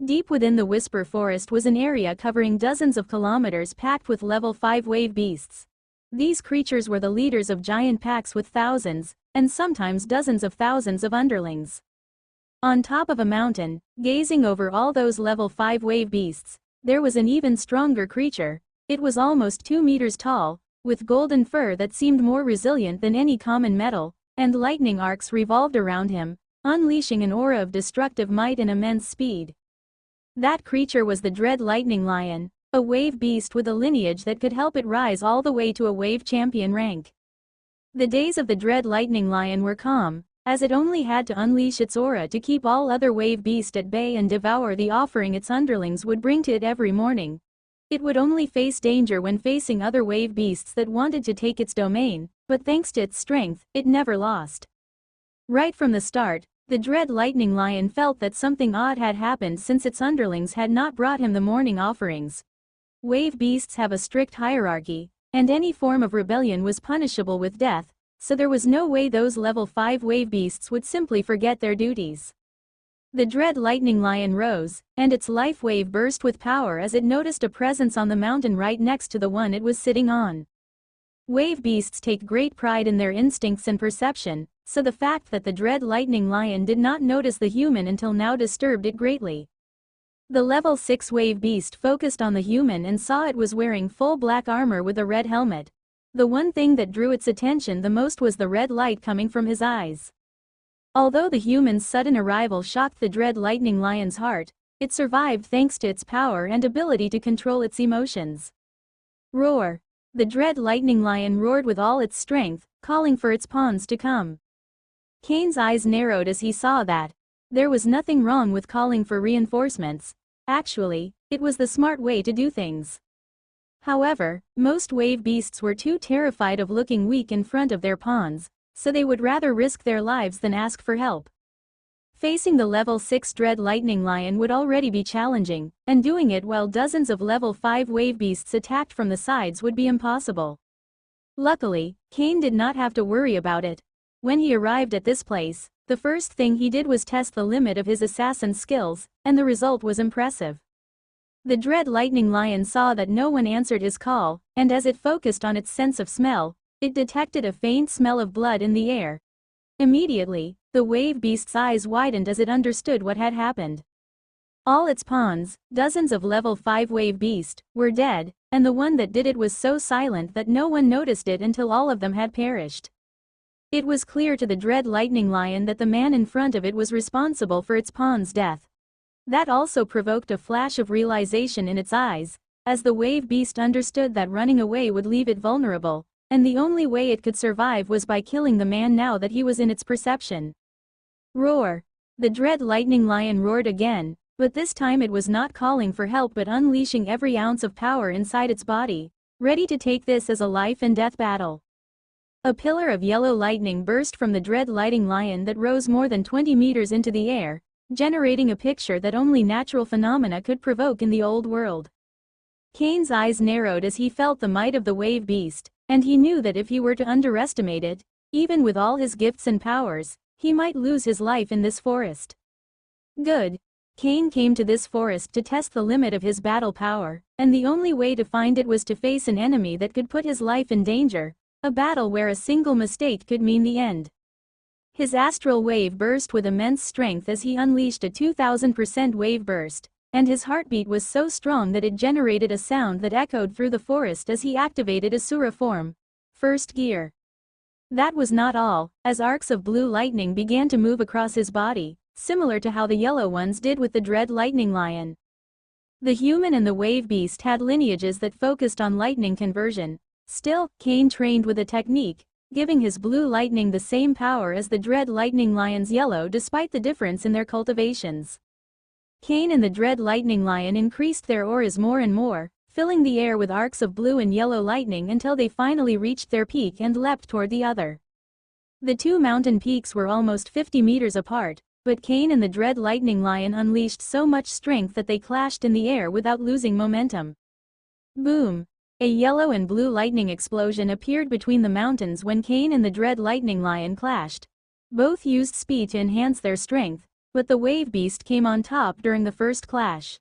Deep within the Whisper Forest was an area covering dozens of kilometers packed with level 5 wave beasts. These creatures were the leaders of giant packs with thousands, and sometimes dozens of thousands of underlings. On top of a mountain, gazing over all those level 5 wave beasts, there was an even stronger creature. It was almost 2 meters tall, with golden fur that seemed more resilient than any common metal, and lightning arcs revolved around him, unleashing an aura of destructive might and immense speed. That creature was the Dread Lightning Lion, a wave beast with a lineage that could help it rise all the way to a wave champion rank. The days of the Dread Lightning Lion were calm, as it only had to unleash its aura to keep all other wave beasts at bay and devour the offering its underlings would bring to it every morning. It would only face danger when facing other wave beasts that wanted to take its domain, but thanks to its strength, it never lost. Right from the start, the Dread Lightning Lion felt that something odd had happened since its underlings had not brought him the morning offerings. Wave beasts have a strict hierarchy, and any form of rebellion was punishable with death, so there was no way those level 5 wave beasts would simply forget their duties. The Dread Lightning Lion rose, and its life wave burst with power as it noticed a presence on the mountain right next to the one it was sitting on. Wave beasts take great pride in their instincts and perception, so the fact that the Dread Lightning Lion did not notice the human until now disturbed it greatly. The level 6 wave beast focused on the human and saw it was wearing full black armor with a red helmet. The one thing that drew its attention the most was the red light coming from his eyes. Although the human's sudden arrival shocked the Dread Lightning Lion's heart, it survived thanks to its power and ability to control its emotions. Roar! The Dread Lightning Lion roared with all its strength, calling for its pawns to come. Kane's eyes narrowed as he saw that. There was nothing wrong with calling for reinforcements. Actually, it was the smart way to do things. However, most wave beasts were too terrified of looking weak in front of their pawns, so they would rather risk their lives than ask for help. Facing the level 6 Dread Lightning Lion would already be challenging, and doing it while dozens of level 5 wave beasts attacked from the sides would be impossible. Luckily, Kane did not have to worry about it. When he arrived at this place, the first thing he did was test the limit of his assassin skills, and the result was impressive. The Dread Lightning Lion saw that no one answered his call, and as it focused on its sense of smell, it detected a faint smell of blood in the air. Immediately, the wave beast's eyes widened as it understood what had happened. All its pawns, dozens of level 5 wave beasts, were dead, and the one that did it was so silent that no one noticed it until all of them had perished. It was clear to the Dread Lightning Lion that the man in front of it was responsible for its pawn's death. That also provoked a flash of realization in its eyes, as the wave beast understood that running away would leave it vulnerable, and the only way it could survive was by killing the man now that he was in its perception. Roar! The Dread Lightning Lion roared again, but this time it was not calling for help but unleashing every ounce of power inside its body, ready to take this as a life and death battle. A pillar of yellow lightning burst from the Dread Lightning Lion that rose more than 20 meters into the air, generating a picture that only natural phenomena could provoke in the old world. Kane's eyes narrowed as he felt the might of the wave beast, and he knew that if he were to underestimate it, even with all his gifts and powers, he might lose his life in this forest. Good. Kane came to this forest to test the limit of his battle power, and the only way to find it was to face an enemy that could put his life in danger, a battle where a single mistake could mean the end. His astral wave burst with immense strength as he unleashed a 2000% wave burst, and his heartbeat was so strong that it generated a sound that echoed through the forest as he activated Asura form. First gear. That was not all, as arcs of blue lightning began to move across his body, similar to how the yellow ones did with the Dread Lightning Lion. The human and the wave beast had lineages that focused on lightning conversion. Still, Kane trained with a technique, giving his blue lightning the same power as the Dread Lightning Lion's yellow despite the difference in their cultivations. Kane and the Dread Lightning Lion increased their auras more and more, filling the air with arcs of blue and yellow lightning until they finally reached their peak and leapt toward the other. The two mountain peaks were almost 50 meters apart, but Kane and the Dread Lightning Lion unleashed so much strength that they clashed in the air without losing momentum. Boom! A yellow and blue lightning explosion appeared between the mountains when Kane and the Dread Lightning Lion clashed. Both used speed to enhance their strength, but the wave beast came on top during the first clash.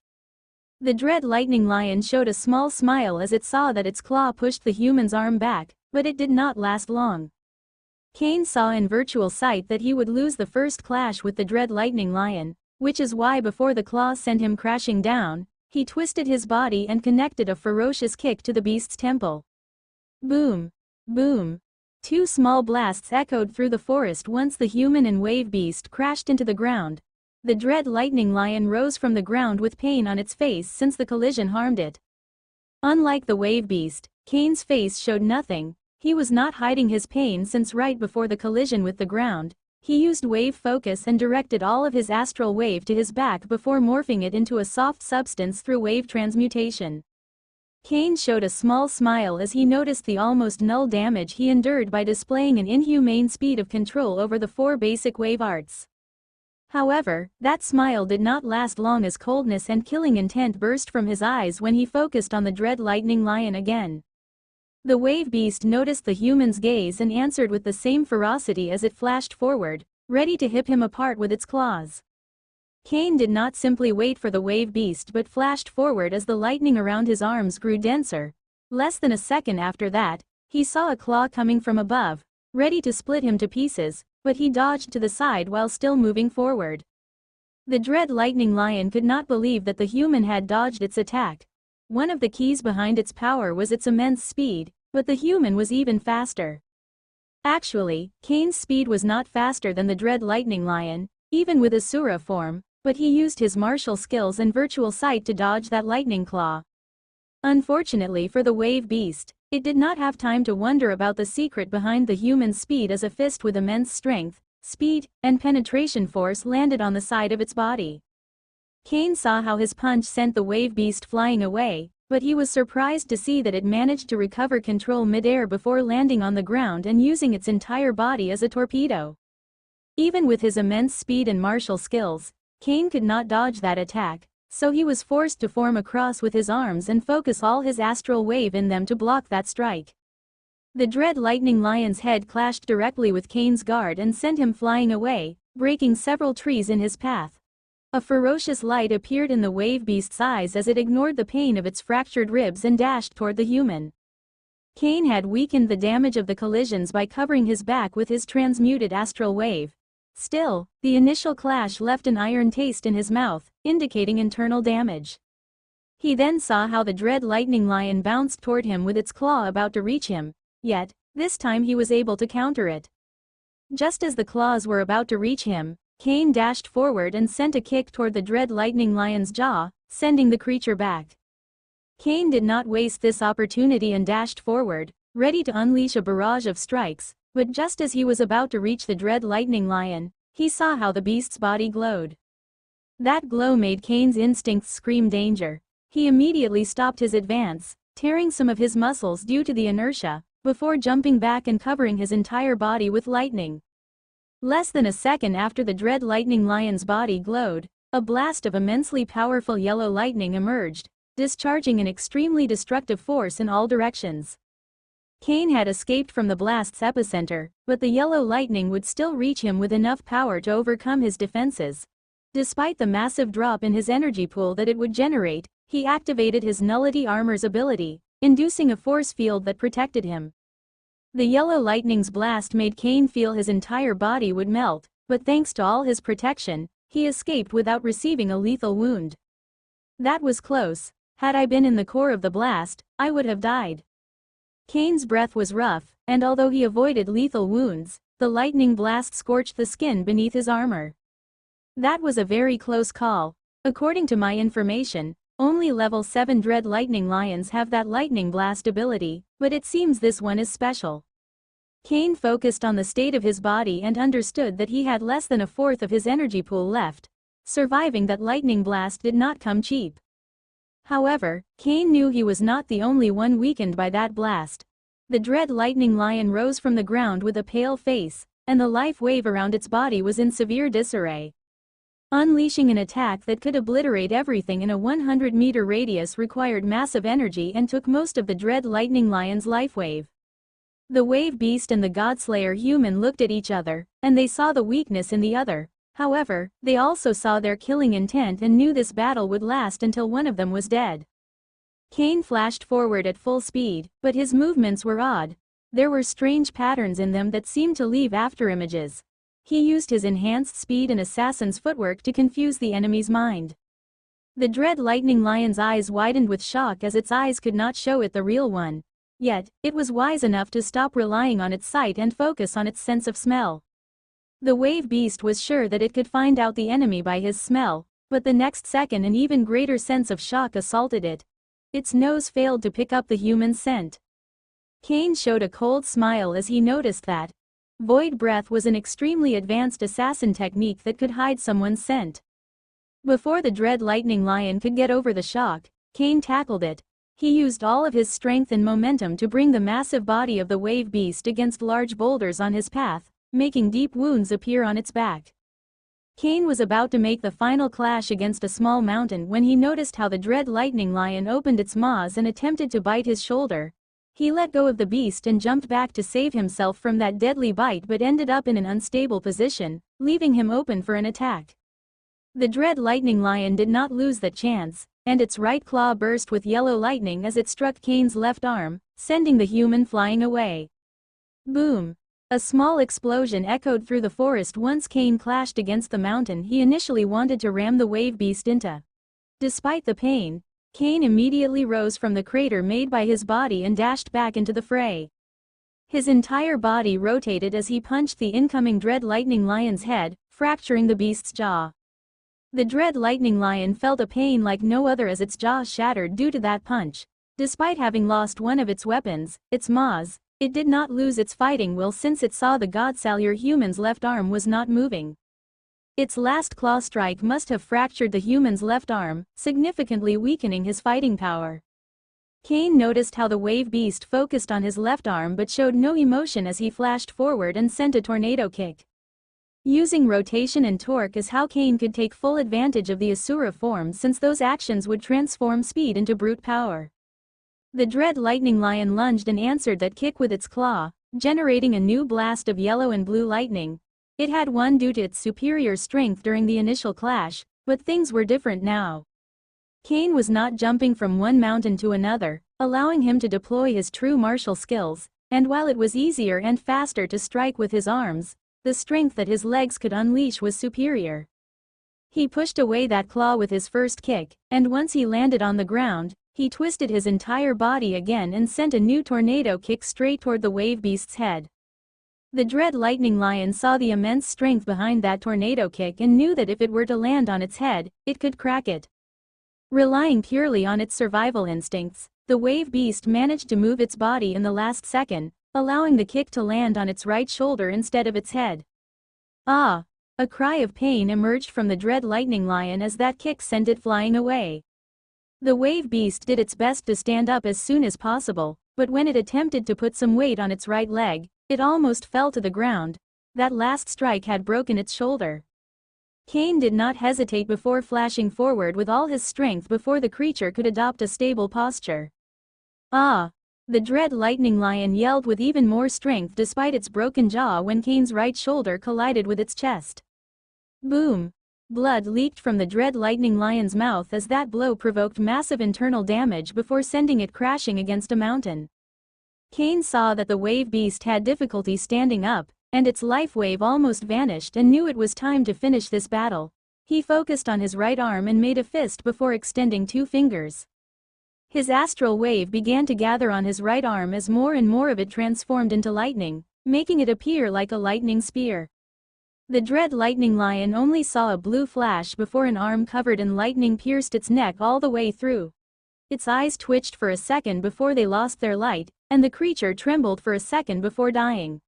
The dread lightning lion showed a small smile as it saw that its claw pushed the human's arm back, but it did not last long. Cain saw in virtual sight that he would lose the first clash with the dread lightning lion, which is why before the claw sent him crashing down, he twisted his body and connected a ferocious kick to the beast's temple. Boom! Boom! Two small blasts echoed through the forest once the human and wave beast crashed into the ground. The dread lightning lion rose from the ground with pain on its face since the collision harmed it. Unlike the wave beast, Cain's face showed nothing. He was not hiding his pain since right before the collision with the ground, he used wave focus and directed all of his astral wave to his back before morphing it into a soft substance through wave transmutation. Cain showed a small smile as he noticed the almost null damage he endured by displaying an inhumane speed of control over the 4 basic wave arts. However, that smile did not last long as coldness and killing intent burst from his eyes when he focused on the dread lightning lion again. The wave beast noticed the human's gaze and answered with the same ferocity as it flashed forward, ready to hip him apart with its claws. Cain did not simply wait for the wave beast but flashed forward as the lightning around his arms grew denser. Less than a second after that, he saw a claw coming from above, ready to split him to pieces, but he dodged to the side while still moving forward. The dread lightning lion could not believe that the human had dodged its attack. One of the keys behind its power was its immense speed, but the human was even faster. Actually, Cain's speed was not faster than the dread lightning lion, even with Asura form, but he used his martial skills and virtual sight to dodge that lightning claw. Unfortunately for the wave beast, it did not have time to wonder about the secret behind the human's speed as a fist with immense strength, speed, and penetration force landed on the side of its body. Cain saw how his punch sent the wave beast flying away, but he was surprised to see that it managed to recover control mid-air before landing on the ground and using its entire body as a torpedo. Even with his immense speed and martial skills, Cain could not dodge that attack, so he was forced to form a cross with his arms and focus all his astral wave in them to block that strike. The dread lightning lion's head clashed directly with Cain's guard and sent him flying away, breaking several trees in his path. A ferocious light appeared in the wave beast's eyes as it ignored the pain of its fractured ribs and dashed toward the human. Cain had weakened the damage of the collisions by covering his back with his transmuted astral wave. Still, the initial clash left an iron taste in his mouth, indicating internal damage. He then saw how the dread lightning lion bounced toward him with its claw about to reach him, yet, this time he was able to counter it. Just as the claws were about to reach him, Cain dashed forward and sent a kick toward the dread lightning lion's jaw, sending the creature back. Cain did not waste this opportunity and dashed forward, ready to unleash a barrage of strikes, but just as he was about to reach the dread lightning lion, he saw how the beast's body glowed. That glow made Cain's instincts scream danger. He immediately stopped his advance, tearing some of his muscles due to the inertia, before jumping back and covering his entire body with lightning. Less than a second after the dread lightning lion's body glowed, a blast of immensely powerful yellow lightning emerged, discharging an extremely destructive force in all directions. Cain had escaped from the blast's epicenter, but the yellow lightning would still reach him with enough power to overcome his defenses. Despite the massive drop in his energy pool that it would generate, he activated his Nullity Armor's ability, inducing a force field that protected him. The yellow lightning's blast made Cain feel his entire body would melt, but thanks to all his protection, he escaped without receiving a lethal wound. That was close. Had I been in the core of the blast, I would have died. Cain's breath was rough, and although he avoided lethal wounds, the lightning blast scorched the skin beneath his armor. That was a very close call. According to my information, only level 7 dread lightning lions have that lightning blast ability, but it seems this one is special. Cain focused on the state of his body and understood that he had less than a fourth of his energy pool left. Surviving that lightning blast did not come cheap. However, Cain knew he was not the only one weakened by that blast. The dread lightning lion rose from the ground with a pale face, and the life wave around its body was in severe disarray. Unleashing an attack that could obliterate everything in a 100-meter radius required massive energy and took most of the dread lightning lion's life wave. The wave beast and the godslayer human looked at each other, and they saw the weakness in the other. However, they also saw their killing intent and knew this battle would last until one of them was dead. Cain flashed forward at full speed, but his movements were odd. There were strange patterns in them that seemed to leave afterimages. He used his enhanced speed and assassin's footwork to confuse the enemy's mind. The dread lightning lion's eyes widened with shock as its eyes could not show it the real one. Yet, it was wise enough to stop relying on its sight and focus on its sense of smell. The wave beast was sure that it could find out the enemy by his smell, but the next second an even greater sense of shock assaulted it. Its nose failed to pick up the human scent. Cain showed a cold smile as he noticed that void breath was an extremely advanced assassin technique that could hide someone's scent. Before the dread lightning lion could get over the shock, Cain tackled it. He used all of his strength and momentum to bring the massive body of the wave beast against large boulders on his path, making deep wounds appear on its back. Cain was about to make the final clash against a small mountain when he noticed how the dread lightning lion opened its maws and attempted to bite his shoulder. He let go of the beast and jumped back to save himself from that deadly bite but ended up in an unstable position, leaving him open for an attack. The dread lightning lion did not lose that chance, and its right claw burst with yellow lightning as it struck Cain's left arm, sending the human flying away. Boom! A small explosion echoed through the forest once Cain clashed against the mountain he initially wanted to ram the wave beast into. Despite the pain, Cain immediately rose from the crater made by his body and dashed back into the fray. His entire body rotated as he punched the incoming dread lightning lion's head, fracturing the beast's jaw. The dread lightning lion felt a pain like no other as its jaw shattered due to that punch. Despite having lost one of its weapons, its maws, it did not lose its fighting will since it saw the Godsallier human's left arm was not moving. Its last claw strike must have fractured the human's left arm, significantly weakening his fighting power. Cain noticed how the wave beast focused on his left arm but showed no emotion as he flashed forward and sent a tornado kick. Using rotation and torque is how Cain could take full advantage of the Asura form since those actions would transform speed into brute power. The dread lightning lion lunged and answered that kick with its claw, generating a new blast of yellow and blue lightning. It had won due to its superior strength during the initial clash, but things were different now. Cain was not jumping from one mountain to another, allowing him to deploy his true martial skills, and while it was easier and faster to strike with his arms, the strength that his legs could unleash was superior. He pushed away that claw with his first kick, and once he landed on the ground, he twisted his entire body again and sent a new tornado kick straight toward the wave beast's head. The dread lightning lion saw the immense strength behind that tornado kick and knew that if it were to land on its head, it could crack it. Relying purely on its survival instincts, the wave beast managed to move its body in the last second, allowing the kick to land on its right shoulder instead of its head. Ah! A cry of pain emerged from the dread lightning lion as that kick sent it flying away. The wave beast did its best to stand up as soon as possible, but when it attempted to put some weight on its right leg, it almost fell to the ground. That last strike had broken its shoulder. Cain did not hesitate before flashing forward with all his strength before the creature could adopt a stable posture. Ah! The dread lightning lion yelled with even more strength despite its broken jaw when Cain's right shoulder collided with its chest. Boom! Blood leaked from the dread lightning lion's mouth as that blow provoked massive internal damage before sending it crashing against a mountain. Cain saw that the wave beast had difficulty standing up, and its life wave almost vanished and knew it was time to finish this battle. He focused on his right arm and made a fist before extending 2 fingers. His astral wave began to gather on his right arm as more and more of it transformed into lightning, making it appear like a lightning spear. The dread lightning lion only saw a blue flash before an arm covered in lightning pierced its neck all the way through. Its eyes twitched for a second before they lost their light, and the creature trembled for a second before dying.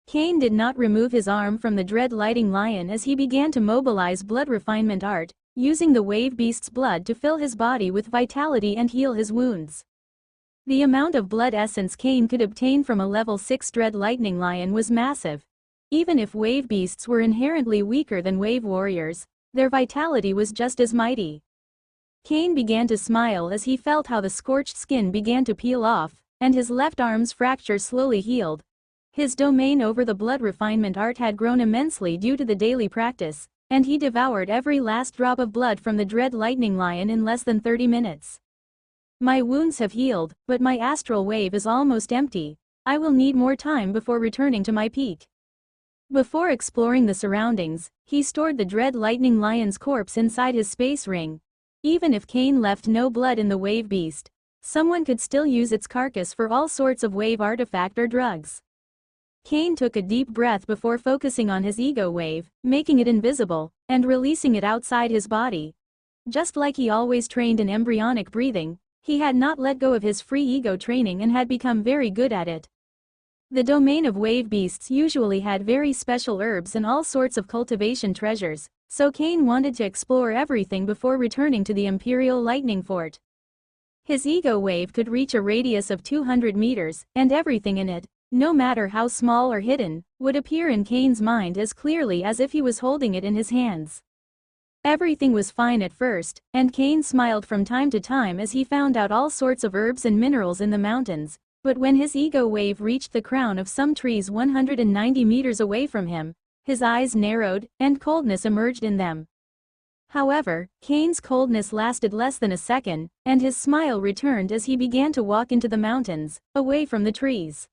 Cain did not remove his arm from the dread lightning lion as he began to mobilize blood refinement art, using the wave beast's blood to fill his body with vitality and heal his wounds. The amount of blood essence Cain could obtain from a level 6 dread lightning lion was massive. Even if wave beasts were inherently weaker than wave warriors, their vitality was just as mighty. Cain began to smile as he felt how the scorched skin began to peel off, and his left arm's fracture slowly healed. His domain over the blood refinement art had grown immensely due to the daily practice, and he devoured every last drop of blood from the dread lightning lion in less than 30 minutes. My wounds have healed, but my astral wave is almost empty. I will need more time before returning to my peak. Before exploring the surroundings, he stored the dread lightning lion's corpse inside his space ring. Even if Cain left no blood in the wave beast, someone could still use its carcass for all sorts of wave artifact or drugs. Cain took a deep breath before focusing on his ego wave, making it invisible, and releasing it outside his body. Just like he always trained in embryonic breathing, he had not let go of his free ego training and had become very good at it. The domain of wave beasts usually had very special herbs and all sorts of cultivation treasures, so Cain wanted to explore everything before returning to the Imperial Lightning Fort. His ego wave could reach a radius of 200 meters, and everything in it, no matter how small or hidden, would appear in Cain's mind as clearly as if he was holding it in his hands. Everything was fine at first, and Cain smiled from time to time as he found out all sorts of herbs and minerals in the mountains, but when his ego wave reached the crown of some trees 190 meters away from him, his eyes narrowed, and coldness emerged in them. However, Cain's coldness lasted less than a second, and his smile returned as he began to walk into the mountains, away from the trees.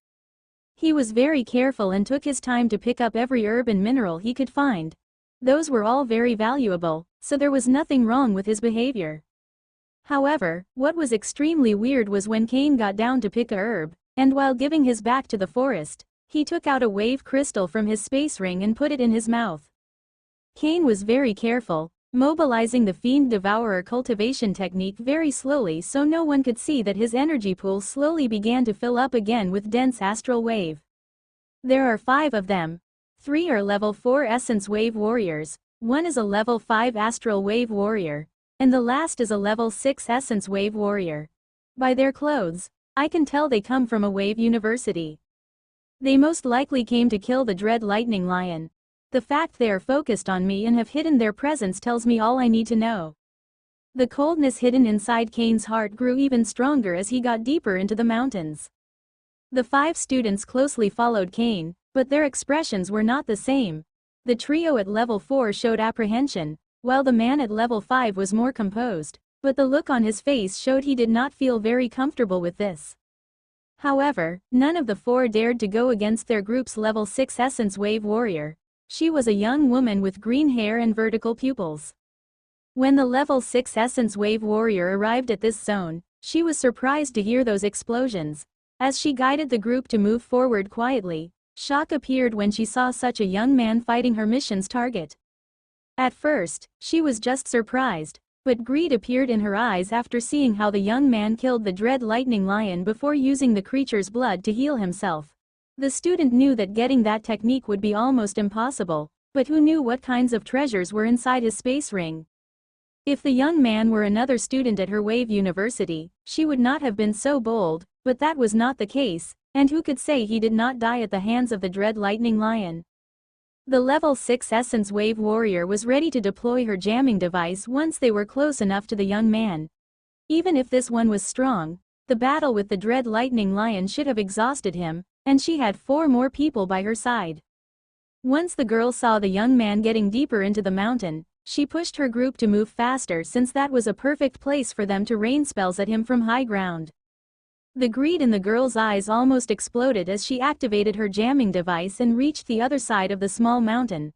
He was very careful and took his time to pick up every herb and mineral he could find. Those were all very valuable, so there was nothing wrong with his behavior. However, what was extremely weird was when Cain got down to pick a herb, and while giving his back to the forest, he took out a wave crystal from his space ring and put it in his mouth. Cain was very careful, mobilizing the Fiend Devourer cultivation technique very slowly so no one could see that his energy pool slowly began to fill up again with dense astral wave. There are 5 of them. 3 are level 4 Essence Wave Warriors, 1 is a level 5 Astral Wave Warrior, and the last is a level 6 Essence Wave Warrior. By their clothes, I can tell they come from a Wave University. They most likely came to kill the dread lightning lion. The fact they are focused on me and have hidden their presence tells me all I need to know. The coldness hidden inside Cain's heart grew even stronger as he got deeper into the mountains. The 5 students closely followed Cain, but their expressions were not the same. The trio at level 4 showed apprehension, while the man at level 5 was more composed, but the look on his face showed he did not feel very comfortable with this. However, none of the 4 dared to go against their group's level 6 Essence Wave Warrior. She was a young woman with green hair and vertical pupils. When the level 6 Essence Wave Warrior arrived at this zone, she was surprised to hear those explosions. As she guided the group to move forward quietly, shock appeared when she saw such a young man fighting her mission's target. At first, she was just surprised, but greed appeared in her eyes after seeing how the young man killed the dread lightning lion before using the creature's blood to heal himself. The student knew that getting that technique would be almost impossible, but who knew what kinds of treasures were inside his space ring? If the young man were another student at her Wave University, she would not have been so bold, but that was not the case, and who could say he did not die at the hands of the dread lightning lion? The level 6 Essence Wave Warrior was ready to deploy her jamming device once they were close enough to the young man. Even if this one was strong, the battle with the dread lightning lion should have exhausted him, and she had 4 more people by her side. Once the girl saw the young man getting deeper into the mountain, she pushed her group to move faster since that was a perfect place for them to rain spells at him from high ground. The greed in the girl's eyes almost exploded as she activated her jamming device and reached the other side of the small mountain.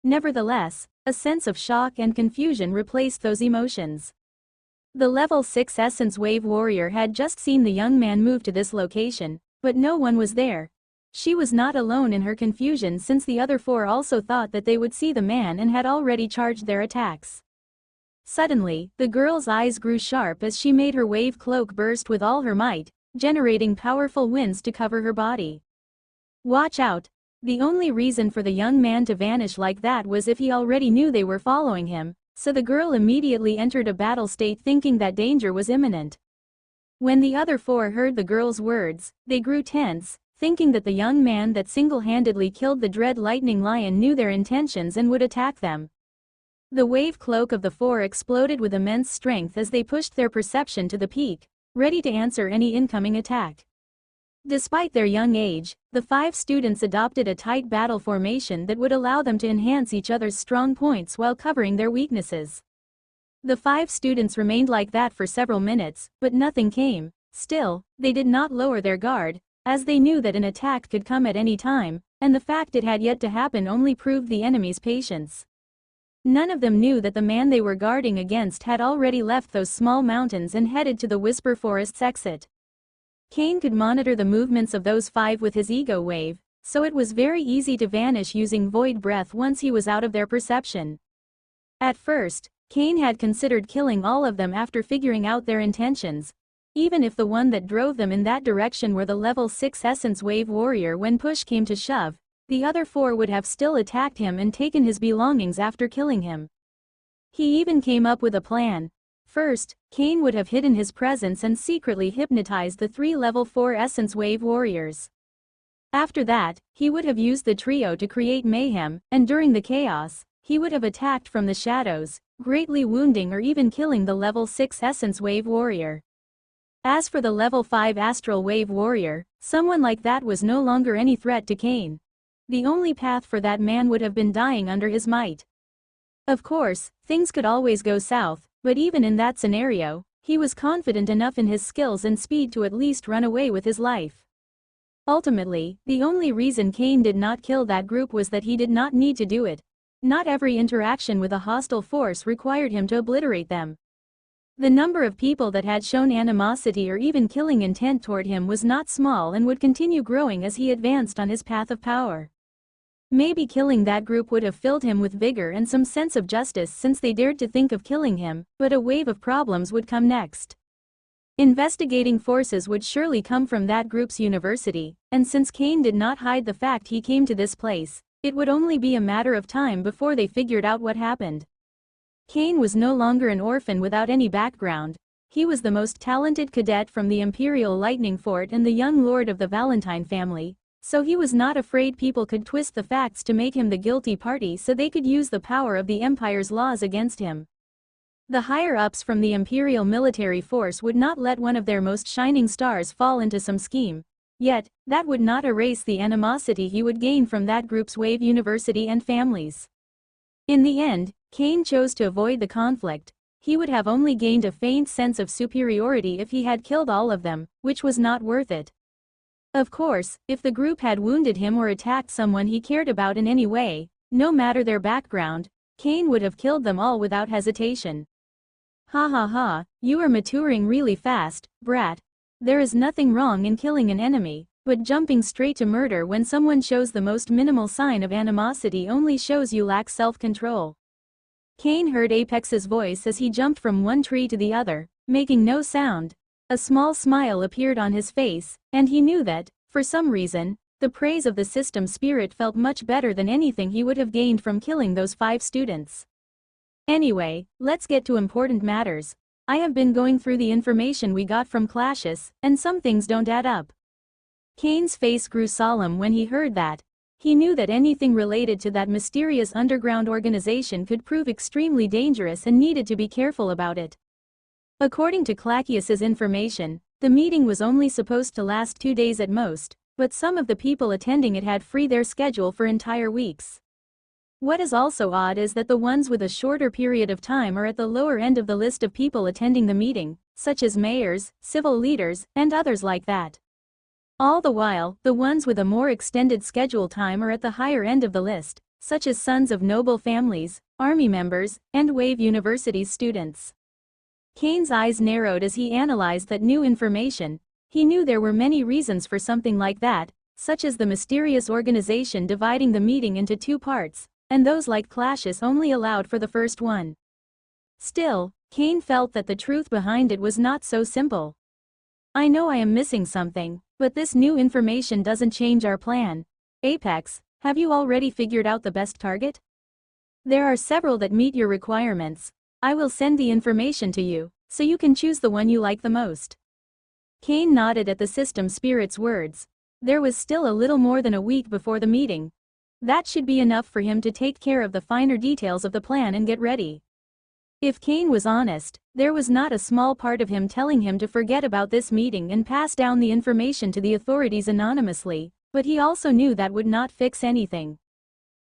Nevertheless, a sense of shock and confusion replaced those emotions. The level 6 Essence Wave Warrior had just seen the young man move to this location, but no one was there. She was not alone in her confusion since the other 4 also thought that they would see the man and had already charged their attacks. Suddenly, the girl's eyes grew sharp as she made her wave cloak burst with all her might, generating powerful winds to cover her body. Watch out! The only reason for the young man to vanish like that was if he already knew they were following him, so the girl immediately entered a battle state thinking that danger was imminent. When the other 4 heard the girl's words, they grew tense, thinking that the young man that single-handedly killed the dread lightning lion knew their intentions and would attack them. The wave cloak of the 4 exploded with immense strength as they pushed their perception to the peak, ready to answer any incoming attack. Despite their young age, the 5 students adopted a tight battle formation that would allow them to enhance each other's strong points while covering their weaknesses. The 5 students remained like that for several minutes, but nothing came. Still, they did not lower their guard, as they knew that an attack could come at any time, and the fact it had yet to happen only proved the enemy's patience. None of them knew that the man they were guarding against had already left those small mountains and headed to the Whisper Forest's exit. Cain could monitor the movements of those 5 with his ego wave, so it was very easy to vanish using void breath once he was out of their perception. At first, Cain had considered killing all of them after figuring out their intentions. Even if the one that drove them in that direction were the level 6 Essence Wave Warrior, when push came to shove, the other 4 would have still attacked him and taken his belongings after killing him. He even came up with a plan. First, Cain would have hidden his presence and secretly hypnotized the 3 level 4 Essence Wave Warriors. After that, he would have used the trio to create mayhem, and during the chaos, he would have attacked from the shadows, greatly wounding or even killing the level 6 Essence Wave Warrior. As for the level 5 Astral Wave Warrior, someone like that was no longer any threat to Cain. The only path for that man would have been dying under his might. Of course, things could always go south, but even in that scenario, he was confident enough in his skills and speed to at least run away with his life. Ultimately, the only reason Cain did not kill that group was that he did not need to do it. Not every interaction with a hostile force required him to obliterate them. The number of people that had shown animosity or even killing intent toward him was not small and would continue growing as he advanced on his path of power. Maybe killing that group would have filled him with vigor and some sense of justice since they dared to think of killing him, but a wave of problems would come next. Investigating forces would surely come from that group's university, and since Cain did not hide the fact he came to this place, it would only be a matter of time before they figured out what happened. Cain was no longer an orphan without any background. He was the most talented cadet from the Imperial Lightning Fort and the young lord of the Valentine family, so he was not afraid people could twist the facts to make him the guilty party so they could use the power of the Empire's laws against him. The higher-ups from the Imperial military force would not let one of their most shining stars fall into some scheme. Yet, that would not erase the animosity he would gain from that group's Wave University and families. In the end, Cain chose to avoid the conflict. He would have only gained a faint sense of superiority if he had killed all of them, which was not worth it. Of course, if the group had wounded him or attacked someone he cared about in any way, no matter their background, Cain would have killed them all without hesitation. Ha ha ha, you are maturing really fast, brat. There is nothing wrong in killing an enemy, but jumping straight to murder when someone shows the most minimal sign of animosity only shows you lack self-control. Cain heard Apex's voice as he jumped from one tree to the other, making no sound. A small smile appeared on his face, and he knew that, for some reason, the praise of the system spirit felt much better than anything he would have gained from killing those 5 students. Anyway, let's get to important matters. I have been going through the information we got from Classius, and some things don't add up. Cain's face grew solemn when he heard that. He knew that anything related to that mysterious underground organization could prove extremely dangerous and needed to be careful about it. According to Classius's information, the meeting was only supposed to last 2 days at most, but some of the people attending it had free their schedule for entire weeks. What is also odd is that the ones with a shorter period of time are at the lower end of the list of people attending the meeting, such as mayors, civil leaders, and others like that. All the while, the ones with a more extended schedule time are at the higher end of the list, such as sons of noble families, army members, and Wave University's students. Cain's eyes narrowed as he analyzed that new information. He knew there were many reasons for something like that, such as the mysterious organization dividing the meeting into 2 parts, and those like Classius only allowed for the first one. Still, Cain felt that the truth behind it was not so simple. I know I am missing something, but this new information doesn't change our plan. Apex, have you already figured out the best target? There are several that meet your requirements. I will send the information to you, so you can choose the one you like the most. Cain nodded at the system spirit's words. There was still a little more than a week before the meeting. That should be enough for him to take care of the finer details of the plan and get ready. If Kane was honest, there was not a small part of him telling him to forget about this meeting and pass down the information to the authorities anonymously, but he also knew that would not fix anything.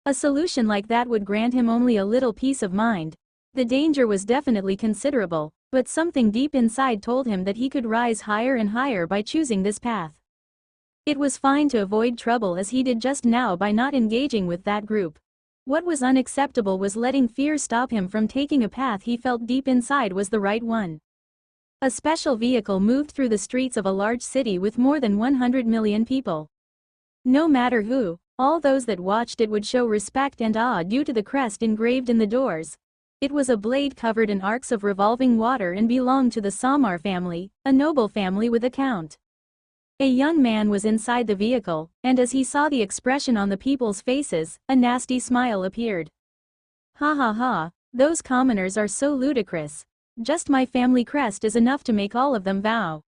A solution like that would grant him only a little peace of mind. The danger was definitely considerable, but something deep inside told him that he could rise higher and higher by choosing this path. It was fine to avoid trouble as he did just now by not engaging with that group. What was unacceptable was letting fear stop him from taking a path he felt deep inside was the right one. A special vehicle moved through the streets of a large city with more than 100 million people. No matter who, all those that watched it would show respect and awe due to the crest engraved in the doors. It was a blade covered in arcs of revolving water and belonged to the Samar family, a noble family with a count. A young man was inside the vehicle, and as he saw the expression on the people's faces, a nasty smile appeared. Ha ha ha, those commoners are so ludicrous. Just my family crest is enough to make all of them bow.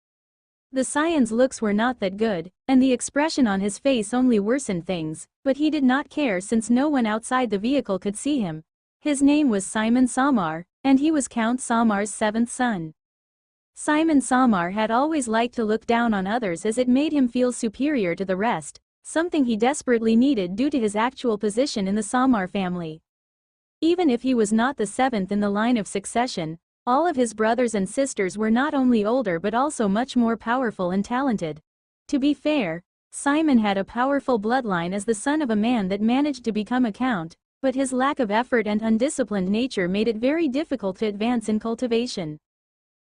The Scion's looks were not that good, and the expression on his face only worsened things, but he did not care since no one outside the vehicle could see him. His name was Simon Samar, and he was Count Samar's seventh son. Simon Samar had always liked to look down on others as it made him feel superior to the rest, something he desperately needed due to his actual position in the Samar family. Even if he was not the seventh in the line of succession, all of his brothers and sisters were not only older but also much more powerful and talented. To be fair, Simon had a powerful bloodline as the son of a man that managed to become a count, but his lack of effort and undisciplined nature made it very difficult to advance in cultivation.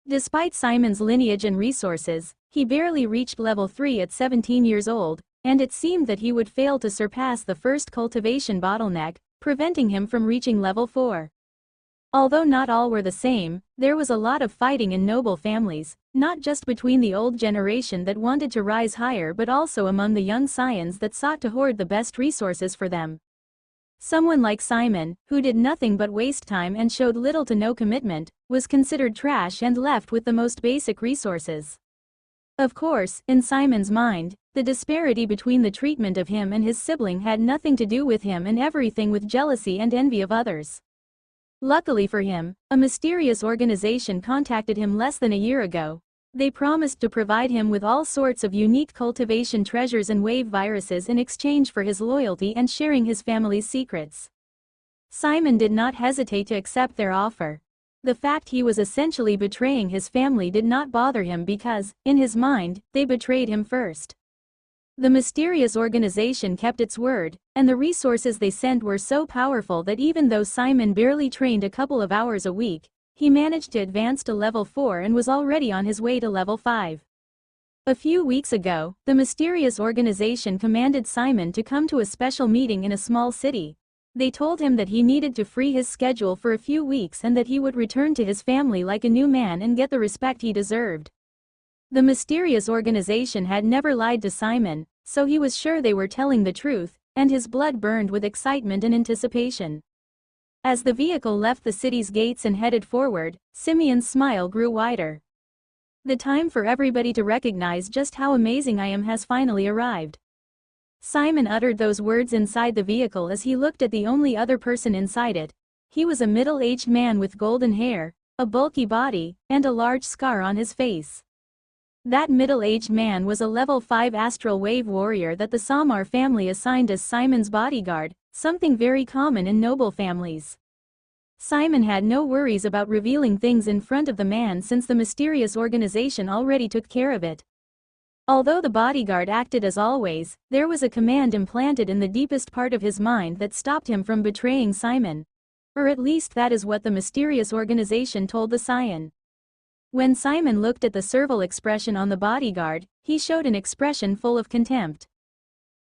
Despite Simon's lineage and resources, he barely reached level 3 at 17 years old, and it seemed that he would fail to surpass the first cultivation bottleneck, preventing him from reaching level 4. Although not all were the same, there was a lot of fighting in noble families, not just between the old generation that wanted to rise higher but also among the young scions that sought to hoard the best resources for them. Someone like Simon, who did nothing but waste time and showed little to no commitment, was considered trash and left with the most basic resources. Of course, in Simon's mind, the disparity between the treatment of him and his sibling had nothing to do with him and everything with jealousy and envy of others. Luckily for him, a mysterious organization contacted him less than a year ago. They promised to provide him with all sorts of unique cultivation treasures and wave viruses in exchange for his loyalty and sharing his family's secrets. Simon did not hesitate to accept their offer. The fact he was essentially betraying his family did not bother him because, in his mind, they betrayed him first. The mysterious organization kept its word, and the resources they sent were so powerful that even though Simon barely trained a couple of hours a week, he managed to advance to level 4 and was already on his way to level 5. A few weeks ago, the mysterious organization commanded Simon to come to a special meeting in a small city. They told him that he needed to free his schedule for a few weeks and that he would return to his family like a new man and get the respect he deserved. The mysterious organization had never lied to Simon, so he was sure they were telling the truth, and his blood burned with excitement and anticipation. As the vehicle left the city's gates and headed forward, Simeon's smile grew wider. The time for everybody to recognize just how amazing I am has finally arrived. Simon uttered those words inside the vehicle as he looked at the only other person inside it. He was a middle-aged man with golden hair, a bulky body, and a large scar on his face. That middle-aged man was a level 5 astral wave warrior that the Samar family assigned as Simon's bodyguard, something very common in noble families. Simon had no worries about revealing things in front of the man since the mysterious organization already took care of it. Although the bodyguard acted as always, there was a command implanted in the deepest part of his mind that stopped him from betraying Simon. Or at least that is what the mysterious organization told the Scion. When Simon looked at the servile expression on the bodyguard, he showed an expression full of contempt.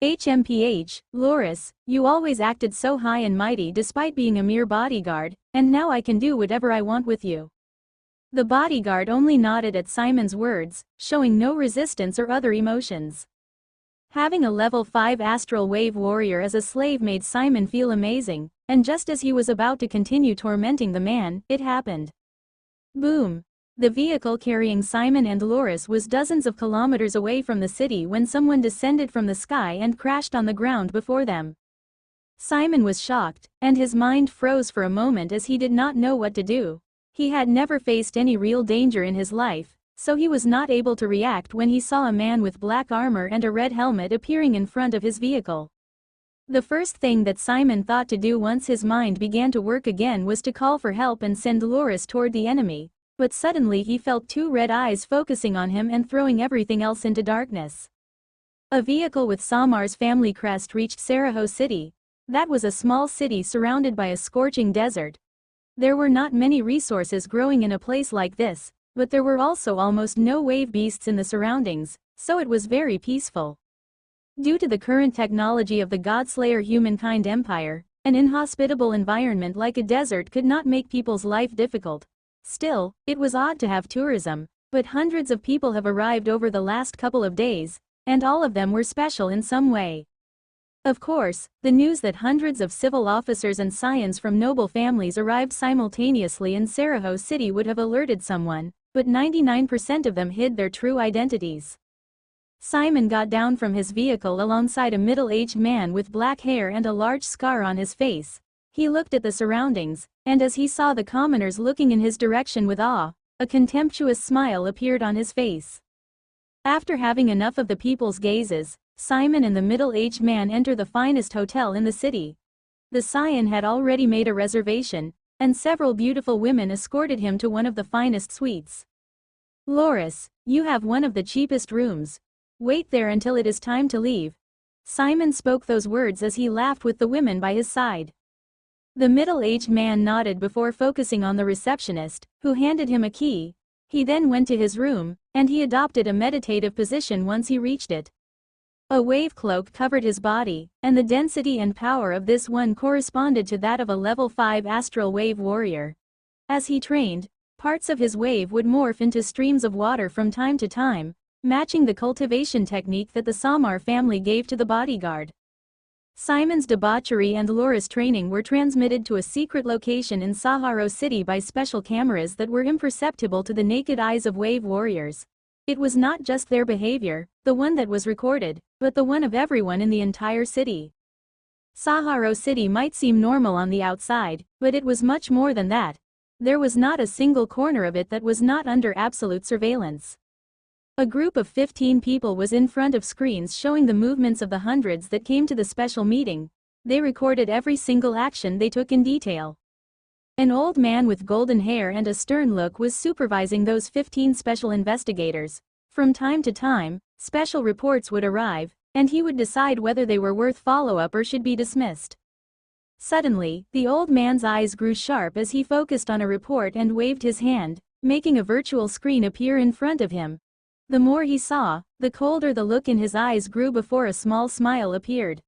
HMPH, Loris, you always acted so high and mighty despite being a mere bodyguard, and now I can do whatever I want with you. The bodyguard only nodded at Simon's words, showing no resistance or other emotions. Having a level 5 astral wave warrior as a slave made Simon feel amazing, and just as he was about to continue tormenting the man, it happened. Boom! The vehicle carrying Simon and Loris was dozens of kilometers away from the city when someone descended from the sky and crashed on the ground before them. Simon was shocked, and his mind froze for a moment as he did not know what to do. He had never faced any real danger in his life, so he was not able to react when he saw a man with black armor and a red helmet appearing in front of his vehicle. The first thing that Simon thought to do once his mind began to work again was to call for help and send Loris toward the enemy, but suddenly he felt two red eyes focusing on him and throwing everything else into darkness. A vehicle with Samar's family crest reached Sarajevo City. That was a small city surrounded by a scorching desert. There were not many resources growing in a place like this, but there were also almost no wave beasts in the surroundings, so it was very peaceful. Due to the current technology of the Godslayer humankind empire, an inhospitable environment like a desert could not make people's life difficult. Still, it was odd to have tourism, but hundreds of people have arrived over the last couple of days, and all of them were special in some way. Of course, the news that hundreds of civil officers and scions from noble families arrived simultaneously in Sarajevo City would have alerted someone, but 99% of them hid their true identities. Simon got down from his vehicle alongside a middle-aged man with black hair and a large scar on his face. He looked at the surroundings, and as he saw the commoners looking in his direction with awe, a contemptuous smile appeared on his face. After having enough of the people's gazes, Simon and the middle-aged man enter the finest hotel in the city. The scion had already made a reservation, and several beautiful women escorted him to one of the finest suites. "Loris, you have one of the cheapest rooms. Wait there until it is time to leave." Simon spoke those words as he laughed with the women by his side. The middle-aged man nodded before focusing on the receptionist, who handed him a key. He then went to his room, and he adopted a meditative position once he reached it. A wave cloak covered his body, and the density and power of this one corresponded to that of a level 5 astral wave warrior. As he trained, parts of his wave would morph into streams of water from time to time, matching the cultivation technique that the Samar family gave to the bodyguard. Simon's debauchery and Loris' training were transmitted to a secret location in Sarajevo City by special cameras that were imperceptible to the naked eyes of wave warriors. It was not just their behavior, the one that was recorded, but the one of everyone in the entire city. Sarajevo City might seem normal on the outside, but it was much more than that. There was not a single corner of it that was not under absolute surveillance. A group of 15 people was in front of screens showing the movements of the hundreds that came to the special meeting. They recorded every single action they took in detail. An old man with golden hair and a stern look was supervising those 15 special investigators. From time to time, special reports would arrive, and he would decide whether they were worth follow-up or should be dismissed. Suddenly, the old man's eyes grew sharp as he focused on a report and waved his hand, making a virtual screen appear in front of him. The more he saw, the colder the look in his eyes grew before a small smile appeared.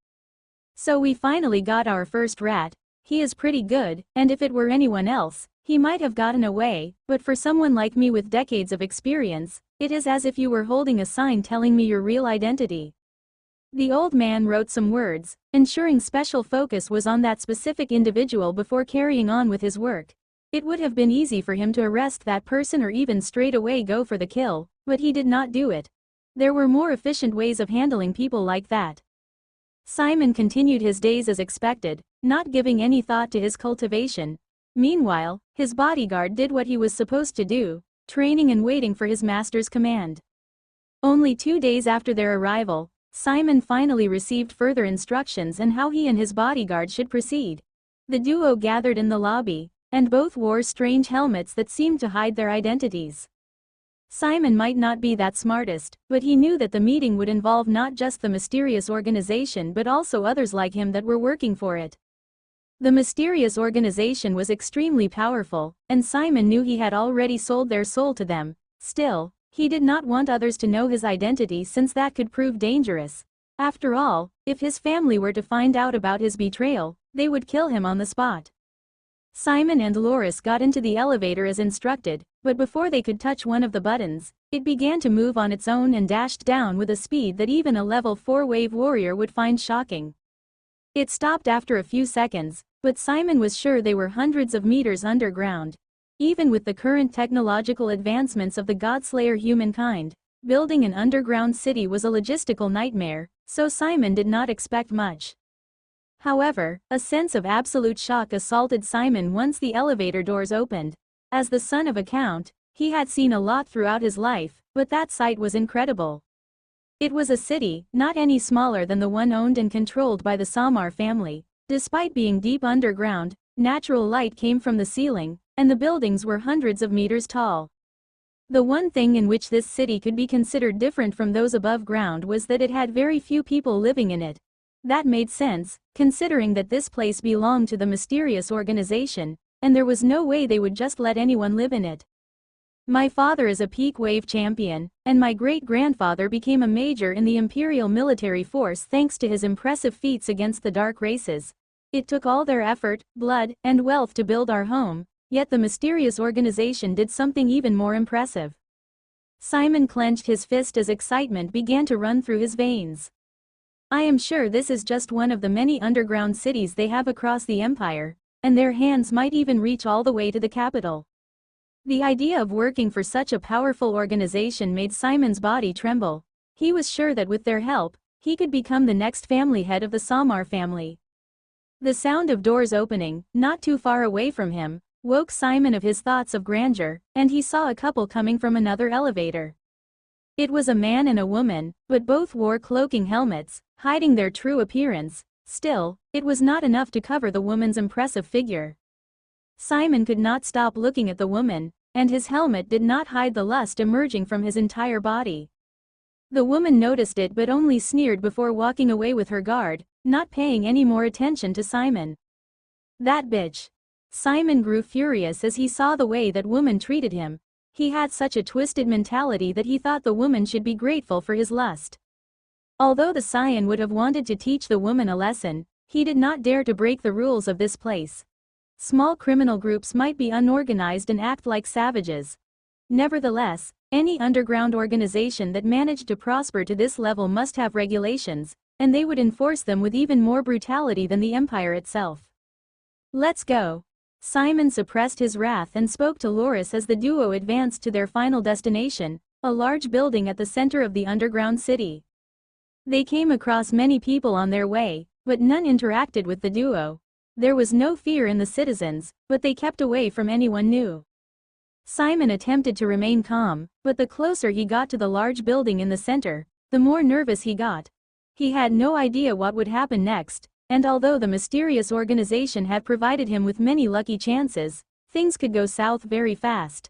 "So we finally got our first rat. He is pretty good, and if it were anyone else, he might have gotten away, but for someone like me with decades of experience, it is as if you were holding a sign telling me your real identity." The old man wrote some words, ensuring special focus was on that specific individual before carrying on with his work. It would have been easy for him to arrest that person or even straight away go for the kill, but he did not do it. There were more efficient ways of handling people like that. Simon continued his days as expected, not giving any thought to his cultivation. Meanwhile, his bodyguard did what he was supposed to do, training and waiting for his master's command. Only 2 days after their arrival, Simon finally received further instructions on how he and his bodyguard should proceed. The duo gathered in the lobby, and both wore strange helmets that seemed to hide their identities. Simon might not be that smartest, but he knew that the meeting would involve not just the mysterious organization but also others like him that were working for it. The mysterious organization was extremely powerful, and Simon knew he had already sold their soul to them. Still, he did not want others to know his identity since that could prove dangerous. After all, if his family were to find out about his betrayal, they would kill him on the spot. Simon and Loris got into the elevator as instructed, but before they could touch one of the buttons, it began to move on its own and dashed down with a speed that even a level 4 wave warrior would find shocking. It stopped after a few seconds, but Simon was sure they were hundreds of meters underground. Even with the current technological advancements of the Godslayer humankind, building an underground city was a logistical nightmare, so Simon did not expect much. However, a sense of absolute shock assaulted Simon once the elevator doors opened. As the son of a count, he had seen a lot throughout his life, but that sight was incredible. It was a city, not any smaller than the one owned and controlled by the Samar family. Despite being deep underground, natural light came from the ceiling, and the buildings were hundreds of meters tall. The one thing in which this city could be considered different from those above ground was that it had very few people living in it. That made sense, considering that this place belonged to the mysterious organization, and there was no way they would just let anyone live in it. My father is a peak wave champion, and my great-grandfather became a major in the Imperial military force thanks to his impressive feats against the dark races. It took all their effort, blood, and wealth to build our home, yet the mysterious organization did something even more impressive. Simon clenched his fist as excitement began to run through his veins. I am sure this is just one of the many underground cities they have across the empire, and their hands might even reach all the way to the capital. The idea of working for such a powerful organization made Simon's body tremble. He was sure that with their help, he could become the next family head of the Samar family. The sound of doors opening, not too far away from him, woke Simon of his thoughts of grandeur, and he saw a couple coming from another elevator. It was a man and a woman, but both wore cloaking helmets, hiding their true appearance. Still, it was not enough to cover the woman's impressive figure. Simon could not stop looking at the woman, and his helmet did not hide the lust emerging from his entire body. The woman noticed it but only sneered before walking away with her guard, not paying any more attention to Simon. That bitch. Simon grew furious as he saw the way that woman treated him. He had such a twisted mentality that he thought the woman should be grateful for his lust. Although the Scion would have wanted to teach the woman a lesson, he did not dare to break the rules of this place. Small criminal groups might be unorganized and act like savages. Nevertheless, any underground organization that managed to prosper to this level must have regulations, and they would enforce them with even more brutality than the Empire itself. Let's go. Simon suppressed his wrath and spoke to Loris as the duo advanced to their final destination, a large building at the center of the underground city. They came across many people on their way, but none interacted with the duo. There was no fear in the citizens, but they kept away from anyone new. Simon attempted to remain calm, but the closer he got to the large building in the center, the more nervous he got. He had no idea what would happen next, and although the mysterious organization had provided him with many lucky chances, things could go south very fast.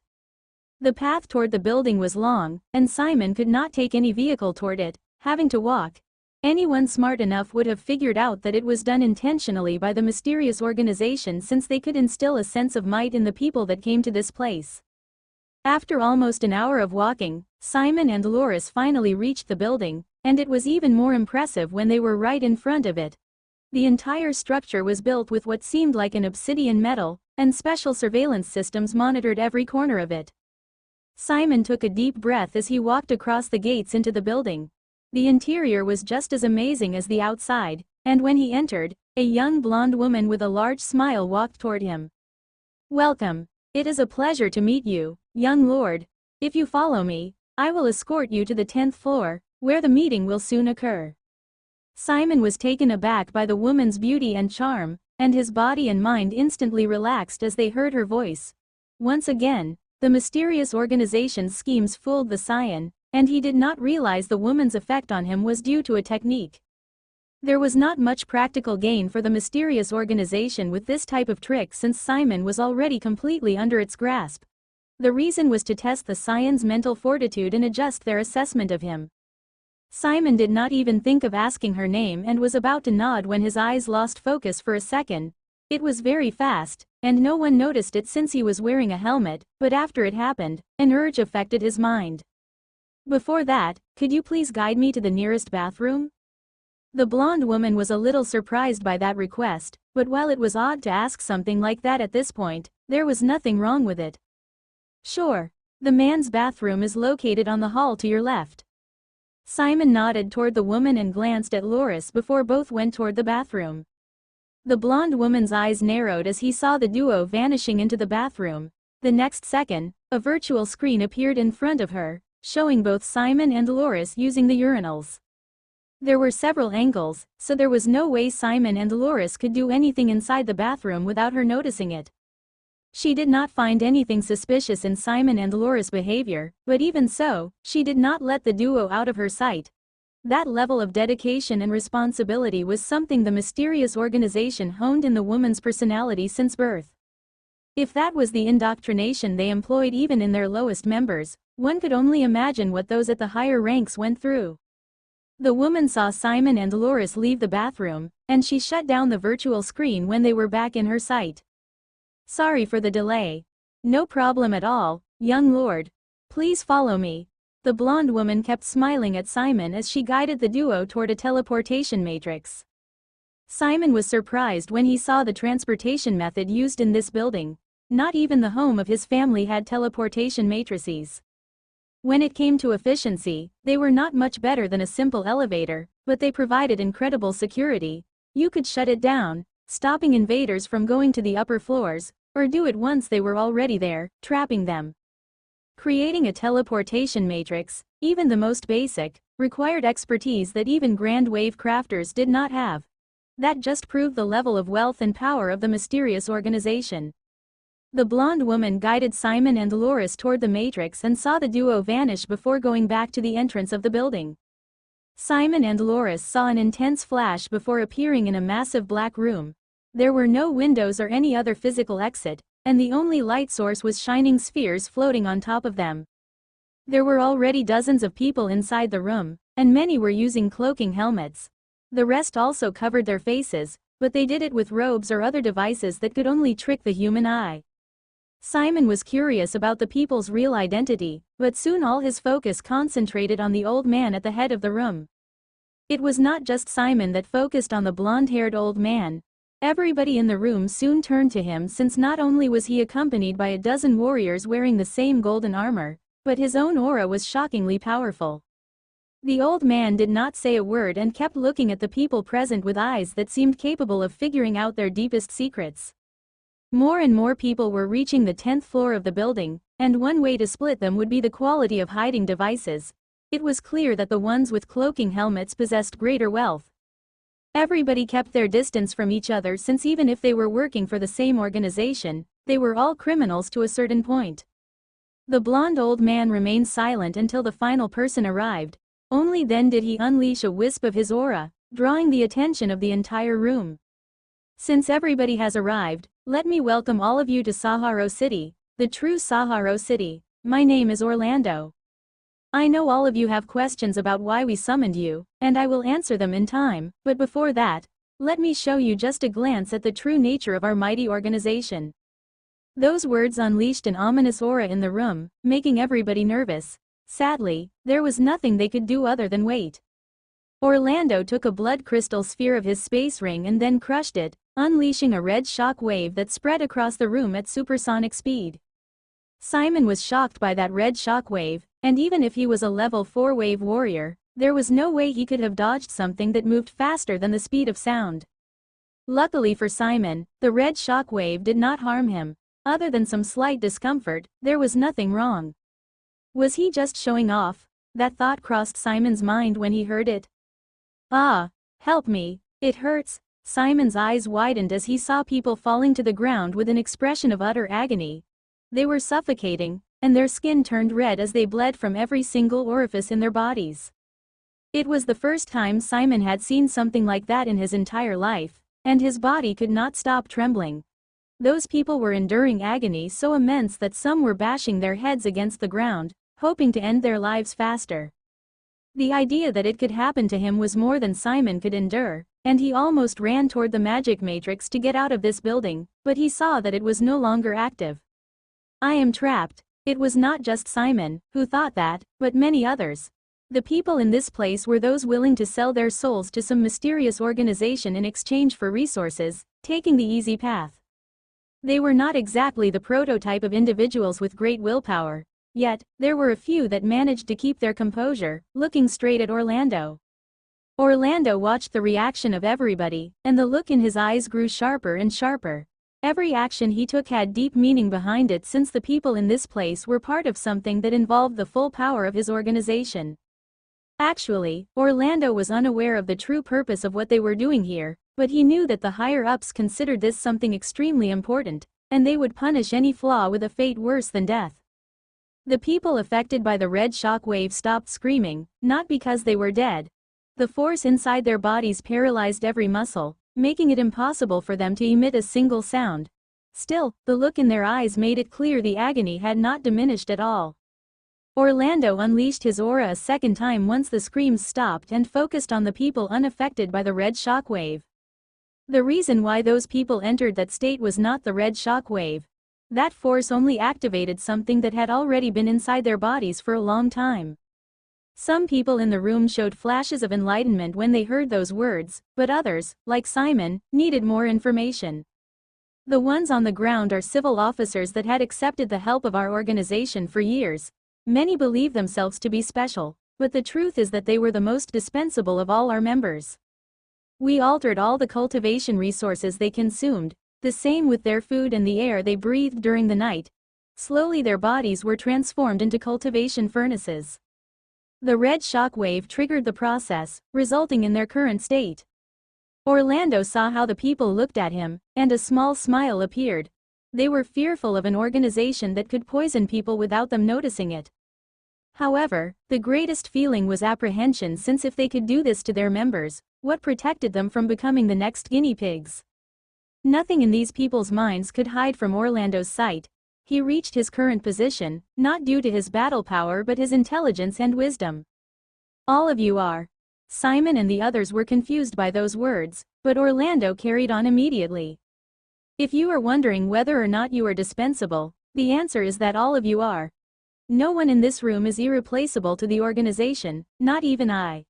The path toward the building was long, and Simon could not take any vehicle toward it, having to walk. Anyone smart enough would have figured out that it was done intentionally by the mysterious organization since they could instill a sense of might in the people that came to this place. After almost an hour of walking, Simon and Loris finally reached the building, and it was even more impressive when they were right in front of it. The entire structure was built with what seemed like an obsidian metal, and special surveillance systems monitored every corner of it. Simon took a deep breath as he walked across the gates into the building. The interior was just as amazing as the outside, and when he entered, a young blonde woman with a large smile walked toward him. Welcome. It is a pleasure to meet you, young lord. If you follow me, I will escort you to the 10th floor, where the meeting will soon occur. Simon was taken aback by the woman's beauty and charm, and his body and mind instantly relaxed as they heard her voice. Once again, the mysterious organization's schemes fooled the Scion, and he did not realize the woman's effect on him was due to a technique. There was not much practical gain for the mysterious organization with this type of trick since Simon was already completely under its grasp. The reason was to test the Scion's mental fortitude and adjust their assessment of him. Simon did not even think of asking her name and was about to nod when his eyes lost focus for a second. It was very fast, and no one noticed it since he was wearing a helmet, but after it happened, an urge affected his mind. Before that, could you please guide me to the nearest bathroom? The blonde woman was a little surprised by that request, but while it was odd to ask something like that at this point, there was nothing wrong with it. Sure. The man's bathroom is located on the hall to your left. Simon nodded toward the woman and glanced at Loris before both went toward the bathroom. The blonde woman's eyes narrowed as he saw the duo vanishing into the bathroom. The next second, a virtual screen appeared in front of her, showing both Simon and Loris using the urinals. There were several angles, so there was no way Simon and Dolores could do anything inside the bathroom without her noticing it. She did not find anything suspicious in Simon and Dolores' behavior, but even so, she did not let the duo out of her sight. That level of dedication and responsibility was something the mysterious organization honed in the woman's personality since birth. If that was the indoctrination they employed even in their lowest members, one could only imagine what those at the higher ranks went through. The woman saw Simon and Dolores leave the bathroom, and she shut down the virtual screen when they were back in her sight. "Sorry for the delay." "No problem at all, young lord. Please follow me." The blonde woman kept smiling at Simon as she guided the duo toward a teleportation matrix. Simon was surprised when he saw the transportation method used in this building. Not even the home of his family had teleportation matrices. When it came to efficiency, they were not much better than a simple elevator, but they provided incredible security. You could shut it down, stopping invaders from going to the upper floors, or do it once they were already there, trapping them. Creating a teleportation matrix, even the most basic, required expertise that even Grand Wave crafters did not have. That just proved the level of wealth and power of the mysterious organization. The blonde woman guided Simon and Dolores toward the matrix and saw the duo vanish before going back to the entrance of the building. Simon and Dolores saw an intense flash before appearing in a massive black room. There were no windows or any other physical exit, and the only light source was shining spheres floating on top of them. There were already dozens of people inside the room, and many were using cloaking helmets. The rest also covered their faces, but they did it with robes or other devices that could only trick the human eye. Simon was curious about the people's real identity, but soon all his focus concentrated on the old man at the head of the room. It was not just Simon that focused on the blonde-haired old man. Everybody in the room soon turned to him, since not only was he accompanied by a dozen warriors wearing the same golden armor, but his own aura was shockingly powerful. The old man did not say a word and kept looking at the people present with eyes that seemed capable of figuring out their deepest secrets. More and more people were reaching the 10th floor of the building, and one way to split them would be the quality of hiding devices. It was clear that the ones with cloaking helmets possessed greater wealth. Everybody kept their distance from each other, since even if they were working for the same organization, they were all criminals to a certain point. The blonde old man remained silent until the final person arrived. Only then did he unleash a wisp of his aura, drawing the attention of the entire room. "Since everybody has arrived, let me welcome all of you to Sahara City, the true Sahara City. My name is Orlando. I know all of you have questions about why we summoned you, and I will answer them in time, but before that, let me show you just a glance at the true nature of our mighty organization." Those words unleashed an ominous aura in the room, making everybody nervous. Sadly, there was nothing they could do other than wait. Orlando took a blood crystal sphere of his space ring and then crushed it, unleashing a red shock wave that spread across the room at supersonic speed. Simon was shocked by that red shock wave, and even if he was a level 4 wave warrior, there was no way he could have dodged something that moved faster than the speed of sound. Luckily for Simon, the red shock wave did not harm him. Other than some slight discomfort, there was nothing wrong. Was he just showing off? That thought crossed Simon's mind when he heard it. "Ah, help me, it hurts." Simon's eyes widened as he saw people falling to the ground with an expression of utter agony. They were suffocating, and their skin turned red as they bled from every single orifice in their bodies. It was the first time Simon had seen something like that in his entire life, and his body could not stop trembling. Those people were enduring agony so immense that some were bashing their heads against the ground, hoping to end their lives faster. The idea that it could happen to him was more than Simon could endure, and he almost ran toward the magic matrix to get out of this building, but he saw that it was no longer active. "I am trapped." It was not just Simon who thought that, but many others. The people in this place were those willing to sell their souls to some mysterious organization in exchange for resources, taking the easy path. They were not exactly the prototype of individuals with great willpower. Yet, there were a few that managed to keep their composure, looking straight at Orlando. Orlando watched the reaction of everybody, and the look in his eyes grew sharper and sharper. Every action he took had deep meaning behind it, since the people in this place were part of something that involved the full power of his organization. Actually, Orlando was unaware of the true purpose of what they were doing here, but he knew that the higher-ups considered this something extremely important, and they would punish any flaw with a fate worse than death. The people affected by the red shock wave stopped screaming, not because they were dead. The force inside their bodies paralyzed every muscle, making it impossible for them to emit a single sound. Still, the look in their eyes made it clear the agony had not diminished at all. Orlando unleashed his aura a second time once the screams stopped and focused on the people unaffected by the red shockwave. The reason why those people entered that state was not the red shockwave. That force only activated something that had already been inside their bodies for a long time. Some people in the room showed flashes of enlightenment when they heard those words, but others, like Simon, needed more information. The ones on the ground are civil officers that had accepted the help of our organization for years. Many believe themselves to be special, but the truth is that they were the most dispensable of all our members. We altered all the cultivation resources they consumed, the same with their food and the air they breathed during the night. Slowly their bodies were transformed into cultivation furnaces. The red shock wave triggered the process, resulting in their current state. Orlando saw how the people looked at him, and a small smile appeared. They were fearful of an organization that could poison people without them noticing it. However, the greatest feeling was apprehension, since if they could do this to their members, what protected them from becoming the next guinea pigs? Nothing in these people's minds could hide from Orlando's sight. He reached his current position, not due to his battle power but his intelligence and wisdom. All of you are. Simon and the others were confused by those words, but Orlando carried on immediately. If you are wondering whether or not you are dispensable, the answer is that all of you are. No one in this room is irreplaceable to the organization, not even I.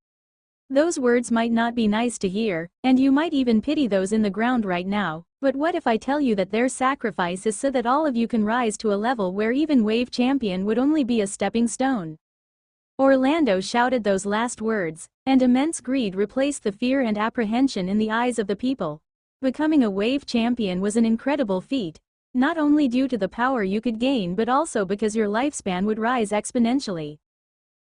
Those words might not be nice to hear, and you might even pity those in the ground right now, but what if I tell you that their sacrifice is so that all of you can rise to a level where even Wave Champion would only be a stepping stone? Orlando shouted those last words, and immense greed replaced the fear and apprehension in the eyes of the people. Becoming a Wave Champion was an incredible feat, not only due to the power you could gain but also because your lifespan would rise exponentially.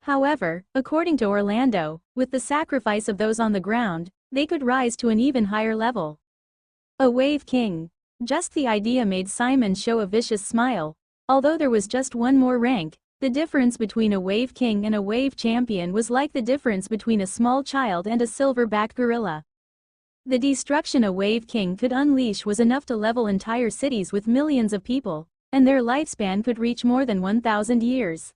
However, according to Orlando, with the sacrifice of those on the ground, they could rise to an even higher level. A Wave King. Just the idea made Simon show a vicious smile. Although there was just one more rank, the difference between a Wave King and a Wave Champion was like the difference between a small child and a silverback gorilla. The destruction a Wave King could unleash was enough to level entire cities with millions of people, and their lifespan could reach more than 1,000 years.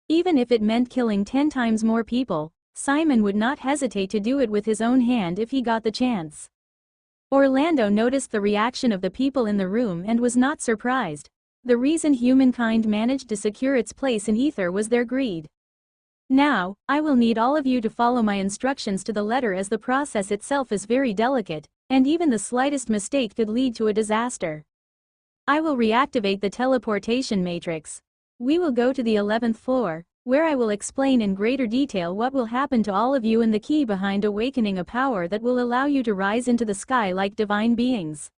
Even if it meant killing 10 times more people, Simon would not hesitate to do it with his own hand if he got the chance. Orlando noticed the reaction of the people in the room and was not surprised. The reason humankind managed to secure its place in Ether was their greed. Now, I will need all of you to follow my instructions to the letter, as the process itself is very delicate, and even the slightest mistake could lead to a disaster. I will reactivate the teleportation matrix. We will go to the 11th floor, where I will explain in greater detail what will happen to all of you and the key behind awakening a power that will allow you to rise into the sky like divine beings.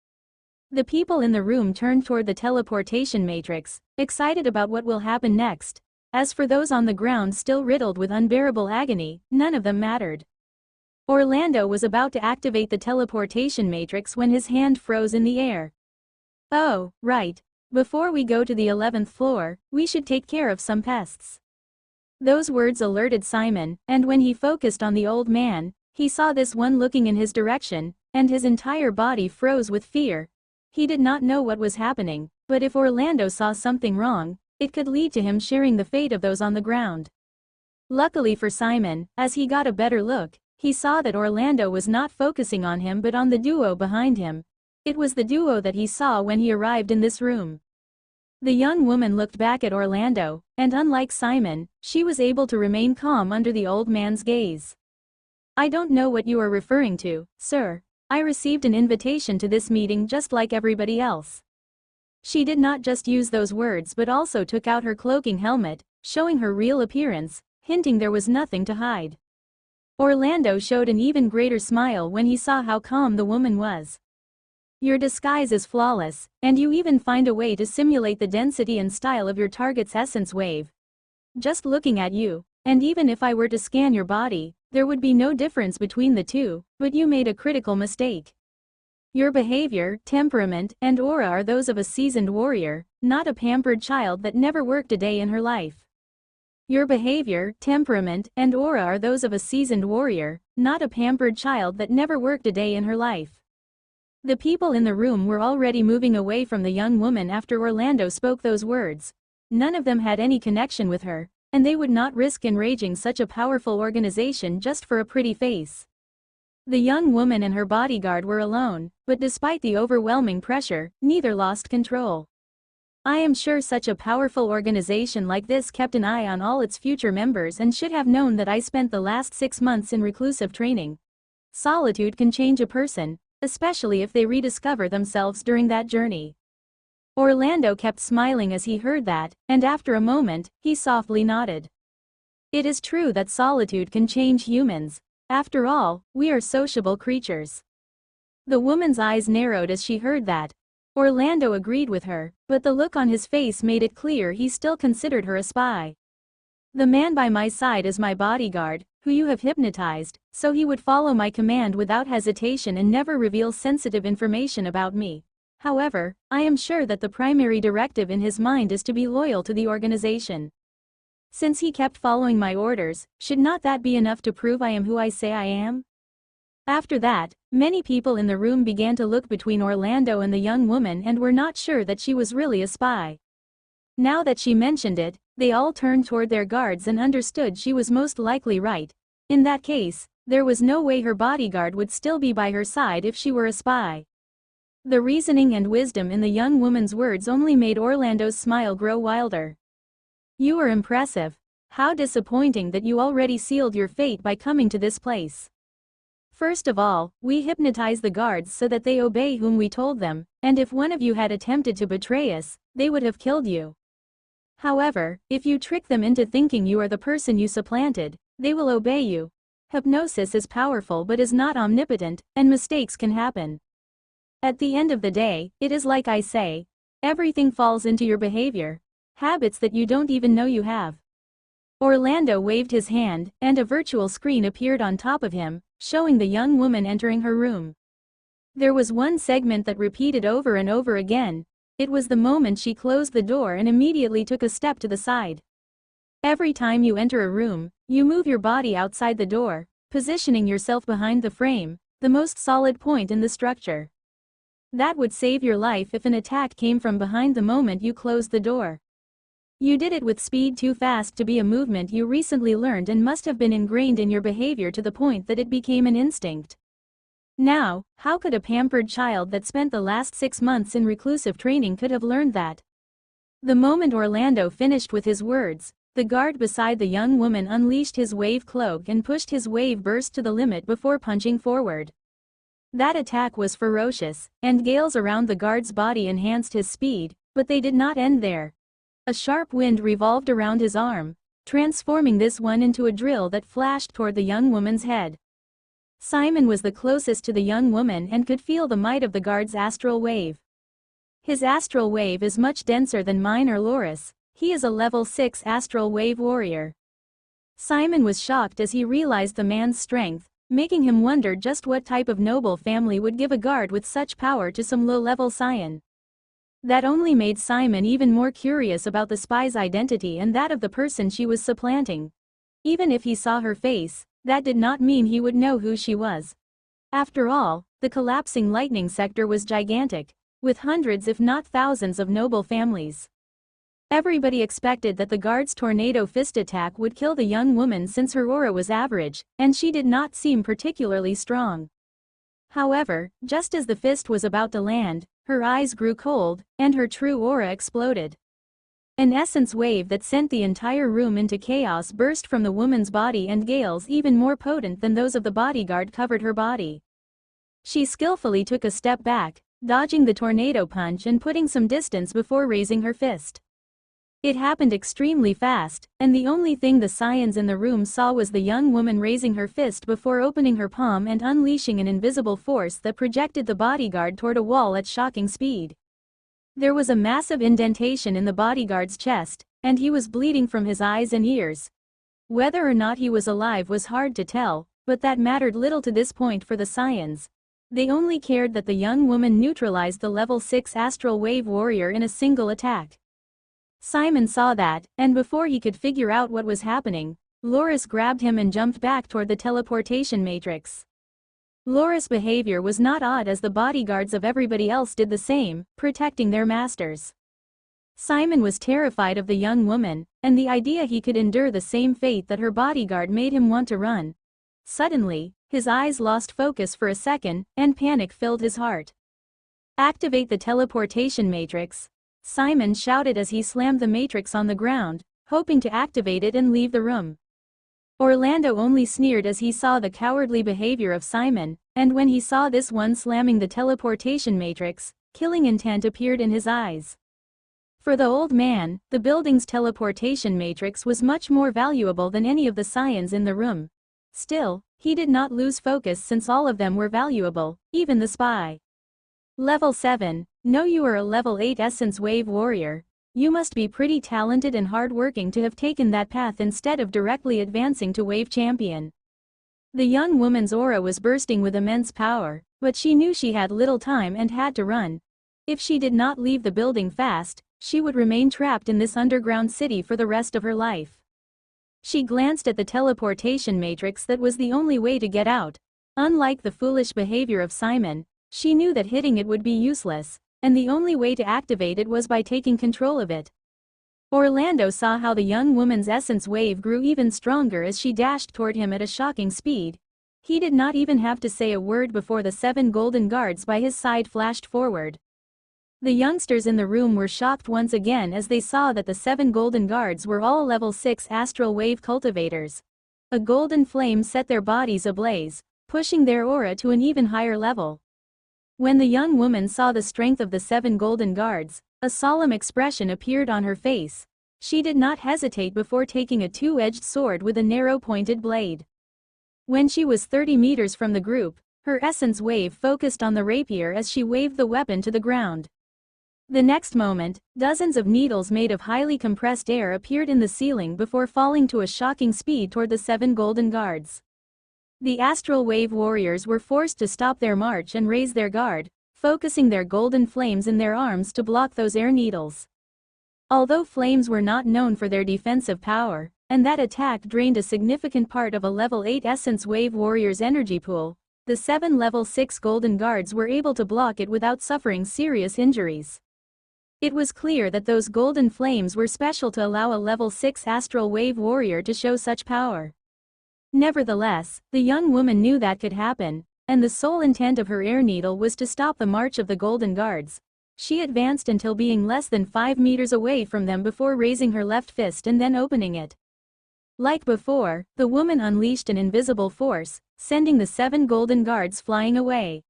The people in the room turned toward the teleportation matrix, excited about what will happen next. As for those on the ground still riddled with unbearable agony, none of them mattered. Orlando was about to activate the teleportation matrix when his hand froze in the air. Oh, right. Before we go to the 11th floor, we should take care of some pests. Those words alerted Simon, and when he focused on the old man, he saw this one looking in his direction, and his entire body froze with fear. He did not know what was happening, but if Orlando saw something wrong, it could lead to him sharing the fate of those on the ground. Luckily for Simon, as he got a better look, he saw that Orlando was not focusing on him but on the duo behind him. It was the duo that he saw when he arrived in this room. The young woman looked back at Orlando, and unlike Simon, she was able to remain calm under the old man's gaze. I don't know what you are referring to, sir. I received an invitation to this meeting just like everybody else. She did not just use those words but also took out her cloaking helmet, showing her real appearance, hinting there was nothing to hide. Orlando showed an even greater smile when he saw how calm the woman was. Your disguise is flawless, and you even find a way to simulate the density and style of your target's essence wave. Just looking at you, And even if I were to scan your body, there would be no difference between the two, but you made a critical mistake. Your behavior, temperament, and aura are those of a seasoned warrior, not a pampered child that never worked a day in her life. Your behavior, temperament, and aura are those of a seasoned warrior, not a pampered child that never worked a day in her life. The people in the room were already moving away from the young woman after Orlando spoke those words. None of them had any connection with her, and they would not risk enraging such a powerful organization just for a pretty face. The young woman and her bodyguard were alone, but despite the overwhelming pressure, neither lost control. I am sure such a powerful organization like this kept an eye on all its future members and should have known that I spent the last 6 months in reclusive training. Solitude can change a person, especially if they rediscover themselves during that journey. Orlando kept smiling as he heard that, and after a moment, he softly nodded. It is true that solitude can change humans. After all, we are sociable creatures. The woman's eyes narrowed as she heard that. Orlando agreed with her, but the look on his face made it clear he still considered her a spy. The man by my side is my bodyguard, who you have hypnotized, so he would follow my command without hesitation and never reveal sensitive information about me. However, I am sure that the primary directive in his mind is to be loyal to the organization. Since he kept following my orders, should not that be enough to prove I am who I say I am? After that, many people in the room began to look between Orlando and the young woman and were not sure that she was really a spy. Now that she mentioned it, they all turned toward their guards and understood she was most likely right. In that case, there was no way her bodyguard would still be by her side if she were a spy. The reasoning and wisdom in the young woman's words only made Orlando's smile grow wilder. You are impressive. How disappointing that you already sealed your fate by coming to this place. First of all, we hypnotize the guards so that they obey whom we told them, and if one of you had attempted to betray us, they would have killed you. However, if you trick them into thinking you are the person you supplanted, they will obey you. Hypnosis is powerful but is not omnipotent, and mistakes can happen. At the end of the day, it is like I say, everything falls into your behavior. Habits that you don't even know you have. Orlando waved his hand, and a virtual screen appeared on top of him, showing the young woman entering her room. There was one segment that repeated over and over again. It was the moment she closed the door and immediately took a step to the side. Every time you enter a room, you move your body outside the door, positioning yourself behind the frame, the most solid point in the structure. That would save your life if an attack came from behind the moment you closed the door. You did it with speed too fast to be a movement you recently learned and must have been ingrained in your behavior to the point that it became an instinct. Now, how could a pampered child that spent the last 6 months in reclusive training could have learned that? The moment Orlando finished with his words, the guard beside the young woman unleashed his wave cloak and pushed his wave burst to the limit before punching forward. That attack was ferocious, and gales around the guard's body enhanced his speed, but they did not end there. A sharp wind revolved around his arm, transforming this one into a drill that flashed toward the young woman's head. Simon was the closest to the young woman and could feel the might of the guard's astral wave. His astral wave is much denser than mine or Loris. He is a level 6 astral wave warrior. Simon was shocked as he realized the man's strength, making him wonder just what type of noble family would give a guard with such power to some low-level scion. That only made Simon even more curious about the spy's identity and that of the person she was supplanting. Even if he saw her face, that did not mean he would know who she was. After all, the collapsing lightning sector was gigantic, with hundreds if not thousands of noble families. Everybody expected that the guard's tornado fist attack would kill the young woman since her aura was average, and she did not seem particularly strong. However, just as the fist was about to land, her eyes grew cold, and her true aura exploded. An essence wave that sent the entire room into chaos burst from the woman's body, and gales even more potent than those of the bodyguard covered her body. She skillfully took a step back, dodging the tornado punch and putting some distance before raising her fist. It happened extremely fast, and the only thing the scions in the room saw was the young woman raising her fist before opening her palm and unleashing an invisible force that projected the bodyguard toward a wall at shocking speed. There was a massive indentation in the bodyguard's chest, and he was bleeding from his eyes and ears. Whether or not he was alive was hard to tell, but that mattered little to this point for the Saiyans. They only cared that the young woman neutralized the level 6 astral wave warrior in a single attack. Simon saw that, and before he could figure out what was happening, Loris grabbed him and jumped back toward the teleportation matrix. Loris' behavior was not odd as the bodyguards of everybody else did the same, protecting their masters. Simon was terrified of the young woman, and the idea he could endure the same fate that her bodyguard made him want to run. Suddenly, his eyes lost focus for a second, and panic filled his heart. "Activate the teleportation matrix," Simon shouted as he slammed the matrix on the ground, hoping to activate it and leave the room. Orlando only sneered as he saw the cowardly behavior of Simon, and when he saw this one slamming the teleportation matrix, killing intent appeared in his eyes. For the old man, the building's teleportation matrix was much more valuable than any of the Saiyans in the room. Still, he did not lose focus since all of them were valuable, even the spy. Level 7, no, you are a level 8 Essence Wave Warrior. You must be pretty talented and hardworking to have taken that path instead of directly advancing to Wave Champion. The young woman's aura was bursting with immense power, but she knew she had little time and had to run. If she did not leave the building fast, she would remain trapped in this underground city for the rest of her life. She glanced at the teleportation matrix that was the only way to get out. Unlike the foolish behavior of Simon, she knew that hitting it would be useless, and the only way to activate it was by taking control of it. Orlando saw how the young woman's essence wave grew even stronger as she dashed toward him at a shocking speed. He did not even have to say a word before the 7 golden guards by his side flashed forward. The youngsters in the room were shocked once again as they saw that the 7 golden guards were all level 6 astral wave cultivators. A golden flame set their bodies ablaze, pushing their aura to an even higher level. When the young woman saw the strength of the 7 golden guards, a solemn expression appeared on her face. She did not hesitate before taking a 2-edged sword with a narrow-pointed blade. When she was 30 meters from the group, her essence wave focused on the rapier as she waved the weapon to the ground. The next moment, dozens of needles made of highly compressed air appeared in the ceiling before falling to a shocking speed toward the 7 golden guards. The astral wave warriors were forced to stop their march and raise their guard, focusing their golden flames in their arms to block those air needles. Although flames were not known for their defensive power, and that attack drained a significant part of a level 8 essence wave warrior's energy pool, the 7 level 6 golden guards were able to block it without suffering serious injuries. It was clear that those golden flames were special to allow a level 6 astral wave warrior to show such power. Nevertheless, the young woman knew that could happen, and the sole intent of her air needle was to stop the march of the golden guards. She advanced until being less than 5 meters away from them before raising her left fist and then opening it. Like before, the woman unleashed an invisible force, sending the 7 golden guards flying away.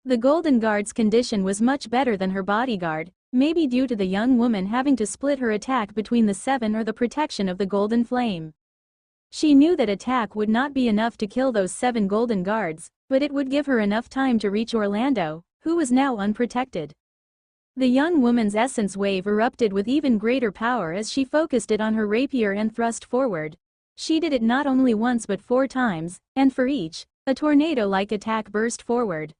The golden guard's condition was much better than her bodyguard, maybe due to the young woman having to split her attack between the 7 or the protection of the golden flame. She knew that attack would not be enough to kill those 7 golden guards, but it would give her enough time to reach Orlando, who was now unprotected. The young woman's essence wave erupted with even greater power as she focused it on her rapier and thrust forward. She did it not only once but 4 times, and for each, a tornado-like attack burst forward.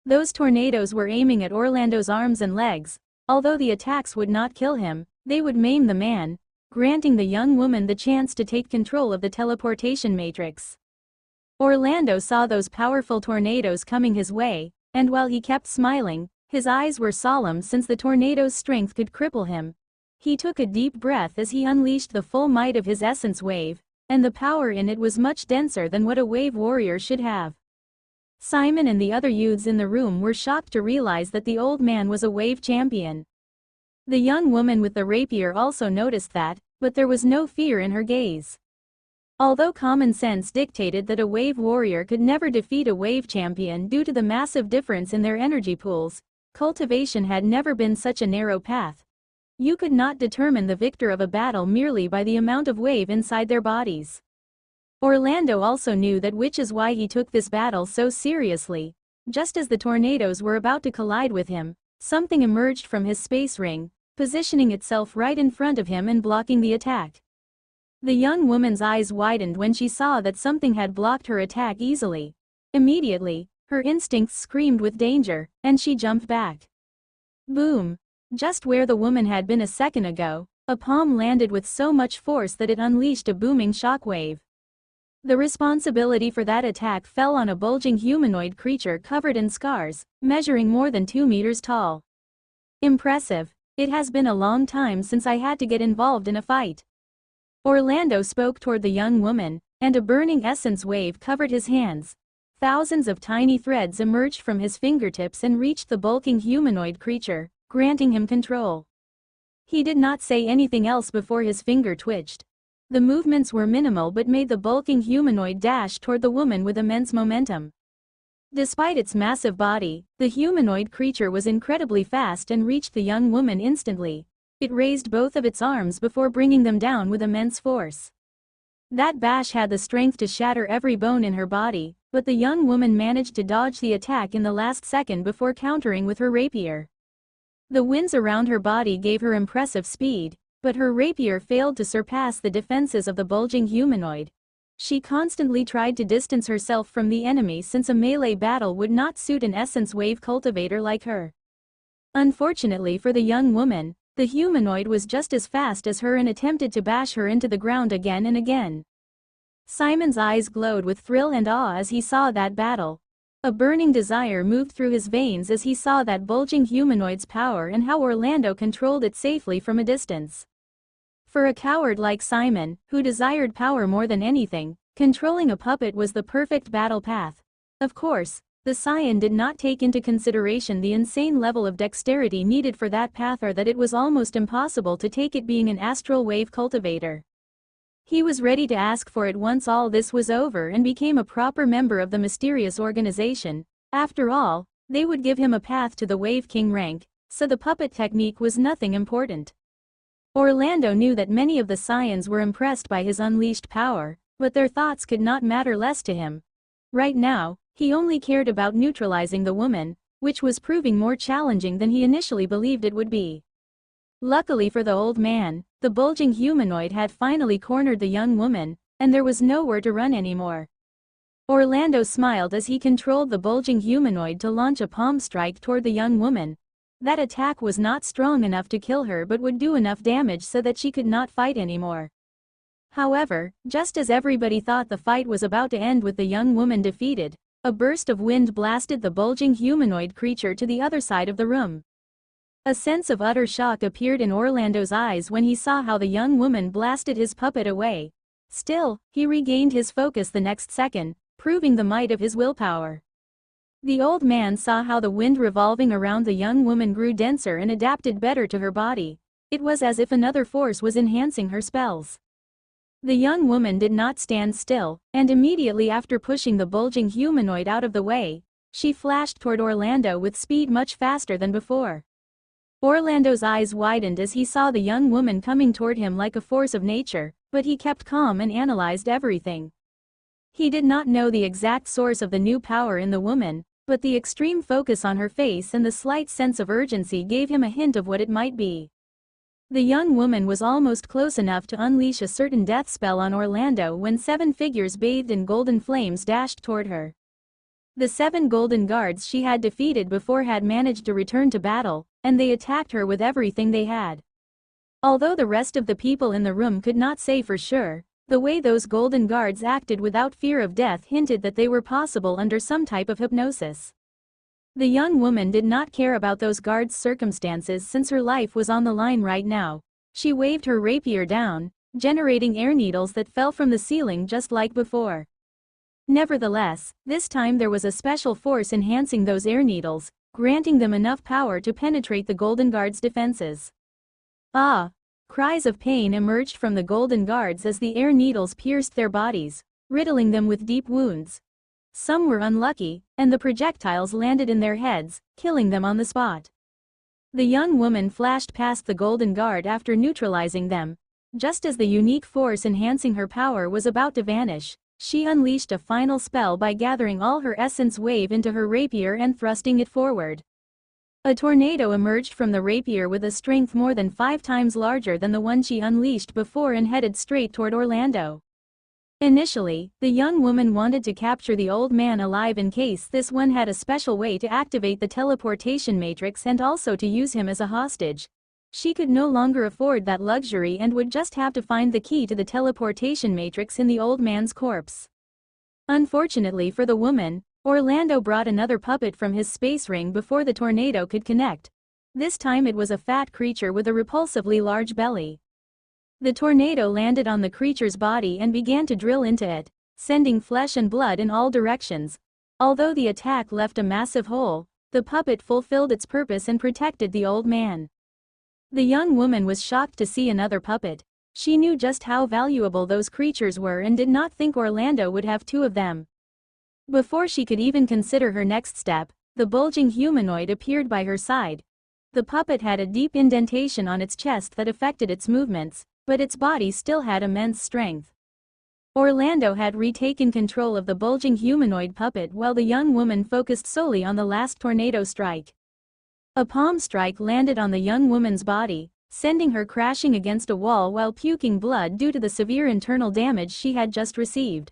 Those tornadoes were aiming at Orlando's arms and legs. Although the attacks would not kill him, they would maim the man, granting the young woman the chance to take control of the teleportation matrix. Orlando saw those powerful tornadoes coming his way, and while he kept smiling, his eyes were solemn since the tornado's strength could cripple him. He took a deep breath as he unleashed the full might of his essence wave, and the power in it was much denser than what a wave warrior should have. Simon and the other youths in the room were shocked to realize that the old man was a wave champion. The young woman with the rapier also noticed that, but there was no fear in her gaze. Although common sense dictated that a wave warrior could never defeat a wave champion due to the massive difference in their energy pools, cultivation had never been such a narrow path. You could not determine the victor of a battle merely by the amount of wave inside their bodies. Orlando also knew that, which is why he took this battle so seriously. Just as the tornadoes were about to collide with him, something emerged from his space ring, positioning itself right in front of him and blocking the attack. The young woman's eyes widened when she saw that something had blocked her attack easily. Immediately, her instincts screamed with danger, and she jumped back. Boom! Just where the woman had been a second ago, a palm landed with so much force that it unleashed a booming shockwave. The responsibility for that attack fell on a bulging humanoid creature covered in scars, measuring more than 2 meters tall. Impressive. It has been a long time since I had to get involved in a fight. Orlando spoke toward the young woman, and a burning essence wave covered his hands. Thousands of tiny threads emerged from his fingertips and reached the bulking humanoid creature, granting him control. He did not say anything else before his finger twitched. The movements were minimal but made the bulking humanoid dash toward the woman with immense momentum. Despite its massive body, the humanoid creature was incredibly fast and reached the young woman instantly. It raised both of its arms before bringing them down with immense force. That bash had the strength to shatter every bone in her body, but the young woman managed to dodge the attack in the last second before countering with her rapier. The winds around her body gave her impressive speed, but her rapier failed to surpass the defenses of the bulging humanoid. She constantly tried to distance herself from the enemy since a melee battle would not suit an essence wave cultivator like her. Unfortunately for the young woman, the humanoid was just as fast as her and attempted to bash her into the ground again and again. Simon's eyes glowed with thrill and awe as he saw that battle. A burning desire moved through his veins as he saw that bulging humanoid's power and how Orlando controlled it safely from a distance. For a coward like Simon, who desired power more than anything, controlling a puppet was the perfect battle path. Of course, the Scion did not take into consideration the insane level of dexterity needed for that path, or that it was almost impossible to take it being an astral wave cultivator. He was ready to ask for it once all this was over and became a proper member of the mysterious organization. After all, they would give him a path to the Wave King rank, so the puppet technique was nothing important. Orlando knew that many of the Scions were impressed by his unleashed power, but their thoughts could not matter less to him. Right now, he only cared about neutralizing the woman, which was proving more challenging than he initially believed it would be. Luckily for the old man, the bulging humanoid had finally cornered the young woman, and there was nowhere to run anymore. Orlando smiled as he controlled the bulging humanoid to launch a palm strike toward the young woman. That attack was not strong enough to kill her but would do enough damage so that she could not fight anymore. However, just as everybody thought the fight was about to end with the young woman defeated, a burst of wind blasted the bulging humanoid creature to the other side of the room. A sense of utter shock appeared in Orlando's eyes when he saw how the young woman blasted his puppet away. Still, he regained his focus the next second, proving the might of his willpower. The old man saw how the wind revolving around the young woman grew denser and adapted better to her body. It was as if another force was enhancing her spells. The young woman did not stand still, and immediately after pushing the bulging humanoid out of the way, she flashed toward Orlando with speed much faster than before. Orlando's eyes widened as he saw the young woman coming toward him like a force of nature, but he kept calm and analyzed everything. He did not know the exact source of the new power in the woman, but the extreme focus on her face and the slight sense of urgency gave him a hint of what it might be. The young woman was almost close enough to unleash a certain death spell on Orlando when 7 figures bathed in golden flames dashed toward her. The 7 golden guards she had defeated before had managed to return to battle, and they attacked her with everything they had. Although the rest of the people in the room could not say for sure, the way those golden guards acted without fear of death hinted that they were possible under some type of hypnosis. The young woman did not care about those guards' circumstances since her life was on the line right now. She waved her rapier down, generating air needles that fell from the ceiling just like before. Nevertheless, this time there was a special force enhancing those air needles, granting them enough power to penetrate the Golden Guards' defenses. Ah! Cries of pain emerged from the Golden Guards as the air needles pierced their bodies, riddling them with deep wounds. Some were unlucky, and the projectiles landed in their heads, killing them on the spot. The young woman flashed past the Golden Guard after neutralizing them. Just as the unique force enhancing her power was about to vanish, she unleashed a final spell by gathering all her essence wave into her rapier and thrusting it forward. A tornado emerged from the rapier with a strength more than 5 times larger than the one she unleashed before and headed straight toward Orlando. Initially, the young woman wanted to capture the old man alive in case this one had a special way to activate the teleportation matrix and also to use him as a hostage. She could no longer afford that luxury and would just have to find the key to the teleportation matrix in the old man's corpse. Unfortunately for the woman, Orlando brought another puppet from his space ring before the tornado could connect. This time it was a fat creature with a repulsively large belly. The tornado landed on the creature's body and began to drill into it, sending flesh and blood in all directions. Although the attack left a massive hole, the puppet fulfilled its purpose and protected the old man. The young woman was shocked to see another puppet. She knew just how valuable those creatures were and did not think Orlando would have 2 of them. Before she could even consider her next step, the bulging humanoid appeared by her side. The puppet had a deep indentation on its chest that affected its movements, but its body still had immense strength. Orlando had retaken control of the bulging humanoid puppet while the young woman focused solely on the last tornado strike. A palm strike landed on the young woman's body, sending her crashing against a wall while puking blood due to the severe internal damage she had just received.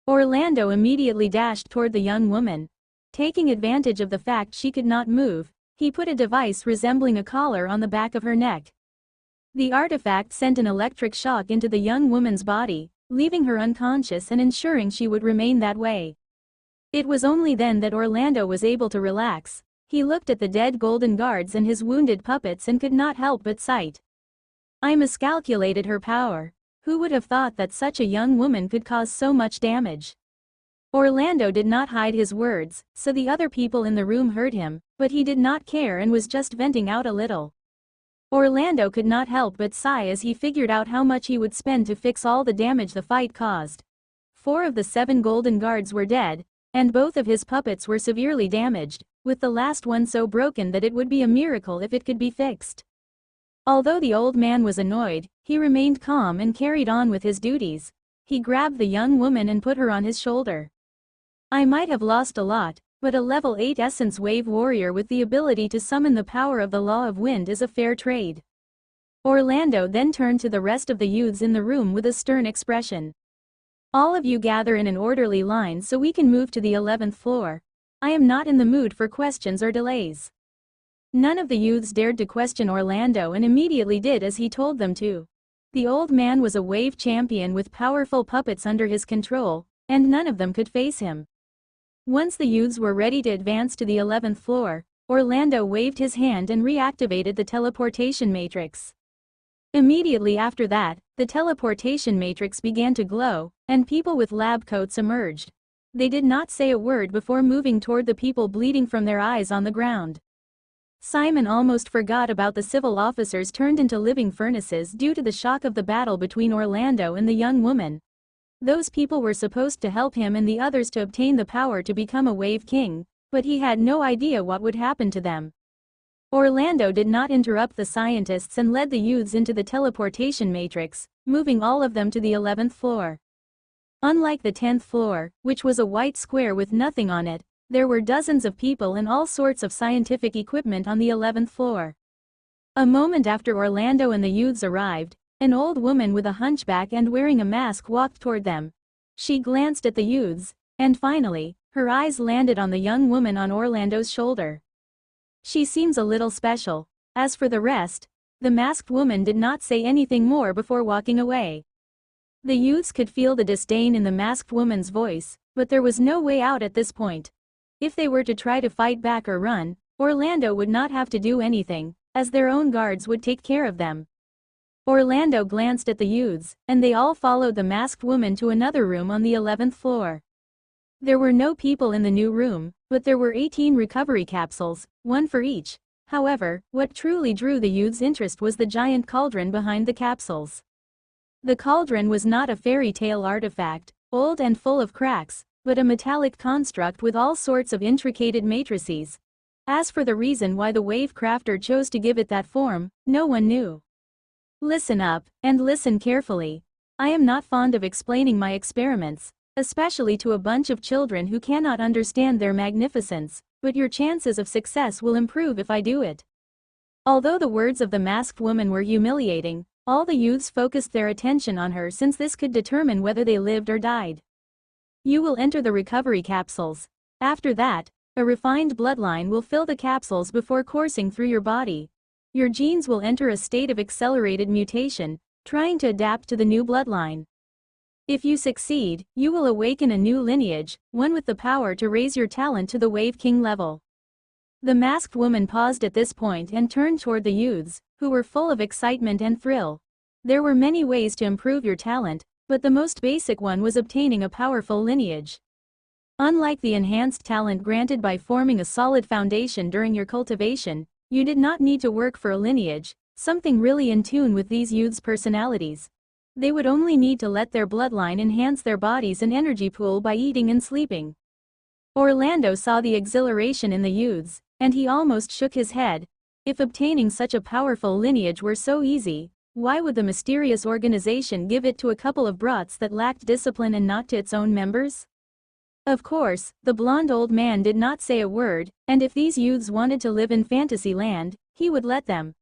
Orlando immediately dashed toward the young woman. Taking advantage of the fact she could not move, he put a device resembling a collar on the back of her neck. The artifact sent an electric shock into the young woman's body, leaving her unconscious and ensuring she would remain that way. It was only then that Orlando was able to relax. He looked at the dead golden guards and his wounded puppets and could not help but sigh. I miscalculated her power. Who would have thought that such a young woman could cause so much damage? Orlando did not hide his words, so the other people in the room heard him, but he did not care and was just venting out a little. Orlando could not help but sigh as he figured out how much he would spend to fix all the damage the fight caused. 4 of the 7 golden guards were dead, and both of his puppets were severely damaged, with the last one so broken that it would be a miracle if it could be fixed. Although the old man was annoyed, he remained calm and carried on with his duties. He grabbed the young woman and put her on his shoulder. I might have lost a lot, but a level 8 Essence Wave warrior with the ability to summon the power of the Law of Wind is a fair trade. Orlando then turned to the rest of the youths in the room with a stern expression. All of you gather in an orderly line so we can move to the 11th floor. I am not in the mood for questions or delays. None of the youths dared to question Orlando and immediately did as he told them to. The old man was a wave champion with powerful puppets under his control, and none of them could face him. Once the youths were ready to advance to the 11th floor, Orlando waved his hand and reactivated the teleportation matrix. Immediately after that, the teleportation matrix began to glow, and people with lab coats emerged. They did not say a word before moving toward the people bleeding from their eyes on the ground. Simon almost forgot about the civil officers turned into living furnaces due to the shock of the battle between Orlando and the young woman. Those people were supposed to help him and the others to obtain the power to become a wave king, but he had no idea what would happen to them. Orlando did not interrupt the scientists and led the youths into the teleportation matrix, moving all of them to the 11th floor. Unlike the 10th floor, which was a white square with nothing on it, there were dozens of people and all sorts of scientific equipment on the 11th floor. A moment after Orlando and the youths arrived, an old woman with a hunchback and wearing a mask walked toward them. She glanced at the youths, and finally, her eyes landed on the young woman on Orlando's shoulder. She seems a little special. As for the rest, the masked woman did not say anything more before walking away. The youths could feel the disdain in the masked woman's voice, but there was no way out at this point. If they were to try to fight back or run, Orlando would not have to do anything, as their own guards would take care of them. Orlando glanced at the youths, and they all followed the masked woman to another room on the 11th floor. There were no people in the new room, but there were 18 recovery capsules, one for each. However, what truly drew the youths' interest was the giant cauldron behind the capsules. The cauldron was not a fairy tale artifact, old and full of cracks, but a metallic construct with all sorts of intricated matrices. As for the reason why the wave crafter chose to give it that form, no one knew. Listen up, and listen carefully. I am not fond of explaining my experiments, especially to a bunch of children who cannot understand their magnificence, but your chances of success will improve if I do it." Although the words of the masked woman were humiliating, all the youths focused their attention on her since this could determine whether they lived or died. "You will enter the recovery capsules. After that, a refined bloodline will fill the capsules before coursing through your body. Your genes will enter a state of accelerated mutation, trying to adapt to the new bloodline. If you succeed, you will awaken a new lineage, one with the power to raise your talent to the Wave King level." The masked woman paused at this point and turned toward the youths, who were full of excitement and thrill. "There were many ways to improve your talent, but the most basic one was obtaining a powerful lineage. Unlike the enhanced talent granted by forming a solid foundation during your cultivation, you did not need to work for a lineage, something really in tune with these youths' personalities. They would only need to let their bloodline enhance their bodies and energy pool by eating and sleeping." Orlando saw the exhilaration in the youths, and he almost shook his head. If obtaining such a powerful lineage were so easy, why would the mysterious organization give it to a couple of brats that lacked discipline and not to its own members? Of course, the blonde old man did not say a word, and if these youths wanted to live in fantasy land, he would let them.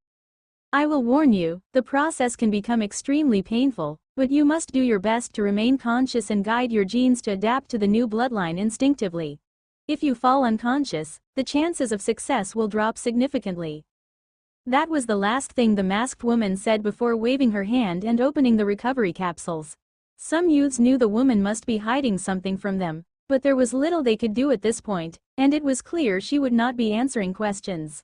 "I will warn you, the process can become extremely painful, but you must do your best to remain conscious and guide your genes to adapt to the new bloodline instinctively. If you fall unconscious, the chances of success will drop significantly." That was the last thing the masked woman said before waving her hand and opening the recovery capsules. Some youths knew the woman must be hiding something from them, but there was little they could do at this point, and it was clear she would not be answering questions.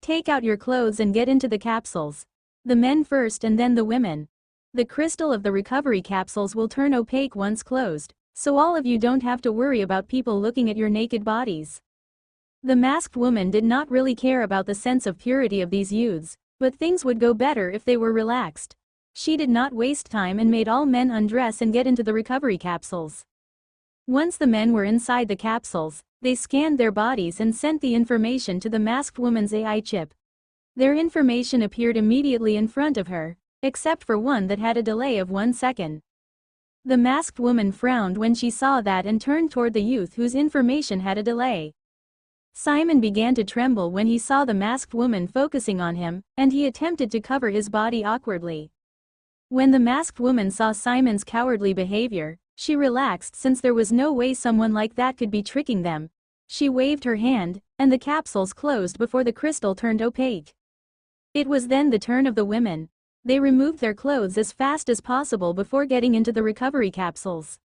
"Take out your clothes and get into the capsules. The men first and then the women. The crystal of the recovery capsules will turn opaque once closed, so all of you don't have to worry about people looking at your naked bodies." The masked woman did not really care about the sense of purity of these youths, but things would go better if they were relaxed. She did not waste time and made all men undress and get into the recovery capsules. Once the men were inside the capsules, they scanned their bodies and sent the information to the masked woman's AI chip. Their information appeared immediately in front of her, except for one that had a delay of 1 second. The masked woman frowned when she saw that and turned toward the youth whose information had a delay. Simon began to tremble when he saw the masked woman focusing on him, and he attempted to cover his body awkwardly. When the masked woman saw Simon's cowardly behavior, she relaxed since there was no way someone like that could be tricking them. She waved her hand, and the capsules closed before the crystal turned opaque. It was then the turn of the women. They removed their clothes as fast as possible before getting into the recovery capsules.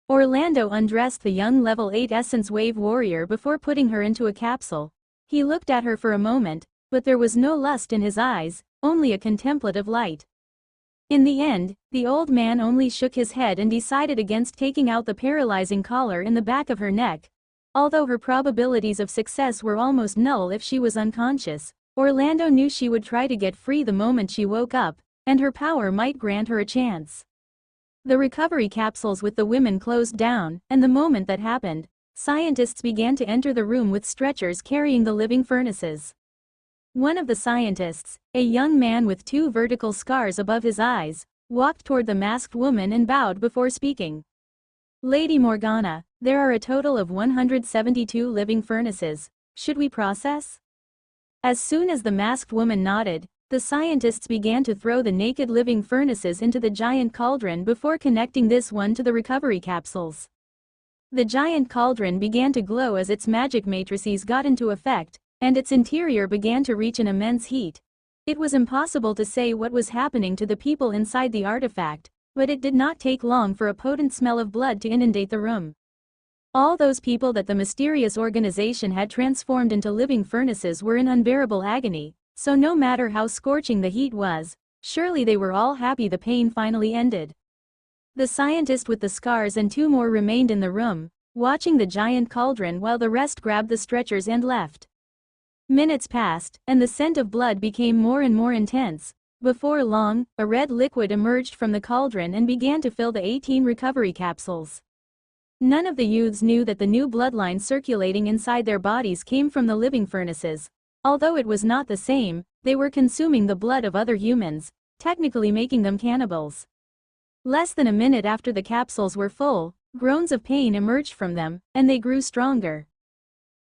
Orlando undressed the young level 8 Essence Wave warrior before putting her into a capsule. He looked at her for a moment, but there was no lust in his eyes, only a contemplative light. In the end, the old man only shook his head and decided against taking out the paralyzing collar in the back of her neck. Although her probabilities of success were almost null if she was unconscious, Orlando knew she would try to get free the moment she woke up, and her power might grant her a chance. The recovery capsules with the women closed down, and the moment that happened, scientists began to enter the room with stretchers carrying the living furnaces. One of the scientists, a young man with 2 vertical scars above his eyes, walked toward the masked woman and bowed before speaking. "Lady Morgana, there are a total of 172 living furnaces. Should we process?" As soon as the masked woman nodded, the scientists began to throw the naked living furnaces into the giant cauldron before connecting this one to the recovery capsules. The giant cauldron began to glow as its magic matrices got into effect, and its interior began to reach an immense heat. It was impossible to say what was happening to the people inside the artifact, but it did not take long for a potent smell of blood to inundate the room. All those people that the mysterious organization had transformed into living furnaces were in unbearable agony, so no matter how scorching the heat was, surely they were all happy the pain finally ended. The scientist with the scars and 2 more remained in the room, watching the giant cauldron while the rest grabbed the stretchers and left. Minutes passed, and the scent of blood became more and more intense. Before long, a red liquid emerged from the cauldron and began to fill the 18 recovery capsules. None of the youths knew that the new bloodline circulating inside their bodies came from the living furnaces. Although it was not the same, they were consuming the blood of other humans, technically making them cannibals. Less than a minute after the capsules were full, groans of pain emerged from them, and they grew stronger.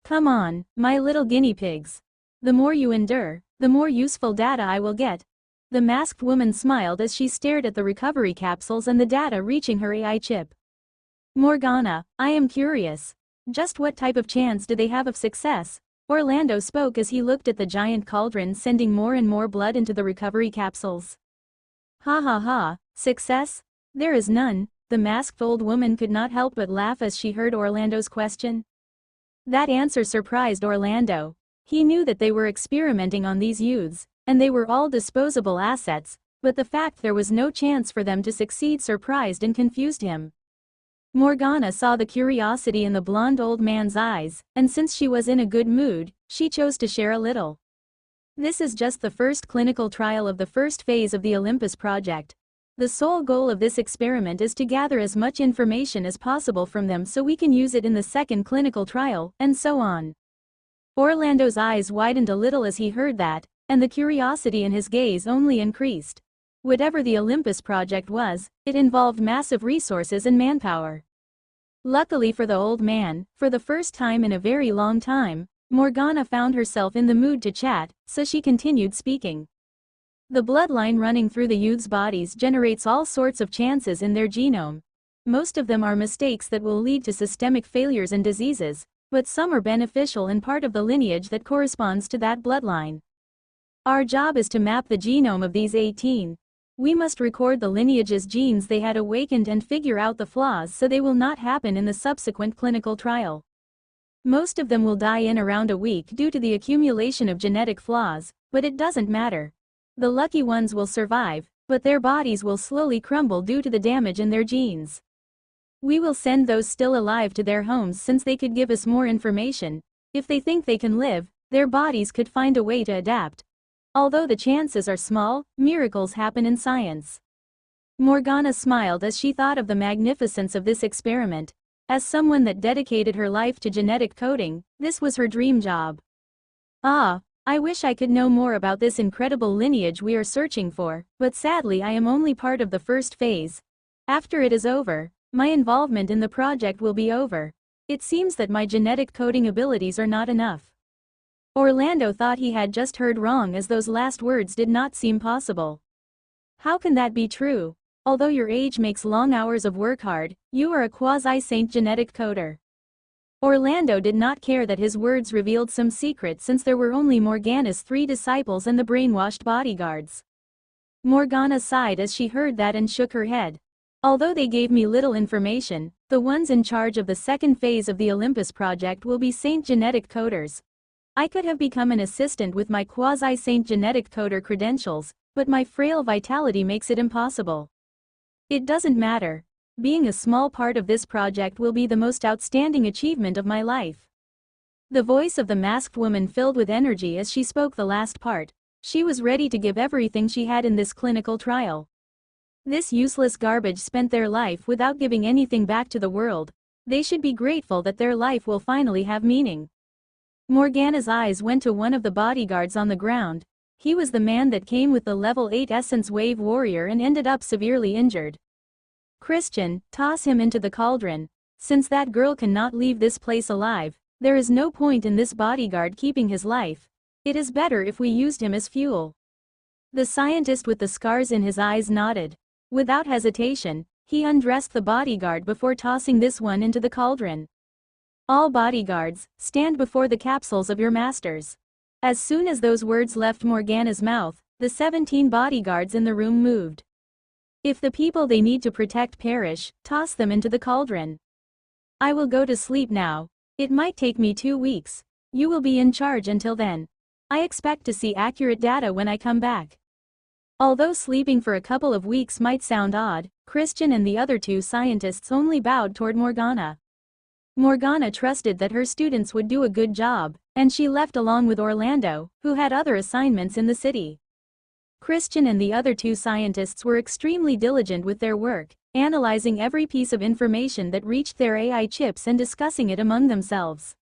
Come on, my little guinea pigs. The more you endure, the more useful data I will get. The masked woman smiled as she stared at the recovery capsules and the data reaching her AI chip. Morgana, I am curious. Just what type of chance do they have of success? Orlando spoke as he looked at the giant cauldron sending more and more blood into the recovery capsules. Ha ha ha, success? There is none. The masked old woman could not help but laugh as she heard Orlando's question. That answer surprised Orlando. He knew that they were experimenting on these youths, and they were all disposable assets, but the fact there was no chance for them to succeed surprised and confused him. Morgana saw the curiosity in the blonde old man's eyes, and since she was in a good mood, she chose to share a little. This is just the first clinical trial of the first phase of the Olympus project. The sole goal of this experiment is to gather as much information as possible from them so we can use it in the second clinical trial, and so on. Orlando's eyes widened a little as he heard that, and the curiosity in his gaze only increased. Whatever the Olympus project was, it involved massive resources and manpower. Luckily for the old man, for the first time in a very long time, Morgana found herself in the mood to chat, so she continued speaking. The bloodline running through the youth's bodies generates all sorts of chances in their genome. Most of them are mistakes that will lead to systemic failures and diseases, but some are beneficial and part of the lineage that corresponds to that bloodline. Our job is to map the genome of these 18. We must record the lineage's genes they had awakened and figure out the flaws so they will not happen in the subsequent clinical trial. Most of them will die in around a week due to the accumulation of genetic flaws, but it doesn't matter. The lucky ones will survive, but their bodies will slowly crumble due to the damage in their genes. We will send those still alive to their homes since they could give us more information. If they think they can live, their bodies could find a way to adapt. Although the chances are small, miracles happen in science. Morgana smiled as she thought of the magnificence of this experiment. As someone that dedicated her life to genetic coding, this was her dream job. Ah, I wish I could know more about this incredible lineage we are searching for, but sadly I am only part of the first phase. After it is over, my involvement in the project will be over. It seems that my genetic coding abilities are not enough. Orlando thought he had just heard wrong as those last words did not seem possible. How can that be true? Although your age makes long hours of work hard, you are a quasi-saint genetic coder. Orlando did not care that his words revealed some secret since there were only Morgana's 3 disciples and the brainwashed bodyguards. Morgana sighed as she heard that and shook her head. Although they gave me little information, the ones in charge of the second phase of the Olympus project will be Saint Genetic Coders. I could have become an assistant with my quasi-Saint Genetic Coder credentials, but my frail vitality makes it impossible. It doesn't matter. Being a small part of this project will be the most outstanding achievement of my life. The voice of the masked woman filled with energy as she spoke the last part. She was ready to give everything she had in this clinical trial. This useless garbage spent their life without giving anything back to the world. They should be grateful that their life will finally have meaning. Morgana's eyes went to one of the bodyguards on the ground. He was the man that came with the level 8 Essence Wave Warrior and ended up severely injured. Christian, toss him into the cauldron. Since that girl cannot leave this place alive, there is no point in this bodyguard keeping his life. It is better if we used him as fuel. The scientist with the scars in his eyes nodded. Without hesitation, he undressed the bodyguard before tossing this one into the cauldron. All bodyguards, stand before the capsules of your masters. As soon as those words left Morgana's mouth, the 17 bodyguards in the room moved. If the people they need to protect perish, toss them into the cauldron. I will go to sleep now. It might take me 2 weeks. You will be in charge until then. I expect to see accurate data when I come back. Although sleeping for a couple of weeks might sound odd, Christian and the other 2 scientists only bowed toward Morgana. Morgana trusted that her students would do a good job, and she left along with Orlando, who had other assignments in the city. Christian and the other 2 scientists were extremely diligent with their work, analyzing every piece of information that reached their AI chips and discussing it among themselves.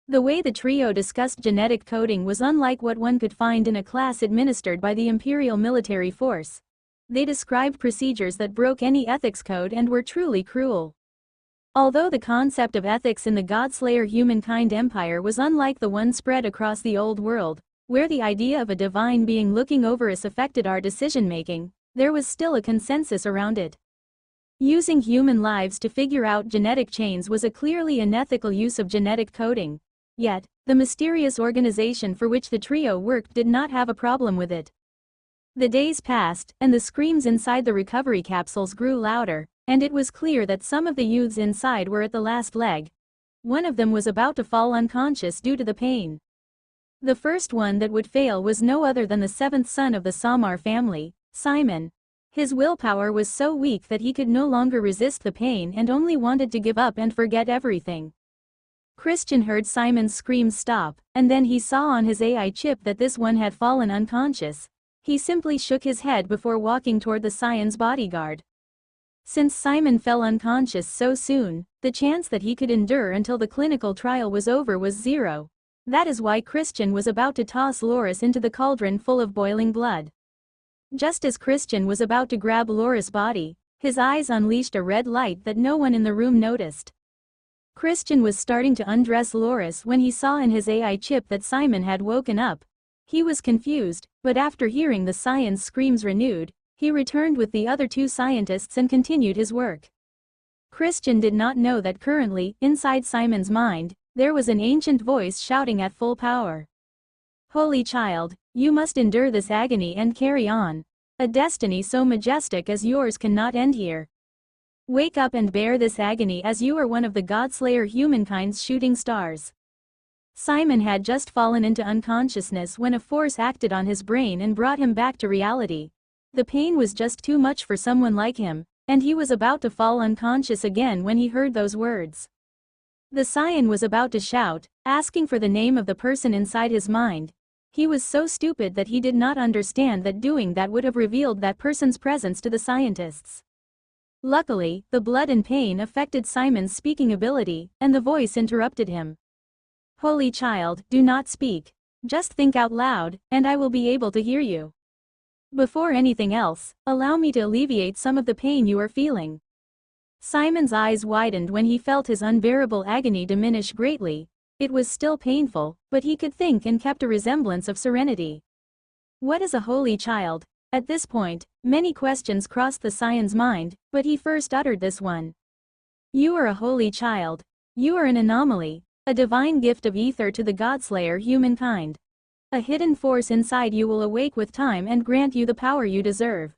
The way the trio discussed genetic coding was unlike what one could find in a class administered by the Imperial Military Force. They described procedures that broke any ethics code and were truly cruel. Although the concept of ethics in the Godslayer humankind empire was unlike the one spread across the old world, where the idea of a divine being looking over us affected our decision-making, there was still a consensus around it. Using human lives to figure out genetic chains was a clearly unethical use of genetic coding. Yet, the mysterious organization for which the trio worked did not have a problem with it. The days passed, and the screams inside the recovery capsules grew louder, and it was clear that some of the youths inside were at the last leg. One of them was about to fall unconscious due to the pain. The first one that would fail was no other than the seventh son of the Samar family, Simon. His willpower was so weak that he could no longer resist the pain and only wanted to give up and forget everything. Christian heard Simon's screams stop, and then he saw on his AI chip that this one had fallen unconscious. He simply shook his head before walking toward the Scion's bodyguard. Since Simon fell unconscious so soon, the chance that he could endure until the clinical trial was over was zero. That is why Christian was about to toss Loris into the cauldron full of boiling blood. Just as Christian was about to grab Loris' body, his eyes unleashed a red light that no one in the room noticed. Christian was starting to undress Loris when he saw in his AI chip that Simon had woken up. He was confused, but after hearing the Scion's screams renewed, he returned with the other two scientists and continued his work. Christian did not know that currently, inside Simon's mind, there was an ancient voice shouting at full power. "Holy child, you must endure this agony and carry on. A destiny so majestic as yours cannot end here. Wake up and bear this agony as you are one of the Godslayer humankind's shooting stars." Simon had just fallen into unconsciousness when a force acted on his brain and brought him back to reality. The pain was just too much for someone like him, and he was about to fall unconscious again when he heard those words. The Scion was about to shout, asking for the name of the person inside his mind. He was so stupid that he did not understand that doing that would have revealed that person's presence to the scientists. Luckily, the blood and pain affected Simon's speaking ability, and the voice interrupted him. "Holy child, do not speak. Just think out loud, and I will be able to hear you. Before anything else, allow me to alleviate some of the pain you are feeling." Simon's eyes widened when he felt his unbearable agony diminish greatly. It was still painful, but he could think and kept a resemblance of serenity. What is a holy child? At this point, many questions crossed the Scion's mind, but he first uttered this one. "You are a holy child. You are an anomaly, a divine gift of ether to the Godslayer humankind. A hidden force inside you will awake with time and grant you the power you deserve.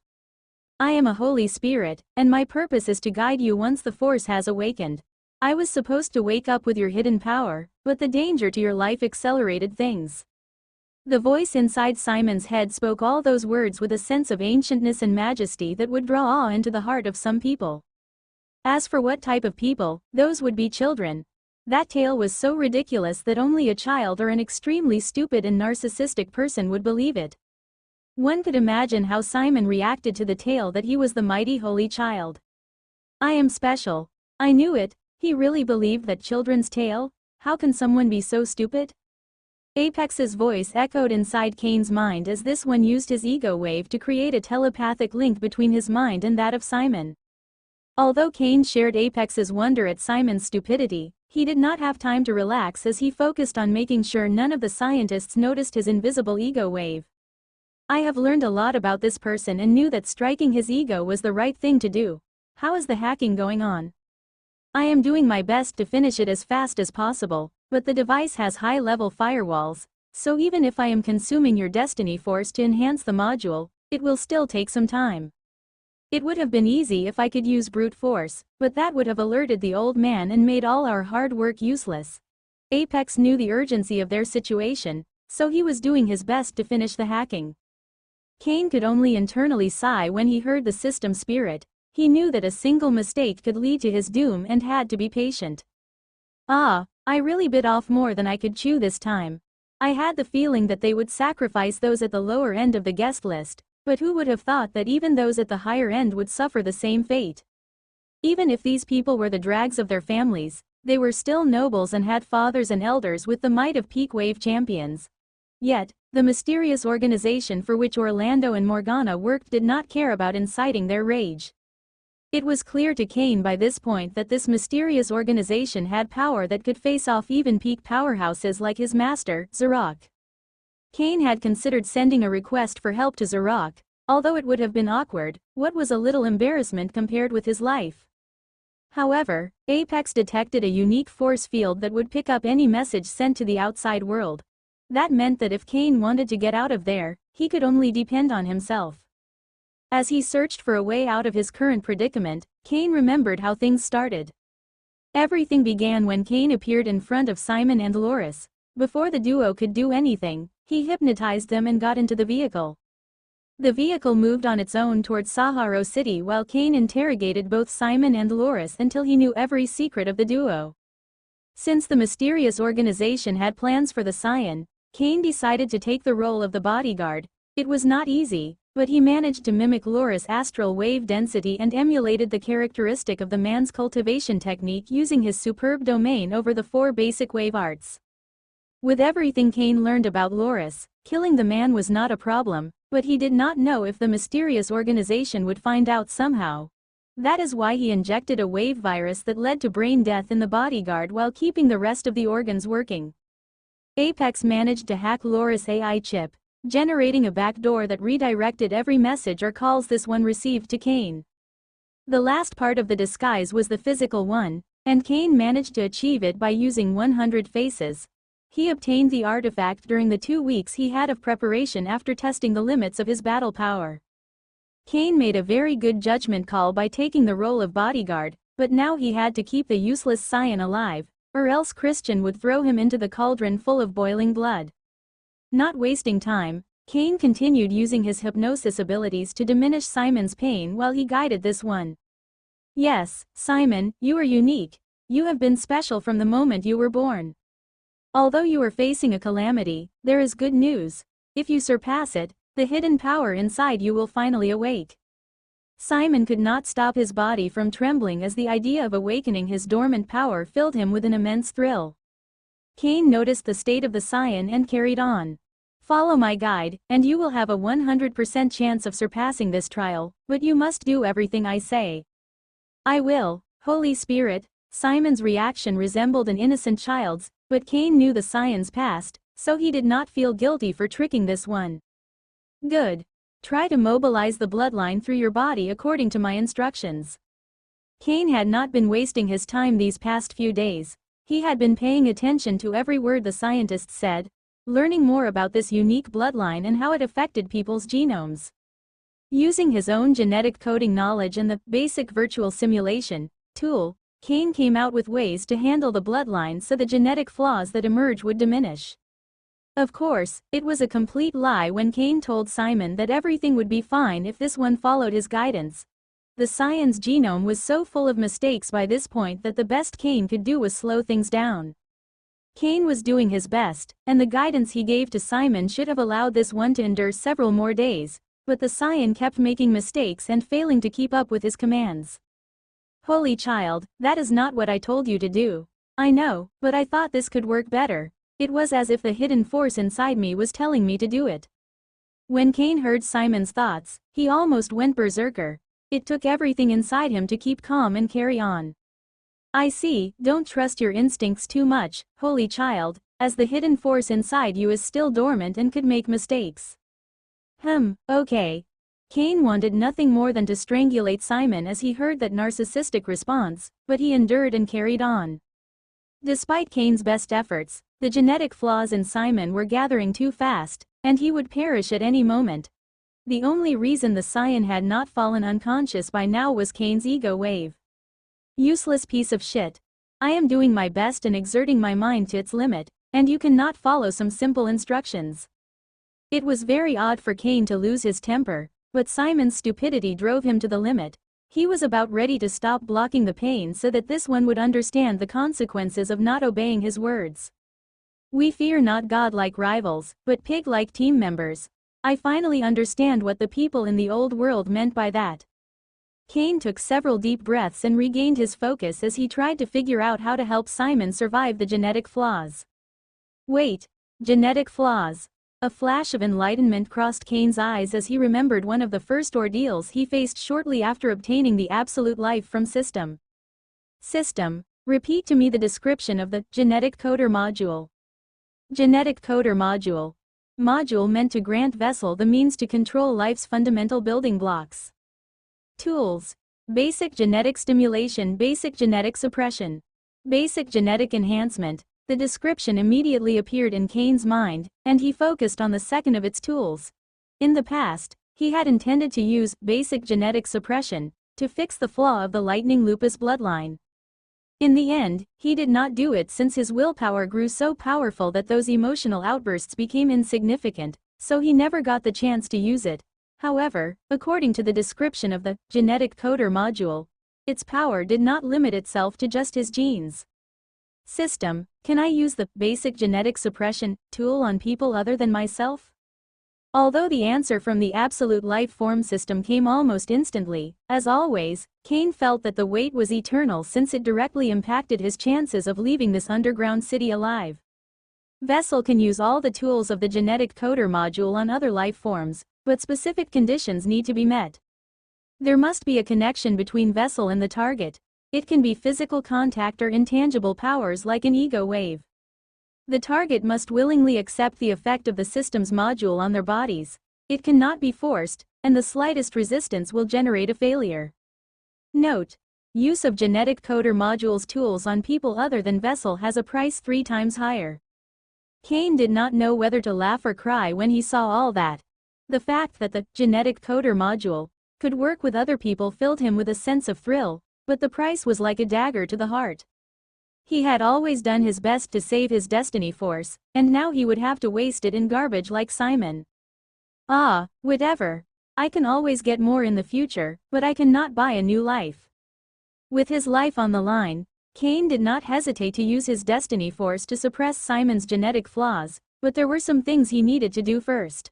I am a Holy Spirit, and my purpose is to guide you once the force has awakened. I was supposed to wake up with your hidden power, but the danger to your life accelerated things." The voice inside Simon's head spoke all those words with a sense of ancientness and majesty that would draw awe into the heart of some people. As for what type of people, those would be children. That tale was so ridiculous that only a child or an extremely stupid and narcissistic person would believe it. One could imagine how Simon reacted to the tale that he was the mighty holy child. "I am special. I knew it." He really believed that children's tale? How can someone be so stupid? Apex's voice echoed inside Kane's mind as this one used his ego wave to create a telepathic link between his mind and that of Simon. Although Kane shared Apex's wonder at Simon's stupidity, he did not have time to relax as he focused on making sure none of the scientists noticed his invisible ego wave. "I have learned a lot about this person and knew that striking his ego was the right thing to do. How is the hacking going on? I am doing my best to finish it as fast as possible, but the device has high-level firewalls, so even if I am consuming your destiny force to enhance the module, it will still take some time. It would have been easy if I could use brute force, but that would have alerted the old man and made all our hard work useless." Apex knew the urgency of their situation, so he was doing his best to finish the hacking. Kane could only internally sigh when he heard the system spirit. He knew that a single mistake could lead to his doom and had to be patient. "I really bit off more than I could chew this time. I had the feeling that they would sacrifice those at the lower end of the guest list, but who would have thought that even those at the higher end would suffer the same fate? Even if these people were the drags of their families, they were still nobles and had fathers and elders with the might of peak wave champions. Yet, the mysterious organization for which Orlando and Morgana worked did not care about inciting their rage. It was clear to Cain by this point that this mysterious organization had power that could face off even peak powerhouses like his master, Zarok. Cain had considered sending a request for help to Zarok, although it would have been awkward, what was a little embarrassment compared with his life. However, Apex detected a unique force field that would pick up any message sent to the outside world. That meant that if Cain wanted to get out of there, he could only depend on himself. As he searched for a way out of his current predicament, Cain remembered how things started. Everything began when Cain appeared in front of Simon and Loris. Before the duo could do anything, he hypnotized them and got into the vehicle. The vehicle moved on its own towards Sahara City while Cain interrogated both Simon and Loris until he knew every secret of the duo. Since the mysterious organization had plans for the Scion, Cain decided to take the role of the bodyguard. It was not easy, but he managed to mimic Loris' astral wave density and emulated the characteristic of the man's cultivation technique using his superb domain over the 4 basic wave arts. With everything Cain learned about Loris, killing the man was not a problem, but he did not know if the mysterious organization would find out somehow. That is why he injected a wave virus that led to brain death in the bodyguard while keeping the rest of the organs working. Apex managed to hack Loris' AI chip, generating a backdoor that redirected every message or calls this one received to Cain. The last part of the disguise was the physical one, and Cain managed to achieve it by using 100 faces. He obtained the artifact during the 2 weeks he had of preparation after testing the limits of his battle power. Cain made a very good judgment call by taking the role of bodyguard, but now he had to keep the useless Scion alive, or else Christian would throw him into the cauldron full of boiling blood. Not wasting time, Cain continued using his hypnosis abilities to diminish Simon's pain while he guided this one. Yes, Simon, you are unique. You have been special from the moment you were born. Although you are facing a calamity, there is good news. If you surpass it, the hidden power inside you will finally awake. Simon could not stop his body from trembling as the idea of awakening his dormant power filled him with an immense thrill. Cain noticed the state of the Scion and carried on. Follow my guide, and you will have a 100% chance of surpassing this trial, but you must do everything I say. I will, Holy Spirit. Simon's reaction resembled an innocent child's, but Cain knew the Scion's past, so he did not feel guilty for tricking this one. Good. Try to mobilize the bloodline through your body according to my instructions. Cain had not been wasting his time these past few days. He had been paying attention to every word the scientists said, learning more about this unique bloodline and how it affected people's genomes. Using his own genetic coding knowledge and the basic virtual simulation tool, Cain came out with ways to handle the bloodline so the genetic flaws that emerge would diminish. Of course, it was a complete lie when Cain told Simon that everything would be fine if this one followed his guidance. The Scion's genome was so full of mistakes by this point that the best Cain could do was slow things down. Cain was doing his best, and the guidance he gave to Simon should have allowed this one to endure several more days, but the Scion kept making mistakes and failing to keep up with his commands. Holy child, that is not what I told you to do. I know, but I thought this could work better. It was as if the hidden force inside me was telling me to do it. When Cain heard Simon's thoughts, he almost went berserker. It took everything inside him to keep calm and carry on. I see, don't trust your instincts too much, holy child, as the hidden force inside you is still dormant and could make mistakes. Okay. Cain wanted nothing more than to strangulate Simon as he heard that narcissistic response, but he endured and carried on. Despite Cain's best efforts, the genetic flaws in Simon were gathering too fast, and he would perish at any moment. The only reason the Scion had not fallen unconscious by now was Cain's ego wave. Useless piece of shit. I am doing my best and exerting my mind to its limit, and you cannot follow some simple instructions. It was very odd for Cain to lose his temper, but Simon's stupidity drove him to the limit. He was about ready to stop blocking the pain so that this one would understand the consequences of not obeying his words. We fear not God like rivals, but pig like team members. I finally understand what the people in the old world meant by that. Cain took several deep breaths and regained his focus as he tried to figure out how to help Simon survive the genetic flaws. Wait, genetic flaws. A flash of enlightenment crossed Kane's eyes as he remembered one of the first ordeals he faced shortly after obtaining the Absolute Life from System. System, repeat to me the description of the Genetic Coder Module. Genetic Coder Module. Module meant to grant Vessel the means to control life's fundamental building blocks. Tools. Basic genetic stimulation, basic genetic suppression. Basic genetic enhancement. The description immediately appeared in Kane's mind, and he focused on the second of its tools. In the past, he had intended to use basic genetic suppression to fix the flaw of the lightning lupus bloodline. In the end, he did not do it since his willpower grew so powerful that those emotional outbursts became insignificant, so he never got the chance to use it. However, according to the description of the Genetic Coder Module, its power did not limit itself to just his genes. System, can I use the basic genetic suppression tool on people other than myself? Although the answer from the Absolute Life Form System came almost instantly, as always, Kane felt that the wait was eternal since it directly impacted his chances of leaving this underground city alive. Vessel can use all the tools of the Genetic Coder Module on other life forms, but specific conditions need to be met. There must be a connection between Vessel and the target. It can be physical contact or intangible powers like an ego wave. The target must willingly accept the effect of the system's module on their bodies. It cannot be forced, and the slightest resistance will generate a failure. Note: use of Genetic Coder Module's tools on people other than Vessel has a price 3 times higher. Kane did not know whether to laugh or cry when he saw all that. The fact that the Genetic Coder Module could work with other people filled him with a sense of thrill, but the price was like a dagger to the heart. He had always done his best to save his Destiny Force, and now he would have to waste it in garbage like Simon. Ah, whatever. I can always get more in the future, but I cannot buy a new life. With his life on the line, Kane did not hesitate to use his Destiny Force to suppress Simon's genetic flaws, but there were some things he needed to do first.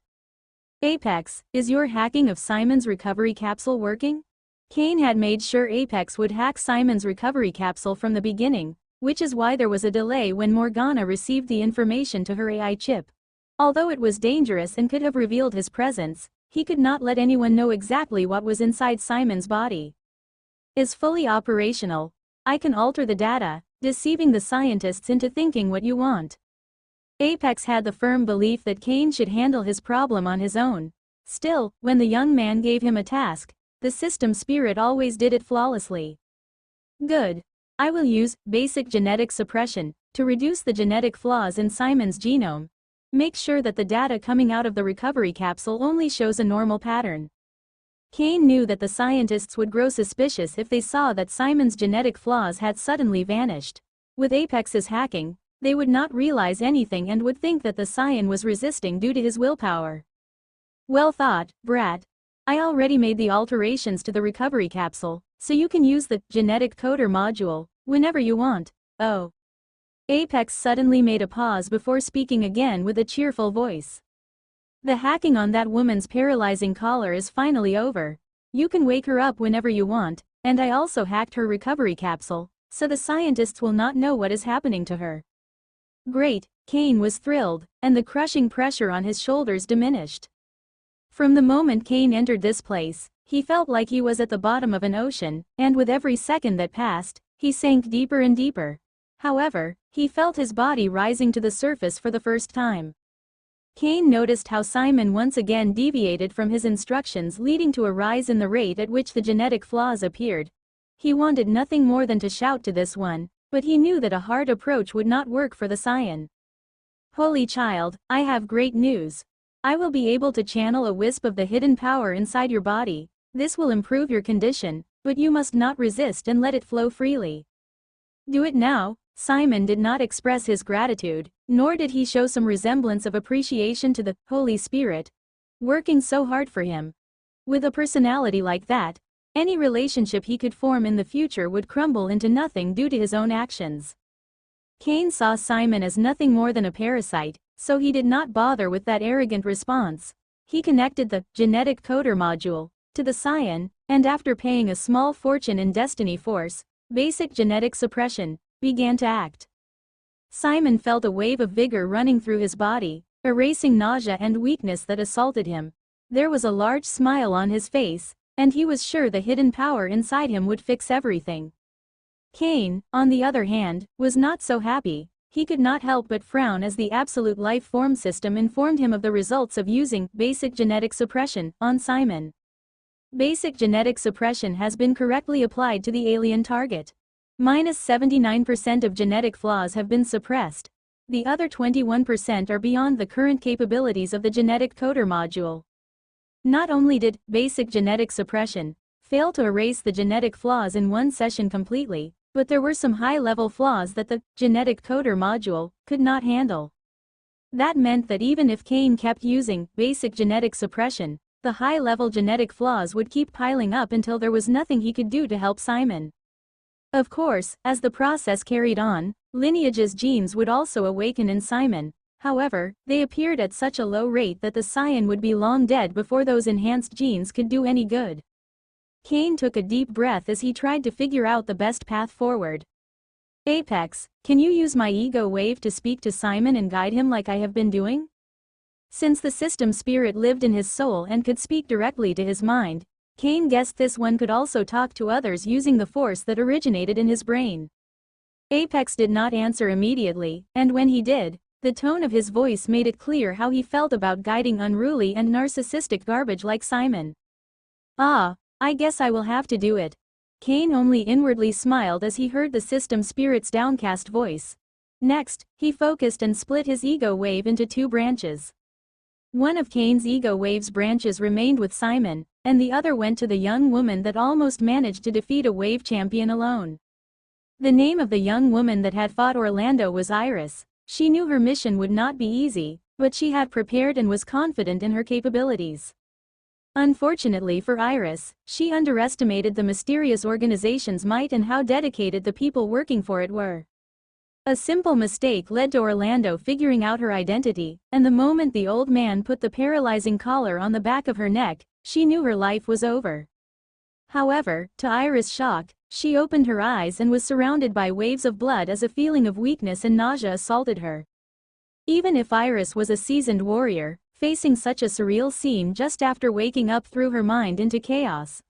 Apex, is your hacking of Simon's recovery capsule working? Kane had made sure Apex would hack Simon's recovery capsule from the beginning, which is why there was a delay when Morgana received the information to her AI chip. Although it was dangerous and could have revealed his presence, he could not let anyone know exactly what was inside Simon's body. Is fully operational. I can alter the data, deceiving the scientists into thinking what you want. Apex had the firm belief that Kane should handle his problem on his own. Still, when the young man gave him a task, the system spirit always did it flawlessly. Good. I will use basic genetic suppression to reduce the genetic flaws in Simon's genome. Make sure that the data coming out of the recovery capsule only shows a normal pattern. Kane knew that the scientists would grow suspicious if they saw that Simon's genetic flaws had suddenly vanished. With Apex's hacking, they would not realize anything and would think that the Scion was resisting due to his willpower. Well thought, brat. I already made the alterations to the recovery capsule, so you can use the Genetic Coder Module whenever you want. Oh. Apex suddenly made a pause before speaking again with a cheerful voice. The hacking on that woman's paralyzing collar is finally over. You can wake her up whenever you want, and I also hacked her recovery capsule, so the scientists will not know what is happening to her. Great, Kane was thrilled, and the crushing pressure on his shoulders diminished. From the moment Kane entered this place, he felt like he was at the bottom of an ocean, and with every second that passed, he sank deeper and deeper. However, he felt his body rising to the surface for the first time. Kane noticed how Simon once again deviated from his instructions, leading to a rise in the rate at which the genetic flaws appeared. He wanted nothing more than to shout to this one, but he knew that a hard approach would not work for the Scion. Holy child, I have great news. I will be able to channel a wisp of the hidden power inside your body. This will improve your condition, but you must not resist and let it flow freely. Do it now. Simon did not express his gratitude, nor did he show some resemblance of appreciation to the Holy Spirit, working so hard for him. With a personality like that, any relationship he could form in the future would crumble into nothing due to his own actions. Kane saw Simon as nothing more than a parasite, so he did not bother with that arrogant response. He connected the Genetic Coder Module to the Scion, and after paying a small fortune in Destiny Force, basic genetic suppression began to act. Simon felt a wave of vigor running through his body, erasing nausea and weakness that assaulted him. There was a large smile on his face, and he was sure the hidden power inside him would fix everything. Cain, on the other hand, was not so happy. He could not help but frown as the absolute life form system informed him of the results of using basic genetic suppression on Simon. Basic genetic suppression has been correctly applied to the alien target. -79% of genetic flaws have been suppressed. The other 21% are beyond the current capabilities of the genetic coder module. Not only did basic genetic suppression fail to erase the genetic flaws in one session completely, but there were some high-level flaws that the genetic coder module could not handle. That meant that even if Cain kept using basic genetic suppression, the high-level genetic flaws would keep piling up until there was nothing he could do to help Simon. Of course, as the process carried on, Lineage's genes would also awaken in Simon. However, they appeared at such a low rate that the Scion would be long dead before those enhanced genes could do any good. Cain took a deep breath as he tried to figure out the best path forward. Apex, can you use my ego wave to speak to Simon and guide him like I have been doing? Since the system spirit lived in his soul and could speak directly to his mind, Cain guessed this one could also talk to others using the force that originated in his brain. Apex did not answer immediately, and when he did, the tone of his voice made it clear how he felt about guiding unruly and narcissistic garbage like Simon. Ah, I guess I will have to do it. Cain only inwardly smiled as he heard the system spirit's downcast voice. Next, he focused and split his ego wave into two branches. One of Cain's ego wave's branches remained with Simon, and the other went to the young woman that almost managed to defeat a wave champion alone. The name of the young woman that had fought Orlando was Iris. She knew her mission would not be easy, but she had prepared and was confident in her capabilities. Unfortunately for Iris, she underestimated the mysterious organization's might and how dedicated the people working for it were. A simple mistake led to Orlando figuring out her identity, and the moment the old man put the paralyzing collar on the back of her neck, she knew her life was over. However, to Iris' shock, she opened her eyes and was surrounded by waves of blood as a feeling of weakness and nausea assaulted her. Even if Iris was a seasoned warrior, facing such a surreal scene just after waking up threw her mind into chaos.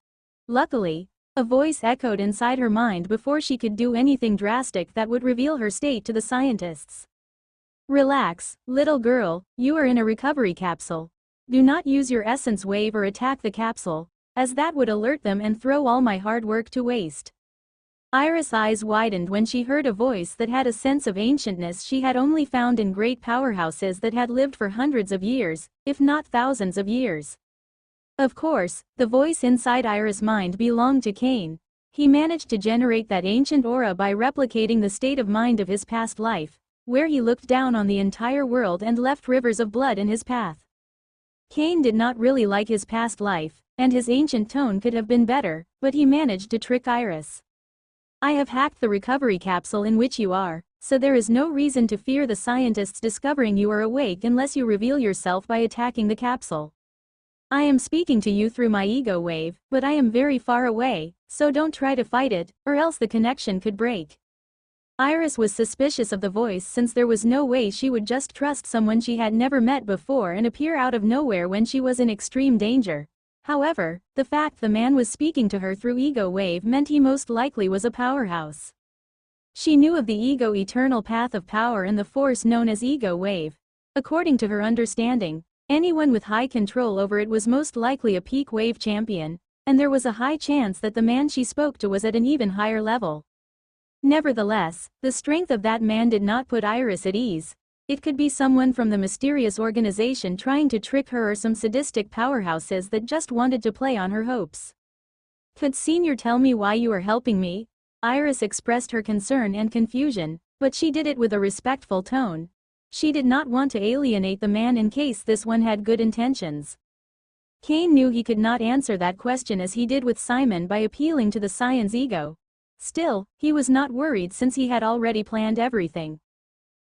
Luckily, a voice echoed inside her mind before she could do anything drastic that would reveal her state to the scientists. Relax, little girl, you are in a recovery capsule. Do not use your essence wave or attack the capsule, as that would alert them and throw all my hard work to waste. Iris' eyes widened when she heard a voice that had a sense of ancientness she had only found in great powerhouses that had lived for hundreds of years, if not thousands of years. Of course, the voice inside Iris' mind belonged to Cain. He managed to generate that ancient aura by replicating the state of mind of his past life, where he looked down on the entire world and left rivers of blood in his path. Cain did not really like his past life, and his ancient tone could have been better, but he managed to trick Iris. I have hacked the recovery capsule in which you are, so there is no reason to fear the scientists discovering you are awake unless you reveal yourself by attacking the capsule. I am speaking to you through my ego wave, but I am very far away, so don't try to fight it, or else the connection could break. Iris was suspicious of the voice since there was no way she would just trust someone she had never met before and appear out of nowhere when she was in extreme danger. However, the fact the man was speaking to her through ego wave meant he most likely was a powerhouse. She knew of the ego eternal path of power and the force known as ego wave. According to her understanding, anyone with high control over it was most likely a peak wave champion, and there was a high chance that the man she spoke to was at an even higher level. Nevertheless, the strength of that man did not put Iris at ease. It could be someone from the mysterious organization trying to trick her or some sadistic powerhouses that just wanted to play on her hopes. Could Senior tell me why you are helping me? Iris expressed her concern and confusion, but she did it with a respectful tone. She did not want to alienate the man in case this one had good intentions. Cain knew he could not answer that question as he did with Simon by appealing to the Scion's ego. Still, he was not worried since he had already planned everything.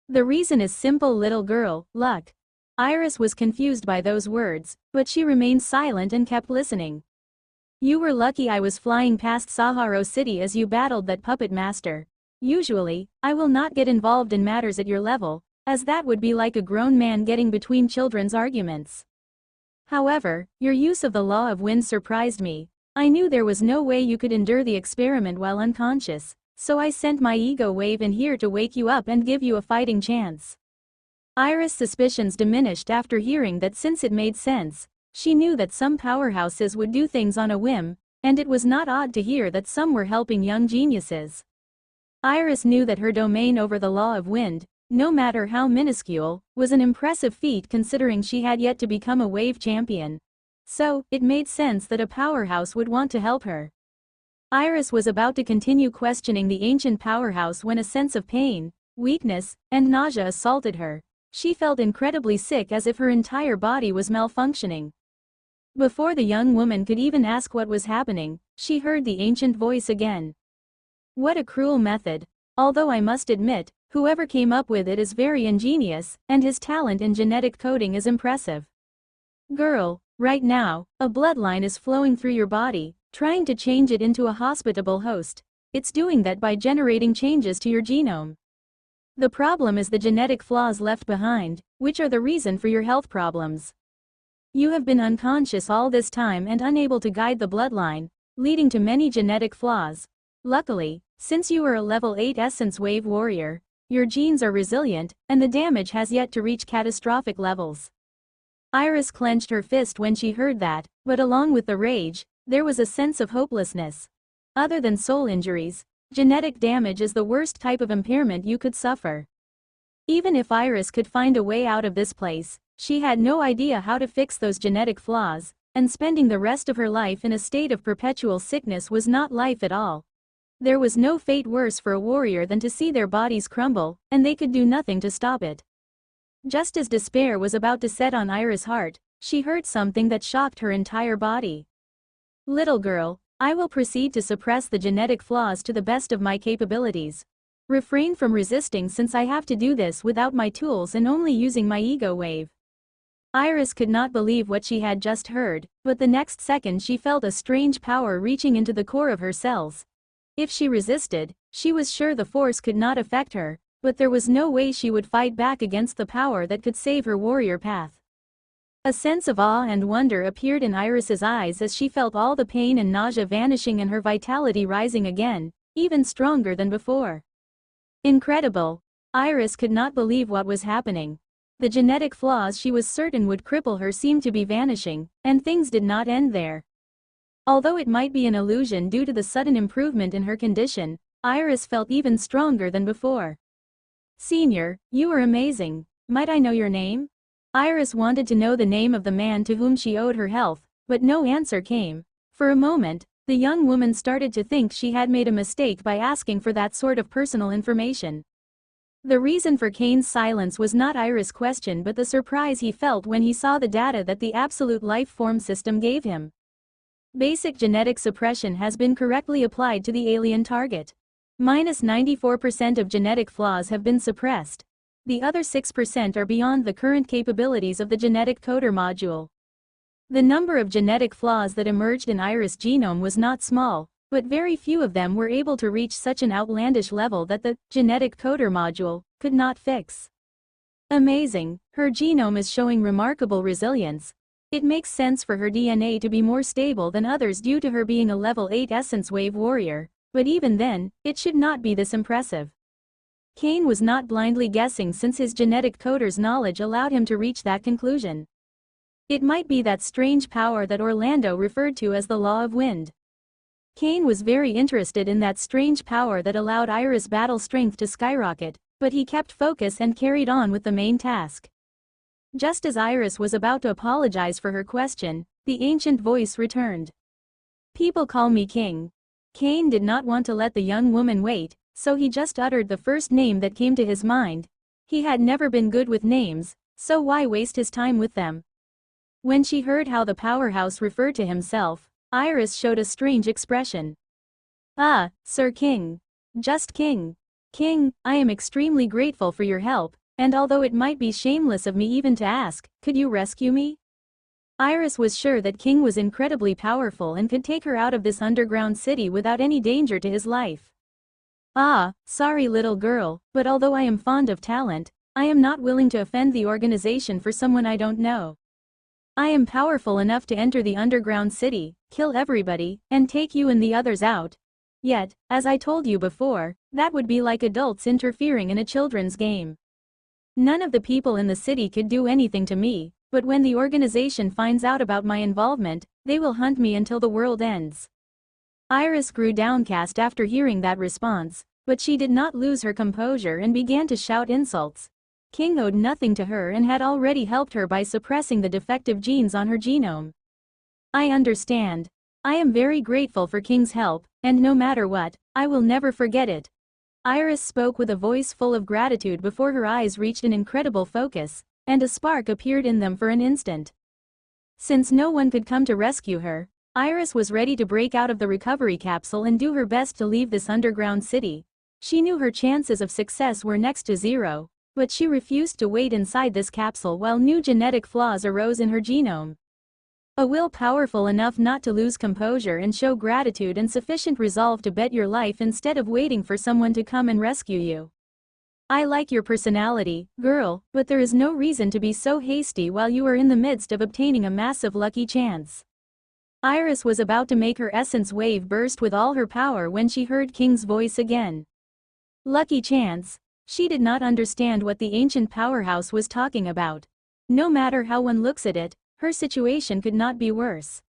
The reason is simple, little girl, luck. Iris was confused by those words, but she remained silent and kept listening. You were lucky I was flying past Sahara City as you battled that puppet master. Usually, I will not get involved in matters at your level, as that would be like a grown man getting between children's arguments. However, your use of the law of wind surprised me. I knew there was no way you could endure the experiment while unconscious, so I sent my ego wave in here to wake you up and give you a fighting chance. Iris' suspicions diminished after hearing that since it made sense. She knew that some powerhouses would do things on a whim, and it was not odd to hear that some were helping young geniuses. Iris knew that her domain over the law of wind, no matter how minuscule, was an impressive feat considering she had yet to become a wave champion. So, it made sense that a powerhouse would want to help her. Iris was about to continue questioning the ancient powerhouse when a sense of pain, weakness, and nausea assaulted her. She felt incredibly sick, as if her entire body was malfunctioning. Before the young woman could even ask what was happening, she heard the ancient voice again. What a cruel method. Although I must admit, whoever came up with it is very ingenious, and his talent in genetic coding is impressive. Girl, right now, a bloodline is flowing through your body, trying to change it into a hospitable host. It's doing that by generating changes to your genome. The problem is the genetic flaws left behind, which are the reason for your health problems. You have been unconscious all this time and unable to guide the bloodline, leading to many genetic flaws. Luckily, since you are a level 8 essence wave warrior, your genes are resilient, and the damage has yet to reach catastrophic levels. Iris clenched her fist when she heard that, but along with the rage, there was a sense of hopelessness. Other than soul injuries, genetic damage is the worst type of impairment you could suffer. Even if Iris could find a way out of this place, she had no idea how to fix those genetic flaws, and spending the rest of her life in a state of perpetual sickness was not life at all. There was no fate worse for a warrior than to see their bodies crumble, and they could do nothing to stop it. Just as despair was about to set on Iris' heart, she heard something that shocked her entire body. Little girl, I will proceed to suppress the genetic flaws to the best of my capabilities. Refrain from resisting, since I have to do this without my tools and only using my ego wave. Iris could not believe what she had just heard, but the next second she felt a strange power reaching into the core of her cells. If she resisted, she was sure the force could not affect her, but there was no way she would fight back against the power that could save her warrior path. A sense of awe and wonder appeared in Iris's eyes as she felt all the pain and nausea vanishing and her vitality rising again, even stronger than before. Incredible! Iris could not believe what was happening. The genetic flaws she was certain would cripple her seemed to be vanishing, and things did not end there. Although it might be an illusion due to the sudden improvement in her condition, Iris felt even stronger than before. Senior, you are amazing. Might I know your name? Iris wanted to know the name of the man to whom she owed her health, but no answer came. For a moment, the young woman started to think she had made a mistake by asking for that sort of personal information. The reason for Kane's silence was not Iris' question but the surprise he felt when he saw the data that the Absolute Life Form system gave him. Basic genetic suppression has been correctly applied to the alien target. -94% of genetic flaws have been suppressed. The other 6% are beyond the current capabilities of the genetic coder module. The number of genetic flaws that emerged in Iris' genome was not small, but very few of them were able to reach such an outlandish level that the genetic coder module could not fix. Amazing, her genome is showing remarkable resilience. It makes sense for her DNA to be more stable than others due to her being a level 8 essence wave warrior, but even then, it should not be this impressive. Kane was not blindly guessing since his genetic coder's knowledge allowed him to reach that conclusion. It might be that strange power that Orlando referred to as the Law of Wind. Kane was very interested in that strange power that allowed Iris' battle strength to skyrocket, but he kept focus and carried on with the main task. Just as Iris was about to apologize for her question, the ancient voice returned. People call me King. Kane did not want to let the young woman wait, so he just uttered the first name that came to his mind. He had never been good with names, so why waste his time with them? When she heard how the powerhouse referred to himself, Iris showed a strange expression. Ah, Sir King. Just King. King, I am extremely grateful for your help, and although it might be shameless of me even to ask, could you rescue me? Iris was sure that King was incredibly powerful and could take her out of this underground city without any danger to his life. Ah, sorry little girl, but although I am fond of talent, I am not willing to offend the organization for someone I don't know. I am powerful enough to enter the underground city, kill everybody, and take you and the others out. Yet, as I told you before, that would be like adults interfering in a children's game. None of the people in the city could do anything to me, but when the organization finds out about my involvement, they will hunt me until the world ends. Iris grew downcast after hearing that response, but she did not lose her composure and began to shout insults. King owed nothing to her and had already helped her by suppressing the defective genes on her genome. I understand. I am very grateful for King's help, and no matter what, I will never forget it. Iris spoke with a voice full of gratitude before her eyes reached an incredible focus, and a spark appeared in them for an instant. Since no one could come to rescue her, Iris was ready to break out of the recovery capsule and do her best to leave this underground city. She knew her chances of success were next to zero, but she refused to wait inside this capsule while new genetic flaws arose in her genome. A will powerful enough not to lose composure and show gratitude and sufficient resolve to bet your life instead of waiting for someone to come and rescue you. I like your personality, girl, but there is no reason to be so hasty while you are in the midst of obtaining a massive lucky chance. Iris was about to make her essence wave burst with all her power when she heard King's voice again. Lucky chance? She did not understand what the ancient powerhouse was talking about. No matter how one looks at it, her situation could not be worse.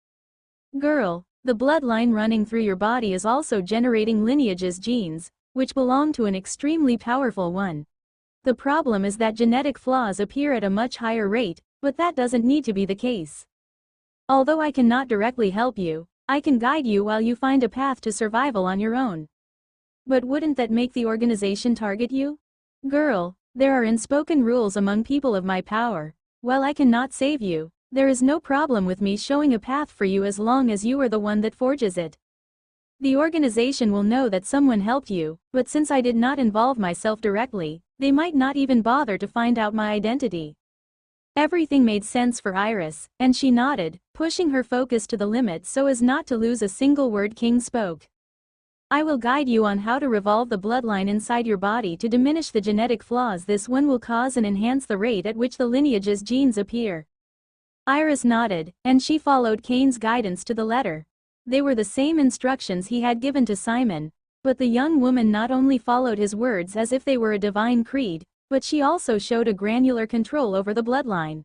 Girl, the bloodline running through your body is also generating lineage's genes, which belong to an extremely powerful one. The problem is that genetic flaws appear at a much higher rate, but that doesn't need to be the case. Although I cannot directly help you, I can guide you while you find a path to survival on your own. But wouldn't that make the organization target you? Girl, there are unspoken rules among people of my power. While I cannot save you, there is no problem with me showing a path for you as long as you are the one that forges it. The organization will know that someone helped you, but since I did not involve myself directly, they might not even bother to find out my identity. Everything made sense for Iris, and she nodded, pushing her focus to the limit so as not to lose a single word King spoke. I will guide you on how to revolve the bloodline inside your body to diminish the genetic flaws this one will cause and enhance the rate at which the lineage's genes appear. Iris nodded, and she followed Kane's guidance to the letter. They were the same instructions he had given to Simon, but the young woman not only followed his words as if they were a divine creed, but she also showed a granular control over the bloodline.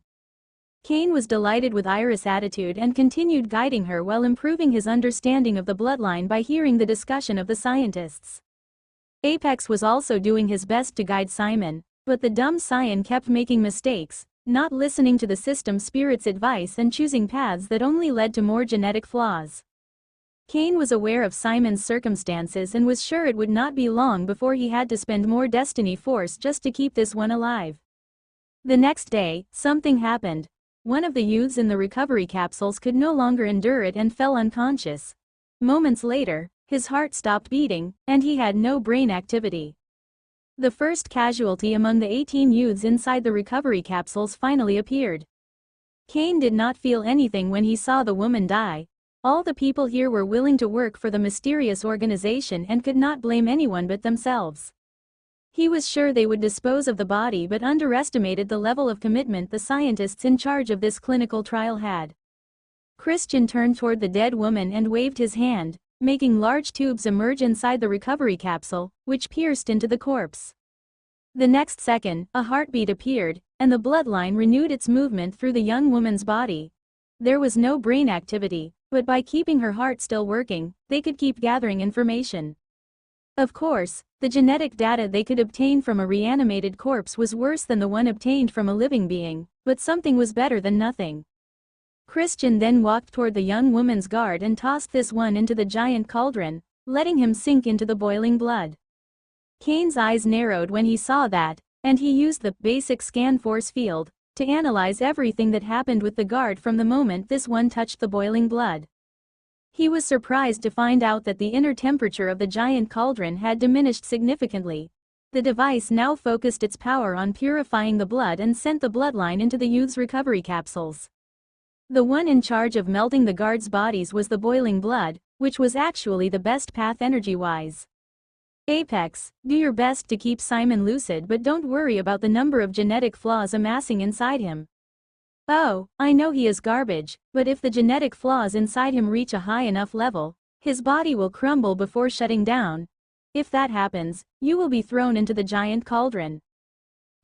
Kane was delighted with Iris' attitude and continued guiding her while improving his understanding of the bloodline by hearing the discussion of the scientists. Apex was also doing his best to guide Simon, but the dumb scion kept making mistakes, not listening to the system spirit's advice and choosing paths that only led to more genetic flaws. Kane was aware of Simon's circumstances and was sure it would not be long before he had to spend more destiny force just to keep this one alive. The next day, something happened. One of the youths in the recovery capsules could no longer endure it and fell unconscious. Moments later, his heart stopped beating, and he had no brain activity. The first casualty among the 18 youths inside the recovery capsules finally appeared. Kane did not feel anything when he saw the woman die. All the people here were willing to work for the mysterious organization and could not blame anyone but themselves. He was sure they would dispose of the body but underestimated the level of commitment the scientists in charge of this clinical trial had. Christian turned toward the dead woman and waved his hand, making large tubes emerge inside the recovery capsule, which pierced into the corpse. The next second, a heartbeat appeared, and the bloodline renewed its movement through the young woman's body. There was no brain activity, but by keeping her heart still working, they could keep gathering information. Of course, the genetic data they could obtain from a reanimated corpse was worse than the one obtained from a living being, but something was better than nothing. Christian then walked toward the young woman's guard and tossed this one into the giant cauldron, letting him sink into the boiling blood. Kane's eyes narrowed when he saw that, and he used the basic scan force field to analyze everything that happened with the guard from the moment this one touched the boiling blood. He was surprised to find out that the inner temperature of the giant cauldron had diminished significantly. The device now focused its power on purifying the blood and sent the bloodline into the youth's recovery capsules. The one in charge of melting the guards' bodies was the boiling blood, which was actually the best path energy-wise. Apex, do your best to keep Simon lucid, but don't worry about the number of genetic flaws amassing inside him. Oh, I know he is garbage, but if the genetic flaws inside him reach a high enough level, his body will crumble before shutting down. If that happens, you will be thrown into the giant cauldron.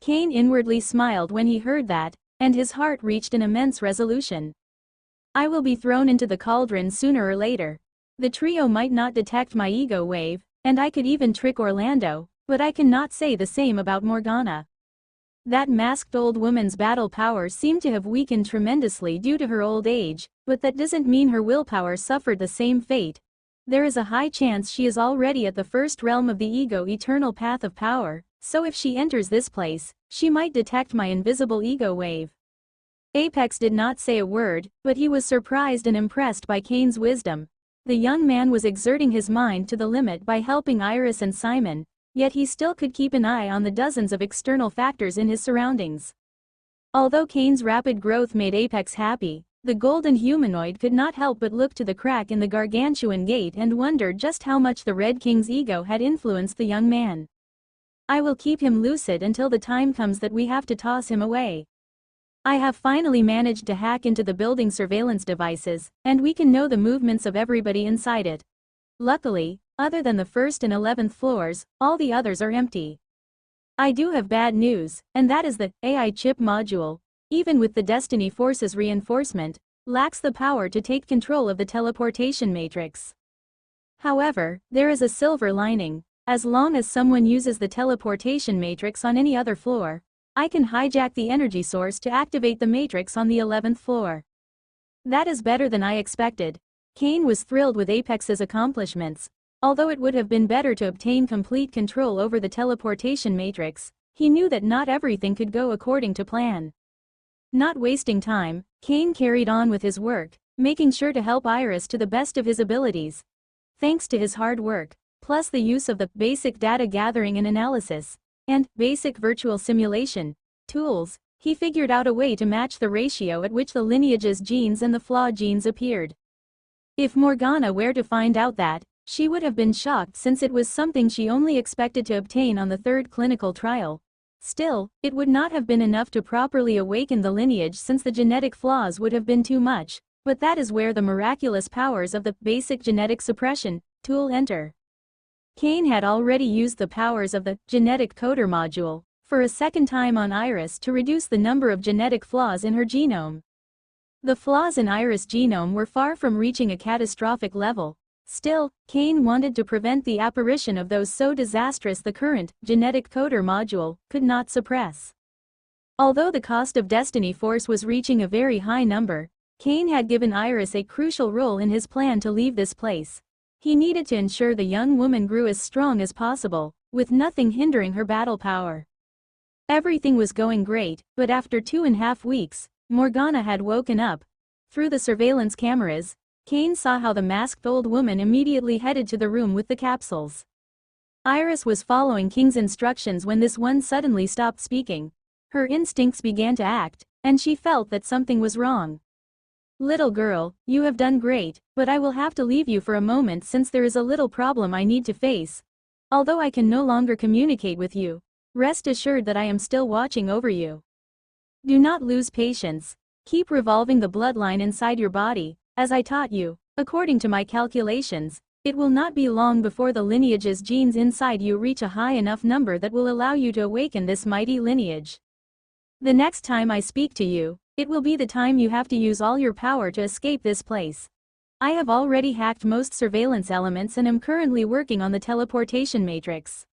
Cain inwardly smiled when he heard that, and his heart reached an immense resolution. I will be thrown into the cauldron sooner or later. The trio might not detect my ego wave, and I could even trick Orlando, but I cannot say the same about Morgana. That masked old woman's battle power seemed to have weakened tremendously due to her old age, but that doesn't mean her willpower suffered the same fate. There is a high chance she is already at the first realm of the ego eternal path of power, so if she enters this place, she might detect my invisible ego wave. Apex did not say a word, but he was surprised and impressed by Cain's wisdom. The young man was exerting his mind to the limit by helping Iris and Simon, yet he still could keep an eye on the dozens of external factors in his surroundings. Although Cain's rapid growth made Apex happy, the golden humanoid could not help but look to the crack in the gargantuan gate and wonder just how much the Red King's ego had influenced the young man. I will keep him lucid until the time comes that we have to toss him away. I have finally managed to hack into the building surveillance devices, and we can know the movements of everybody inside it. Luckily, other than the first and 11th floors, all the others are empty. I do have bad news, and that is the AI chip module, even with the Destiny Force's reinforcement, lacks the power to take control of the teleportation matrix. However, there is a silver lining. As long as someone uses the teleportation matrix on any other floor, I can hijack the energy source to activate the matrix on the 11th floor. That is better than I expected. Cain was thrilled with Apex's accomplishments. Although it would have been better to obtain complete control over the teleportation matrix, he knew that not everything could go according to plan. Not wasting time, Cain carried on with his work, making sure to help Iris to the best of his abilities. Thanks to his hard work, plus the use of the basic data gathering and analysis, and basic virtual simulation tools, he figured out a way to match the ratio at which the lineage's genes and the flaw genes appeared. If Morgana were to find out that, she would have been shocked since it was something she only expected to obtain on the third clinical trial. Still, it would not have been enough to properly awaken the lineage since the genetic flaws would have been too much, but that is where the miraculous powers of the basic genetic suppression tool enter. Cain had already used the powers of the genetic coder module for a second time on Iris to reduce the number of genetic flaws in her genome. The flaws in Iris' genome were far from reaching a catastrophic level. Still, Cain wanted to prevent the apparition of those so disastrous the current genetic coder module could not suppress. Although the cost of Destiny Force was reaching a very high number, Cain had given Iris a crucial role in his plan to leave this place. He needed to ensure the young woman grew as strong as possible, with nothing hindering her battle power. Everything was going great, but after 2.5 weeks, Morgana had woken up. Through the surveillance cameras, Cain saw how the masked old woman immediately headed to the room with the capsules. Iris was following King's instructions when this one suddenly stopped speaking. Her instincts began to act, and she felt that something was wrong. Little girl, you have done great, but I will have to leave you for a moment since there is a little problem I need to face. Although I can no longer communicate with you, rest assured that I am still watching over you. Do not lose patience. Keep revolving the bloodline inside your body, as I taught you. According to my calculations, it will not be long before the lineage's genes inside you reach a high enough number that will allow you to awaken this mighty lineage. The next time I speak to you, it will be the time you have to use all your power to escape this place. I have already hacked most surveillance elements and am currently working on the teleportation matrix.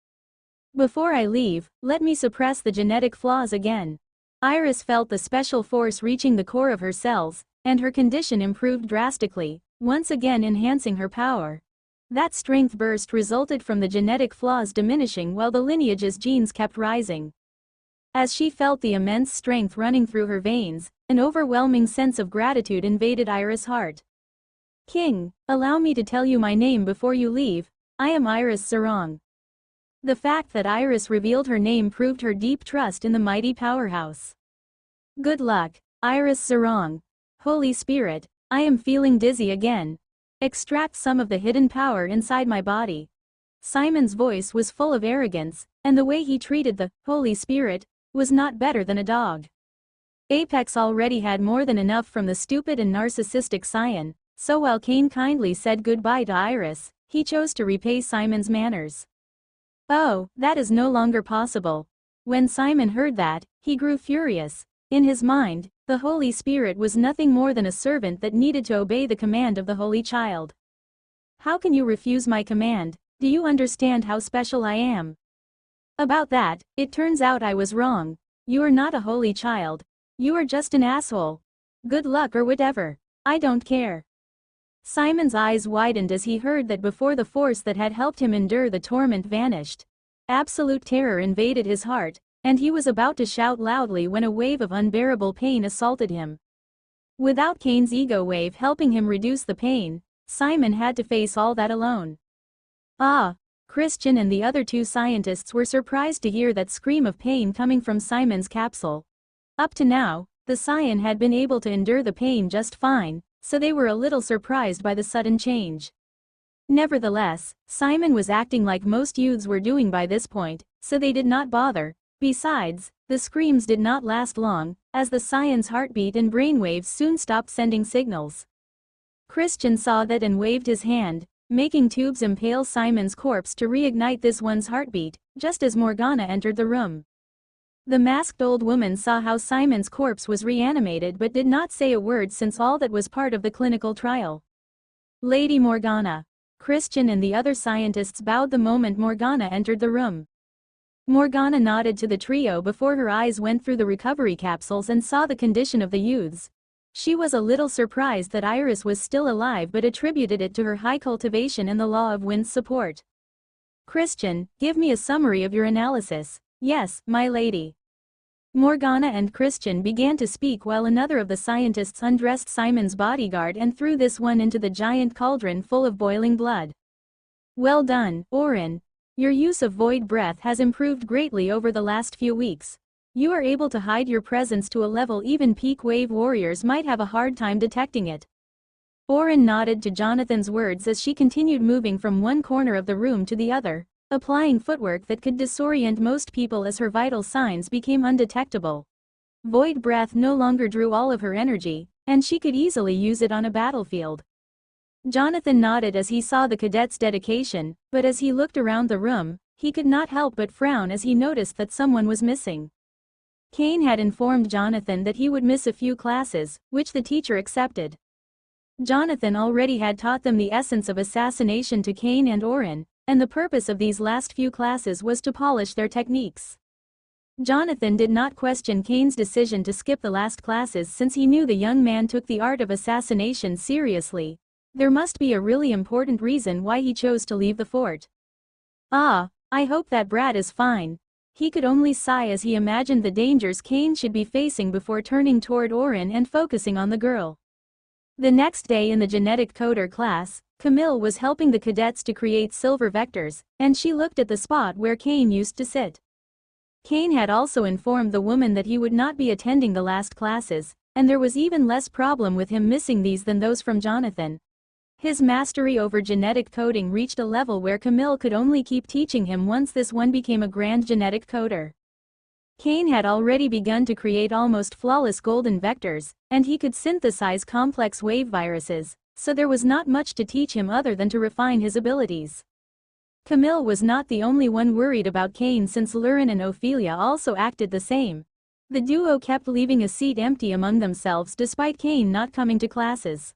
Before I leave, let me suppress the genetic flaws again. Iris felt the special force reaching the core of her cells, and her condition improved drastically, once again enhancing her power. That strength burst resulted from the genetic flaws diminishing while the lineage's genes kept rising. As she felt the immense strength running through her veins, an overwhelming sense of gratitude invaded Iris' heart. King, allow me to tell you my name before you leave. I am Iris Sarong. The fact that Iris revealed her name proved her deep trust in the mighty powerhouse. Good luck, Iris Sarong. Holy Spirit, I am feeling dizzy again. Extract some of the hidden power inside my body. Simon's voice was full of arrogance, and the way he treated the Holy Spirit was not better than a dog. Apex already had more than enough from the stupid and narcissistic Scion, so while Cain kindly said goodbye to Iris, he chose to repay Simon's manners. Oh, that is no longer possible. When Simon heard that, he grew furious. In his mind, the Holy Spirit was nothing more than a servant that needed to obey the command of the Holy Child. How can you refuse my command? Do you understand how special I am? About that, it turns out I was wrong. You are not a Holy Child. You are just an asshole. Good luck or whatever. I don't care. Simon's eyes widened as he heard that before the force that had helped him endure the torment vanished. Absolute terror invaded his heart, and he was about to shout loudly when a wave of unbearable pain assaulted him. Without Cain's ego wave helping him reduce the pain, Simon had to face all that alone. Ah! Christian and the other two scientists were surprised to hear that scream of pain coming from Simon's capsule. Up to now, the Scion had been able to endure the pain just fine, so they were a little surprised by the sudden change. Nevertheless, Simon was acting like most youths were doing by this point, so they did not bother. Besides, the screams did not last long, as the Scion's heartbeat and brainwaves soon stopped sending signals. Christian saw that and waved his hand, making tubes impale Simon's corpse to reignite this one's heartbeat, just as Morgana entered the room. The masked old woman saw how Simon's corpse was reanimated but did not say a word since all that was part of the clinical trial. Lady Morgana. Christian and the other scientists bowed the moment Morgana entered the room. Morgana nodded to the trio before her eyes went through the recovery capsules and saw the condition of the youths. She was a little surprised that Iris was still alive but attributed it to her high cultivation and the law of wind's support. Christian, give me a summary of your analysis. Yes, my lady. Morgana and Christian began to speak while another of the scientists undressed Simon's bodyguard and threw this one into the giant cauldron full of boiling blood. Well done, Orin. Your use of void breath has improved greatly over the last few weeks. You are able to hide your presence to a level even peak wave warriors might have a hard time detecting it. Orin nodded to Jonathan's words as she continued moving from one corner of the room to the other, applying footwork that could disorient most people as her vital signs became undetectable. Void breath no longer drew all of her energy, and she could easily use it on a battlefield. Jonathan nodded as he saw the cadet's dedication, but as he looked around the room, he could not help but frown as he noticed that someone was missing. Cain had informed Jonathan that he would miss a few classes, which the teacher accepted. Jonathan already had taught them the essence of assassination to Cain and Orin, and the purpose of these last few classes was to polish their techniques. Jonathan did not question Cain's decision to skip the last classes since he knew the young man took the art of assassination seriously. There must be a really important reason why he chose to leave the fort. Ah, I hope that brat is fine. He could only sigh as he imagined the dangers Cain should be facing before turning toward Orin and focusing on the girl. The next day in the genetic coder class, Camille was helping the cadets to create silver vectors, and she looked at the spot where Cain used to sit. Cain had also informed the woman that he would not be attending the last classes, and there was even less problem with him missing these than those from Jonathan. His mastery over genetic coding reached a level where Camille could only keep teaching him once this one became a grand genetic coder. Cain had already begun to create almost flawless golden vectors, and he could synthesize complex wave viruses, so there was not much to teach him other than to refine his abilities. Camille was not the only one worried about Cain since Lurin and Ophelia also acted the same. The duo kept leaving a seat empty among themselves despite Cain not coming to classes.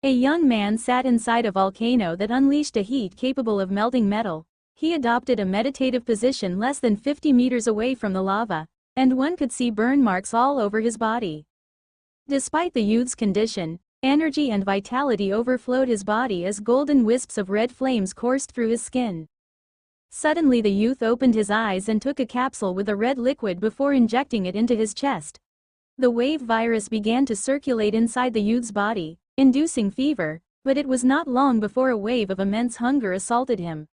A young man sat inside a volcano that unleashed a heat capable of melting metal. He adopted a meditative position less than 50 meters away from the lava, and one could see burn marks all over his body. Despite the youth's condition, energy and vitality overflowed his body as golden wisps of red flames coursed through his skin. Suddenly the youth opened his eyes and took a capsule with a red liquid before injecting it into his chest. The wave virus began to circulate inside the youth's body, inducing fever, but it was not long before a wave of immense hunger assaulted him.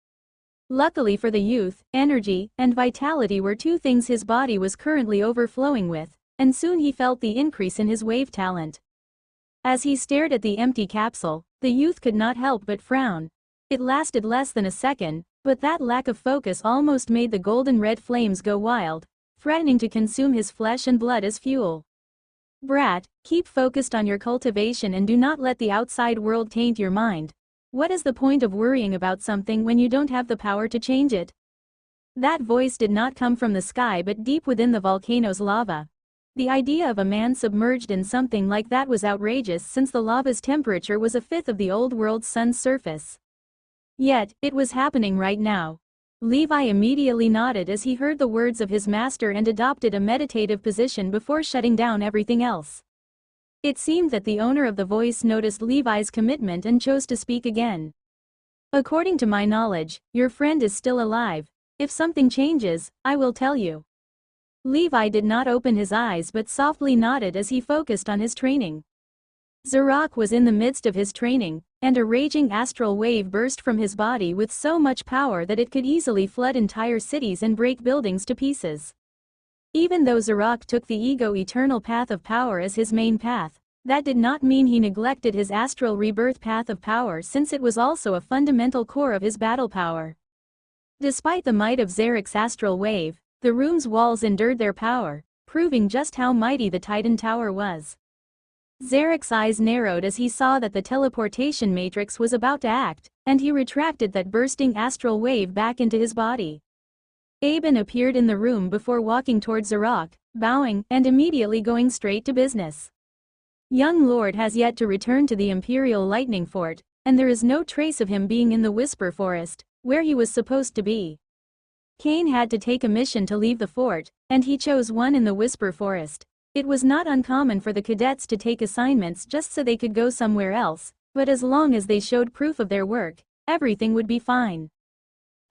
Luckily for the youth, energy and vitality were two things his body was currently overflowing with, and soon he felt the increase in his wave talent. As he stared at the empty capsule, the youth could not help but frown. It lasted less than a second, But that lack of focus almost made the golden red flames go wild, threatening to consume his flesh and blood as fuel. Brat, keep focused on your cultivation and do not let the outside world taint your mind. What is the point of worrying about something when you don't have the power to change it? That voice did not come from the sky but deep within the volcano's lava. The idea of a man submerged in something like that was outrageous since the lava's temperature was a fifth of the old world's sun's surface. Yet, it was happening right now. Levi immediately nodded as he heard the words of his master and adopted a meditative position before shutting down everything else. It seemed that the owner of the voice noticed Levi's commitment and chose to speak again. According to my knowledge, your friend is still alive. If something changes, I will tell you. Levi did not open his eyes but softly nodded as he focused on his training. Zarok was in the midst of his training, and a raging astral wave burst from his body with so much power that it could easily flood entire cities and break buildings to pieces. Even though Zarok took the ego eternal path of power as his main path, that did not mean he neglected his astral rebirth path of power since it was also a fundamental core of his battle power. Despite the might of Zarek's astral wave, the room's walls endured their power, proving just how mighty the Titan Tower was. Zarek's eyes narrowed as he saw that the teleportation matrix was about to act, and he retracted that bursting astral wave back into his body. Aben appeared in the room before walking towards Zarok, bowing, and immediately going straight to business. Young Lord has yet to return to the Imperial Lightning Fort, and there is no trace of him being in the Whisper Forest, where he was supposed to be. Cain had to take a mission to leave the fort, and he chose one in the Whisper Forest. It was not uncommon for the cadets to take assignments just so they could go somewhere else, but as long as they showed proof of their work, everything would be fine.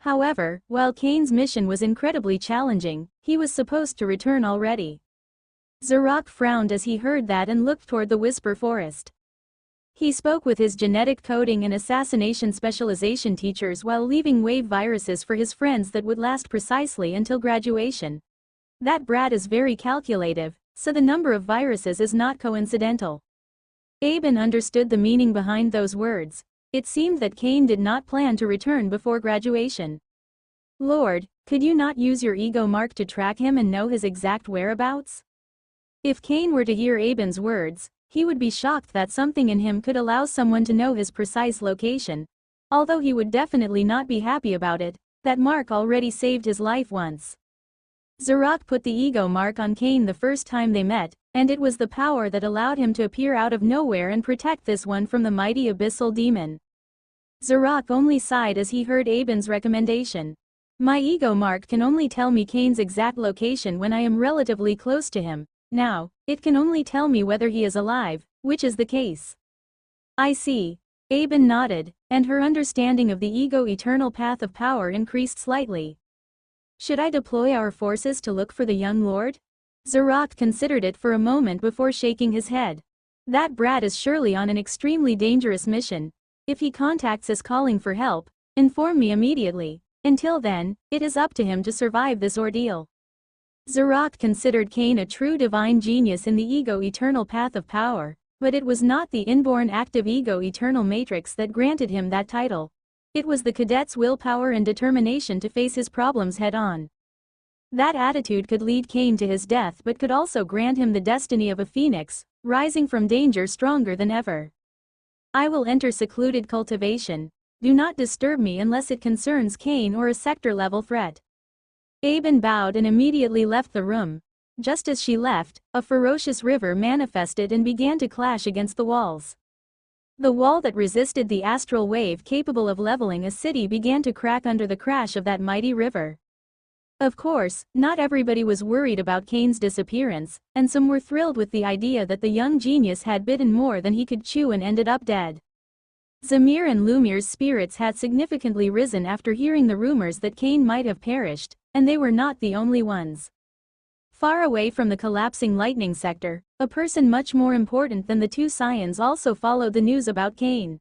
However, while Cain's mission was incredibly challenging, he was supposed to return already. Zarok frowned as he heard that and looked toward the Whisper Forest. He spoke with his genetic coding and assassination specialization teachers while leaving wave viruses for his friends that would last precisely until graduation. That brat is very calculative, so the number of viruses is not coincidental. Aben understood the meaning behind those words. It seemed that Cain did not plan to return before graduation. Lord, could you not use your ego mark to track him and know his exact whereabouts? If Cain were to hear Aben's words, he would be shocked that something in him could allow someone to know his precise location. Although he would definitely not be happy about it, that mark already saved his life once. Zarok put the ego mark on Cain the first time they met, and it was the power that allowed him to appear out of nowhere and protect this one from the mighty abyssal demon. Zarok only sighed as he heard Aben's recommendation. My ego mark can only tell me Cain's exact location when I am relatively close to him. Now, it can only tell me whether he is alive, which is the case. I see. Aben nodded, and her understanding of the ego eternal path of power increased slightly. Should I deploy our forces to look for the young lord? Zarok considered it for a moment before shaking his head. That brat is surely on an extremely dangerous mission. If he contacts us calling for help, inform me immediately. Until then, it is up to him to survive this ordeal. Zarok considered Cain a true divine genius in the ego eternal path of power, but it was not the inborn active ego eternal matrix that granted him that title. It was the cadet's willpower and determination to face his problems head-on. That attitude could lead Cain to his death but could also grant him the destiny of a phoenix, rising from danger stronger than ever. I will enter secluded cultivation. Do not disturb me unless it concerns Cain or a sector-level threat. Aben bowed and immediately left the room. Just as she left, a ferocious river manifested and began to clash against the walls. The wall that resisted the astral wave capable of leveling a city began to crack under the crash of that mighty river. Of course, not everybody was worried about Cain's disappearance, and some were thrilled with the idea that the young genius had bitten more than he could chew and ended up dead. Zamir and Lumir's spirits had significantly risen after hearing the rumors that Cain might have perished, and they were not the only ones. Far away from the collapsing lightning sector, a person much more important than the two scions also followed the news about Cain.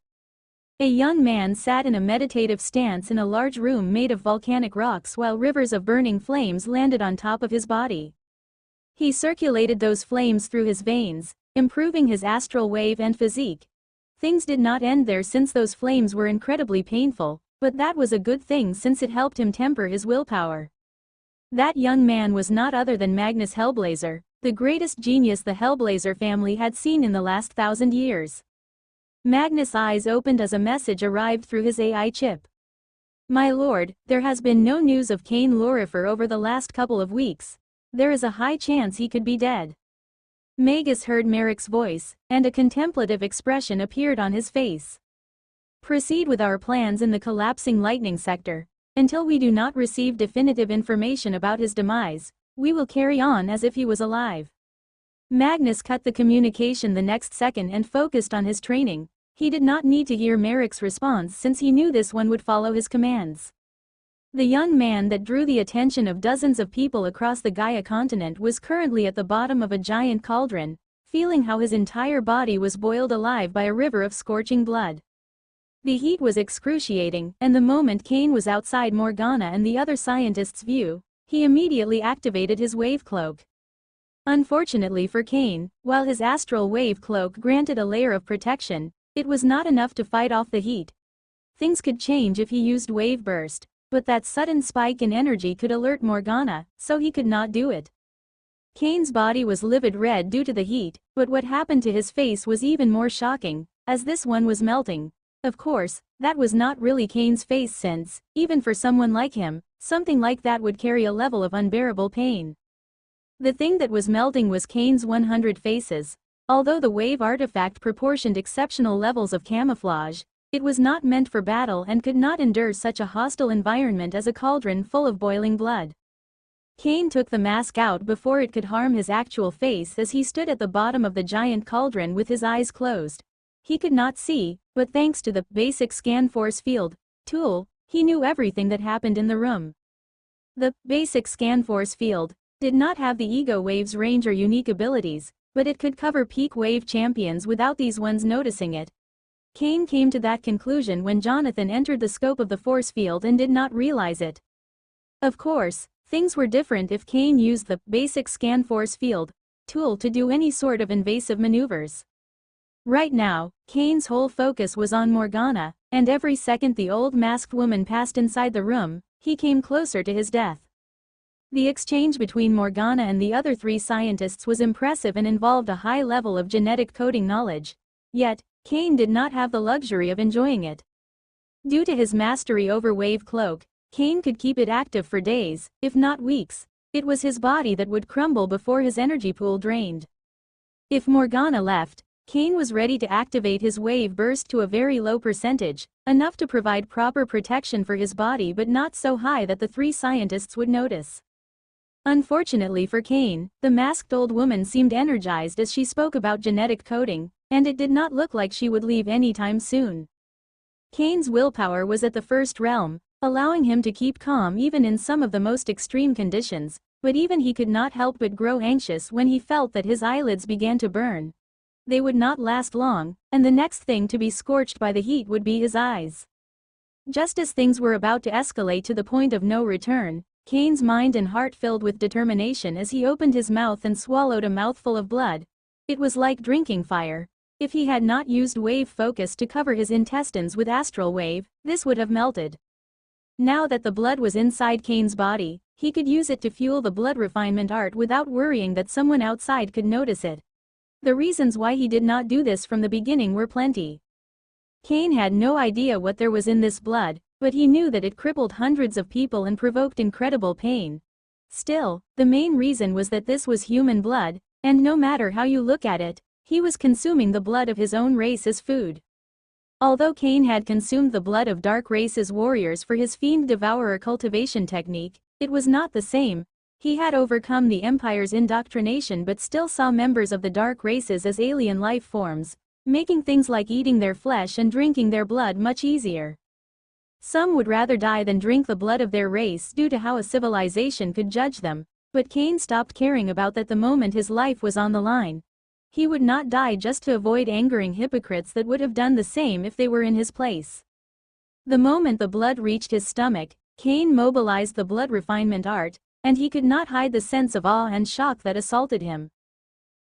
A young man sat in a meditative stance in a large room made of volcanic rocks while rivers of burning flames landed on top of his body. He circulated those flames through his veins, improving his astral wave and physique. Things did not end there since those flames were incredibly painful, but that was a good thing since it helped him temper his willpower. That young man was not other than Magnus Hellblazer, the greatest genius the Hellblazer family had seen in the last 1,000 years. Magnus' eyes opened as a message arrived through his AI chip. My lord, there has been no news of Cain Lorifer over the last couple of weeks. There is a high chance he could be dead. Magus heard Merrick's voice, and a contemplative expression appeared on his face. Proceed with our plans in the collapsing lightning sector. Until we do not receive definitive information about his demise, we will carry on as if he was alive. Magnus cut the communication the next second and focused on his training. He did not need to hear Merrick's response since he knew this one would follow his commands. The young man that drew the attention of dozens of people across the Gaia continent was currently at the bottom of a giant cauldron, feeling how his entire body was boiled alive by a river of scorching blood. The heat was excruciating, and the moment Cain was outside Morgana and the other scientist's view, he immediately activated his wave cloak. Unfortunately for Cain, while his astral wave cloak granted a layer of protection, it was not enough to fight off the heat. Things could change if he used wave burst, but that sudden spike in energy could alert Morgana, so he could not do it. Cain's body was livid red due to the heat, but what happened to his face was even more shocking, as this one was melting. Of course, that was not really Cain's face since, even for someone like him, something like that would carry a level of unbearable pain. The thing that was melting was Cain's 100 faces. Although the wave artifact proportioned exceptional levels of camouflage, it was not meant for battle and could not endure such a hostile environment as a cauldron full of boiling blood. Cain took the mask out before it could harm his actual face as he stood at the bottom of the giant cauldron with his eyes closed. He could not see, but thanks to the basic scan force field tool, he knew everything that happened in the room. The basic scan force field did not have the ego wave's range or unique abilities, but it could cover peak wave champions without these ones noticing it. Cain came to that conclusion when Jonathan entered the scope of the force field and did not realize it. Of course, things were different if Cain used the basic scan force field tool to do any sort of invasive maneuvers. Right now, Cain's whole focus was on Morgana, and every second the old masked woman passed inside the room, he came closer to his death. The exchange between Morgana and the other 3 scientists was impressive and involved a high level of genetic coding knowledge. Yet, Cain did not have the luxury of enjoying it. Due to his mastery over Wave Cloak, Cain could keep it active for days, if not weeks. It was his body that would crumble before his energy pool drained. If Morgana left, Cain was ready to activate his wave burst to a very low percentage, enough to provide proper protection for his body but not so high that the 3 scientists would notice. Unfortunately for Cain, the masked old woman seemed energized as she spoke about genetic coding, and it did not look like she would leave anytime soon. Cain's willpower was at the first realm, allowing him to keep calm even in some of the most extreme conditions, but even he could not help but grow anxious when he felt that his eyelids began to burn. They would not last long, and the next thing to be scorched by the heat would be his eyes. Just as things were about to escalate to the point of no return, Cain's mind and heart filled with determination as he opened his mouth and swallowed a mouthful of blood. It was like drinking fire. If he had not used wave focus to cover his intestines with astral wave, this would have melted. Now that the blood was inside Cain's body, he could use it to fuel the blood refinement art without worrying that someone outside could notice it. The reasons why he did not do this from the beginning were plenty. Cain had no idea what there was in this blood, but he knew that it crippled hundreds of people and provoked incredible pain. Still, the main reason was that this was human blood, and no matter how you look at it, he was consuming the blood of his own race as food. Although Cain had consumed the blood of dark races warriors for his fiend devourer cultivation technique, it was not the same. He had overcome the Empire's indoctrination but still saw members of the dark races as alien life forms, making things like eating their flesh and drinking their blood much easier. Some would rather die than drink the blood of their race due to how a civilization could judge them, but Cain stopped caring about that the moment his life was on the line. He would not die just to avoid angering hypocrites that would have done the same if they were in his place. The moment the blood reached his stomach, Cain mobilized the blood refinement art, and he could not hide the sense of awe and shock that assaulted him.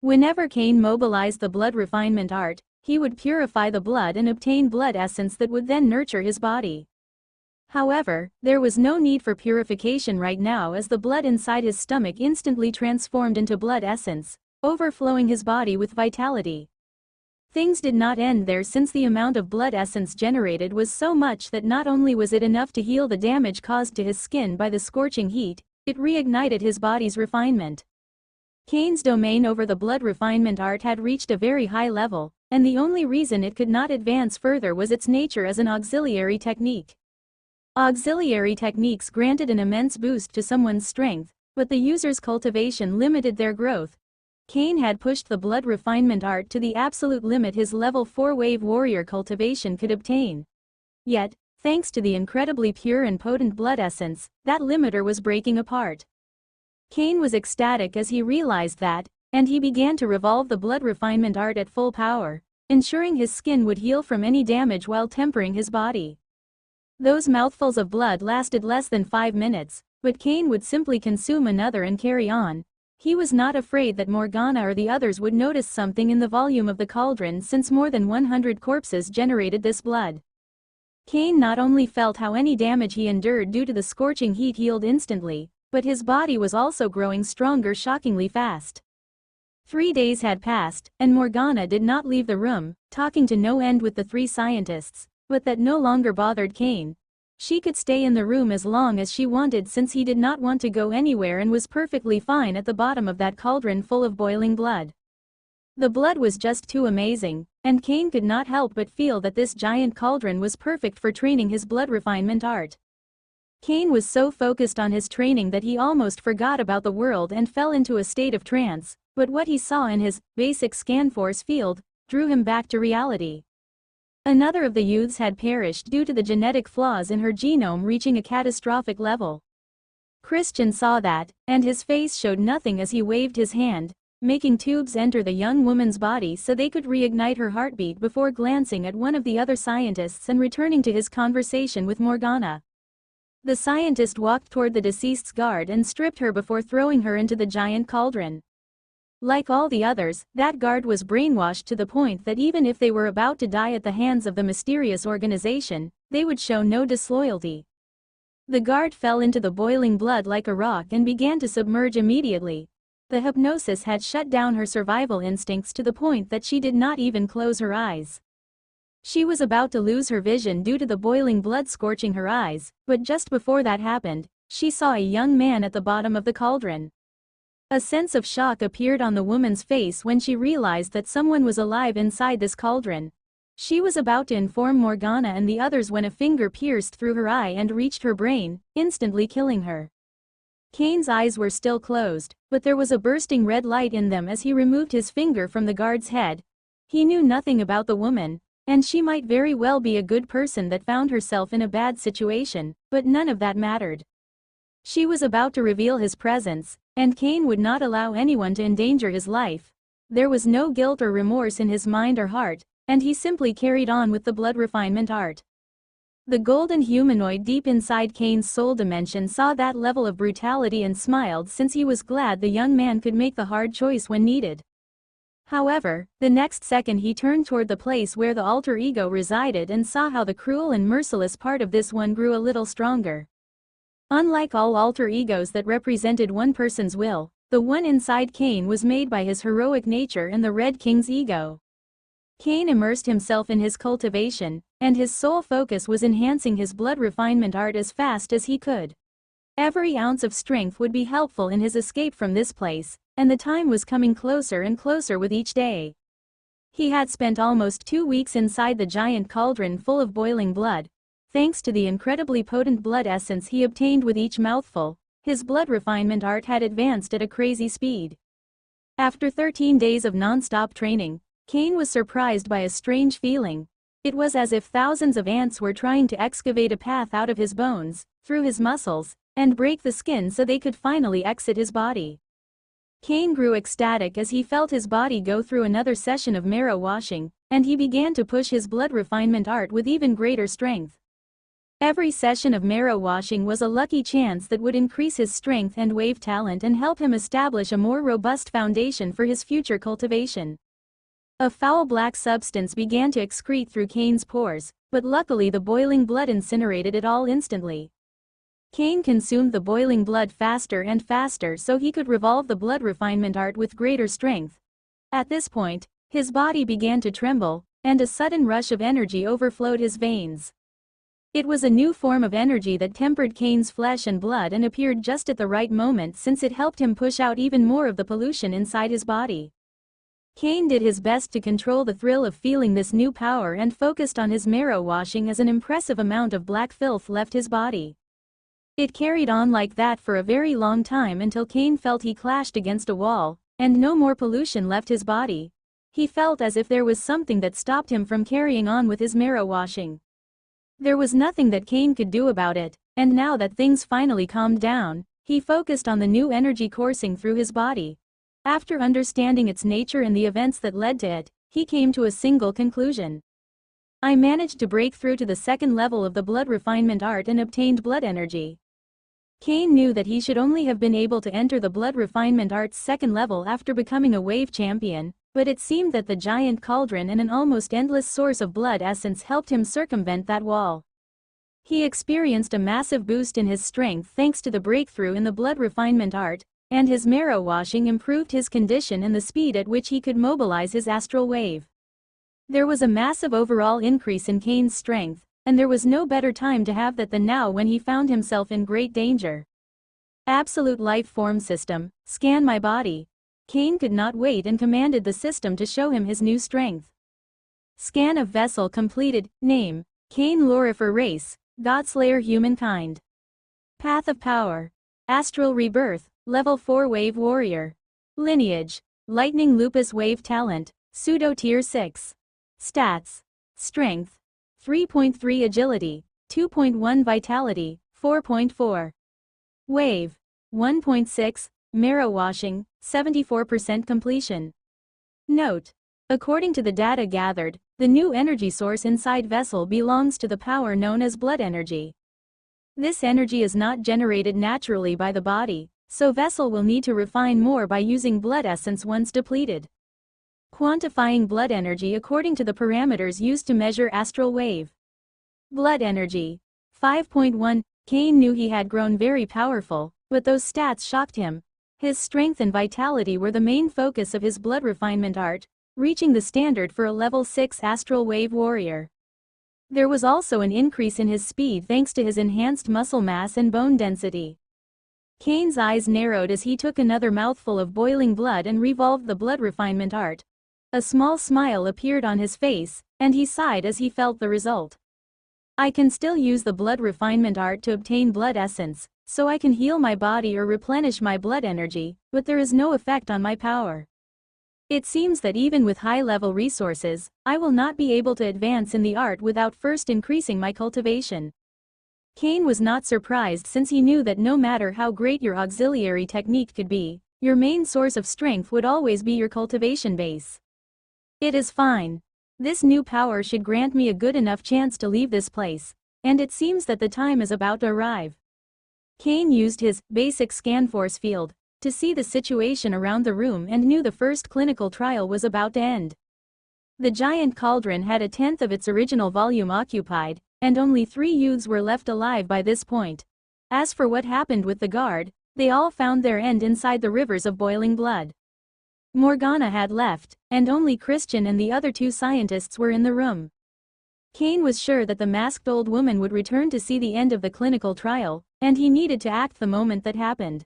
Whenever Cain mobilized the blood refinement art, he would purify the blood and obtain blood essence that would then nurture his body. However, there was no need for purification right now as the blood inside his stomach instantly transformed into blood essence, overflowing his body with vitality. Things did not end there since the amount of blood essence generated was so much that not only was it enough to heal the damage caused to his skin by the scorching heat, it reignited his body's refinement. Cain's domain over the blood refinement art had reached a very high level, and the only reason it could not advance further was its nature as an auxiliary technique. Auxiliary techniques granted an immense boost to someone's strength, but the user's cultivation limited their growth. Cain had pushed the blood refinement art to the absolute limit his level 4 wave warrior cultivation could obtain. Yet, thanks to the incredibly pure and potent blood essence, that limiter was breaking apart. Cain was ecstatic as he realized that, and he began to revolve the blood refinement art at full power, ensuring his skin would heal from any damage while tempering his body. Those mouthfuls of blood lasted less than 5 minutes, but Cain would simply consume another and carry on. He was not afraid that Morgana or the others would notice something in the volume of the cauldron since more than 100 corpses generated this blood. Cain not only felt how any damage he endured due to the scorching heat healed instantly, but his body was also growing stronger shockingly fast. 3 days had passed, and Morgana did not leave the room, talking to no end with the 3 scientists, but that no longer bothered Cain. She could stay in the room as long as she wanted since he did not want to go anywhere and was perfectly fine at the bottom of that cauldron full of boiling blood. The blood was just too amazing, and Cain could not help but feel that this giant cauldron was perfect for training his blood refinement art. Cain was so focused on his training that he almost forgot about the world and fell into a state of trance, but what he saw in his basic scan force field drew him back to reality. Another of the youths had perished due to the genetic flaws in her genome reaching a catastrophic level. Christian saw that, and his face showed nothing as he waved his hand, making tubes enter the young woman's body so they could reignite her heartbeat before glancing at one of the other scientists and returning to his conversation with Morgana. The scientist walked toward the deceased's guard and stripped her before throwing her into the giant cauldron. Like all the others, that guard was brainwashed to the point that even if they were about to die at the hands of the mysterious organization, they would show no disloyalty. The guard fell into the boiling blood like a rock and began to submerge immediately. The hypnosis had shut down her survival instincts to the point that she did not even close her eyes. She was about to lose her vision due to the boiling blood scorching her eyes, but just before that happened, she saw a young man at the bottom of the cauldron. A sense of shock appeared on the woman's face when she realized that someone was alive inside this cauldron. She was about to inform Morgana and the others when a finger pierced through her eye and reached her brain, instantly killing her. Cain's eyes were still closed, but there was a bursting red light in them as he removed his finger from the guard's head. He knew nothing about the woman, and she might very well be a good person that found herself in a bad situation, but none of that mattered. She was about to reveal his presence, and Cain would not allow anyone to endanger his life. There was no guilt or remorse in his mind or heart, and he simply carried on with the blood refinement art. The golden humanoid deep inside Cain's soul dimension saw that level of brutality and smiled since he was glad the young man could make the hard choice when needed. However, the next second he turned toward the place where the alter ego resided and saw how the cruel and merciless part of this one grew a little stronger. Unlike all alter egos that represented one person's will, the one inside Cain was made by his heroic nature and the Red King's ego. Cain immersed himself in his cultivation, and his sole focus was enhancing his blood refinement art as fast as he could. Every ounce of strength would be helpful in his escape from this place, and the time was coming closer and closer with each day. He had spent almost 2 weeks inside the giant cauldron full of boiling blood. Thanks to the incredibly potent blood essence he obtained with each mouthful, his blood refinement art had advanced at a crazy speed. After 13 days of non-stop training, Cain was surprised by a strange feeling. It was as if thousands of ants were trying to excavate a path out of his bones, through his muscles, and break the skin so they could finally exit his body. Cain grew ecstatic as he felt his body go through another session of marrow washing, and he began to push his blood refinement art with even greater strength. Every session of marrow washing was a lucky chance that would increase his strength and wave talent and help him establish a more robust foundation for his future cultivation. A foul black substance began to excrete through Kane's pores, but luckily the boiling blood incinerated it all instantly. Kane consumed the boiling blood faster and faster so he could revolve the blood refinement art with greater strength. At this point, his body began to tremble, and a sudden rush of energy overflowed his veins. It was a new form of energy that tempered Kane's flesh and blood and appeared just at the right moment since it helped him push out even more of the pollution inside his body. Kane did his best to control the thrill of feeling this new power and focused on his marrow washing as an impressive amount of black filth left his body. It carried on like that for a very long time until Kane felt he clashed against a wall, and no more pollution left his body. He felt as if there was something that stopped him from carrying on with his marrow washing. There was nothing that Kane could do about it, and now that things finally calmed down, he focused on the new energy coursing through his body. After understanding its nature and the events that led to it, he came to a single conclusion. I managed to break through to the second level of the blood refinement art and obtained blood energy. Kane knew that he should only have been able to enter the blood refinement art's second level after becoming a wave champion, but it seemed that the giant cauldron and an almost endless source of blood essence helped him circumvent that wall. He experienced a massive boost in his strength thanks to the breakthrough in the blood refinement art, and his marrow washing improved his condition and the speed at which he could mobilize his astral wave. There was a massive overall increase in Kane's strength, and there was no better time to have that than now when he found himself in great danger. Absolute life form system, scan my body. Kane could not wait and commanded the system to show him his new strength. Scan of vessel completed. Name: Kane Lorifer. Race: Godslayer. Humankind. Path of power: Astral rebirth, level 4 wave warrior. Lineage: Lightning Lupus wave talent, pseudo tier 6. Stats: Strength 3.3, agility 2.1, vitality 4.4. Wave 1.6, marrow washing 74% completion. Note: according to the data gathered, the new energy source inside vessel belongs to the power known as blood energy. This energy is not generated naturally by the body, so vessel will need to refine more by using blood essence once depleted. Quantifying blood energy according to the parameters used to measure astral wave. Blood energy 5.1. Kane knew he had grown very powerful, but those stats shocked him. His strength and vitality were the main focus of his blood refinement art, reaching the standard for a level 6 astral wave warrior. There was also an increase in his speed thanks to his enhanced muscle mass and bone density. Kane's eyes narrowed as he took another mouthful of boiling blood and revolved the blood refinement art. A small smile appeared on his face, and he sighed as he felt the result. I can still use the blood refinement art to obtain blood essence, so I can heal my body or replenish my blood energy, but there is no effect on my power. It seems that even with high-level resources, I will not be able to advance in the art without first increasing my cultivation. Kane was not surprised since he knew that no matter how great your auxiliary technique could be, your main source of strength would always be your cultivation base. It is fine. This new power should grant me a good enough chance to leave this place, and it seems that the time is about to arrive. Kane used his basic scan force field to see the situation around the room and knew the first clinical trial was about to end. The giant cauldron had a tenth of its original volume occupied, and only 3 youths were left alive by this point. As for what happened with the guard, they all found their end inside the rivers of boiling blood. Morgana had left, and only Christian and the other 2 scientists were in the room. Kane was sure that the masked old woman would return to see the end of the clinical trial, and he needed to act the moment that happened.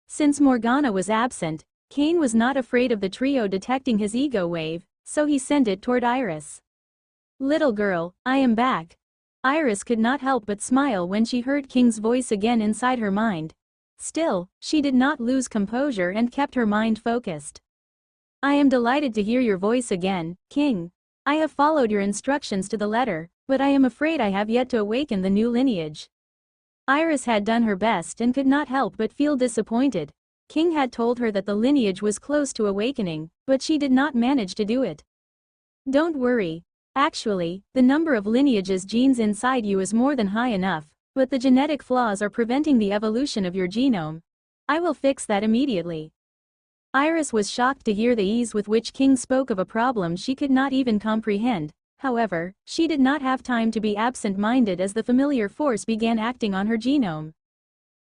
Since Morgana was absent, Kane was not afraid of the trio detecting his ego wave, so he sent it toward Iris. "Little girl, I am back." Iris could not help but smile when she heard King's voice again inside her mind. Still, she did not lose composure and kept her mind focused. "I am delighted to hear your voice again, King. I have followed your instructions to the letter, but I am afraid I have yet to awaken the new lineage." Iris had done her best and could not help but feel disappointed. King had told her that the lineage was close to awakening, but she did not manage to do it. "Don't worry. Actually, the number of lineages genes inside you is more than high enough, but the genetic flaws are preventing the evolution of your genome. I will fix that immediately." Iris was shocked to hear the ease with which King spoke of a problem she could not even comprehend. However, she did not have time to be absent-minded as the familiar force began acting on her genome.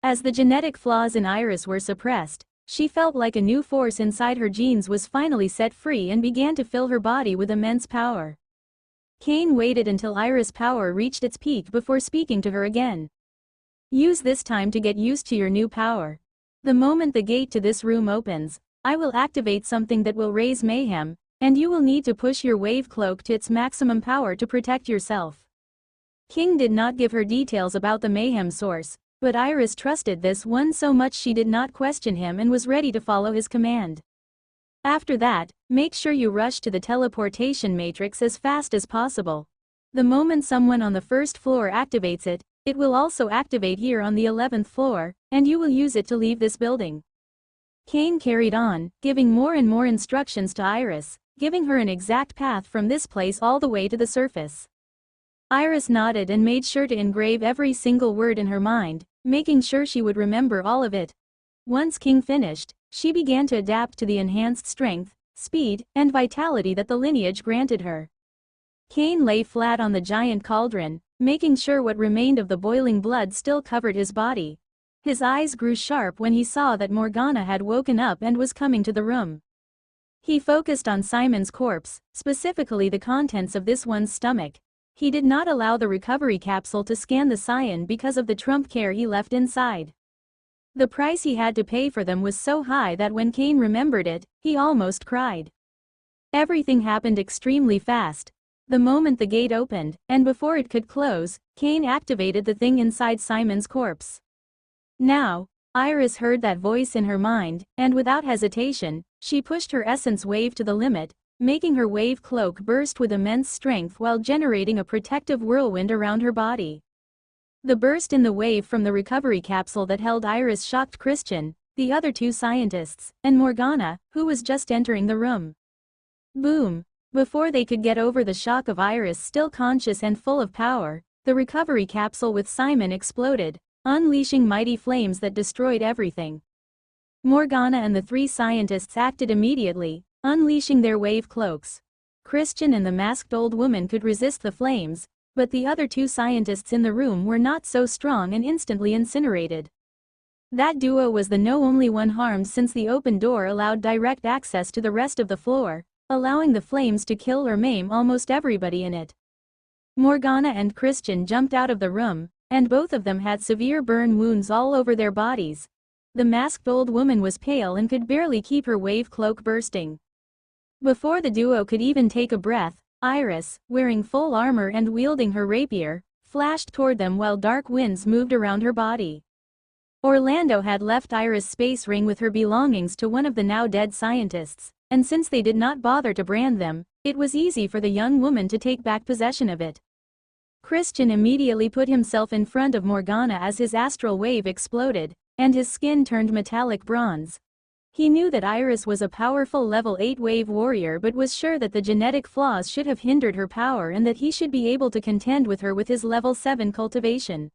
As the genetic flaws in Iris were suppressed, she felt like a new force inside her genes was finally set free and began to fill her body with immense power. Cain waited until Iris' power reached its peak before speaking to her again. Use this time to get used to your new power. The moment the gate to this room opens, I will activate something that will raise mayhem, and you will need to push your wave cloak to its maximum power to protect yourself. King did not give her details about the mayhem source, but Iris trusted this one so much she did not question him and was ready to follow his command. After that, make sure you rush to the teleportation matrix as fast as possible. The moment someone on the first floor activates it, it will also activate here on the 11th floor, and you will use it to leave this building. Cain carried on, giving more and more instructions to Iris, giving her an exact path from this place all the way to the surface. Iris nodded and made sure to engrave every single word in her mind, making sure she would remember all of it. Once King finished, she began to adapt to the enhanced strength, speed, and vitality that the lineage granted her. Cain lay flat on the giant cauldron, making sure what remained of the boiling blood still covered his body. His eyes grew sharp when he saw that Morgana had woken up and was coming to the room. He focused on Simon's corpse, specifically the contents of this one's stomach. He did not allow the recovery capsule to scan the cyan because of the trump care he left inside. The price he had to pay for them was so high that when Cain remembered it, he almost cried. Everything happened extremely fast. The moment the gate opened, and before it could close, Cain activated the thing inside Simon's corpse. Now, Iris heard that voice in her mind, and without hesitation, she pushed her essence wave to the limit, making her wave cloak burst with immense strength while generating a protective whirlwind around her body. The burst in the wave from the recovery capsule that held Iris shocked Christian, the other two scientists, and Morgana, who was just entering the room. Boom! Before they could get over the shock of Iris still conscious and full of power, the recovery capsule with Simon exploded, unleashing mighty flames that destroyed everything. Morgana and the three scientists acted immediately, unleashing their wave cloaks. Christian and the masked old woman could resist the flames, but the other two scientists in the room were not so strong and instantly incinerated. That duo was the only one harmed since the open door allowed direct access to the rest of the floor, allowing the flames to kill or maim almost everybody in it. Morgana and Christian jumped out of the room, and both of them had severe burn wounds all over their bodies. The masked old woman was pale and could barely keep her wave cloak bursting. Before the duo could even take a breath, Iris, wearing full armor and wielding her rapier, flashed toward them while dark winds moved around her body. Orlando had left Iris' space ring with her belongings to one of the now dead scientists, and since they did not bother to brand them, it was easy for the young woman to take back possession of it. Christian immediately put himself in front of Morgana as his astral wave exploded, and his skin turned metallic bronze. He knew that Iris was a powerful level 8 wave warrior but was sure that the genetic flaws should have hindered her power and that he should be able to contend with her with his level 7 cultivation.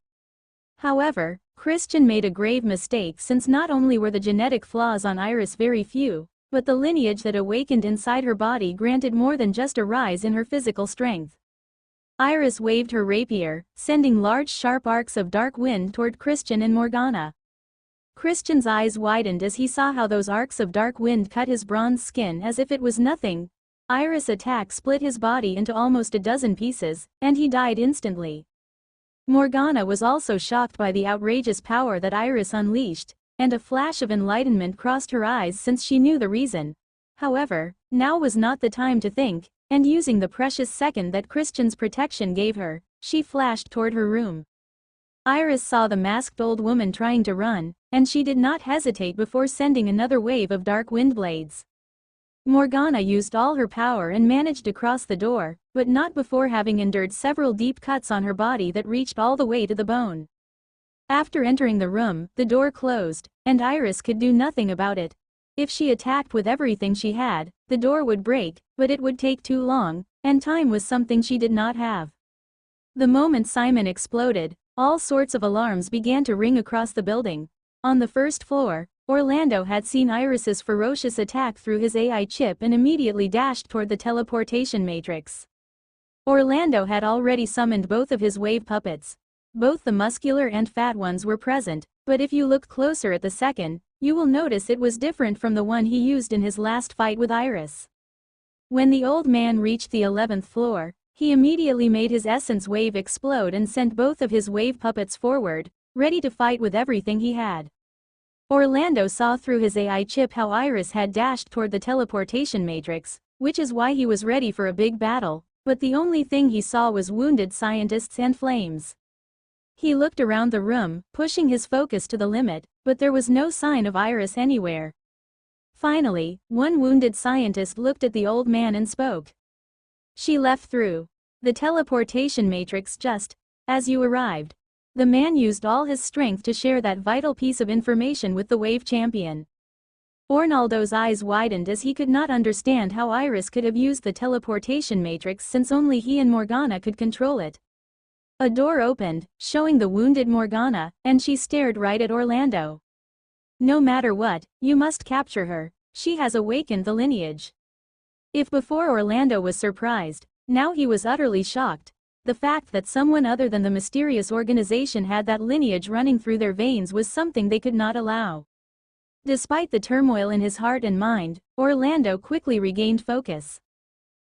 However, Christian made a grave mistake since not only were the genetic flaws on Iris very few, but the lineage that awakened inside her body granted more than just a rise in her physical strength. Iris waved her rapier, sending large sharp arcs of dark wind toward Christian and Morgana. Christian's eyes widened as he saw how those arcs of dark wind cut his bronze skin as if it was nothing. Iris' attack split his body into almost a dozen pieces, and he died instantly. Morgana was also shocked by the outrageous power that Iris unleashed, and a flash of enlightenment crossed her eyes since she knew the reason. However, now was not the time to think, and using the precious second that Christian's protection gave her, she flashed toward her room. Iris saw the masked old woman trying to run, and she did not hesitate before sending another wave of dark wind blades. Morgana used all her power and managed to cross the door, but not before having endured several deep cuts on her body that reached all the way to the bone. After entering the room, the door closed, and Iris could do nothing about it. If she attacked with everything she had, the door would break, but it would take too long, and time was something she did not have. The moment Simon exploded, all sorts of alarms began to ring across the building. On the first floor, Orlando had seen Iris's ferocious attack through his AI chip and immediately dashed toward the teleportation matrix. Orlando had already summoned both of his wave puppets. Both the muscular and fat ones were present, but if you look closer at the second, you will notice it was different from the one he used in his last fight with Iris. When the old man reached the 11th floor, he immediately made his essence wave explode and sent both of his wave puppets forward, ready to fight with everything he had. Orlando saw through his AI chip how Iris had dashed toward the teleportation matrix, which is why he was ready for a big battle, but the only thing he saw was wounded scientists and flames. He looked around the room, pushing his focus to the limit, but there was no sign of Iris anywhere. Finally, one wounded scientist looked at the old man and spoke. "She left through the teleportation matrix just as you arrived." The man used all his strength to share that vital piece of information with the Wave Champion. Ornaldo's eyes widened as he could not understand how Iris could have used the teleportation matrix since only he and Morgana could control it. A door opened, showing the wounded Morgana, and she stared right at Orlando. "No matter what, you must capture her. She has awakened the lineage." If before Orlando was surprised, now he was utterly shocked. The fact that someone other than the mysterious organization had that lineage running through their veins was something they could not allow. Despite the turmoil in his heart and mind, Orlando quickly regained focus.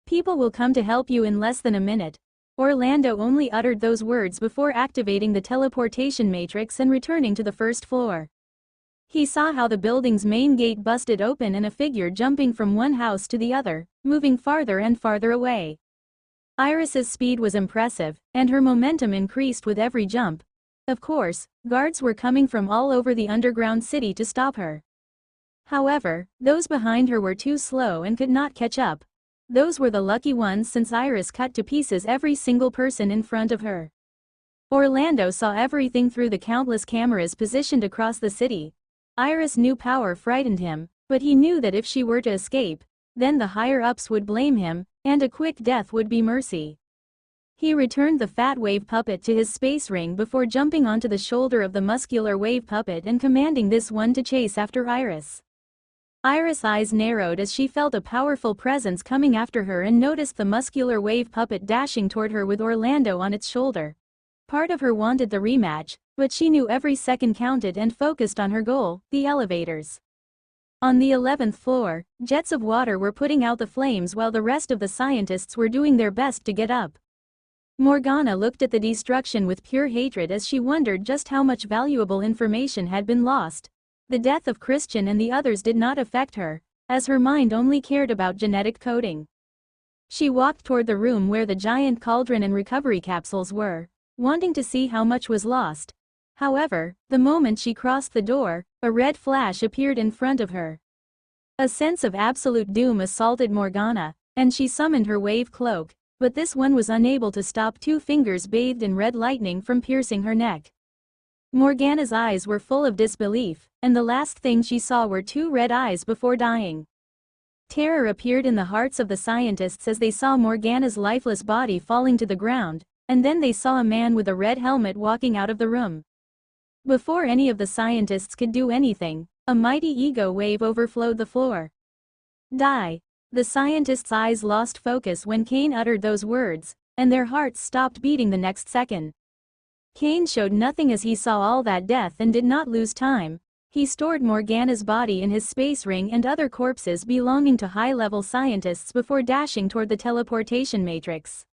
"People will come to help you in less than a minute." Orlando only uttered those words before activating the teleportation matrix and returning to the first floor. He saw how the building's main gate busted open and a figure jumping from one house to the other, moving farther and farther away. Iris's speed was impressive, and her momentum increased with every jump. Of course, guards were coming from all over the underground city to stop her. However, those behind her were too slow and could not catch up. Those were the lucky ones since Iris cut to pieces every single person in front of her. Orlando saw everything through the countless cameras positioned across the city. Iris' new power frightened him, but he knew that if she were to escape, then the higher-ups would blame him, and a quick death would be mercy. He returned the fat wave puppet to his space ring before jumping onto the shoulder of the muscular wave puppet and commanding this one to chase after Iris. Iris' eyes narrowed as she felt a powerful presence coming after her and noticed the muscular wave puppet dashing toward her with Orlando on its shoulder. Part of her wanted the rematch, but she knew every second counted and focused on her goal, the elevators. On the 11th floor, jets of water were putting out the flames while the rest of the scientists were doing their best to get up. Morgana looked at the destruction with pure hatred as she wondered just how much valuable information had been lost. The death of Christian and the others did not affect her, as her mind only cared about genetic coding. She walked toward the room where the giant cauldron and recovery capsules were, wanting to see how much was lost. However, the moment she crossed the door, a red flash appeared in front of her. A sense of absolute doom assaulted Morgana, and she summoned her wave cloak, but this one was unable to stop two fingers bathed in red lightning from piercing her neck. Morgana's eyes were full of disbelief, and the last thing she saw were two red eyes before dying. Terror appeared in the hearts of the scientists as they saw Morgana's lifeless body falling to the ground, and then they saw a man with a red helmet walking out of the room. Before any of the scientists could do anything, a mighty ego wave overflowed the floor. "Die." The scientists' eyes lost focus when Kane uttered those words, and their hearts stopped beating the next second. Kane showed nothing as he saw all that death and did not lose time. He stored Morgana's body in his space ring and other corpses belonging to high-level scientists before dashing toward the teleportation matrix.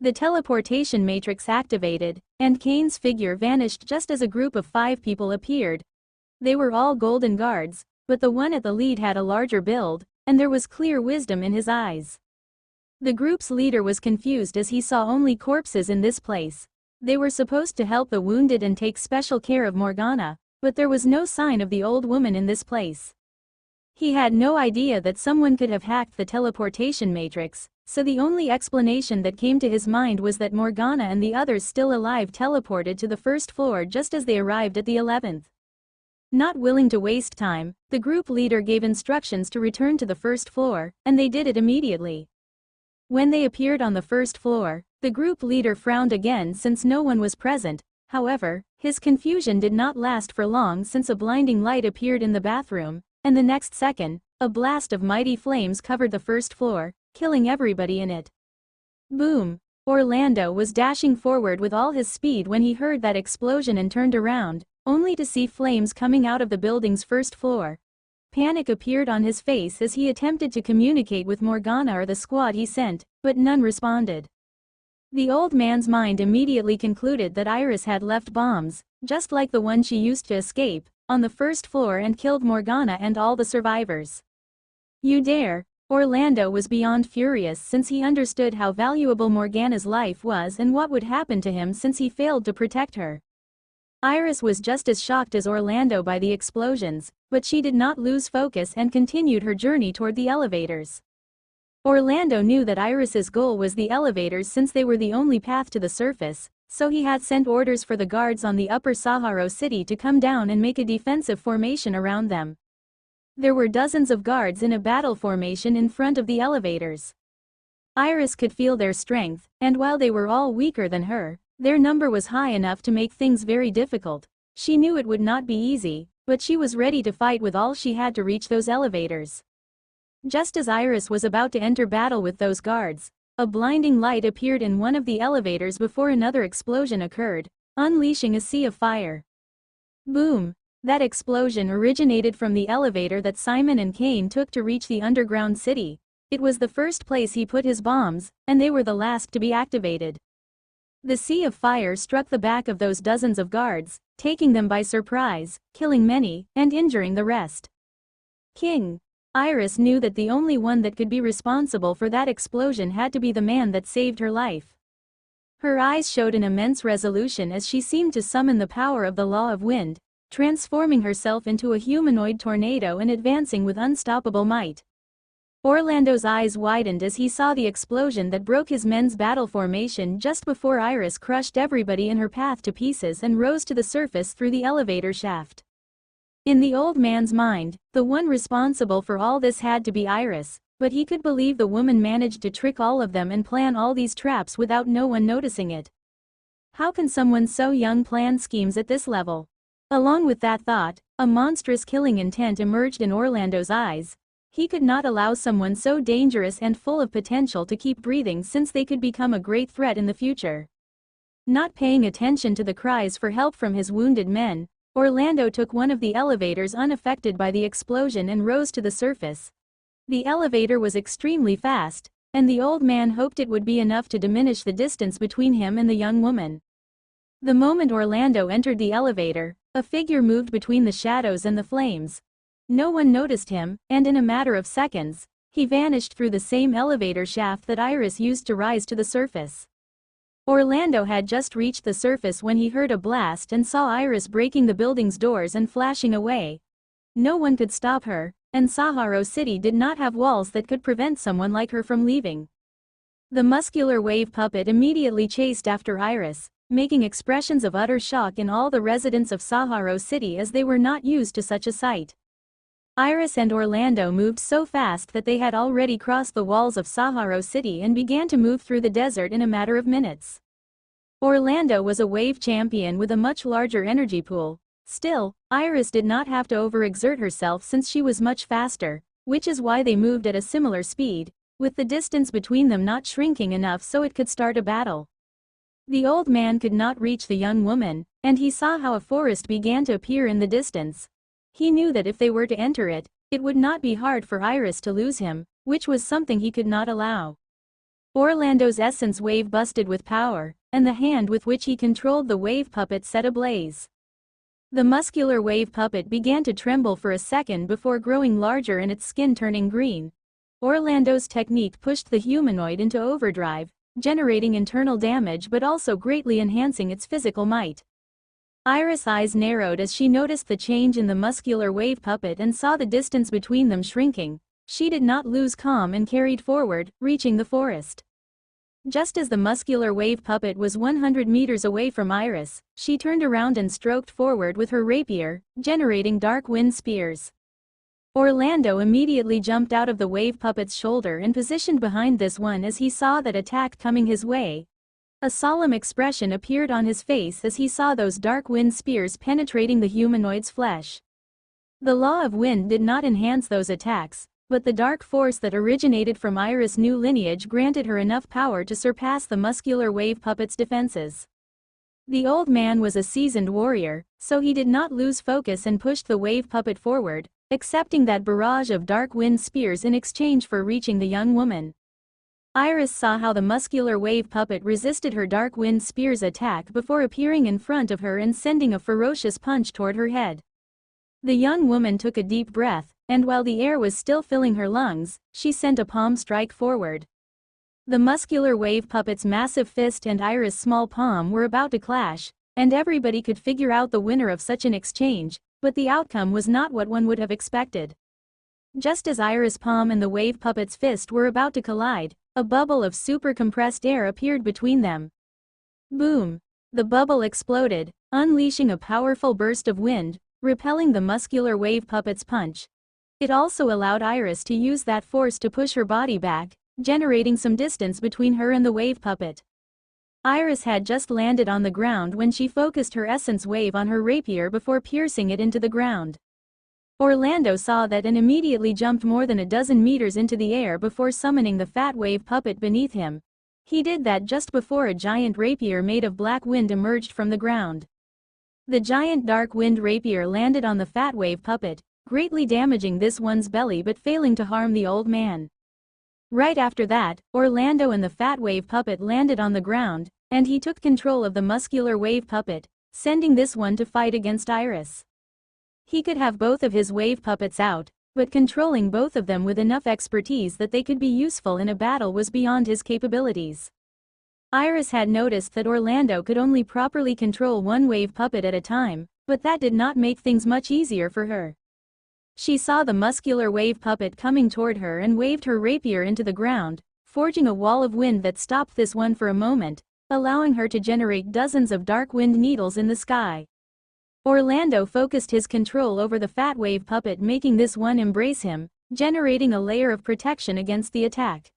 The teleportation matrix activated, and Kane's figure vanished just as a group of 5 people appeared. They were all golden guards, but the one at the lead had a larger build, and there was clear wisdom in his eyes. The group's leader was confused as he saw only corpses in this place. They were supposed to help the wounded and take special care of Morgana, but there was no sign of the old woman in this place. He had no idea that someone could have hacked the teleportation matrix, so the only explanation that came to his mind was that Morgana and the others still alive teleported to the first floor just as they arrived at the 11th. Not willing to waste time, the group leader gave instructions to return to the first floor, and they did it immediately. When they appeared on the first floor, the group leader frowned again since no one was present. However, His confusion did not last for long since a blinding light appeared in the bathroom, and the next second, a blast of mighty flames covered the first floor, killing everybody in it. Boom! Orlando was dashing forward with all his speed when he heard that explosion and turned around, only to see flames coming out of the building's first floor. Panic appeared on his face as he attempted to communicate with Morgana or the squad he sent, but none responded. The old man's mind immediately concluded that Iris had left bombs, just like the one she used to escape, on the first floor and killed Morgana and all the survivors. You dare! Orlando was beyond furious since he understood how valuable Morgana's life was and what would happen to him since he failed to protect her. Iris was just as shocked as Orlando by the explosions, but she did not lose focus and continued her journey toward the elevators. Orlando knew that Iris's goal was the elevators since they were the only path to the surface, so he had sent orders for the guards on the upper Sahara City to come down and make a defensive formation around them. There were dozens of guards in a battle formation in front of the elevators. Iris could feel their strength, and while they were all weaker than her, their number was high enough to make things very difficult. She knew it would not be easy, but she was ready to fight with all she had to reach those elevators. Just as Iris was about to enter battle with those guards, a blinding light appeared in one of the elevators before another explosion occurred, unleashing a sea of fire. Boom! That explosion originated from the elevator that Simon and Kane took to reach the underground city. It was the first place he put his bombs, and they were the last to be activated. The sea of fire struck the back of those dozens of guards, taking them by surprise, killing many, and injuring the rest. King! Iris knew that the only one that could be responsible for that explosion had to be the man that saved her life. Her eyes showed an immense resolution as she seemed to summon the power of the law of wind, transforming herself into a humanoid tornado and advancing with unstoppable might. Orlando's eyes widened as he saw the explosion that broke his men's battle formation just before Iris crushed everybody in her path to pieces and rose to the surface through the elevator shaft. In the old man's mind, the one responsible for all this had to be Iris, but he could believe the woman managed to trick all of them and plan all these traps without no one noticing it. How can someone so young plan schemes at this level? Along with that thought, a monstrous killing intent emerged in Orlando's eyes. He could not allow someone so dangerous and full of potential to keep breathing since they could become a great threat in the future. Not paying attention to the cries for help from his wounded men, Orlando took one of the elevators unaffected by the explosion and rose to the surface. The elevator was extremely fast, and the old man hoped it would be enough to diminish the distance between him and the young woman. The moment Orlando entered the elevator, a figure moved between the shadows and the flames. No one noticed him, and in a matter of seconds, he vanished through the same elevator shaft that Iris used to rise to the surface. Orlando had just reached the surface when he heard a blast and saw Iris breaking the building's doors and flashing away. No one could stop her, and Sahara City did not have walls that could prevent someone like her from leaving. The muscular wave puppet immediately chased after Iris, making expressions of utter shock in all the residents of Sahara City as they were not used to such a sight. Iris and Orlando moved so fast that they had already crossed the walls of Sahara City and began to move through the desert in a matter of minutes. Orlando was a wave champion with a much larger energy pool. Still, Iris did not have to overexert herself since she was much faster, which is why they moved at a similar speed, with the distance between them not shrinking enough so it could start a battle. The old man could not reach the young woman, and he saw how a forest began to appear in the distance. He knew that if they were to enter it, it would not be hard for Iris to lose him, which was something he could not allow. Orlando's essence wave busted with power, and the hand with which he controlled the wave puppet set ablaze. The muscular wave puppet began to tremble for a second before growing larger and its skin turning green. Orlando's technique pushed the humanoid into overdrive, generating internal damage but also greatly enhancing its physical might. Iris' eyes narrowed as she noticed the change in the muscular wave puppet and saw the distance between them shrinking. She did not lose calm and carried forward, reaching the forest. Just as the muscular wave puppet was 100 meters away from Iris, she turned around and stroked forward with her rapier, generating dark wind spears. Orlando immediately jumped out of the wave puppet's shoulder and positioned behind this one as he saw that attack coming his way. A solemn expression appeared on his face as he saw those dark wind spears penetrating the humanoid's flesh. The law of wind did not enhance those attacks, but the dark force that originated from Iris' new lineage granted her enough power to surpass the muscular wave puppet's defenses. The old man was a seasoned warrior, so he did not lose focus and pushed the wave puppet forward, accepting that barrage of dark wind spears in exchange for reaching the young woman. Iris saw how the muscular wave puppet resisted her dark wind spear's attack before appearing in front of her and sending a ferocious punch toward her head. The young woman took a deep breath, and while the air was still filling her lungs, she sent a palm strike forward. The muscular wave puppet's massive fist and Iris' small palm were about to clash, and everybody could figure out the winner of such an exchange, but the outcome was not what one would have expected. Just as Iris' palm and the wave puppet's fist were about to collide, a bubble of super-compressed air appeared between them. Boom! The bubble exploded, unleashing a powerful burst of wind, repelling the muscular wave puppet's punch. It also allowed Iris to use that force to push her body back, generating some distance between her and the wave puppet. Iris had just landed on the ground when she focused her essence wave on her rapier before piercing it into the ground. Orlando saw that and immediately jumped more than a dozen meters into the air before summoning the fat wave puppet beneath him. He did that just before a giant rapier made of black wind emerged from the ground. The giant dark wind rapier landed on the fat wave puppet, greatly damaging this one's belly but failing to harm the old man. Right after that, Orlando and the fat wave puppet landed on the ground, and he took control of the muscular wave puppet, sending this one to fight against Iris. He could have both of his wave puppets out, but controlling both of them with enough expertise that they could be useful in a battle was beyond his capabilities. Iris had noticed that Orlando could only properly control one wave puppet at a time, but that did not make things much easier for her. She saw the muscular wave puppet coming toward her and waved her rapier into the ground, forging a wall of wind that stopped this one for a moment, allowing her to generate dozens of dark wind needles in the sky. Orlando focused his control over the fat wave puppet, making this one embrace him, generating a layer of protection against the attack.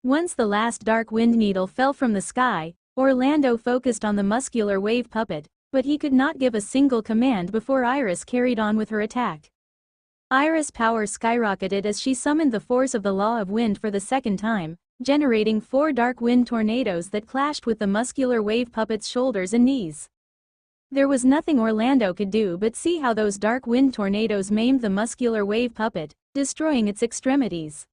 Once the last dark wind needle fell from the sky, Orlando focused on the muscular wave puppet, but he could not give a single command before Iris carried on with her attack. Iris' power skyrocketed as she summoned the force of the law of wind for the second time, generating 4 dark wind tornadoes that clashed with the muscular wave puppet's shoulders and knees. There was nothing Orlando could do but see how those dark wind tornadoes maimed the muscular wave puppet, destroying its extremities.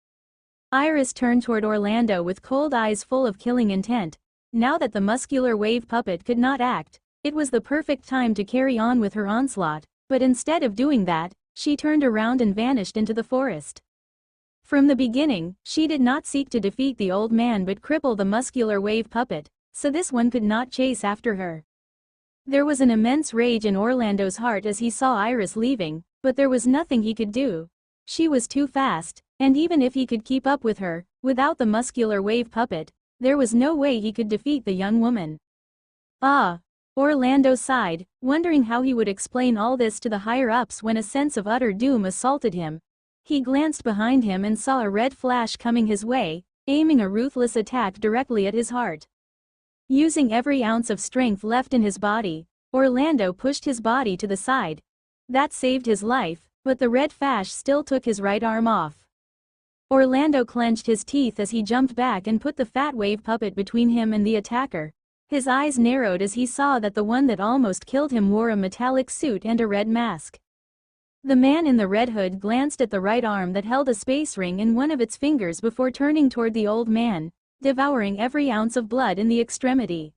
Iris turned toward Orlando with cold eyes full of killing intent. Now that the muscular wave puppet could not act, it was the perfect time to carry on with her onslaught, but instead of doing that, she turned around and vanished into the forest. From the beginning, she did not seek to defeat the old man but cripple the muscular wave puppet, so this one could not chase after her. There was an immense rage in Orlando's heart as he saw Iris leaving, but there was nothing he could do. She was too fast, and even if he could keep up with her, without the muscular wave puppet, there was no way he could defeat the young woman. Ah! Orlando sighed, wondering how he would explain all this to the higher-ups when a sense of utter doom assaulted him. He glanced behind him and saw a red flash coming his way, aiming a ruthless attack directly at his heart. Using every ounce of strength left in his body, Orlando pushed his body to the side. That saved his life, but the red flash still took his right arm off. Orlando clenched his teeth as he jumped back and put the fat wave puppet between him and the attacker. His eyes narrowed as he saw that the one that almost killed him wore a metallic suit and a red mask. The man in the red hood glanced at the right arm that held a space ring in one of its fingers before turning toward the old man, devouring every ounce of blood in the extremity.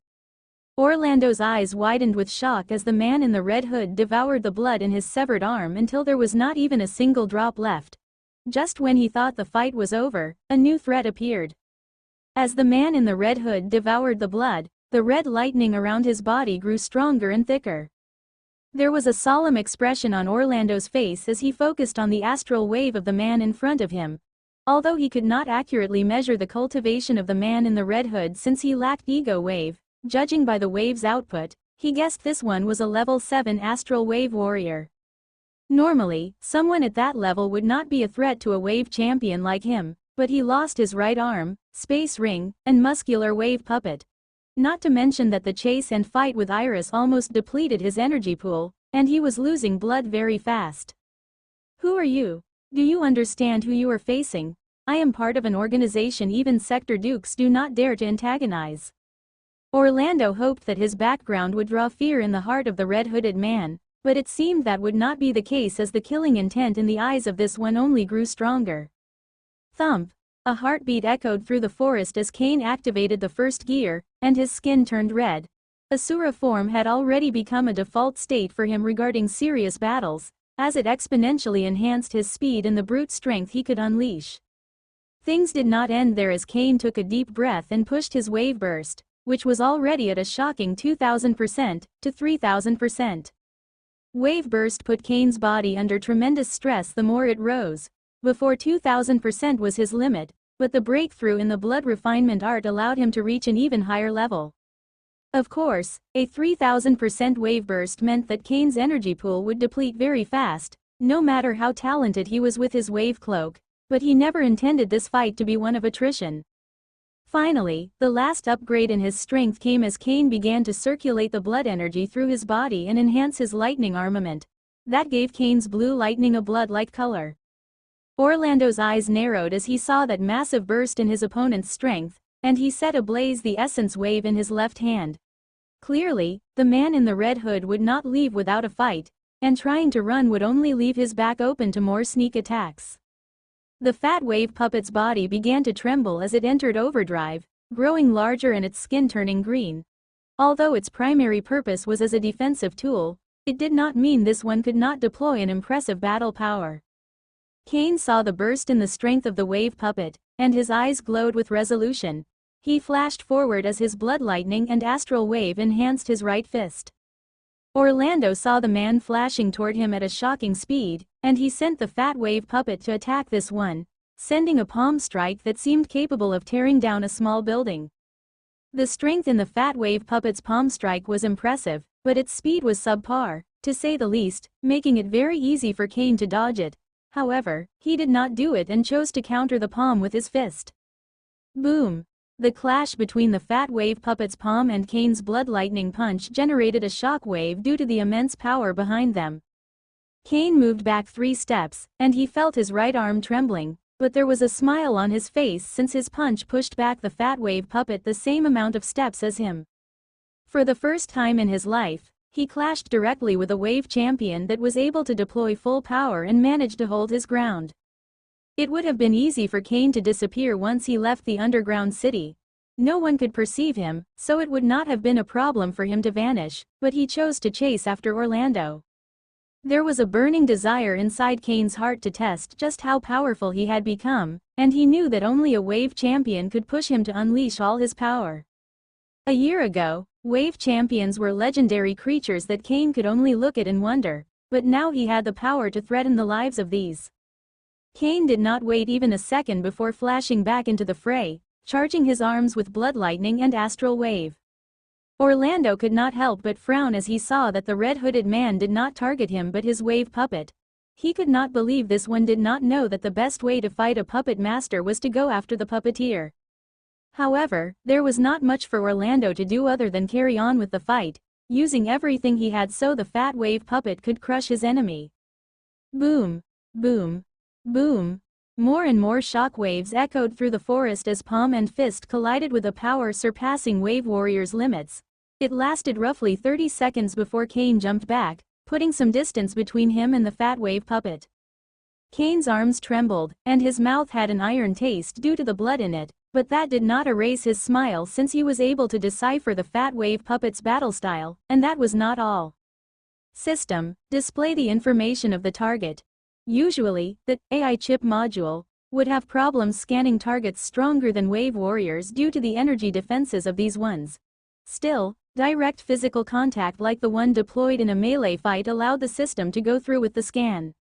Orlando's eyes widened with shock as the man in the red hood devoured the blood in his severed arm until there was not even a single drop left. Just when he thought the fight was over, a new threat appeared. As the man in the red hood devoured the blood, the red lightning around his body grew stronger and thicker. There was a solemn expression on Orlando's face as he focused on the astral wave of the man in front of him. Although he could not accurately measure the cultivation of the man in the red hood since he lacked ego wave, judging by the wave's output, he guessed this one was a level 7 astral wave warrior. Normally, someone at that level would not be a threat to a wave champion like him, but he lost his right arm, space ring, and muscular wave puppet. Not to mention that the chase and fight with Iris almost depleted his energy pool, and he was losing blood very fast. Who are you? Do you understand who you are facing? I am part of an organization even Sector Dukes do not dare to antagonize. Orlando hoped that his background would draw fear in the heart of the red-hooded man, but it seemed that would not be the case as the killing intent in the eyes of this one only grew stronger. Thump! A heartbeat echoed through the forest as Cain activated the first gear, and his skin turned red. Asura form had already become a default state for him regarding serious battles, as it exponentially enhanced his speed and the brute strength he could unleash. Things did not end there as Cain took a deep breath and pushed his wave burst, which was already at a shocking 2,000%, to 3,000%. Wave burst put Cain's body under tremendous stress the more it rose. Before 2,000% was his limit, but the breakthrough in the blood refinement art allowed him to reach an even higher level. Of course, a 3,000% wave burst meant that Cain's energy pool would deplete very fast, no matter how talented he was with his wave cloak, but he never intended this fight to be one of attrition. Finally, the last upgrade in his strength came as Cain began to circulate the blood energy through his body and enhance his lightning armament. That gave Cain's blue lightning a blood-like color. Orlando's eyes narrowed as he saw that massive burst in his opponent's strength, and he set ablaze the essence wave in his left hand. Clearly, the man in the red hood would not leave without a fight, and trying to run would only leave his back open to more sneak attacks. The fat wave puppet's body began to tremble as it entered overdrive, growing larger and its skin turning green. Although its primary purpose was as a defensive tool, it did not mean this one could not deploy an impressive battle power. Cain saw the burst in the strength of the wave puppet, and his eyes glowed with resolution. He flashed forward as his blood lightning and astral wave enhanced his right fist. Orlando saw the man flashing toward him at a shocking speed, and he sent the fat wave puppet to attack this one, sending a palm strike that seemed capable of tearing down a small building. The strength in the fat wave puppet's palm strike was impressive, but its speed was subpar, to say the least, making it very easy for Cain to dodge it. However, he did not do it and chose to counter the palm with his fist. Boom! The clash between the fat wave puppet's palm and Cain's blood lightning punch generated a shock wave due to the immense power behind them. Cain moved back 3 steps, and he felt his right arm trembling, but there was a smile on his face since his punch pushed back the fat wave puppet the same amount of steps as him. For the first time in his life, he clashed directly with a wave champion that was able to deploy full power and managed to hold his ground. It would have been easy for Cain to disappear once he left the underground city. No one could perceive him, so it would not have been a problem for him to vanish, but he chose to chase after Orlando. There was a burning desire inside Cain's heart to test just how powerful he had become, and he knew that only a wave champion could push him to unleash all his power. A year ago, wave champions were legendary creatures that Cain could only look at and wonder, but now he had the power to threaten the lives of these. Cain did not wait even a second before flashing back into the fray, charging his arms with blood lightning and astral wave. Orlando could not help but frown as he saw that the red-hooded man did not target him but his wave puppet. He could not believe this one did not know that the best way to fight a puppet master was to go after the puppeteer. However, there was not much for Orlando to do other than carry on with the fight, using everything he had so the fat wave puppet could crush his enemy. Boom! Boom! Boom! More and more shock waves echoed through the forest as palm and fist collided with a power surpassing Wave Warrior's limits. It lasted roughly 30 seconds before Cain jumped back, putting some distance between him and the fat wave puppet. Cain's arms trembled, and his mouth had an iron taste due to the blood in it, but that did not erase his smile since he was able to decipher the fat wave puppet's battle style, and that was not all. System, display the information of the target. Usually, the AI chip module would have problems scanning targets stronger than Wave Warriors due to the energy defenses of these ones. Still, direct physical contact like the one deployed in a melee fight allowed the system to go through with the scan.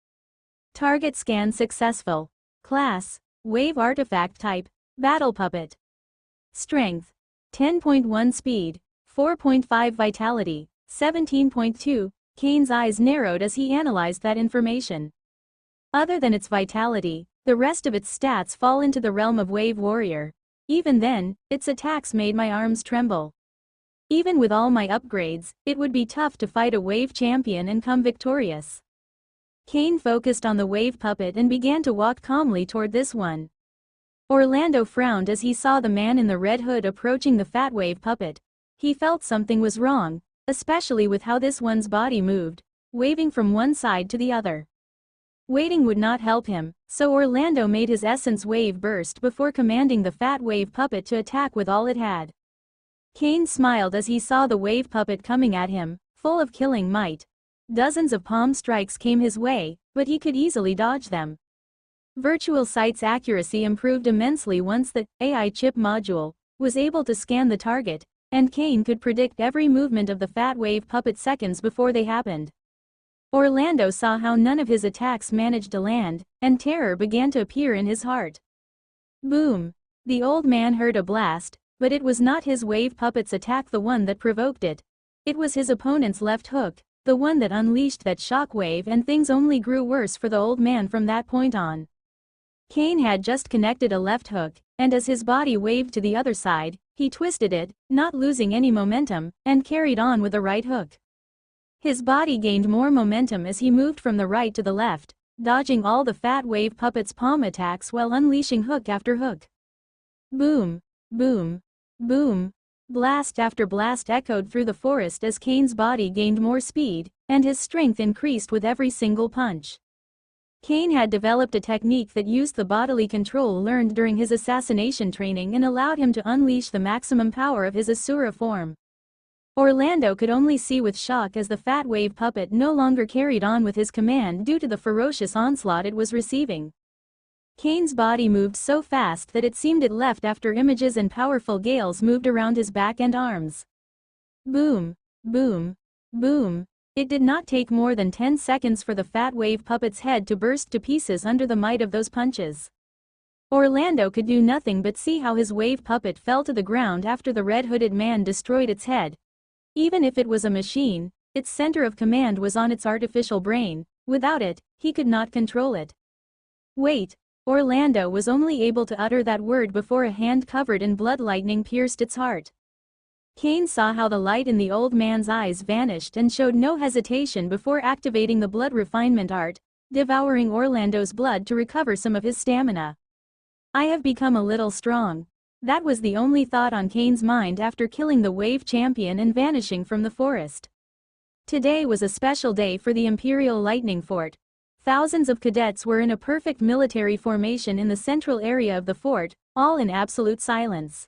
Target scan successful. Class, Wave Artifact Type, Battle Puppet. Strength, 10.1 Speed, 4.5 Vitality, 17.2. Cain's eyes narrowed as he analyzed that information. Other than its vitality, the rest of its stats fall into the realm of Wave Warrior. Even then, its attacks made my arms tremble. Even with all my upgrades, it would be tough to fight a wave champion and come victorious. Cain focused on the wave puppet and began to walk calmly toward this one. Orlando frowned as he saw the man in the red hood approaching the fat wave puppet. He felt something was wrong, especially with how this one's body moved, waving from one side to the other. Waiting would not help him, so Orlando made his essence wave burst before commanding the fat wave puppet to attack with all it had. Cain smiled as he saw the wave puppet coming at him, full of killing might. Dozens of palm strikes came his way, but he could easily dodge them. Virtual Sight's accuracy improved immensely once the AI chip module was able to scan the target, and Cain could predict every movement of the fat wave puppet seconds before they happened. Orlando saw how none of his attacks managed to land, and terror began to appear in his heart. Boom! The old man heard a blast, but it was not his wave puppet's attack the one that provoked it. It was his opponent's left hook, the one that unleashed that shock wave, and things only grew worse for the old man from that point on. Cain had just connected a left hook, and as his body waved to the other side, he twisted it, not losing any momentum, and carried on with a right hook. His body gained more momentum as he moved from the right to the left, dodging all the fat wave puppet's palm attacks while unleashing hook after hook. Boom! Boom! Boom! Blast after blast echoed through the forest as Cain's body gained more speed, and his strength increased with every single punch. Cain had developed a technique that used the bodily control learned during his assassination training and allowed him to unleash the maximum power of his Asura form. Orlando could only see with shock as the fat wave puppet no longer carried on with his command due to the ferocious onslaught it was receiving. Cain's body moved so fast that it seemed it left after images and powerful gales moved around his back and arms. Boom! Boom! Boom! It did not take more than 10 seconds for the fat wave puppet's head to burst to pieces under the might of those punches. Orlando could do nothing but see how his wave puppet fell to the ground after the red-hooded man destroyed its head. Even if it was a machine, its center of command was on its artificial brain. Without it, he could not control it. Wait! Orlando was only able to utter that word before a hand covered in blood lightning pierced its heart. Cain saw how the light in the old man's eyes vanished and showed no hesitation before activating the blood refinement art, devouring Orlando's blood to recover some of his stamina. I have become a little strong. That was the only thought on Cain's mind after killing the wave champion and vanishing from the forest. Today was a special day for the Imperial Lightning Fort. Thousands of cadets were in a perfect military formation in the central area of the fort, all in absolute silence.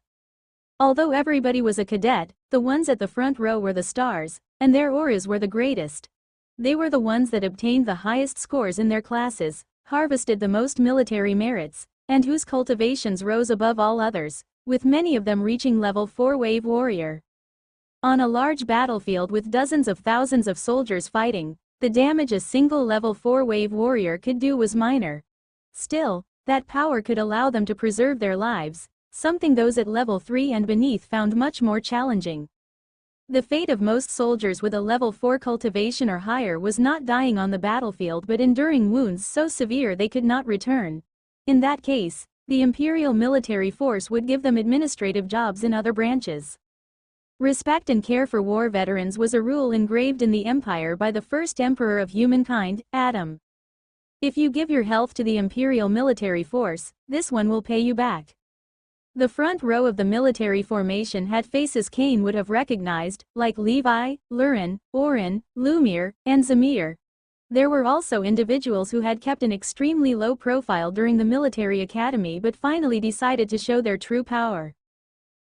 Although everybody was a cadet, the ones at the front row were the stars, and their auras were the greatest. They were the ones that obtained the highest scores in their classes, harvested the most military merits, and whose cultivations rose above all others, with many of them reaching level 4 wave warrior. On a large battlefield with dozens of thousands of soldiers fighting, the damage a single level 4 wave warrior could do was minor. Still, that power could allow them to preserve their lives, something those at level 3 and beneath found much more challenging. The fate of most soldiers with a level 4 cultivation or higher was not dying on the battlefield but enduring wounds so severe they could not return. In that case, the Imperial military force would give them administrative jobs in other branches. Respect and care for war veterans was a rule engraved in the Empire by the first emperor of humankind, Adam. If you give your health to the Imperial military force, this one will pay you back. The front row of the military formation had faces Cain would have recognized, like Levi, Lurin, Orin, Lumir, and Zamir. There were also individuals who had kept an extremely low profile during the military academy but finally decided to show their true power.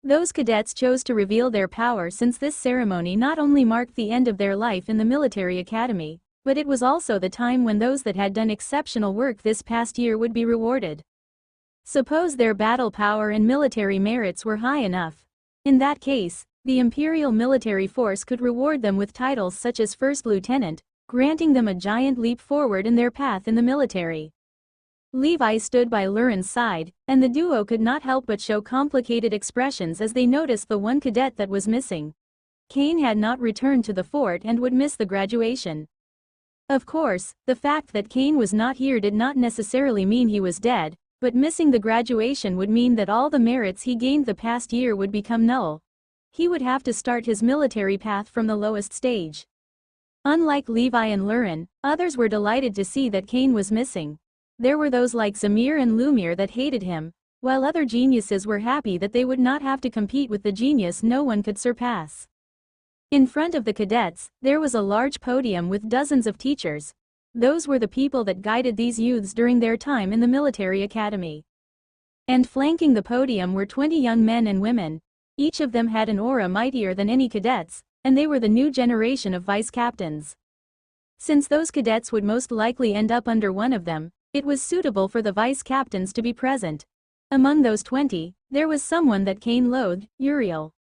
Those cadets chose to reveal their power since this ceremony not only marked the end of their life in the military academy, but it was also the time when those that had done exceptional work this past year would be rewarded. Suppose their battle power and military merits were high enough. In that case, the Imperial military force could reward them with titles such as First Lieutenant, granting them a giant leap forward in their path in the military. Levi stood by Lurin's side, and the duo could not help but show complicated expressions as they noticed the one cadet that was missing. Cain had not returned to the fort and would miss the graduation. Of course, the fact that Cain was not here did not necessarily mean he was dead, but missing the graduation would mean that all the merits he gained the past year would become null. he would have to start his military path from the lowest stage. Unlike Levi and Lurin, others were delighted to see that Cain was missing. There were those like Zamir and Lumir that hated him, while other geniuses were happy that they would not have to compete with the genius no one could surpass. In front of the cadets, there was a large podium with dozens of teachers. Those were the people that guided these youths during their time in the military academy. And flanking the podium were 20 young men and women. Each of them had an aura mightier than any cadets, and they were the new generation of vice captains. Since those cadets would most likely end up under one of them, it was suitable for the vice captains to be present. Among those 20, there was someone that Cain loathed, Uriel.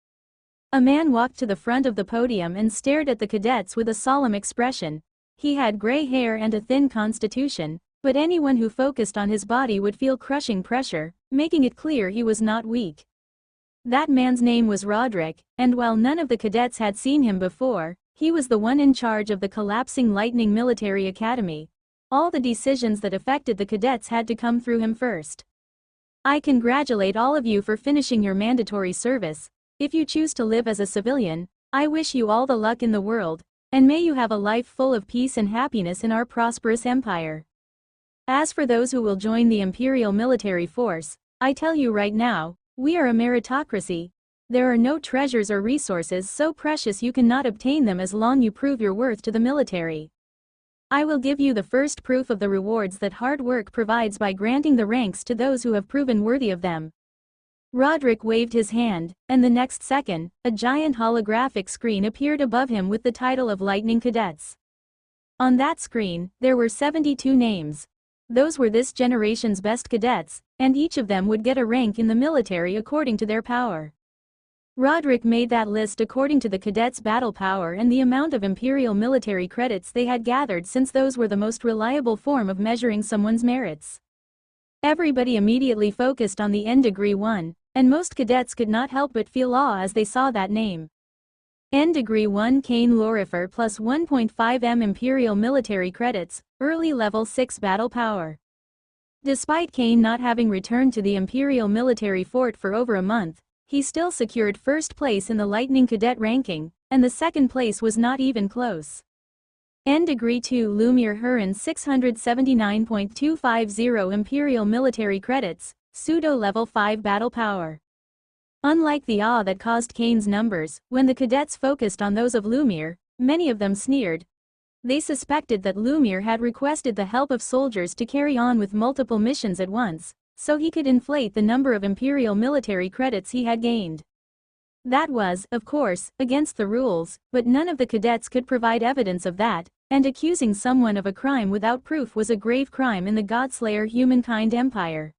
A man walked to the front of the podium and stared at the cadets with a solemn expression. He had gray hair and a thin constitution, but anyone who focused on his body would feel crushing pressure, making it clear he was not weak. That man's name was Roderick, and while none of the cadets had seen him before, he was the one in charge of the collapsing Lightning Military Academy. All the decisions that affected the cadets had to come through him first. I congratulate all of you for finishing your mandatory service. If you choose to live as a civilian, I wish you all the luck in the world, and may you have a life full of peace and happiness in our prosperous empire. As for those who will join the Imperial Military Force, I tell you right now, we are a meritocracy. There are no treasures or resources so precious you cannot obtain them as long you prove your worth to the military. I will give you the first proof of the rewards that hard work provides by granting the ranks to those who have proven worthy of them. Roderick waved his hand, and the next second, a giant holographic screen appeared above him with the title of Lightning Cadets. On that screen, there were 72 names. Those were this generation's best cadets, and each of them would get a rank in the military according to their power. Roderick made that list according to the cadets' battle power and the amount of Imperial military credits they had gathered, since those were the most reliable form of measuring someone's merits. Everybody immediately focused on the N-Degree 1, and most cadets could not help but feel awe as they saw that name. N-Degree 1 Cain Lorifer plus 1.5 M Imperial military credits, early level 6 battle power. Despite Cain not having returned to the Imperial military fort for over a month, he still secured first place in the Lightning Cadet ranking, and the second place was not even close. N-Degree 2 Lumir Hurin 679.250 Imperial military credits, pseudo level 5 battle power. Unlike the awe that caused Cain's numbers, when the cadets focused on those of Lumir, many of them sneered. They suspected that Lumir had requested the help of soldiers to carry on with multiple missions at once, so he could inflate the number of Imperial military credits he had gained. That was, of course, against the rules, but none of the cadets could provide evidence of that, and accusing someone of a crime without proof was a grave crime in the Godslayer humankind empire.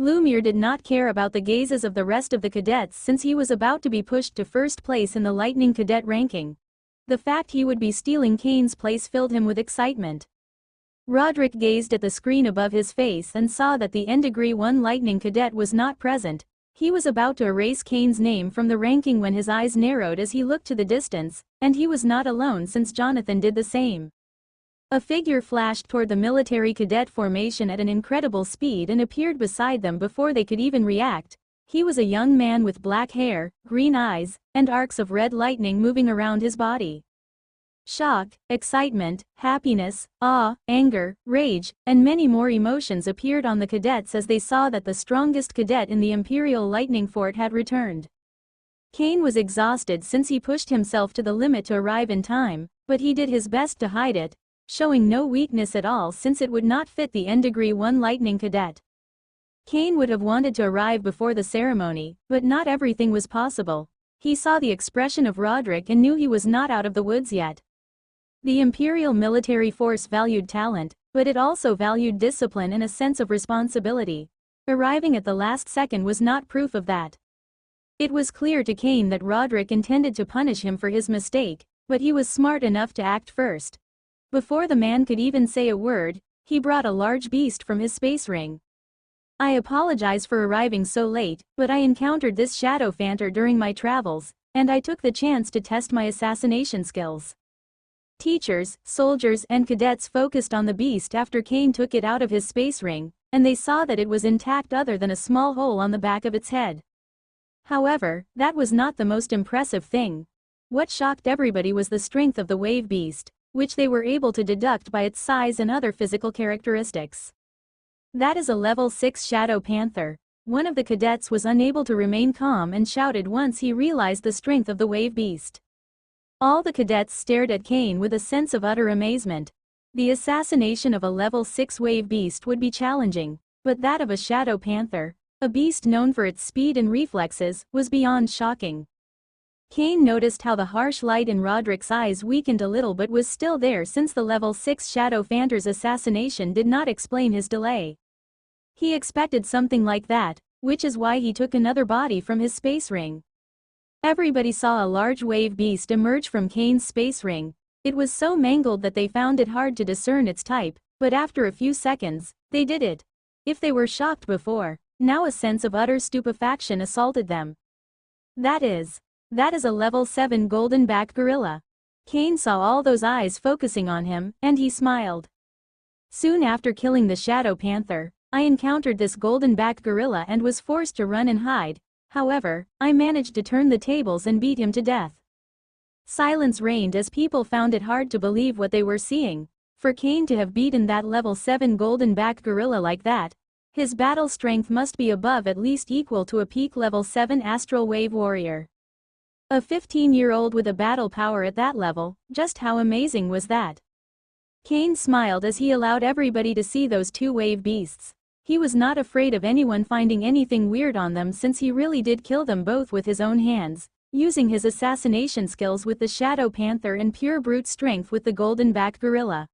Lumir did not care about the gazes of the rest of the cadets since he was about to be pushed to first place in the Lightning Cadet ranking. The fact he would be stealing Cain's place filled him with excitement. Roderick gazed at the screen above his face and saw that the N-Degree 1 Lightning Cadet was not present. He was about to erase Cain's name from the ranking when his eyes narrowed as he looked to the distance, and he was not alone since Jonathan did the same. A figure flashed toward the military cadet formation at an incredible speed and appeared beside them before they could even react. He was a young man with black hair, green eyes, and arcs of red lightning moving around his body. Shock, excitement, happiness, awe, anger, rage, and many more emotions appeared on the cadets as they saw that the strongest cadet in the Imperial Lightning Fort had returned. Cain was exhausted since he pushed himself to the limit to arrive in time, but he did his best to hide it, showing no weakness at all since it would not fit the N-Degree 1 Lightning Cadet. Cain would have wanted to arrive before the ceremony, but not everything was possible. He saw the expression of Roderick and knew he was not out of the woods yet. The Imperial military force valued talent, but it also valued discipline and a sense of responsibility. Arriving at the last second was not proof of that. It was clear to Cain that Roderick intended to punish him for his mistake, but he was smart enough to act first. Before the man could even say a word, he brought a large beast from his space ring. I apologize for arriving so late, but I encountered this shadow phantom during my travels, and I took the chance to test my assassination skills. Teachers, soldiers, and cadets focused on the beast after Cain took it out of his space ring, and they saw that it was intact other than a small hole on the back of its head. However, that was not the most impressive thing. What shocked everybody was the strength of the wave beast, which they were able to deduct by its size and other physical characteristics. That is a level 6 Shadow Panther. One of the cadets was unable to remain calm and shouted once he realized the strength of the wave beast. All the cadets stared at Cain with a sense of utter amazement. The assassination of a level 6 wave beast would be challenging, but that of a Shadow Panther, a beast known for its speed and reflexes, was beyond shocking. Cain noticed how the harsh light in Roderick's eyes weakened a little but was still there since the level 6 Shadow Panther's assassination did not explain his delay. He expected something like that, which is why he took another body from his space ring. Everybody saw a large wave beast emerge from Cain's space ring. It was so mangled that they found it hard to discern its type, but after a few seconds, they did it. If they were shocked before, now a sense of utter stupefaction assaulted them. That is a level 7 golden back gorilla. Cain saw all those eyes focusing on him, and he smiled. Soon after killing the Shadow Panther, I encountered this golden back gorilla and was forced to run and hide. However, I managed to turn the tables and beat him to death. Silence reigned as people found it hard to believe what they were seeing. For Cain to have beaten that level 7 golden back gorilla like that, his battle strength must be above at least equal to a peak level 7 astral wave warrior. A 15-year-old with a battle power at that level, just how amazing was that? Cain smiled as he allowed everybody to see those two wave beasts. He was not afraid of anyone finding anything weird on them since he really did kill them both with his own hands, using his assassination skills with the Shadow Panther and pure brute strength with the golden back gorilla.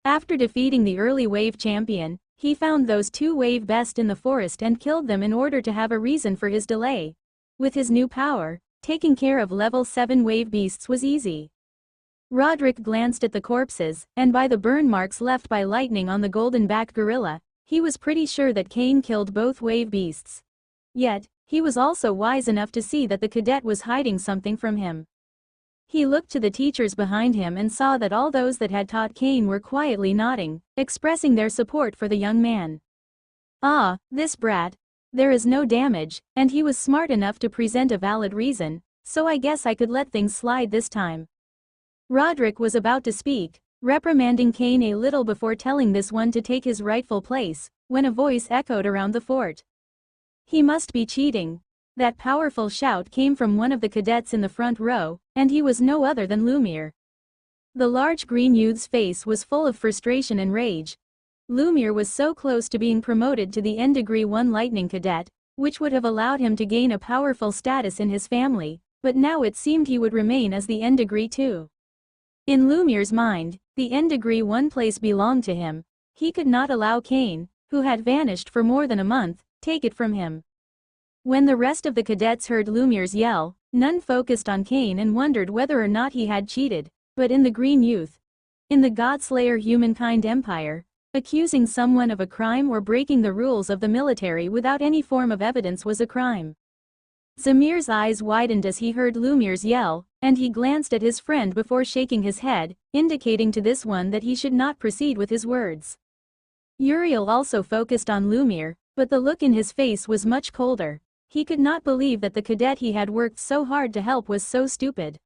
After defeating the early wave champion, he found those two wave best in the forest and killed them in order to have a reason for his delay. With his new power, taking care of level 7 wave beasts was easy. Roderick glanced at the corpses, and by the burn marks left by lightning on the golden back gorilla, he was pretty sure that Cain killed both wave beasts. Yet, he was also wise enough to see that the cadet was hiding something from him. He looked to the teachers behind him and saw that all those that had taught Cain were quietly nodding, expressing their support for the young man. Ah, this brat. There is no damage, and he was smart enough to present a valid reason, so I guess I could let things slide this time. Roderick was about to speak, reprimanding Cain a little before telling this one to take his rightful place, when a voice echoed around the fort. He must be cheating. That powerful shout came from one of the cadets in the front row, and he was no other than Lumiere. The large green youth's face was full of frustration and rage. Lumiere was so close to being promoted to the N-Degree 1 Lightning Cadet, which would have allowed him to gain a powerful status in his family, but now it seemed he would remain as the N-Degree 2. In Lumiere's mind, the N-Degree 1 place belonged to him. He could not allow Cain, who had vanished for more than a month, take it from him. When the rest of the cadets heard Lumiere's yell, none focused on Cain and wondered whether or not he had cheated, but in the Green Youth, in the Godslayer Humankind Empire, accusing someone of a crime or breaking the rules of the military without any form of evidence was a crime. Zamir's eyes widened as he heard Lumiere's yell, and he glanced at his friend before shaking his head, indicating to this one that he should not proceed with his words. Uriel also focused on Lumiere, but the look in his face was much colder. He could not believe that the cadet he had worked so hard to help was so stupid.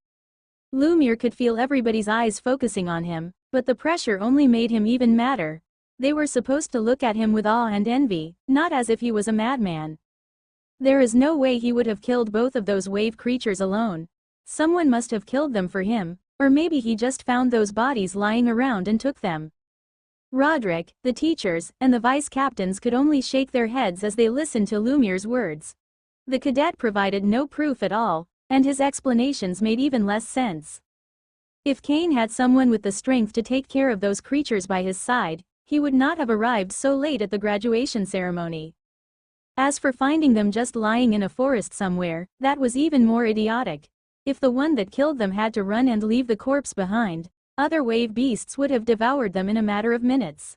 Lumiere could feel everybody's eyes focusing on him, but the pressure only made him even madder. They were supposed to look at him with awe and envy, not as if he was a madman. There is no way he would have killed both of those wave creatures alone. Someone must have killed them for him, or maybe he just found those bodies lying around and took them. Roderick, the teachers, and the vice captains could only shake their heads as they listened to Lumiere's words. The cadet provided no proof at all, and his explanations made even less sense. If Cain had someone with the strength to take care of those creatures by his side, he would not have arrived so late at the graduation ceremony. As for finding them just lying in a forest somewhere, that was even more idiotic. If the one that killed them had to run and leave the corpse behind, other wave beasts would have devoured them in a matter of minutes.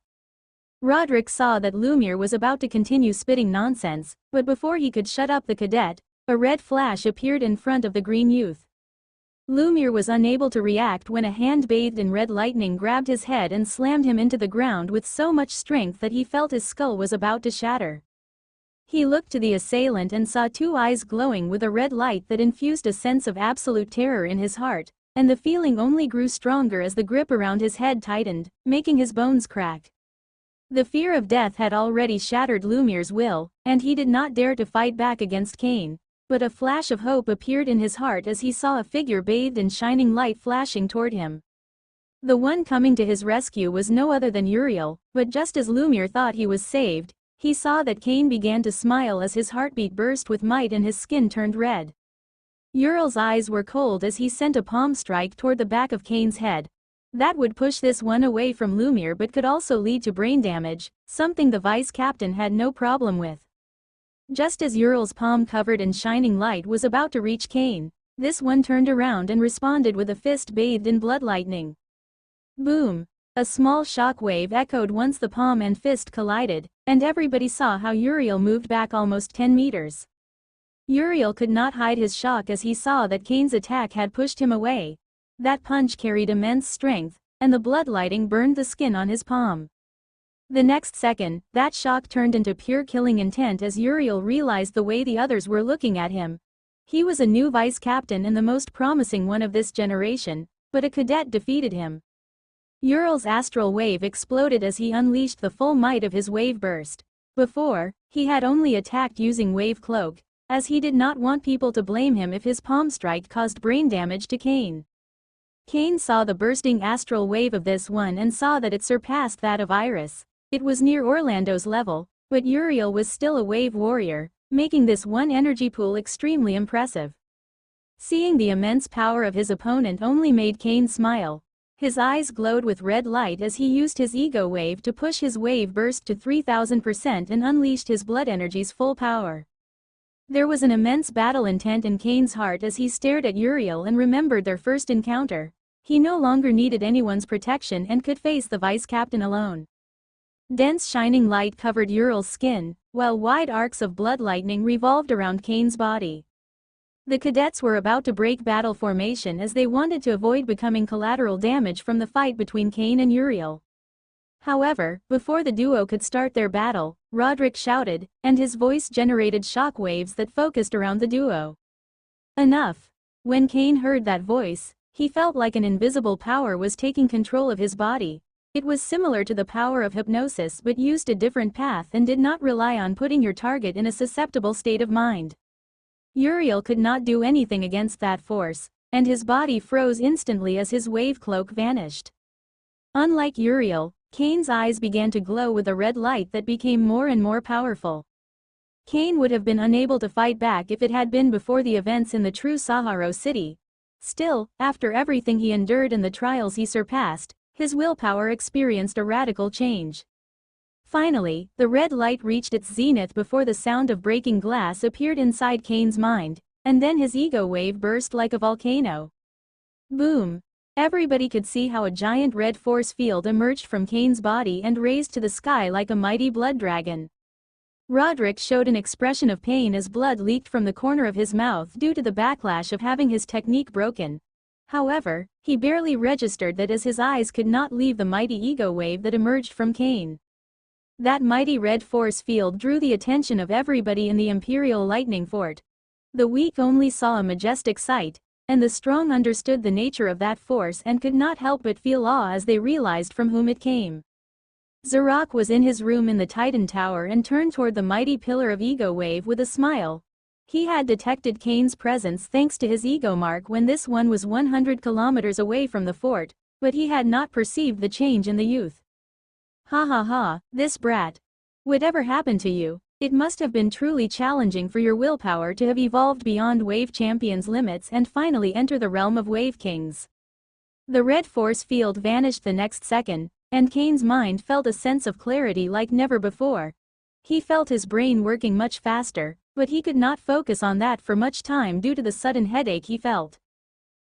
Roderick saw that Lumiere was about to continue spitting nonsense, but before he could shut up the cadet, a red flash appeared in front of the Green Youth. Lumiere was unable to react when a hand bathed in red lightning grabbed his head and slammed him into the ground with so much strength that he felt his skull was about to shatter. He looked to the assailant and saw two eyes glowing with a red light that infused a sense of absolute terror in his heart, and the feeling only grew stronger as the grip around his head tightened, making his bones crack. The fear of death had already shattered Lumiere's will, and he did not dare to fight back against Cain, but a flash of hope appeared in his heart as he saw a figure bathed in shining light flashing toward him. The one coming to his rescue was no other than Uriel, but just as Lumiere thought he was saved, he saw that Cain began to smile as his heartbeat burst with might and his skin turned red. Uriel's eyes were cold as he sent a palm strike toward the back of Cain's head. That would push this one away from Lumiere but could also lead to brain damage, something the vice captain had no problem with. Just as Uriel's palm covered in shining light was about to reach Cain, this one turned around and responded with a fist bathed in blood lightning. Boom! A small shock wave echoed once the palm and fist collided, and everybody saw how Uriel moved back almost 10 meters. Uriel could not hide his shock as he saw that Cain's attack had pushed him away. That punch carried immense strength, and the blood lighting burned the skin on his palm. The next second, that shock turned into pure killing intent as Uriel realized the way the others were looking at him. He was a new vice captain and the most promising one of this generation, but a cadet defeated him. Uriel's astral wave exploded as he unleashed the full might of his wave burst. Before, he had only attacked using wave cloak, as he did not want people to blame him if his palm strike caused brain damage to Cain. Cain saw the bursting astral wave of this one and saw that it surpassed that of Iris. It was near Orlando's level, but Uriel was still a wave warrior, making this one energy pool extremely impressive. Seeing the immense power of his opponent only made Cain smile. His eyes glowed with red light as he used his ego wave to push his wave burst to 3000% and unleashed his blood energy's full power. There was an immense battle intent in Cain's heart as he stared at Uriel and remembered their first encounter. He no longer needed anyone's protection and could face the vice captain alone. Dense shining light covered Uriel's skin, while wide arcs of blood lightning revolved around Cain's body. The cadets were about to break battle formation as they wanted to avoid becoming collateral damage from the fight between Cain and Uriel. However, before the duo could start their battle, Roderick shouted, and his voice generated shock waves that focused around the duo. Enough! When Cain heard that voice, he felt like an invisible power was taking control of his body. It was similar to the power of hypnosis but used a different path and did not rely on putting your target in a susceptible state of mind. Uriel could not do anything against that force, and his body froze instantly as his wave cloak vanished. Unlike Uriel, Cain's eyes began to glow with a red light that became more and more powerful. Cain would have been unable to fight back if it had been before the events in the true Sahara City. Still, after everything he endured and the trials he surpassed, his willpower experienced a radical change. Finally, the red light reached its zenith before the sound of breaking glass appeared inside Cain's mind, and then his ego wave burst like a volcano. Boom! Everybody could see how a giant red force field emerged from Cain's body and raised to the sky like a mighty blood dragon. Roderick showed an expression of pain as blood leaked from the corner of his mouth due to the backlash of having his technique broken. However, he barely registered that as his eyes could not leave the mighty ego wave that emerged from Cain. That mighty red force field drew the attention of everybody in the Imperial Lightning Fort. The weak only saw a majestic sight, and the strong understood the nature of that force and could not help but feel awe as they realized from whom it came. Zarak was in his room in the Titan Tower and turned toward the mighty pillar of ego wave with a smile. He had detected Cain's presence thanks to his ego mark when this one was 100 kilometers away from the fort, but he had not perceived the change in the youth. Ha ha ha, this brat. Whatever happened to you? It must have been truly challenging for your willpower to have evolved beyond Wave Champion's limits and finally enter the realm of Wave Kings. The red force field vanished the next second, and Cain's mind felt a sense of clarity like never before. He felt his brain working much faster, but he could not focus on that for much time due to the sudden headache he felt.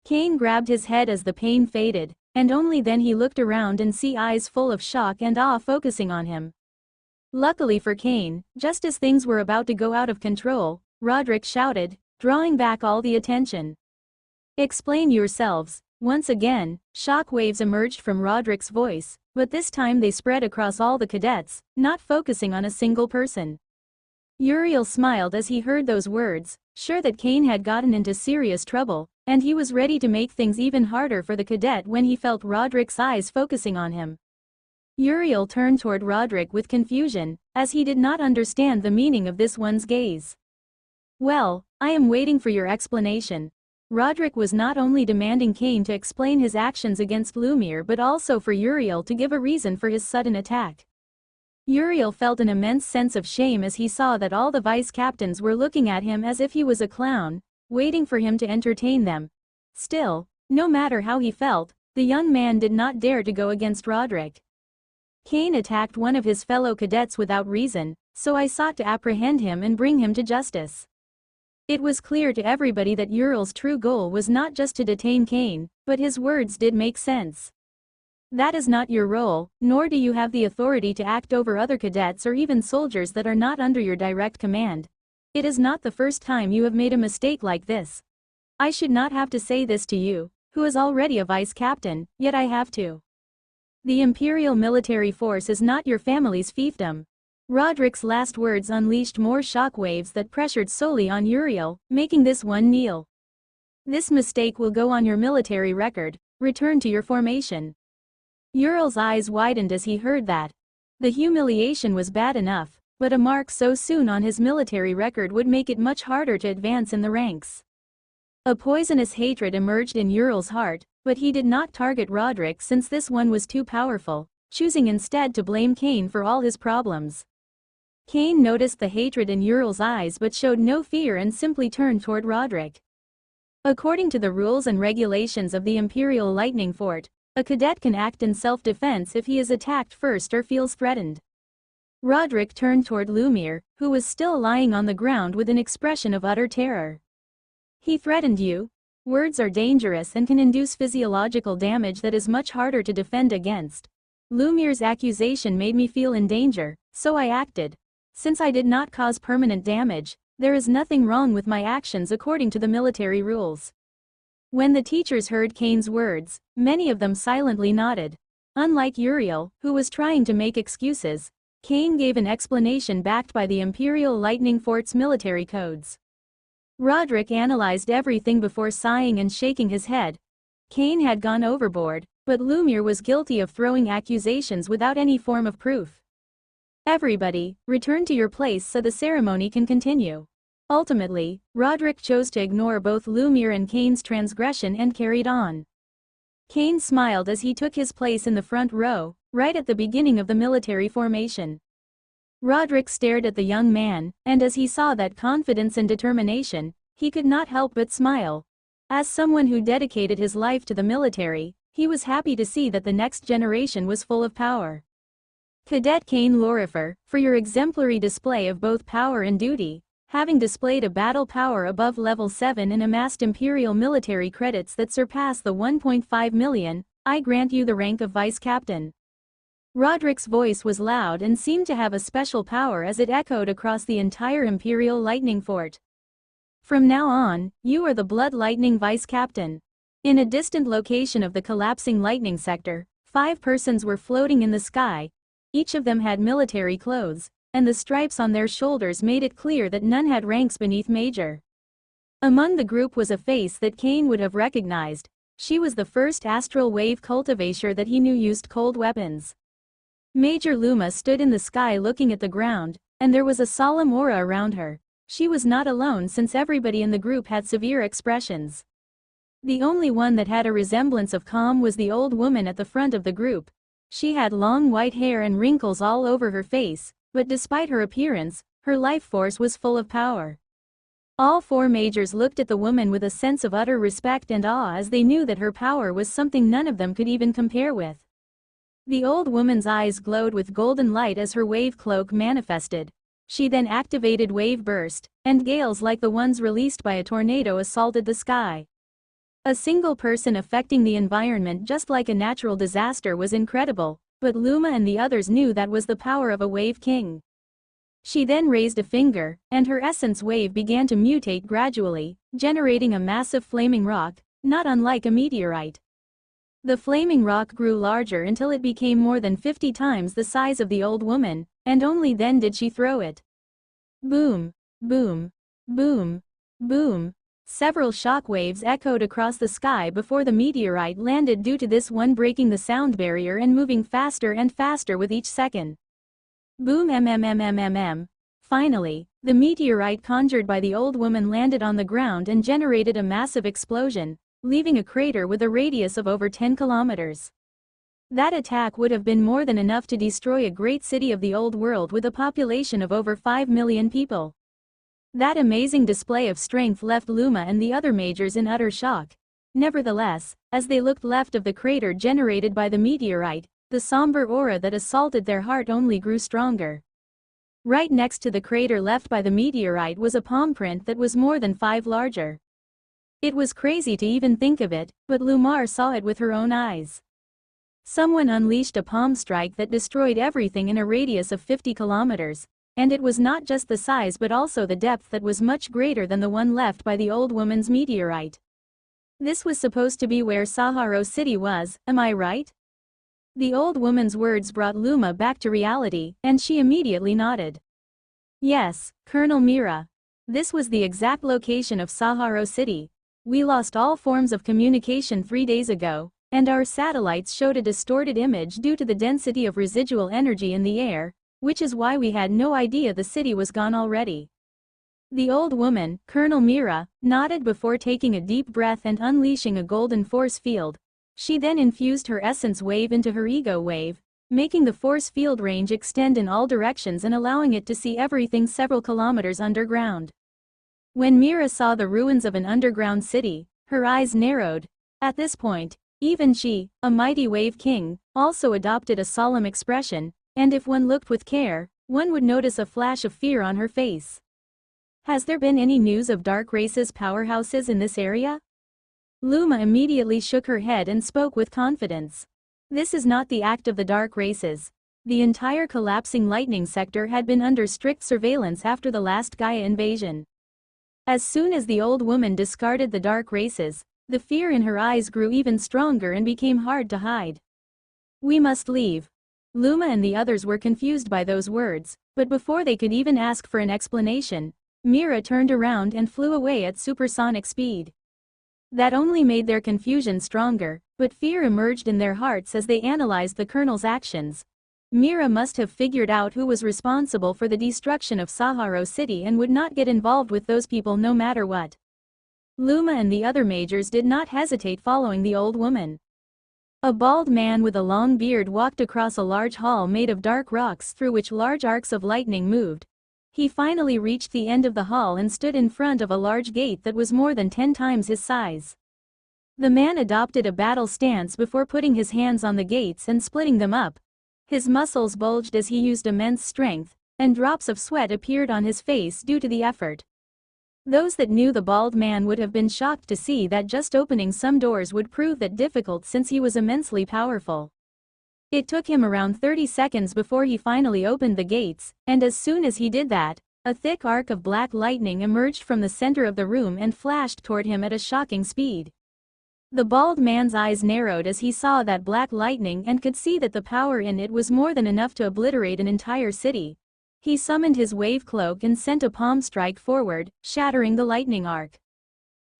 Cain grabbed his head as the pain faded, and only then he looked around and saw eyes full of shock and awe focusing on him. Luckily for Cain, just as things were about to go out of control, Roderick shouted, drawing back all the attention. Explain yourselves. Once again, shock waves emerged from Roderick's voice, but this time they spread across all the cadets, not focusing on a single person. Uriel smiled as he heard those words, sure that Cain had gotten into serious trouble, and he was ready to make things even harder for the cadet when he felt Roderick's eyes focusing on him. Uriel turned toward Roderick with confusion, as he did not understand the meaning of this one's gaze. Well, I am waiting for your explanation. Roderick was not only demanding Cain to explain his actions against Lumiere but also for Uriel to give a reason for his sudden attack. Uriel felt an immense sense of shame as he saw that all the vice captains were looking at him as if he was a clown, waiting for him to entertain them. Still, no matter how he felt, the young man did not dare to go against Roderick. Cain attacked one of his fellow cadets without reason, so I sought to apprehend him and bring him to justice. It was clear to everybody that Uriel's true goal was not just to detain Cain, but his words did make sense. That is not your role, nor do you have the authority to act over other cadets or even soldiers that are not under your direct command. It is not the first time you have made a mistake like this. I should not have to say this to you, who is already a vice captain, yet I have to. The Imperial military force is not your family's fiefdom. Roderick's last words unleashed more shockwaves that pressured solely on Uriel, making this one kneel. This mistake will go on your military record. Return to your formation. Uriel's eyes widened as he heard that. The humiliation was bad enough, but a mark so soon on his military record would make it much harder to advance in the ranks. A poisonous hatred emerged in Uriel's heart, but he did not target Roderick since this one was too powerful, choosing instead to blame Cain for all his problems. Cain noticed the hatred in Uriel's eyes but showed no fear and simply turned toward Roderick. According to the rules and regulations of the Imperial Lightning Fort, a cadet can act in self-defense if he is attacked first or feels threatened. Roderick turned toward Lumiere, who was still lying on the ground with an expression of utter terror. He threatened you? Words are dangerous and can induce physiological damage that is much harder to defend against. Lumiere's accusation made me feel in danger, so I acted. Since I did not cause permanent damage, there is nothing wrong with my actions according to the military rules. When the teachers heard Cain's words, many of them silently nodded. Unlike Uriel, who was trying to make excuses, Cain gave an explanation backed by the Imperial Lightning Fort's military codes. Roderick analyzed everything before sighing and shaking his head. Cain had gone overboard, but Lumiere was guilty of throwing accusations without any form of proof. Everybody, return to your place so the ceremony can continue. Ultimately, Roderick chose to ignore both Lumiere and Cain's transgression and carried on. Cain smiled as he took his place in the front row, right at the beginning of the military formation. Roderick stared at the young man, and as he saw that confidence and determination, he could not help but smile. As someone who dedicated his life to the military, he was happy to see that the next generation was full of power. Cadet Cain Lorifer, for your exemplary display of both power and duty, having displayed a battle power above level 7 and amassed Imperial military credits that surpass the 1.5 million, I grant you the rank of Vice Captain. Roderick's voice was loud and seemed to have a special power as it echoed across the entire Imperial Lightning Fort. From now on, you are the Blood Lightning Vice Captain. In a distant location of the collapsing lightning sector, 5 persons were floating in the sky. Each of them had military clothes, and the stripes on their shoulders made it clear that none had ranks beneath Major. Among the group was a face that Cain would have recognized. She was the first astral wave cultivator that he knew used cold weapons. Major Luma stood in the sky looking at the ground, and there was a solemn aura around her. She was not alone since everybody in the group had severe expressions. The only one that had a resemblance of calm was the old woman at the front of the group. She had long white hair and wrinkles all over her face, but despite her appearance, her life force was full of power. All 4 majors looked at the woman with a sense of utter respect and awe as they knew that her power was something none of them could even compare with. The old woman's eyes glowed with golden light as her wave cloak manifested. She then activated Wave Burst, and gales like the ones released by a tornado assaulted the sky. A single person affecting the environment just like a natural disaster was incredible, but Luma and the others knew that was the power of a Wave King. She then raised a finger, and her essence wave began to mutate gradually, generating a massive flaming rock, not unlike a meteorite. The flaming rock grew larger until it became more than 50 times the size of the old woman, and only then did she throw it. Boom, boom, boom, boom. Several shock waves echoed across the sky before the meteorite landed, due to this one breaking the sound barrier and moving faster and faster with each second. Boom mmmmmm. Finally, the meteorite conjured by the old woman landed on the ground and generated a massive explosion, leaving a crater with a radius of over 10 kilometers. That attack would have been more than enough to destroy a great city of the old world with a population of over 5 million people. That amazing display of strength left Luma and the other majors in utter shock. Nevertheless, as they looked left of the crater generated by the meteorite, the somber aura that assaulted their heart only grew stronger. Right next to the crater left by the meteorite was a palm print that was more than 5 larger. It was crazy to even think of it, but Lumar saw it with her own eyes. Someone unleashed a palm strike that destroyed everything in a radius of 50 kilometers. And it was not just the size but also the depth that was much greater than the one left by the old woman's meteorite. This was supposed to be where Sahara City was, am I right? The old woman's words brought Luma back to reality, and she immediately nodded. Yes, Colonel Mira. This was the exact location of Sahara City. We lost all forms of communication 3 days ago, and our satellites showed a distorted image due to the density of residual energy in the air, which is why we had no idea the city was gone already. The old woman, Colonel Mira, nodded before taking a deep breath and unleashing a golden force field. She then infused her essence wave into her ego wave, making the force field range extend in all directions and allowing it to see everything several kilometers underground. When Mira saw the ruins of an underground city, her eyes narrowed. At this point, even she, a mighty wave king, also adopted a solemn expression, and if one looked with care, one would notice a flash of fear on her face. Has there been any news of Dark Race's powerhouses in this area? Luma immediately shook her head and spoke with confidence. This is not the act of the Dark Races. The entire collapsing lightning sector had been under strict surveillance after the last Gaia invasion. As soon as the old woman discarded the Dark Races, the fear in her eyes grew even stronger and became hard to hide. We must leave. Luma and the others were confused by those words, but before they could even ask for an explanation, Mira turned around and flew away at supersonic speed. That only made their confusion stronger, but fear emerged in their hearts as they analyzed the colonel's actions. Mira must have figured out who was responsible for the destruction of Sahara City and would not get involved with those people no matter what. Luma and the other majors did not hesitate following the old woman. A bald man with a long beard walked across a large hall made of dark rocks through which large arcs of lightning moved. He finally reached the end of the hall and stood in front of a large gate that was more than 10 times his size. The man adopted a battle stance before putting his hands on the gates and splitting them up. His muscles bulged as he used immense strength, and drops of sweat appeared on his face due to the effort. Those that knew the bald man would have been shocked to see that just opening some doors would prove that difficult since he was immensely powerful. It took him around 30 seconds before he finally opened the gates, and as soon as he did that, a thick arc of black lightning emerged from the center of the room and flashed toward him at a shocking speed. The bald man's eyes narrowed as he saw that black lightning and could see that the power in it was more than enough to obliterate an entire city. He summoned his wave cloak and sent a palm strike forward, shattering the lightning arc.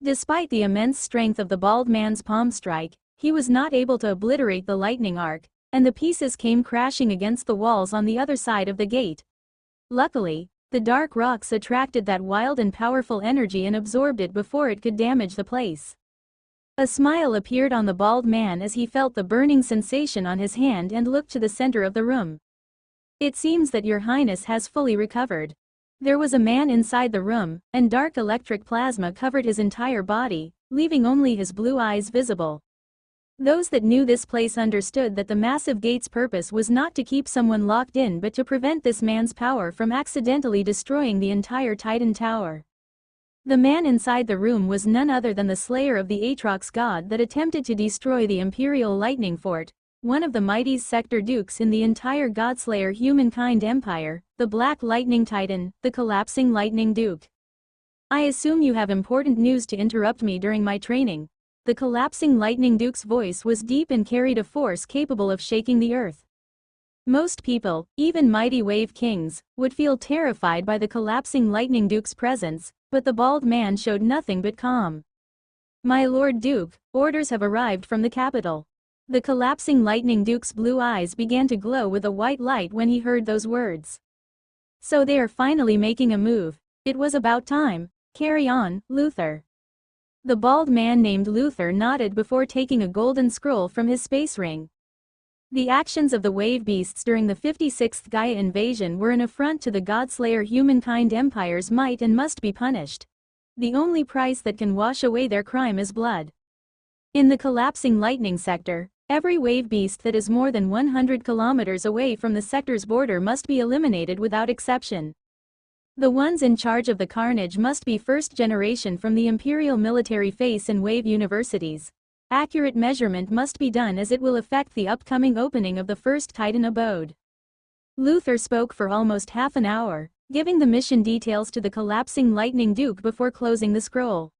Despite the immense strength of the bald man's palm strike, he was not able to obliterate the lightning arc, and the pieces came crashing against the walls on the other side of the gate. Luckily, the dark rocks attracted that wild and powerful energy and absorbed it before it could damage the place. A smile appeared on the bald man as he felt the burning sensation on his hand and looked to the center of the room. It seems that Your Highness has fully recovered. There was a man inside the room, and dark electric plasma covered his entire body, leaving only his blue eyes visible. Those that knew this place understood that the massive gate's purpose was not to keep someone locked in but to prevent this man's power from accidentally destroying the entire Titan Tower. The man inside the room was none other than the slayer of the Aatrox god that attempted to destroy the Imperial Lightning Fort, one of the mighty sector dukes in the entire Godslayer humankind empire, the Black Lightning Titan, the Collapsing Lightning Duke. I assume you have important news to interrupt me during my training. The Collapsing Lightning Duke's voice was deep and carried a force capable of shaking the earth. Most people, even mighty wave kings, would feel terrified by the collapsing Lightning Duke's presence, but the bald man showed nothing but calm. "My Lord Duke, orders have arrived from the capital." The collapsing Lightning Duke's blue eyes began to glow with a white light when he heard those words. "So they are finally making a move. It was about time. Carry on, Luther." The bald man named Luther nodded before taking a golden scroll from his space ring. The actions of the wave beasts during the 56th Gaia invasion were an affront to the Godslayer humankind empire's might and must be punished. The only price that can wash away their crime is blood. In the collapsing lightning sector, every wave beast that is more than 100 kilometers away from the sector's border must be eliminated without exception. The ones in charge of the carnage must be first generation from the Imperial military face and wave universities. Accurate measurement must be done as it will affect the upcoming opening of the first Titan abode. Luther spoke for almost half an hour, giving the mission details to the collapsing Lightning Duke before closing the scroll.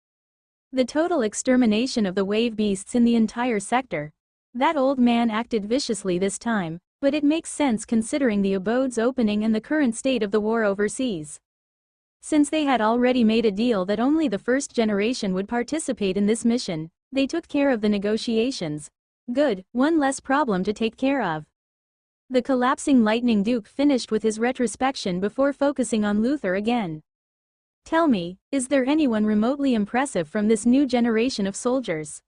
The total extermination of the wave beasts in the entire sector. That old man acted viciously this time, but it makes sense considering the abode's opening and the current state of the war overseas. Since they had already made a deal that only the first generation would participate in this mission, they took care of the negotiations. Good, one less problem to take care of. The collapsing Lightning Duke finished with his retrospection before focusing on Luther again. "Tell me, is there anyone remotely impressive from this new generation of soldiers?"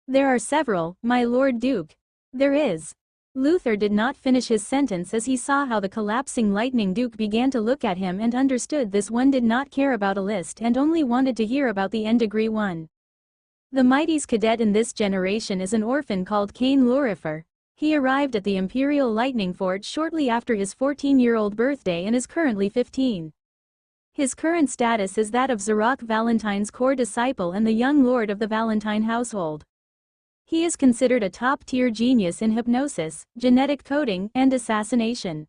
"There are several, my Lord Duke." "There is." Luther did not finish his sentence as he saw how the collapsing Lightning Duke began to look at him and understood this one did not care about a list and only wanted to hear about the N-degree one. The mightiest cadet in this generation is an orphan called Cain Lorifer. He arrived at the Imperial Lightning Fort shortly after his 14-year-old birthday and is currently 15. His current status is that of Zarok Valentine's core disciple and the young lord of the Valentine household. He is considered a top-tier genius in hypnosis, genetic coding, and assassination.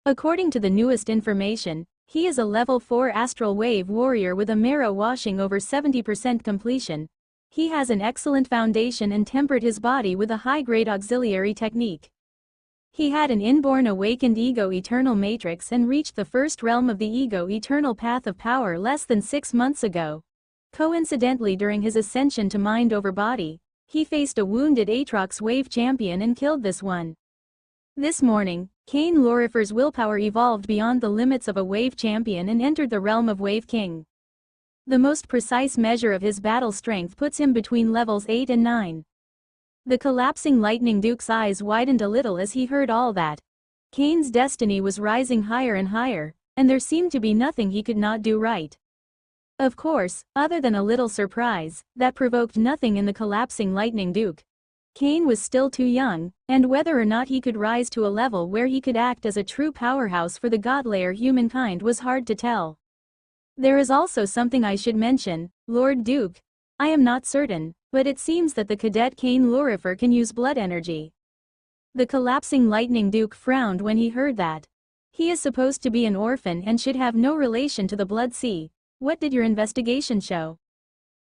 According to the newest information, he is a level 4 astral wave warrior with a marrow washing over 70% completion. He has an excellent foundation and tempered his body with a high-grade auxiliary technique. He had an inborn awakened ego eternal matrix and reached the first realm of the ego eternal path of power less than 6 months ago. Coincidentally, during his ascension to mind over body, he faced a wounded Aatrox wave champion and killed this one. This morning, Cain Lorifer's willpower evolved beyond the limits of a wave champion and entered the realm of Wave King. The most precise measure of his battle strength puts him between levels 8 and 9. The collapsing Lightning Duke's eyes widened a little as he heard all that. Cain's destiny was rising higher and higher, and there seemed to be nothing he could not do right. Of course, other than a little surprise, that provoked nothing in the collapsing Lightning Duke. Cain was still too young, and whether or not he could rise to a level where he could act as a true powerhouse for the Godlayer humankind was hard to tell. "There is also something I should mention, Lord Duke. I am not certain, but it seems that the cadet Cain Lorifer can use blood energy." The collapsing Lightning Duke frowned when he heard that. He is supposed to be an orphan and should have no relation to the Blood Sea. What did your investigation show?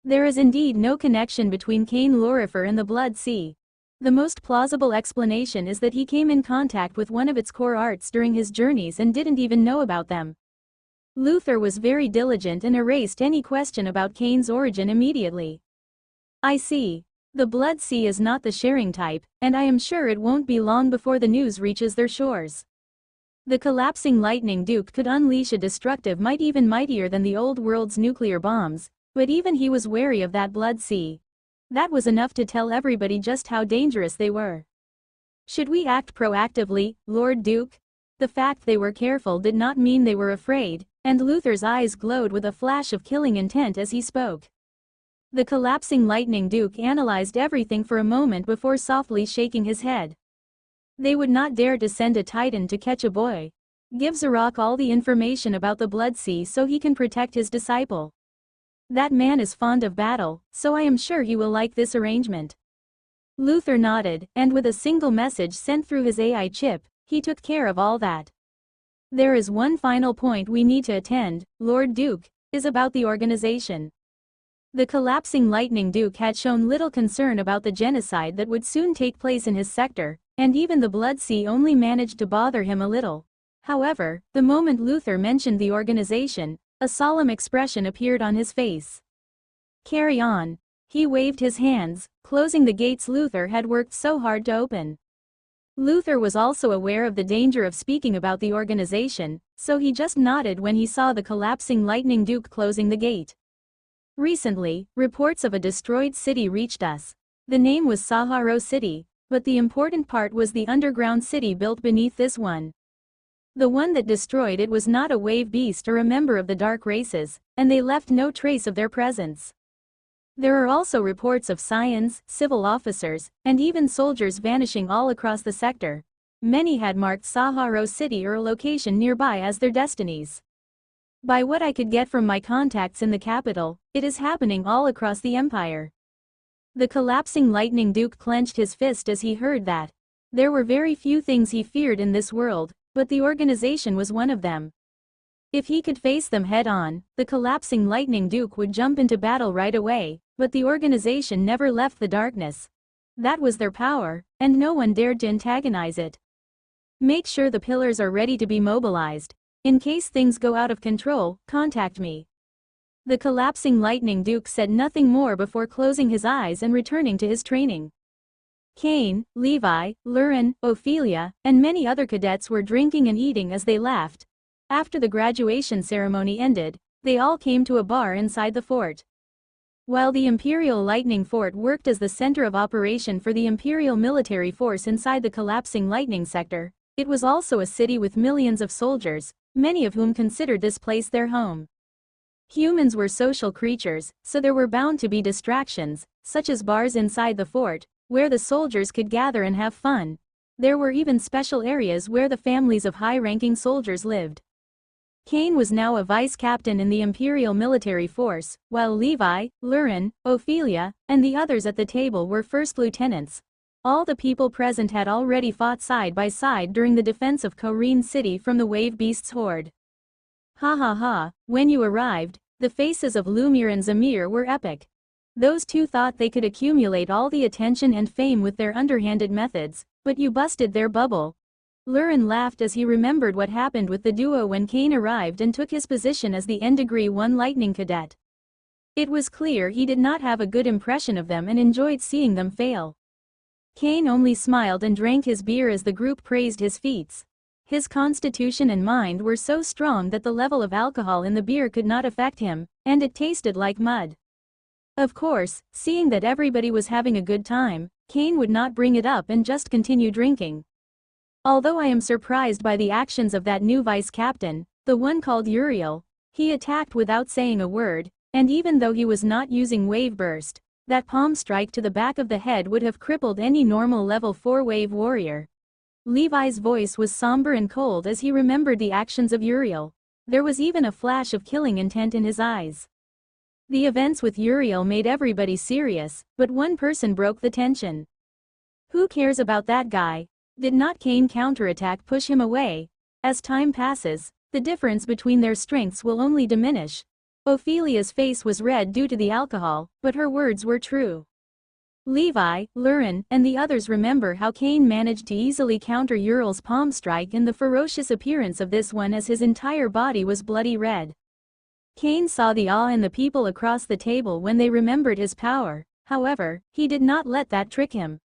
There is indeed no connection between Cain Lorifer and the Blood Sea. The most plausible explanation is that he came in contact with one of its core arts during his journeys and didn't even know about them. Luther was very diligent and erased any question about Cain's origin immediately. "I see. The Blood Sea is not the sharing type, and I am sure it won't be long before the news reaches their shores." The collapsing Lightning Duke could unleash a destructive might even mightier than the old world's nuclear bombs, but even he was wary of that Blood Sea. That was enough to tell everybody just how dangerous they were. "Should we act proactively, Lord Duke?" The fact they were careful did not mean they were afraid, and Luther's eyes glowed with a flash of killing intent as he spoke. The collapsing Lightning Duke analyzed everything for a moment before softly shaking his head. "They would not dare to send a Titan to catch a boy. Give Zarok all the information about the Blood Sea so he can protect his disciple. That man is fond of battle, so I am sure he will like this arrangement." Luther nodded, and with a single message sent through his AI chip, he took care of all that. "There is one final point we need to attend, Lord Duke, is about the organization." The collapsing Lightning Duke had shown little concern about the genocide that would soon take place in his sector, and even the Blood Sea only managed to bother him a little. However, the moment Luther mentioned the organization, a solemn expression appeared on his face. "Carry on." He waved his hands, closing the gates Luther had worked so hard to open. Luther was also aware of the danger of speaking about the organization, so he just nodded when he saw the collapsing Lightning Duke closing the gate. Recently, reports of a destroyed city reached us. The name was Sahara City, but the important part was the underground city built beneath this one. The one that destroyed it was not a wave beast or a member of the dark races, and they left no trace of their presence. There are also reports of scions, civil officers, and even soldiers vanishing all across the sector. Many had marked Sahara City or a location nearby as their destinies. By what I could get from my contacts in the capital, it is happening all across the empire. The collapsing Lightning Duke clenched his fist as he heard that. There were very few things he feared in this world, but the organization was one of them. If he could face them head-on, the collapsing Lightning Duke would jump into battle right away, but the organization never left the darkness. That was their power, and no one dared to antagonize it. Make sure the pillars are ready to be mobilized. In case things go out of control, contact me. The collapsing Lightning Duke said nothing more before closing his eyes and returning to his training. Cain, Levi, Lurin, Ophelia, and many other cadets were drinking and eating as they laughed. After the graduation ceremony ended, they all came to a bar inside the fort. While the Imperial Lightning Fort worked as the center of operation for the Imperial military force inside the collapsing Lightning sector, it was also a city with millions of soldiers, many of whom considered this place their home. Humans were social creatures, so there were bound to be distractions, such as bars inside the fort, where the soldiers could gather and have fun. There were even special areas where the families of high-ranking soldiers lived. Cain was now a vice captain in the Imperial military force, while Levi, Lurin, Ophelia, and the others at the table were first lieutenants. All the people present had already fought side by side during the defense of Khorene City from the Wave Beast's horde. Ha ha ha, when you arrived, the faces of Lumir and Zamir were epic. Those two thought they could accumulate all the attention and fame with their underhanded methods, but you busted their bubble. Lurin laughed as he remembered what happened with the duo when Cain arrived and took his position as the N-Degree 1 Lightning Cadet. It was clear he did not have a good impression of them and enjoyed seeing them fail. Cain only smiled and drank his beer as the group praised his feats. His constitution and mind were so strong that the level of alcohol in the beer could not affect him, and it tasted like mud. Of course, seeing that everybody was having a good time, Cain would not bring it up and just continue drinking. Although I am surprised by the actions of that new vice captain, the one called Uriel, he attacked without saying a word, and even though he was not using wave burst, that palm strike to the back of the head would have crippled any normal level 4 wave warrior. Levi's voice was somber and cold as he remembered the actions of Uriel. There was even a flash of killing intent in his eyes. The events with Uriel made everybody serious, but one person broke the tension. Who cares about that guy? Did not Cain counterattack push him away? As time passes, the difference between their strengths will only diminish. Ophelia's face was red due to the alcohol, but her words were true. Levi, Lurin, and the others remember how Cain managed to easily counter Uriel's palm strike and the ferocious appearance of this one as his entire body was bloody red. Cain saw the awe in the people across the table when they remembered his power, however, he did not let that trick him.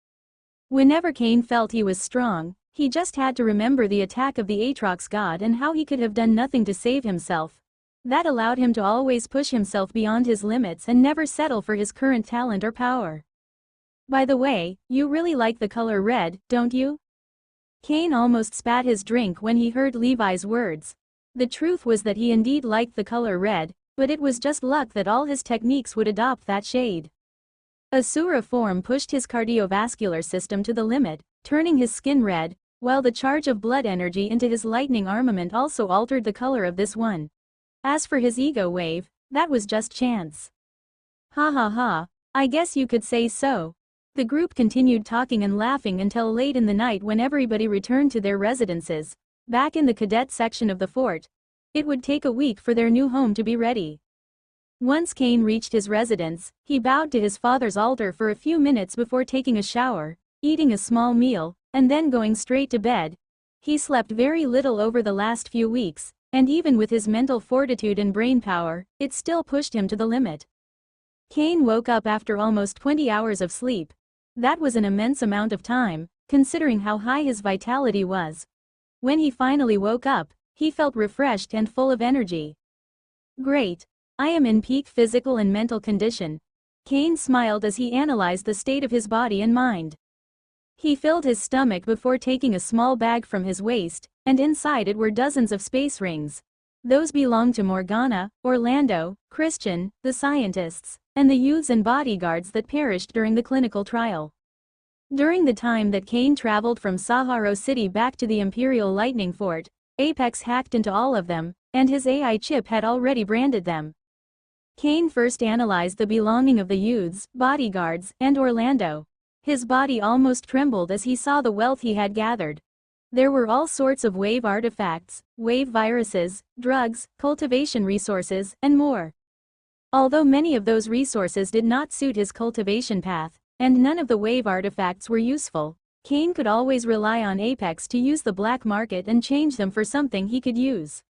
Whenever Cain felt he was strong, he just had to remember the attack of the Aatrox god and how he could have done nothing to save himself. That allowed him to always push himself beyond his limits and never settle for his current talent or power. By the way, you really like the color red, don't you? Cain almost spat his drink when he heard Levi's words. The truth was that he indeed liked the color red, but it was just luck that all his techniques would adopt that shade. Asura form pushed his cardiovascular system to the limit, turning his skin red, while the charge of blood energy into his lightning armament also altered the color of this one. As for his ego wave, that was just chance. Ha ha ha, I guess you could say so. The group continued talking and laughing until late in the night when everybody returned to their residences. Back in the cadet section of the fort, it would take a week for their new home to be ready. Once Cain reached his residence, he bowed to his father's altar for a few minutes before taking a shower, eating a small meal, and then going straight to bed. He slept very little over the last few weeks, and even with his mental fortitude and brain power, it still pushed him to the limit. Cain woke up after almost 20 hours of sleep. That was an immense amount of time, considering how high his vitality was. When he finally woke up, he felt refreshed and full of energy. Great. I am in peak physical and mental condition. Cain smiled as he analyzed the state of his body and mind. He filled his stomach before taking a small bag from his waist, and inside it were dozens of space rings. Those belonged to Morgana, Orlando, Christian, the scientists, and the youths and bodyguards that perished during the clinical trial. During the time that Cain traveled from Sahara City back to the Imperial Lightning Fort, Apex hacked into all of them, and his AI chip had already branded them. Cain first analyzed the belonging of the youths, bodyguards, and Orlando. His body almost trembled as he saw the wealth he had gathered. There were all sorts of wave artifacts, wave viruses, drugs, cultivation resources, and more. Although many of those resources did not suit his cultivation path, and none of the wave artifacts were useful, Cain could always rely on Apex to use the black market and change them for something he could use.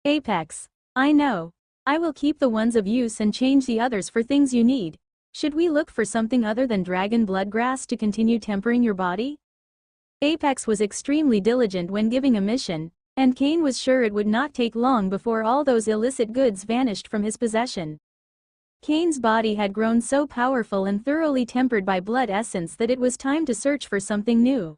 Apex. I know. I will keep the ones of use and change the others for things you need. Should we look for something other than dragon blood grass to continue tempering your body? Apex was extremely diligent when giving a mission, and Cain was sure it would not take long before all those illicit goods vanished from his possession. Cain's body had grown so powerful and thoroughly tempered by blood essence that it was time to search for something new.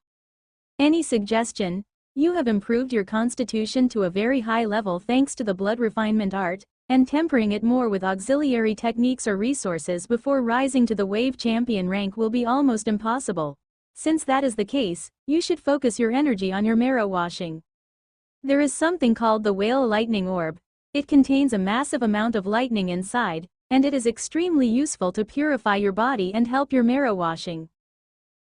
Any suggestion? You have improved your constitution to a very high level thanks to the blood refinement art, and tempering it more with auxiliary techniques or resources before rising to the wave champion rank will be almost impossible. Since that is the case, you should focus your energy on your marrow washing. There is something called the Whale Lightning Orb. It contains a massive amount of lightning inside, and it is extremely useful to purify your body and help your marrow washing.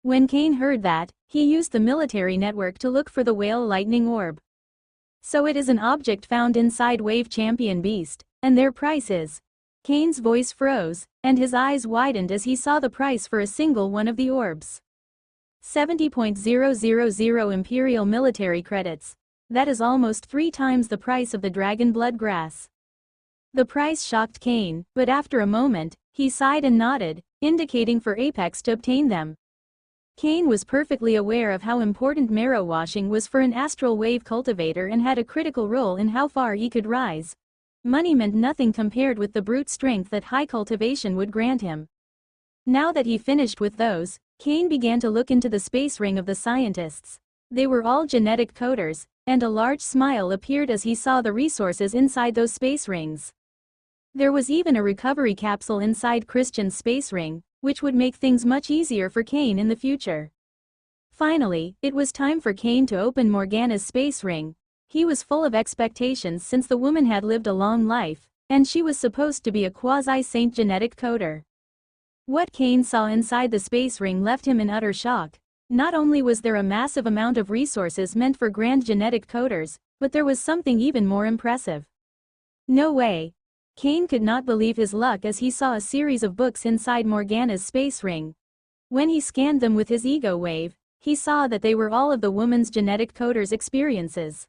When Cain heard that, he used the military network to look for the Whale Lightning Orb. So it is an object found inside Wave Champion Beast, and their price is. Cain's voice froze, and his eyes widened as he saw the price for a single one of the orbs. 70.000 Imperial military credits. That is almost 3 times the price of the dragon blood grass. The price shocked Cain, but after a moment, he sighed and nodded, indicating for Apex to obtain them. Cain was perfectly aware of how important marrow washing was for an astral wave cultivator and had a critical role in how far he could rise. Money meant nothing compared with the brute strength that high cultivation would grant him. Now that he finished with those, Cain began to look into the space ring of the scientists. They were all genetic coders, and a large smile appeared as he saw the resources inside those space rings. There was even a recovery capsule inside Christian's space ring, which would make things much easier for Cain in the future. Finally, it was time for Cain to open Morgana's space ring. He was full of expectations since the woman had lived a long life, and she was supposed to be a quasi-saint genetic coder. What Cain saw inside the space ring left him in utter shock. Not only was there a massive amount of resources meant for grand genetic coders, but there was something even more impressive. No way. Cain could not believe his luck as he saw a series of books inside Morgana's space ring. When he scanned them with his ego wave, he saw that they were all of the woman's genetic coder's experiences.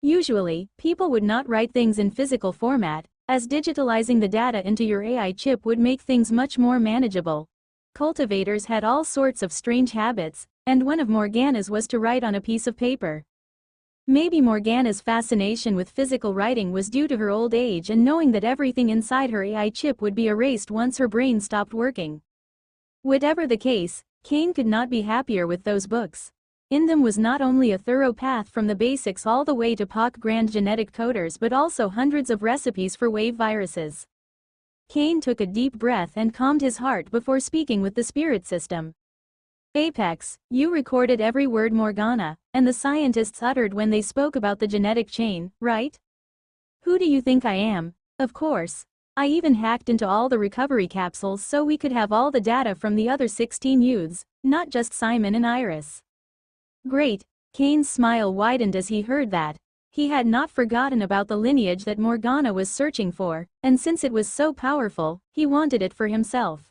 Usually, people would not write things in physical format, as digitalizing the data into your AI chip would make things much more manageable. Cultivators had all sorts of strange habits, and one of Morgana's was to write on a piece of paper. Maybe Morgana's fascination with physical writing was due to her old age and knowing that everything inside her AI chip would be erased once her brain stopped working. Whatever the case, Cain could not be happier with those books. In them was not only a thorough path from the basics all the way to POC grand genetic coders but also hundreds of recipes for wave viruses. Cain took a deep breath and calmed his heart before speaking with the spirit system. Apex, you recorded every word Morgana and the scientists uttered when they spoke about the genetic chain, right? Who do you think I am? Of course. I even hacked into all the recovery capsules so we could have all the data from the other 16 youths, not just Simon and Iris. Great. Cain's smile widened as he heard that. He had not forgotten about the lineage that Morgana was searching for, and since it was so powerful, he wanted it for himself.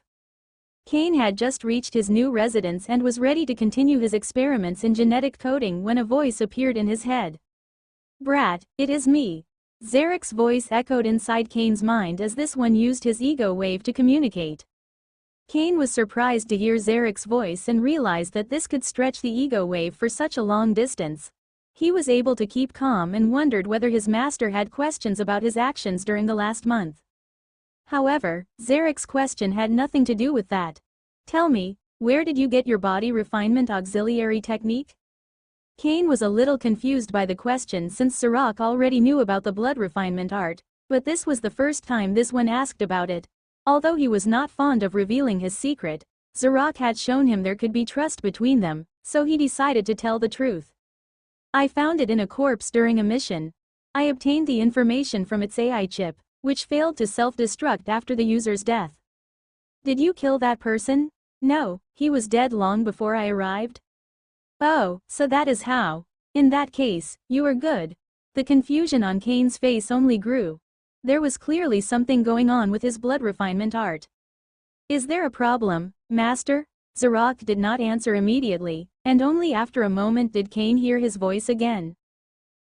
Kane had just reached his new residence and was ready to continue his experiments in genetic coding when a voice appeared in his head. "Brat, it is me." Zarek's voice echoed inside Kane's mind as this one used his ego wave to communicate. Kane was surprised to hear Zarek's voice and realized that this could stretch the ego wave for such a long distance. He was able to keep calm and wondered whether his master had questions about his actions during the last month. However, Zarek's question had nothing to do with that. "Tell me, where did you get your body refinement auxiliary technique?" Kane was a little confused by the question since Zarak already knew about the blood refinement art, but this was the first time this one asked about it. Although he was not fond of revealing his secret, Zarak had shown him there could be trust between them, so he decided to tell the truth. "I found it in a corpse during a mission. I obtained the information from its AI chip, which failed to self-destruct after the user's death." "Did you kill that person?" "No, he was dead long before I arrived." "Oh, so that is how. In that case, you are good." The confusion on Kane's face only grew. There was clearly something going on with his blood refinement art. "Is there a problem, Master?" Zarak did not answer immediately, and only after a moment did Kane hear his voice again.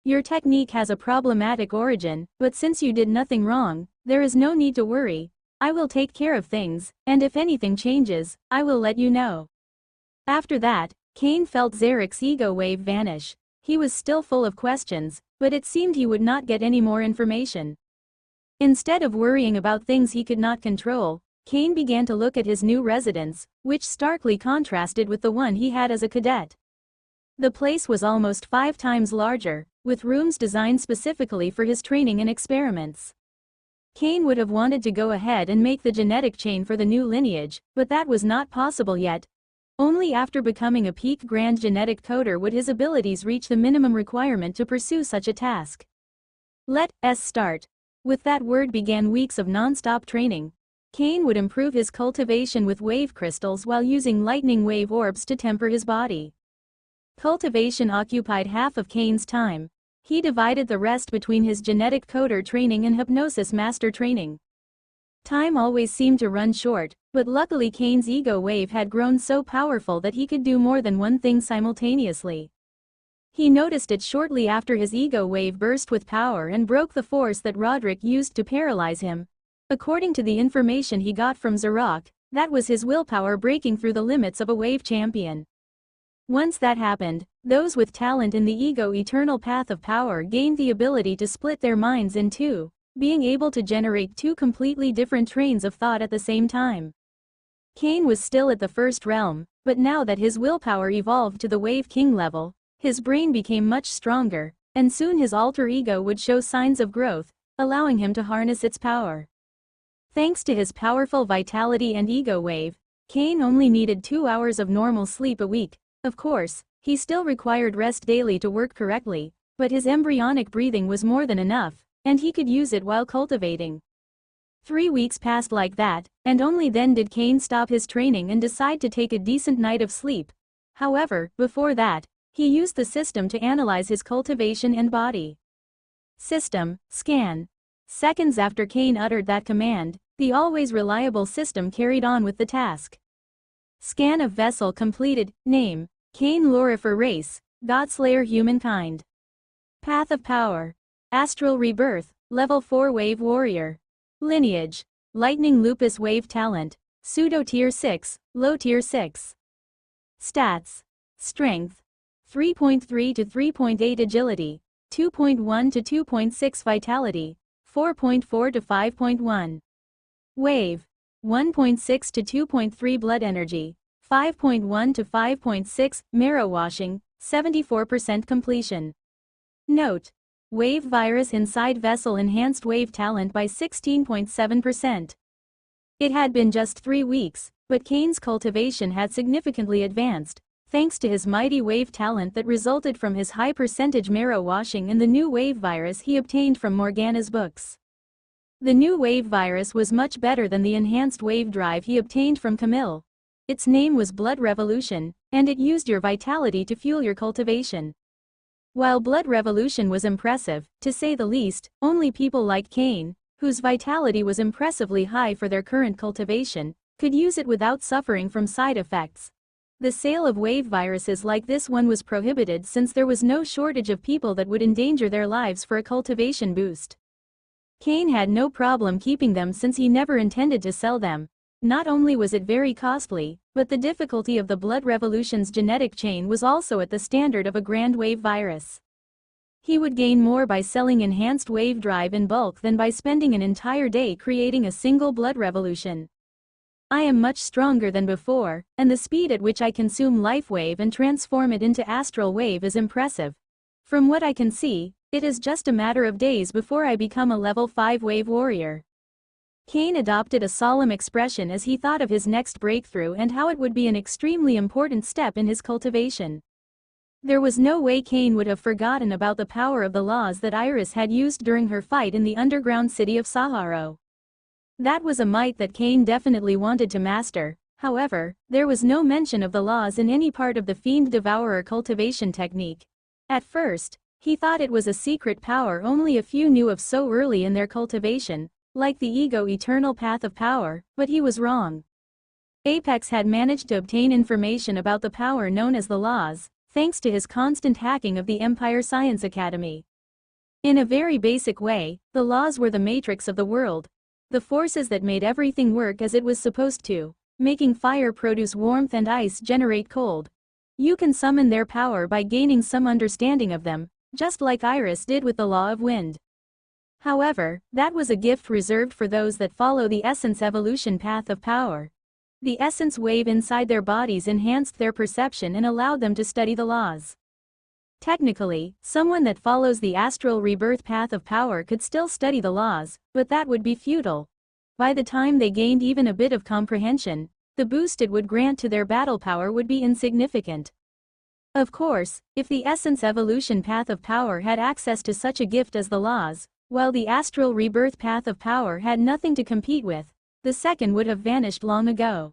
"Your technique has a problematic origin, but since you did nothing wrong, there is no need to worry. I will take care of things, and if anything changes, I will let you know." After that, Kane felt Zarek's ego wave vanish. He was still full of questions, but it seemed he would not get any more information. Instead of worrying about things he could not control, Kane began to look at his new residence, which starkly contrasted with the one he had as a cadet. The place was almost 5 times larger, with rooms designed specifically for his training and experiments. Kane would have wanted to go ahead and make the genetic chain for the new lineage, but that was not possible yet. Only after becoming a peak grand genetic coder would his abilities reach the minimum requirement to pursue such a task. Let us start. With that word began weeks of non-stop training. Kane would improve his cultivation with wave crystals while using lightning wave orbs to temper his body. Cultivation occupied half of Kane's time. He divided the rest between his genetic coder training and hypnosis master training. Time always seemed to run short, but luckily Kane's ego wave had grown so powerful that he could do more than one thing simultaneously. He noticed it shortly after his ego wave burst with power and broke the force that Roderick used to paralyze him. According to the information he got from Zarak, that was his willpower breaking through the limits of a wave champion. Once that happened, those with talent in the ego eternal path of power gained the ability to split their minds in two, being able to generate 2 completely different trains of thought at the same time. Kane was still at the first realm, but now that his willpower evolved to the Wave King level, his brain became much stronger, and soon his alter ego would show signs of growth, allowing him to harness its power. Thanks to his powerful vitality and ego wave, Kane only needed 2 hours of normal sleep a week. Of course, he still required rest daily to work correctly, but his embryonic breathing was more than enough, and he could use it while cultivating. 3 weeks passed like that, and only then did Kane stop his training and decide to take a decent night of sleep. However, before that, he used the system to analyze his cultivation and body. System, scan. Seconds after Kane uttered that command, the always reliable system carried on with the task. Scan of vessel completed. Name, Kane Lorifer race, Godslayer humankind. Path of power. Astral rebirth, level 4 wave warrior. Lineage, lightning lupus wave talent, pseudo tier 6, low tier 6. Stats. Strength, 3.3 to 3.8 agility, 2.1 to 2.6 vitality, 4.4 to 5.1. Wave, 1.6 to 2.3 blood energy, 5.1 to 5.6 marrow washing, 74% completion. Note: Wave virus inside vessel enhanced wave talent by 16.7%. It had been just 3 weeks, but Kane's cultivation had significantly advanced, thanks to his mighty wave talent that resulted from his high percentage marrow washing and the new wave virus he obtained from Morgana's books. The new wave virus was much better than the enhanced wave drive he obtained from Camille. Its name was Blood Revolution, and it used your vitality to fuel your cultivation. While Blood Revolution was impressive, to say the least, only people like Kane, whose vitality was impressively high for their current cultivation, could use it without suffering from side effects. The sale of wave viruses like this one was prohibited since there was no shortage of people that would endanger their lives for a cultivation boost. Cain had no problem keeping them since he never intended to sell them. Not only was it very costly, but the difficulty of the Blood Revolution's genetic chain was also at the standard of a grand wave virus. He would gain more by selling enhanced wave drive in bulk than by spending an entire day creating a single blood revolution. I am much stronger than before, and the speed at which I consume life wave and transform it into astral wave is impressive. From what I can see, it is just a matter of days before I become a level 5 wave warrior. Cain adopted a solemn expression as he thought of his next breakthrough and how it would be an extremely important step in his cultivation. There was no way Cain would have forgotten about the power of the laws that Iris had used during her fight in the underground city of Sahara. That was a might that Cain definitely wanted to master. However, there was no mention of the laws in any part of the Fiend Devourer cultivation technique. At first, he thought it was a secret power only a few knew of so early in their cultivation, like the Ego Eternal Path of Power, but he was wrong. Apex had managed to obtain information about the power known as the laws, thanks to his constant hacking of the Empire Science Academy. In a very basic way, the laws were the matrix of the world, the forces that made everything work as it was supposed to, making fire produce warmth and ice generate cold. You can summon their power by gaining some understanding of them, just like Iris did with the law of wind. However, that was a gift reserved for those that follow the essence evolution path of power. The essence wave inside their bodies enhanced their perception and allowed them to study the laws. Technically, someone that follows the astral rebirth path of power could still study the laws, but that would be futile. By the time they gained even a bit of comprehension, the boost it would grant to their battle power would be insignificant. Of course, if the essence evolution path of power had access to such a gift as the laws, while the astral rebirth path of power had nothing to compete with, the second would have vanished long ago.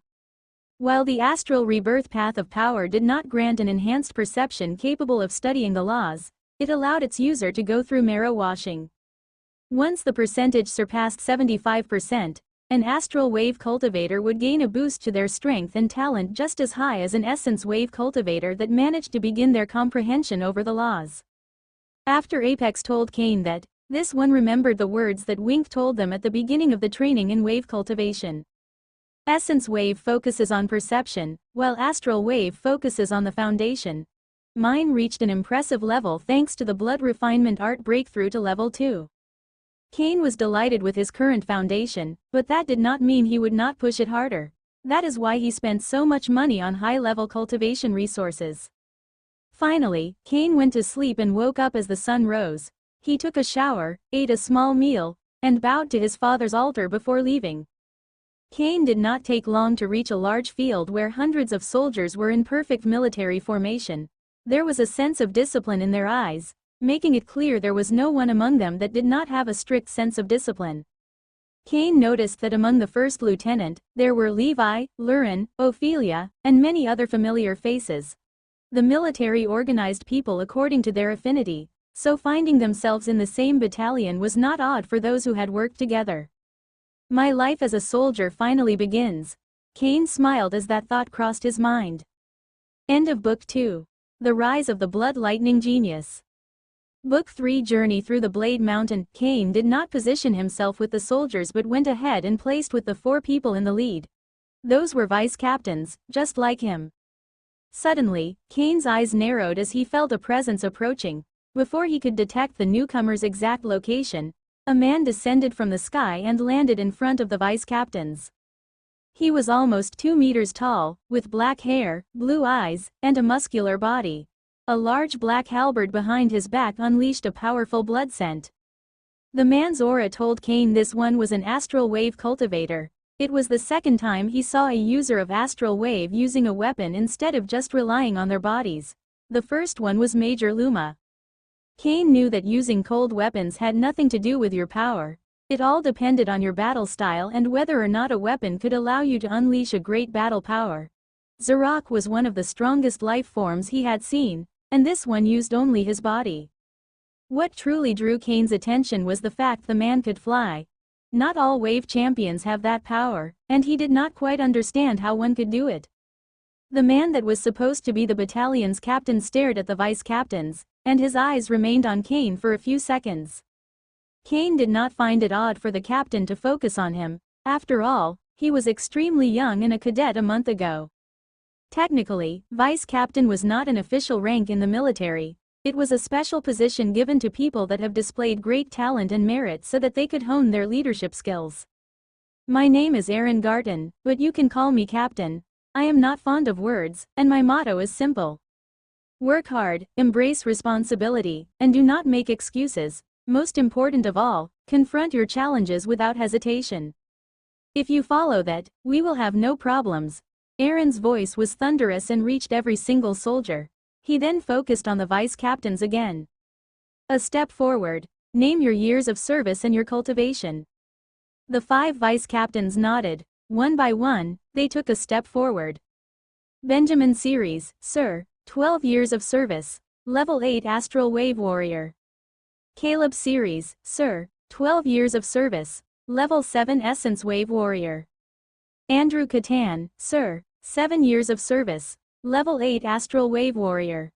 While the astral rebirth path of power did not grant an enhanced perception capable of studying the laws, it allowed its user to go through marrow washing. Once the percentage surpassed 75%, an astral wave cultivator would gain a boost to their strength and talent just as high as an essence wave cultivator that managed to begin their comprehension over the laws. After Apex told Cain that, this one remembered the words that Wink told them at the beginning of the training in wave cultivation. Essence wave focuses on perception, while astral wave focuses on the foundation. Mine reached an impressive level thanks to the blood refinement art breakthrough to level 2. Cain was delighted with his current foundation, but that did not mean he would not push it harder. That is why he spent so much money on high-level cultivation resources. Finally, Cain went to sleep and woke up as the sun rose. He took a shower, ate a small meal, and bowed to his father's altar before leaving. Cain did not take long to reach a large field where hundreds of soldiers were in perfect military formation. There was a sense of discipline in their eyes, making it clear there was no one among them that did not have a strict sense of discipline. Cain noticed that among the first lieutenant, there were Levi, Lurin, Ophelia, and many other familiar faces. The military organized people according to their affinity, so finding themselves in the same battalion was not odd for those who had worked together. My life as a soldier finally begins. Cain smiled as that thought crossed his mind. End of Book 2. The Rise of the Blood Lightning Genius. Book 3 Journey Through the Blade Mountain. Cain did not position himself with the soldiers but went ahead and placed with the 4 people in the lead. Those were vice captains, just like him. Suddenly, Cain's eyes narrowed as he felt a presence approaching. Before he could detect the newcomer's exact location, a man descended from the sky and landed in front of the vice captains. He was almost 2 meters tall, with black hair, blue eyes, and a muscular body. A large black halberd behind his back unleashed a powerful blood scent. The man's aura told Cain this one was an astral wave cultivator. It was the second time he saw a user of astral wave using a weapon instead of just relying on their bodies. The first one was Major Luma. Cain knew that using cold weapons had nothing to do with your power. It all depended on your battle style and whether or not a weapon could allow you to unleash a great battle power. Zarok was one of the strongest life forms he had seen, and this one used only his body. What truly drew Cain's attention was the fact the man could fly. Not all wave champions have that power, and he did not quite understand how one could do it. The man that was supposed to be the battalion's captain stared at the vice captains, and his eyes remained on Kane for a few seconds. Kane did not find it odd for the captain to focus on him. After all, he was extremely young and a cadet a month ago. Technically, vice captain was not an official rank in the military. It was a special position given to people that have displayed great talent and merit so that they could hone their leadership skills. My name is Aaron Garten, but you can call me Captain. I am not fond of words, and my motto is simple. Work hard, embrace responsibility, and do not make excuses. Most important of all, confront your challenges without hesitation. If you follow that, we will have no problems. Aaron's voice was thunderous and reached every single soldier. He then focused on the vice captains again. A step forward. Name your years of service and your cultivation. The 5 vice captains nodded. One by one, they took a step forward. Benjamin Series, Sir, 12 years of service. Level 8 Astral Wave Warrior. Caleb Series, Sir, 12 years of service. Level 7 Essence Wave Warrior. Andrew Catan, Sir, 7 years of service. Level 8 Astral Wave Warrior.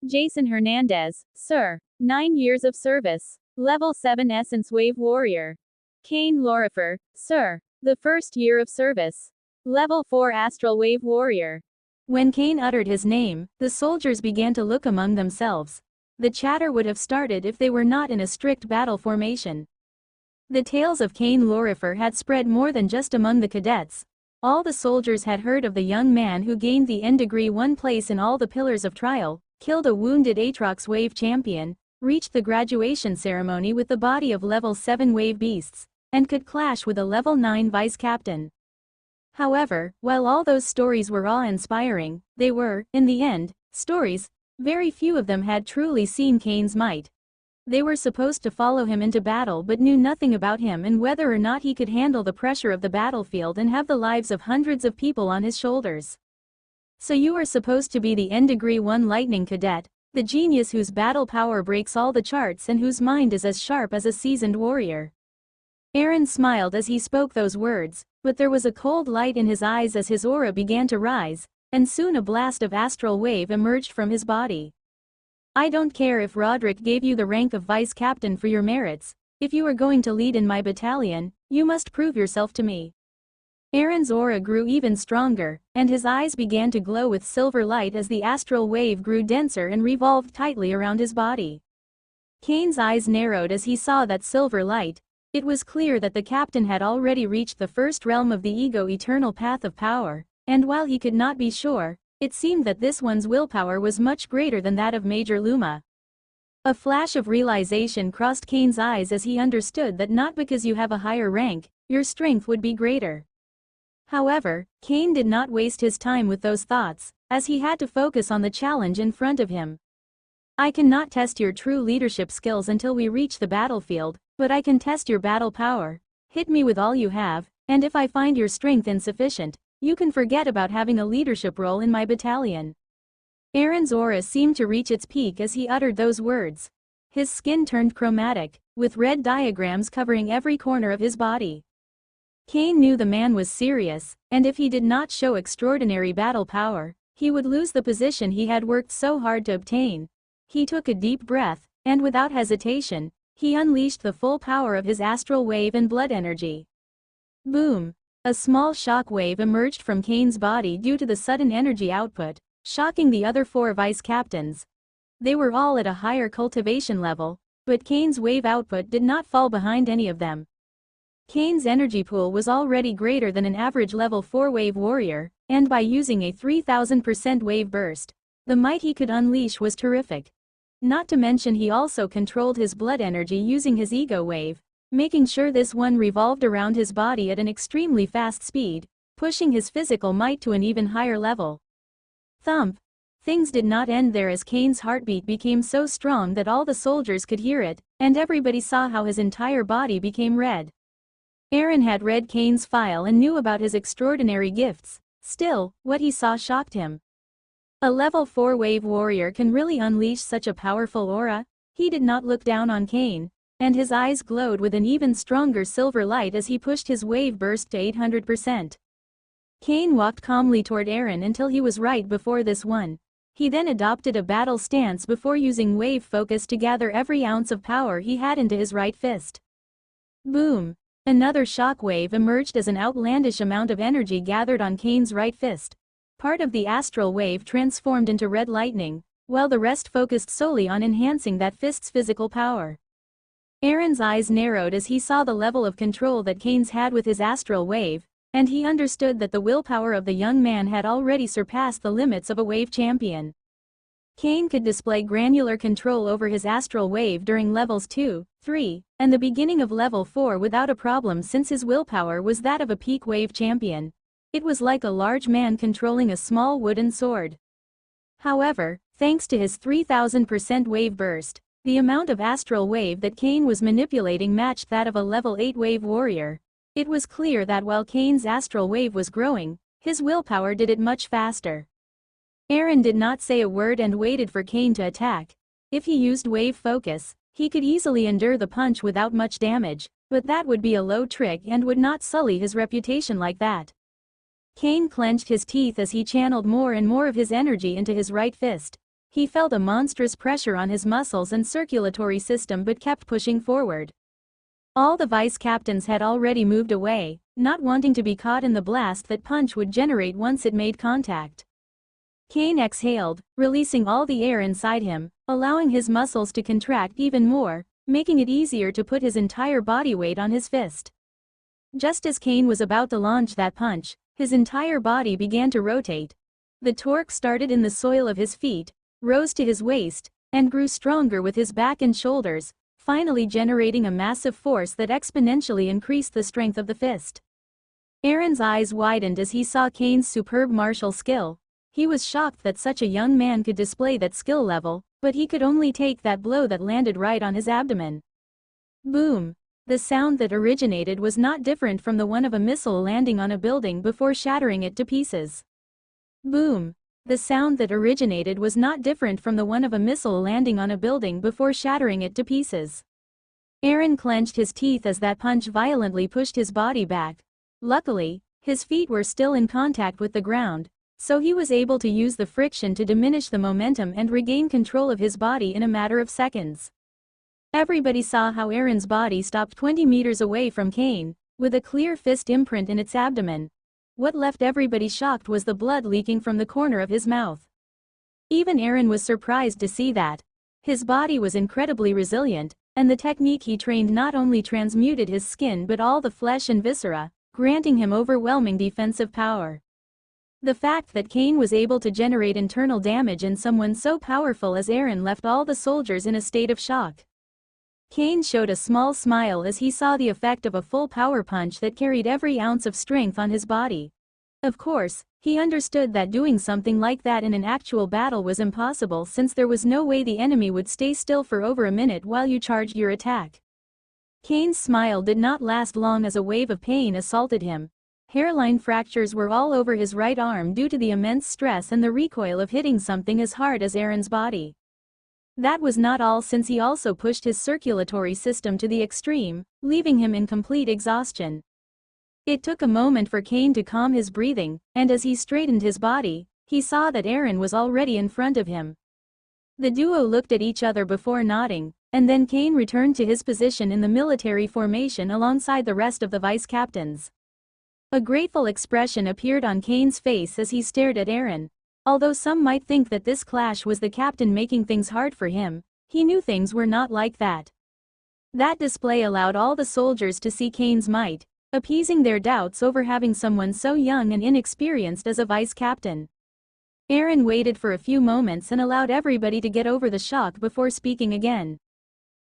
Jason Hernandez, Sir, 9 years of service. Level 7 Essence Wave Warrior. Kane Lorifer, Sir, the 1st year of service. Level 4 Astral Wave Warrior. When Kane uttered his name, the soldiers began to look among themselves. The chatter would have started if they were not in a strict battle formation. The tales of Kane Lorifer had spread more than just among the cadets. All the soldiers had heard of the young man who gained the N-degree 1 place in all the pillars of trial, killed a wounded Aatrox wave champion, reached the graduation ceremony with the body of level 7 wave beasts, and could clash with a level 9 vice captain. However, while all those stories were awe-inspiring, they were, in the end, stories. Very few of them had truly seen Kane's might. They were supposed to follow him into battle but knew nothing about him and whether or not he could handle the pressure of the battlefield and have the lives of hundreds of people on his shoulders. So you are supposed to be the N-degree 1 lightning cadet, the genius whose battle power breaks all the charts and whose mind is as sharp as a seasoned warrior. Aaron smiled as he spoke those words, but there was a cold light in his eyes as his aura began to rise, and soon a blast of astral wave emerged from his body. I don't care if Roderick gave you the rank of vice captain for your merits. If you are going to lead in my battalion, you must prove yourself to me. Aaron's aura grew even stronger, and his eyes began to glow with silver light as the astral wave grew denser and revolved tightly around his body. Kane's eyes narrowed as he saw that silver light. It was clear that the captain had already reached the first realm of the ego eternal path of power, and while he could not be sure, it seemed that this one's willpower was much greater than that of Major Luma. A flash of realization crossed Kane's eyes as he understood that not because you have a higher rank, your strength would be greater. However, Kane did not waste his time with those thoughts, as he had to focus on the challenge in front of him. I cannot test your true leadership skills until we reach the battlefield, but I can test your battle power. Hit me with all you have, and if I find your strength insufficient, you can forget about having a leadership role in my battalion. Aaron's aura seemed to reach its peak as he uttered those words. His skin turned chromatic, with red diagrams covering every corner of his body. Kane knew the man was serious, and if he did not show extraordinary battle power, he would lose the position he had worked so hard to obtain. He took a deep breath, and without hesitation, he unleashed the full power of his astral wave and blood energy. Boom! A small shock wave emerged from Kane's body due to the sudden energy output, shocking the other 4 vice captains. They were all at a higher cultivation level, but Kane's wave output did not fall behind any of them. Kane's energy pool was already greater than an average level 4 wave warrior, and by using a 3000% wave burst, the might he could unleash was terrific. Not to mention he also controlled his blood energy using his ego wave, making sure this one revolved around his body at an extremely fast speed, pushing his physical might to an even higher level. Thump! Things did not end there as Kane's heartbeat became so strong that all the soldiers could hear it, and everybody saw how his entire body became red. Aaron had read Kane's file and knew about his extraordinary gifts. Still, what he saw shocked him. A level 4 wave warrior can really unleash such a powerful aura? He did not look down on Kane, and his eyes glowed with an even stronger silver light as he pushed his wave burst to 800%. Cain walked calmly toward Eren until he was right before this one. He then adopted a battle stance before using wave focus to gather every ounce of power he had into his right fist. Boom! Another shock wave emerged as an outlandish amount of energy gathered on Cain's right fist. Part of the astral wave transformed into red lightning, while the rest focused solely on enhancing that fist's physical power. Eren's eyes narrowed as he saw the level of control that Cain's had with his astral wave, and he understood that the willpower of the young man had already surpassed the limits of a wave champion. Cain could display granular control over his astral wave during levels 2, 3, and the beginning of level 4 without a problem since his willpower was that of a peak wave champion. It was like a large man controlling a small wooden sword. However, thanks to his 3000% wave burst, the amount of astral wave that Cain was manipulating matched that of a level 8 wave warrior. It was clear that while Cain's astral wave was growing, his willpower did it much faster. Eren did not say a word and waited for Cain to attack. If he used wave focus, he could easily endure the punch without much damage, but that would be a low trick and would not sully his reputation like that. Cain clenched his teeth as he channeled more and more of his energy into his right fist. He felt a monstrous pressure on his muscles and circulatory system but kept pushing forward. All the vice captains had already moved away, not wanting to be caught in the blast that punch would generate once it made contact. Cain exhaled, releasing all the air inside him, allowing his muscles to contract even more, making it easier to put his entire body weight on his fist. Just as Cain was about to launch that punch, his entire body began to rotate. The torque started in the soil of his feet, rose to his waist, and grew stronger with his back and shoulders, finally generating a massive force that exponentially increased the strength of the fist. Eren's eyes widened as he saw Cain's superb martial skill. He was shocked that such a young man could display that skill level, but he could only take that blow that landed right on his abdomen. Boom! The sound that originated was not different from the one of a missile landing on a building before shattering it to pieces. Boom! The sound that originated was not different from the one of a missile landing on a building before shattering it to pieces. Eren clenched his teeth as that punch violently pushed his body back. Luckily, his feet were still in contact with the ground, so he was able to use the friction to diminish the momentum and regain control of his body in a matter of seconds. Everybody saw how Eren's body stopped 20 meters away from Cain, with a clear fist imprint in its abdomen. What left everybody shocked was the blood leaking from the corner of his mouth. Even Eren was surprised to see that. His body was incredibly resilient, and the technique he trained not only transmuted his skin but all the flesh and viscera, granting him overwhelming defensive power. The fact that Cain was able to generate internal damage in someone so powerful as Eren left all the soldiers in a state of shock. Cain showed a small smile as he saw the effect of a full power punch that carried every ounce of strength on his body. Of course, he understood that doing something like that in an actual battle was impossible since there was no way the enemy would stay still for over a minute while you charged your attack. Cain's smile did not last long as a wave of pain assaulted him. Hairline fractures were all over his right arm due to the immense stress and the recoil of hitting something as hard as Eren's body. That was not all since he also pushed his circulatory system to the extreme, leaving him in complete exhaustion. It took a moment for Cain to calm his breathing, and as he straightened his body, he saw that Eren was already in front of him. The duo looked at each other before nodding, and then Cain returned to his position in the military formation alongside the rest of the vice captains. A grateful expression appeared on Cain's face as he stared at Eren. Although some might think that this clash was the captain making things hard for him, he knew things were not like that. That display allowed all the soldiers to see Cain's might, appeasing their doubts over having someone so young and inexperienced as a vice captain. Eren waited for a few moments and allowed everybody to get over the shock before speaking again.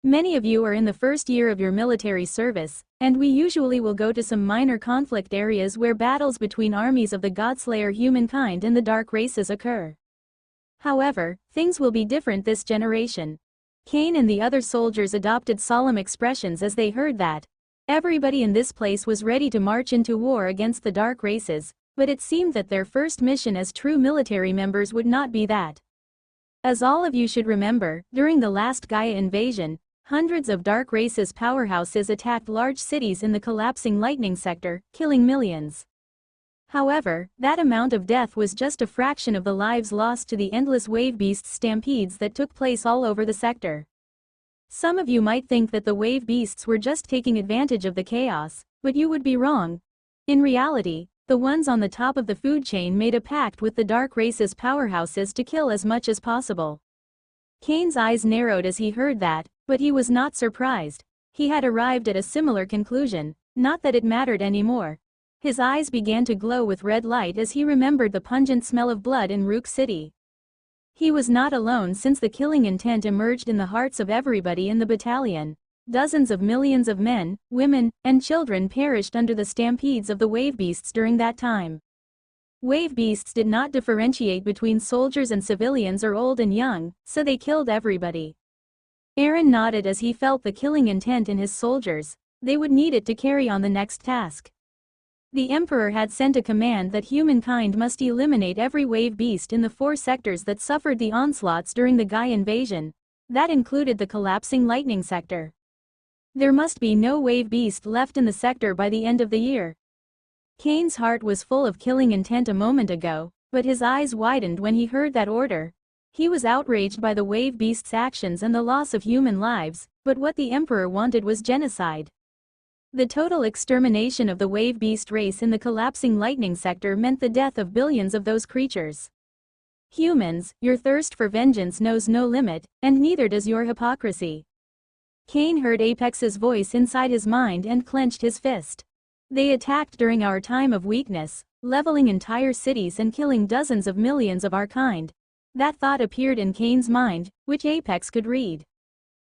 Many of you are in the first year of your military service, and we usually will go to some minor conflict areas where battles between armies of the Godslayer humankind and the Dark Races occur. However, things will be different this generation. Cain and the other soldiers adopted solemn expressions as they heard that. Everybody in this place was ready to march into war against the Dark Races, but it seemed that their first mission as true military members would not be that. As all of you should remember, during the last Gaia invasion, Hundreds of dark races powerhouses attacked large cities in the collapsing lightning sector, killing millions. However, that amount of death was just a fraction of the lives lost to the endless wave beast stampedes that took place all over the sector. Some of you might think that the wave beasts were just taking advantage of the chaos, but you would be wrong. In reality, the ones on the top of the food chain made a pact with the dark races powerhouses to kill as much as possible. Kane's eyes narrowed as he heard that, but he was not surprised. He had arrived at a similar conclusion, not that it mattered anymore. His eyes began to glow with red light as he remembered the pungent smell of blood in Rook City. He was not alone since the killing intent emerged in the hearts of everybody in the battalion. Dozens of millions of men, women, and children perished under the stampedes of the wave beasts during that time. Wave beasts did not differentiate between soldiers and civilians or old and young, so they killed everybody. Aaron nodded as he felt the killing intent in his soldiers. They would need it to carry on the next task. The Emperor had sent a command that humankind must eliminate every wave beast in the 4 sectors that suffered the onslaughts during the Gai invasion. That included the collapsing lightning sector. There must be no wave beast left in the sector by the end of the year. Kane's heart was full of killing intent a moment ago, but his eyes widened when he heard that order. He was outraged by the wave beast's actions and the loss of human lives, but what the Emperor wanted was genocide. The total extermination of the wave beast race in the collapsing lightning sector meant the death of billions of those creatures. Humans, your thirst for vengeance knows no limit, and neither does your hypocrisy. Kane heard Apex's voice inside his mind and clenched his fist. They attacked during our time of weakness, leveling entire cities and killing dozens of millions of our kind. That thought appeared in Kane's mind, which Apex could read.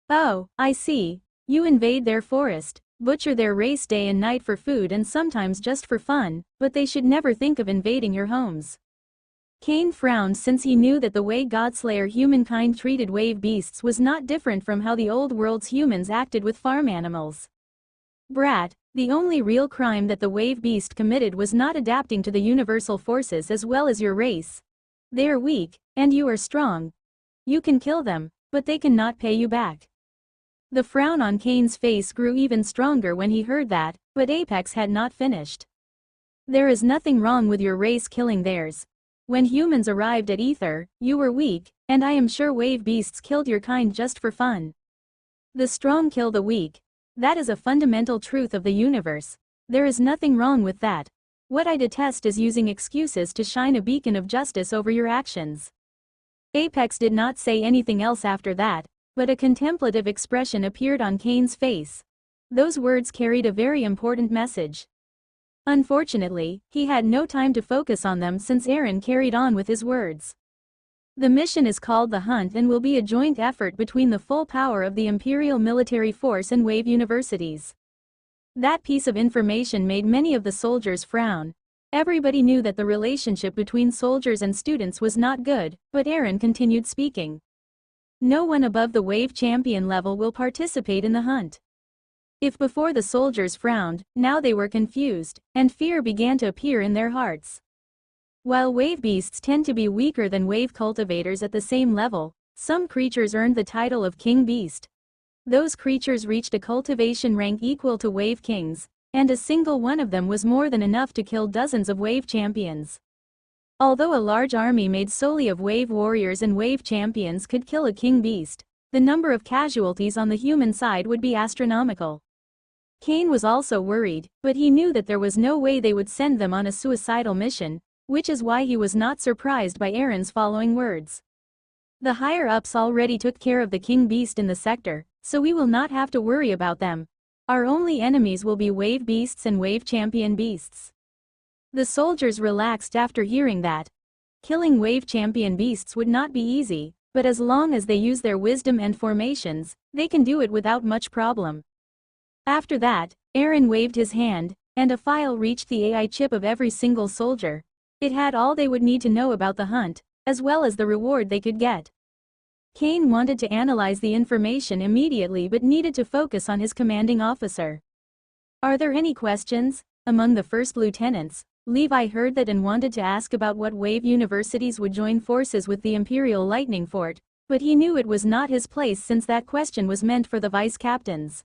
Oh, I see. You invade their forest, butcher their race day and night for food and sometimes just for fun, but they should never think of invading your homes. Kane frowned since he knew that the way Godslayer humankind treated wave beasts was not different from how the old world's humans acted with farm animals. Brat, the only real crime that the wave beast committed was not adapting to the universal forces as well as your race. They are weak, and you are strong. You can kill them, but they cannot pay you back. The frown on Kane's face grew even stronger when he heard that, but Apex had not finished. There is nothing wrong with your race killing theirs. When humans arrived at Ether, you were weak, and I am sure wave beasts killed your kind just for fun. The strong kill the weak. That is a fundamental truth of the universe. There is nothing wrong with that. What I detest is using excuses to shine a beacon of justice over your actions. Apex did not say anything else after that, but a contemplative expression appeared on Kane's face. Those words carried a very important message. Unfortunately, he had no time to focus on them since Aaron carried on with his words. The mission is called The Hunt and will be a joint effort between the full power of the Imperial Military Force and Wave Universities. That piece of information made many of the soldiers frown. Everybody knew that the relationship between soldiers and students was not good, but Aaron continued speaking. No one above the Wave Champion level will participate in the hunt. If before the soldiers frowned, now they were confused, and fear began to appear in their hearts. While wave beasts tend to be weaker than wave cultivators at the same level, some creatures earned the title of King Beast. Those creatures reached a cultivation rank equal to Wave Kings, and a single one of them was more than enough to kill dozens of Wave Champions. Although a large army made solely of Wave Warriors and Wave Champions could kill a King Beast, the number of casualties on the human side would be astronomical. Kane was also worried, but he knew that there was no way they would send them on a suicidal mission, which is why he was not surprised by Aaron's following words. The higher-ups already took care of the King Beast in the sector, so we will not have to worry about them. Our only enemies will be Wave Beasts and Wave Champion Beasts. The soldiers relaxed after hearing that. Killing Wave Champion Beasts would not be easy, but as long as they use their wisdom and formations, they can do it without much problem. After that, Aaron waved his hand, and a file reached the AI chip of every single soldier. It had all they would need to know about the hunt, as well as the reward they could get. Kane wanted to analyze the information immediately but needed to focus on his commanding officer. Are there any questions? Among the first lieutenants, Levi heard that and wanted to ask about what Wave Universities would join forces with the Imperial Lightning Fort, But he knew it was not his place since that question was meant for the vice captains.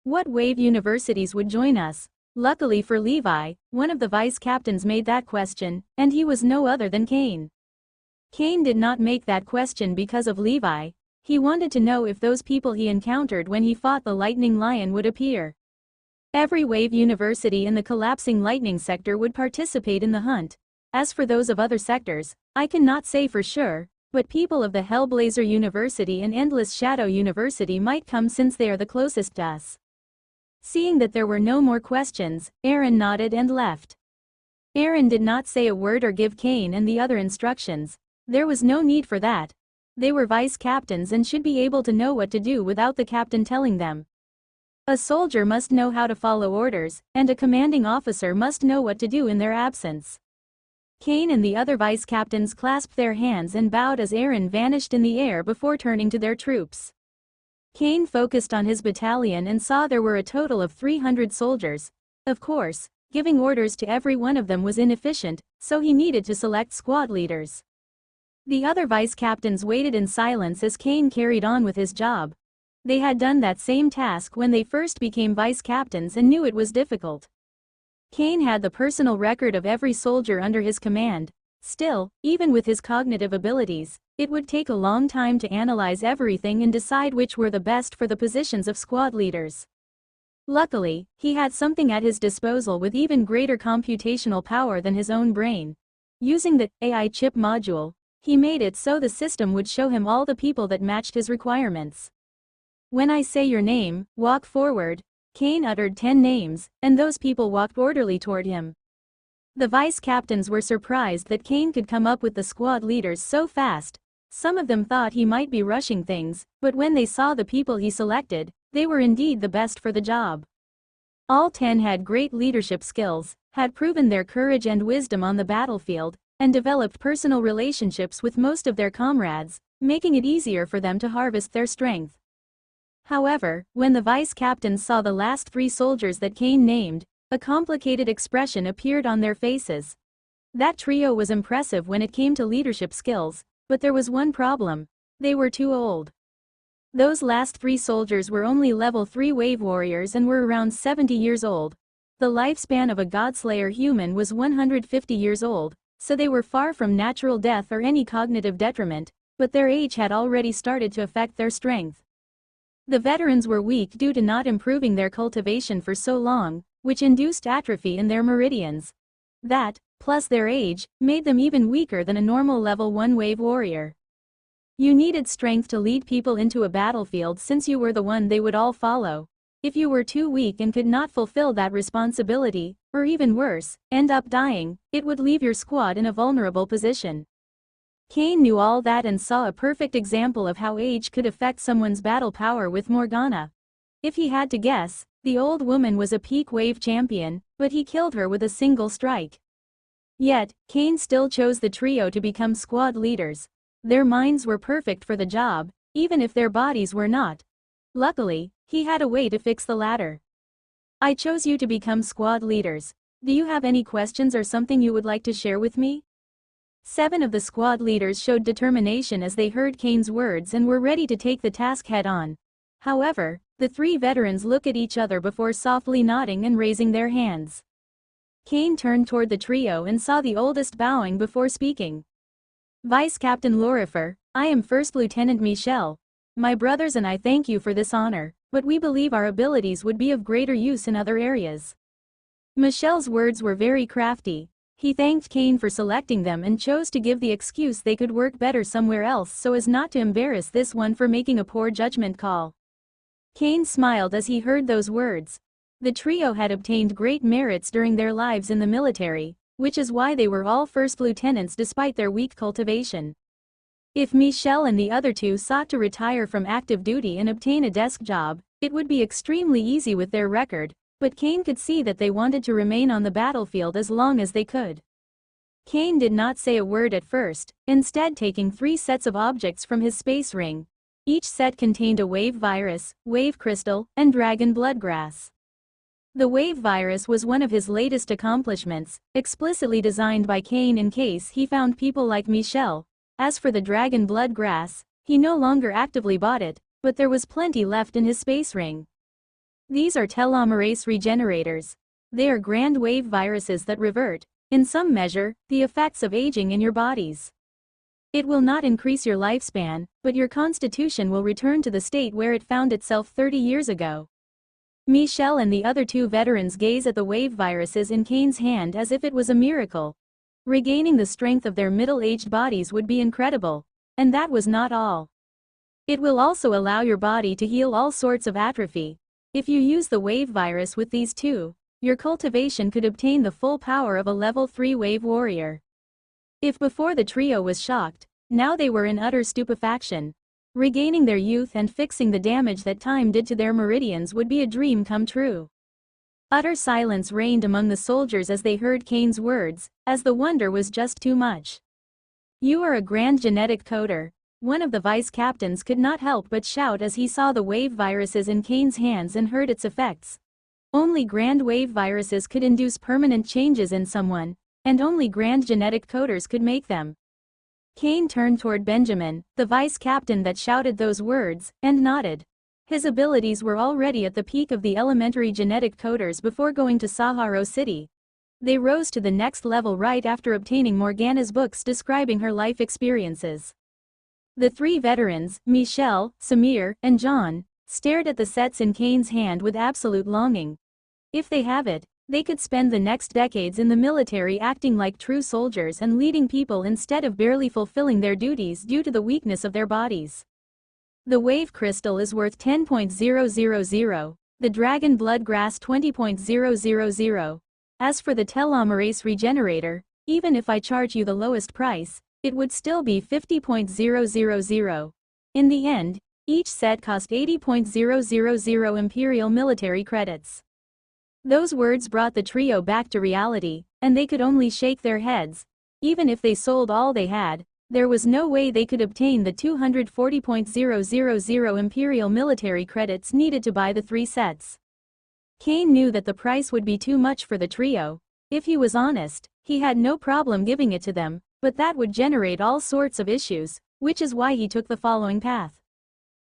What wave universities would join us? Luckily for Levi, one of the vice captains made that question, and he was no other than Cain. Cain did not make that question because of Levi. He wanted to know if those people he encountered when he fought the lightning lion would appear. Every wave university in the collapsing lightning sector would participate in the hunt. As for those of other sectors, I cannot say for sure, but people of the Hellblazer University and Endless Shadow University might come since they are the closest to us. Seeing that there were no more questions, Aaron nodded and left. Aaron did not say a word or give Cain and the other instructions. There was no need for that. They were vice captains and should be able to know what to do without the captain telling them. A soldier must know how to follow orders, and a commanding officer must know what to do in their absence. Cain and the other vice captains clasped their hands and bowed as Aaron vanished in the air before turning to their troops. Cain focused on his battalion and saw there were a total of 300 soldiers. Of course, giving orders to every one of them was inefficient, so he needed to select squad leaders. The other vice captains waited in silence as Cain carried on with his job. They had done that same task when they first became vice captains and knew it was difficult. Cain had the personal record of every soldier under his command. Still, even with his cognitive abilities, it would take a long time to analyze everything and decide which were the best for the positions of squad leaders. Luckily, he had something at his disposal with even greater computational power than his own brain. Using the AI chip module, he made it so the system would show him all the people that matched his requirements. When I say your name, walk forward, Cain uttered 10 names, and those people walked orderly toward him. The vice captains were surprised that Cain could come up with the squad leaders so fast. Some of them thought he might be rushing things, but when they saw the people he selected, they were indeed the best for the job. All 10 had great leadership skills, had proven their courage and wisdom on the battlefield, and developed personal relationships with most of their comrades, making it easier for them to harvest their strength. However, when the vice captains saw the last 3 soldiers that Cain named, a complicated expression appeared on their faces. That trio was impressive when it came to leadership skills, but there was one problem: they were too old. Those last 3 soldiers were only level 3 wave warriors and were around 70 years old. The lifespan of a Godslayer human was 150 years old, so they were far from natural death or any cognitive detriment, but their age had already started to affect their strength. The veterans were weak due to not improving their cultivation for so long, which induced atrophy in their meridians. That, plus their age, made them even weaker than a normal level 1 wave warrior. You needed strength to lead people into a battlefield since you were the one they would all follow. If you were too weak and could not fulfill that responsibility, or even worse, end up dying, it would leave your squad in a vulnerable position. Cain knew all that and saw a perfect example of how age could affect someone's battle power with Morgana. If he had to guess, the old woman was a peak wave champion, but he killed her with a single strike. Yet, Cain still chose the trio to become squad leaders. Their minds were perfect for the job, even if their bodies were not. Luckily, he had a way to fix the latter. I chose you to become squad leaders. Do you have any questions or something you would like to share with me? 7 of the squad leaders showed determination as they heard Cain's words and were ready to take the task head-on. However, the 3 veterans looked at each other before softly nodding and raising their hands. Cain turned toward the trio and saw the oldest bowing before speaking. Vice Captain Lorifer, I am First Lieutenant Michel. My brothers and I thank you for this honor, but we believe our abilities would be of greater use in other areas. Michel's words were very crafty. He thanked Cain for selecting them and chose to give the excuse they could work better somewhere else so as not to embarrass this one for making a poor judgment call. Cain smiled as he heard those words. The trio had obtained great merits during their lives in the military, which is why they were all first lieutenants despite their weak cultivation. If Michel and the other 2 sought to retire from active duty and obtain a desk job, it would be extremely easy with their record, but Cain could see that they wanted to remain on the battlefield as long as they could. Cain did not say a word at first, instead taking 3 sets of objects from his space ring. Each set contained a wave virus, wave crystal, and dragon bloodgrass. The wave virus was one of his latest accomplishments, explicitly designed by Cain in case he found people like Michel. As for the dragon bloodgrass, He no longer actively bought it, but there was plenty left in his space ring. These are telomerase regenerators. They are grand wave viruses that revert, in some measure, the effects of aging in your bodies. It will not increase your lifespan, but your constitution will return to the state where it found itself 30 years ago. Michelle and the other two veterans gaze at the wave viruses in Kane's hand as if it was a miracle. Regaining the strength of their middle-aged bodies would be incredible. And that was not all. It will also allow your body to heal all sorts of atrophy. If you use the wave virus with these two, your cultivation could obtain the full power of a level 3 wave warrior. If before the trio was shocked, now they were in utter stupefaction. Regaining their youth and fixing the damage that time did to their meridians would be a dream come true. Utter silence reigned among the soldiers as they heard Kane's words, as the wonder was just too much. "You are a grand genetic coder," one of the vice captains could not help but shout as he saw the wave viruses in Kane's hands and heard its effects. Only grand wave viruses could induce permanent changes in someone, and only grand genetic coders could make them. Kane turned toward Benjamin, the vice captain that shouted those words, and nodded. His abilities were already at the peak of the elementary genetic coders before going to Sahara City. They rose to the next level right after obtaining Morgana's books describing her life experiences. The three veterans, Michelle, Samir, and John, stared at the sets in Kane's hand with absolute longing. If they have it, they could spend the next decades in the military acting like true soldiers and leading people instead of barely fulfilling their duties due to the weakness of their bodies. The wave crystal is worth 10.000, the dragon blood grass 20.000. As for the telomerase regenerator, even if I charge you the lowest price, it would still be 50.000. In the end, each set cost 80.000 Imperial military credits. Those words brought the trio back to reality, and they could only shake their heads. Even if they sold all they had, there was no way they could obtain the 240.000 Imperial military credits needed to buy the 3 sets. Kane knew that the price would be too much for the trio. If he was honest, he had no problem giving it to them, but that would generate all sorts of issues, which is why he took the following path.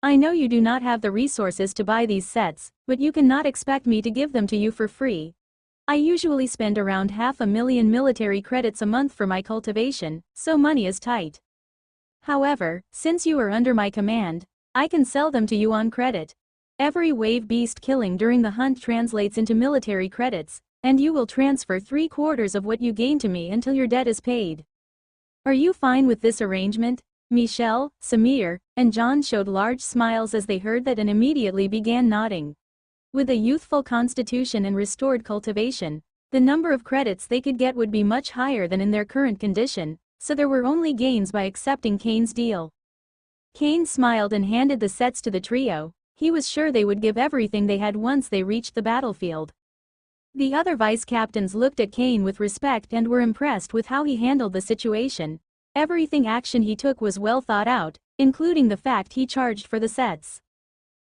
I know you do not have the resources to buy these sets, but you cannot expect me to give them to you for free. I usually spend around 500,000 military credits a month for my cultivation, so money is tight. However, since you are under my command, I can sell them to you on credit. Every wave beast killing during the hunt translates into military credits, and you will transfer 3/4 of what you gain to me until your debt is paid. Are you fine with this arrangement? Michelle, Samir, and John showed large smiles as they heard that and immediately began nodding. With a youthful constitution and restored cultivation, the number of credits they could get would be much higher than in their current condition, so there were only gains by accepting Kane's deal. Kane smiled and handed the sets to the trio. He was sure they would give everything they had once they reached the battlefield. The other vice captains looked at Kane with respect and were impressed with how he handled the situation. Everything action he took was well thought out, including the fact he charged for the sets.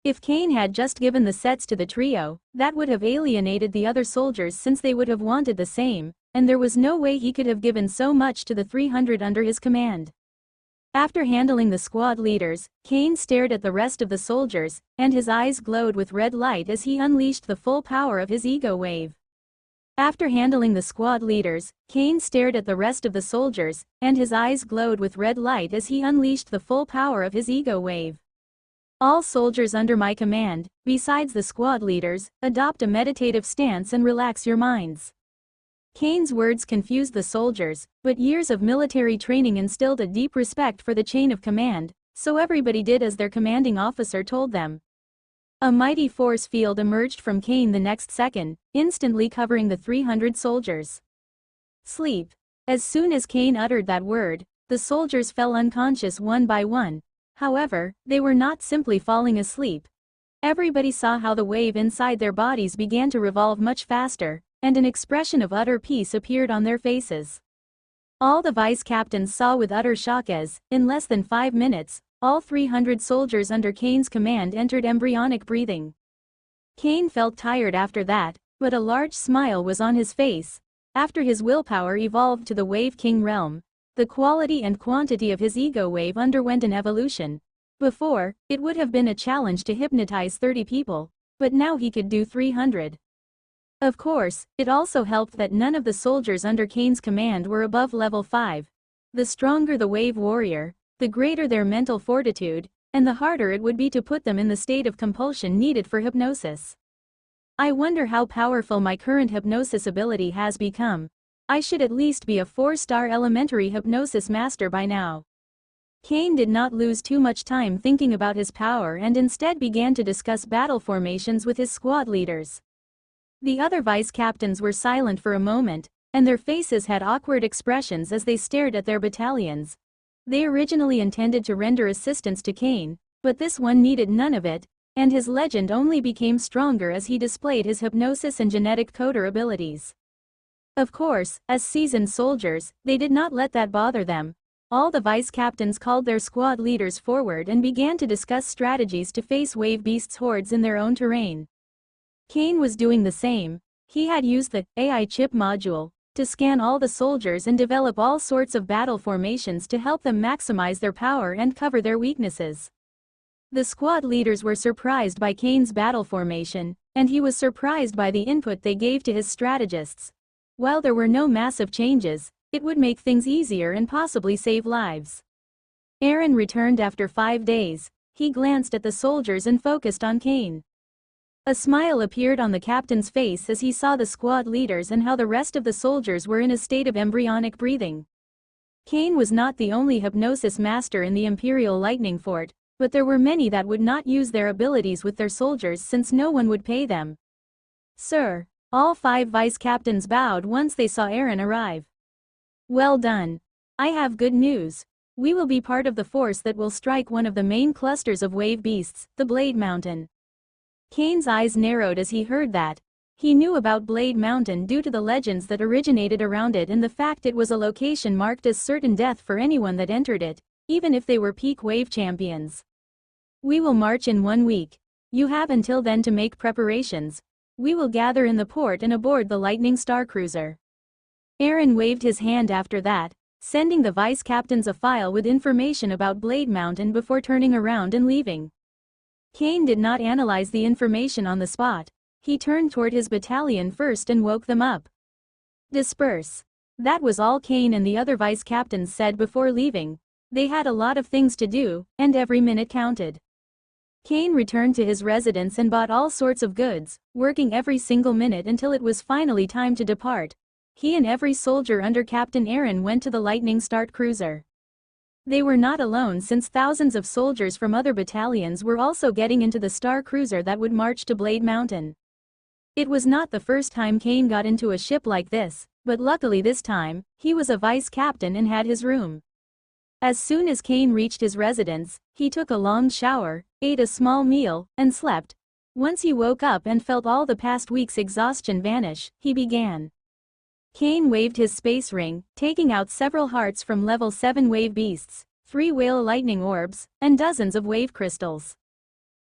If Kane had just given the sets to the trio, that would have alienated the other soldiers since they would have wanted the same, and there was no way he could have given so much to the 300 under his command. After handling the squad leaders, Kane stared at the rest of the soldiers, and his eyes glowed with red light as he unleashed the full power of his ego wave. After handling the squad leaders, Kane stared at the rest of the soldiers, and his eyes glowed with red light as he unleashed the full power of his ego wave. All soldiers under my command, besides the squad leaders, adopt a meditative stance and relax your minds. Kane's words confused the soldiers, but years of military training instilled a deep respect for the chain of command, so everybody did as their commanding officer told them. A mighty force field emerged from Kane the next second, instantly covering the 300 soldiers. Sleep. As soon as Kane uttered that word, the soldiers fell unconscious one by one. However, they were not simply falling asleep. Everybody saw how the wave inside their bodies began to revolve much faster, and an expression of utter peace appeared on their faces. All the vice captains saw with utter shock as, in less than 5 minutes, all 300 soldiers under Kane's command entered embryonic breathing. Kane felt tired after that, but a large smile was on his face. After his willpower evolved to the Wave King realm, The quality and quantity of his ego wave underwent an evolution. Before, it would have been a challenge to hypnotize 30 people, but now he could do 300. Of course, it also helped that none of the soldiers under Kane's command were above level 5. The stronger the wave warrior, the greater their mental fortitude, and the harder it would be to put them in the state of compulsion needed for hypnosis. I wonder how powerful my current hypnosis ability has become. I should at least be a 4-star elementary hypnosis master by now. Kane did not lose too much time thinking about his power and instead began to discuss battle formations with his squad leaders. The other vice captains were silent for a moment, and their faces had awkward expressions as they stared at their battalions. They originally intended to render assistance to Kane, but this one needed none of it, and his legend only became stronger as he displayed his hypnosis and genetic coder abilities. Of course, as seasoned soldiers, they did not let that bother them. All the vice captains called their squad leaders forward and began to discuss strategies to face wave beasts hordes in their own terrain. Kane was doing the same. He had used the AI chip module to scan all the soldiers and develop all sorts of battle formations to help them maximize their power and cover their weaknesses. The squad leaders were surprised by Kane's battle formation, and he was surprised by the input they gave to his strategists. While there were no massive changes, it would make things easier and possibly save lives. Aaron returned after 5 days. He glanced at the soldiers and focused on Kane. A smile appeared on the captain's face as he saw the squad leaders and how the rest of the soldiers were in a state of embryonic breathing. Kane was not the only hypnosis master in the Imperial Lightning Fort, but there were many that would not use their abilities with their soldiers since no one would pay them. "Sir." All 5 vice captains bowed once they saw Aaron arrive. "Well done. I have good news. We will be part of the force that will strike one of the main clusters of wave beasts, the Blade Mountain." Kane's eyes narrowed as he heard that. He knew about Blade Mountain due to the legends that originated around it and the fact it was a location marked as certain death for anyone that entered it, even if they were peak wave champions. "We will march in 1 week. You have until then to make preparations. We will gather in the port and aboard the Lightning Star Cruiser." Aaron waved his hand after that, sending the vice captains a file with information about Blade Mountain before turning around and leaving. Kane did not analyze the information on the spot. He turned toward his battalion first and woke them up. "Disperse." That was all Kane and the other vice captains said before leaving. They had a lot of things to do, and every minute counted. Kane returned to his residence and bought all sorts of goods, working every single minute until it was finally time to depart. He and every soldier under Captain Aaron went to the Lightning Star Cruiser. They were not alone since thousands of soldiers from other battalions were also getting into the Star Cruiser that would march to Blade Mountain. It was not the first time Kane got into a ship like this, but luckily this time, he was a vice captain and had his room. As soon as Kane reached his residence, he took a long shower, ate a small meal, and slept. Once he woke up and felt all the past week's exhaustion vanish, he began. Kane waved his space ring, taking out several hearts from level 7 wave beasts, 3 whale lightning orbs, and dozens of wave crystals.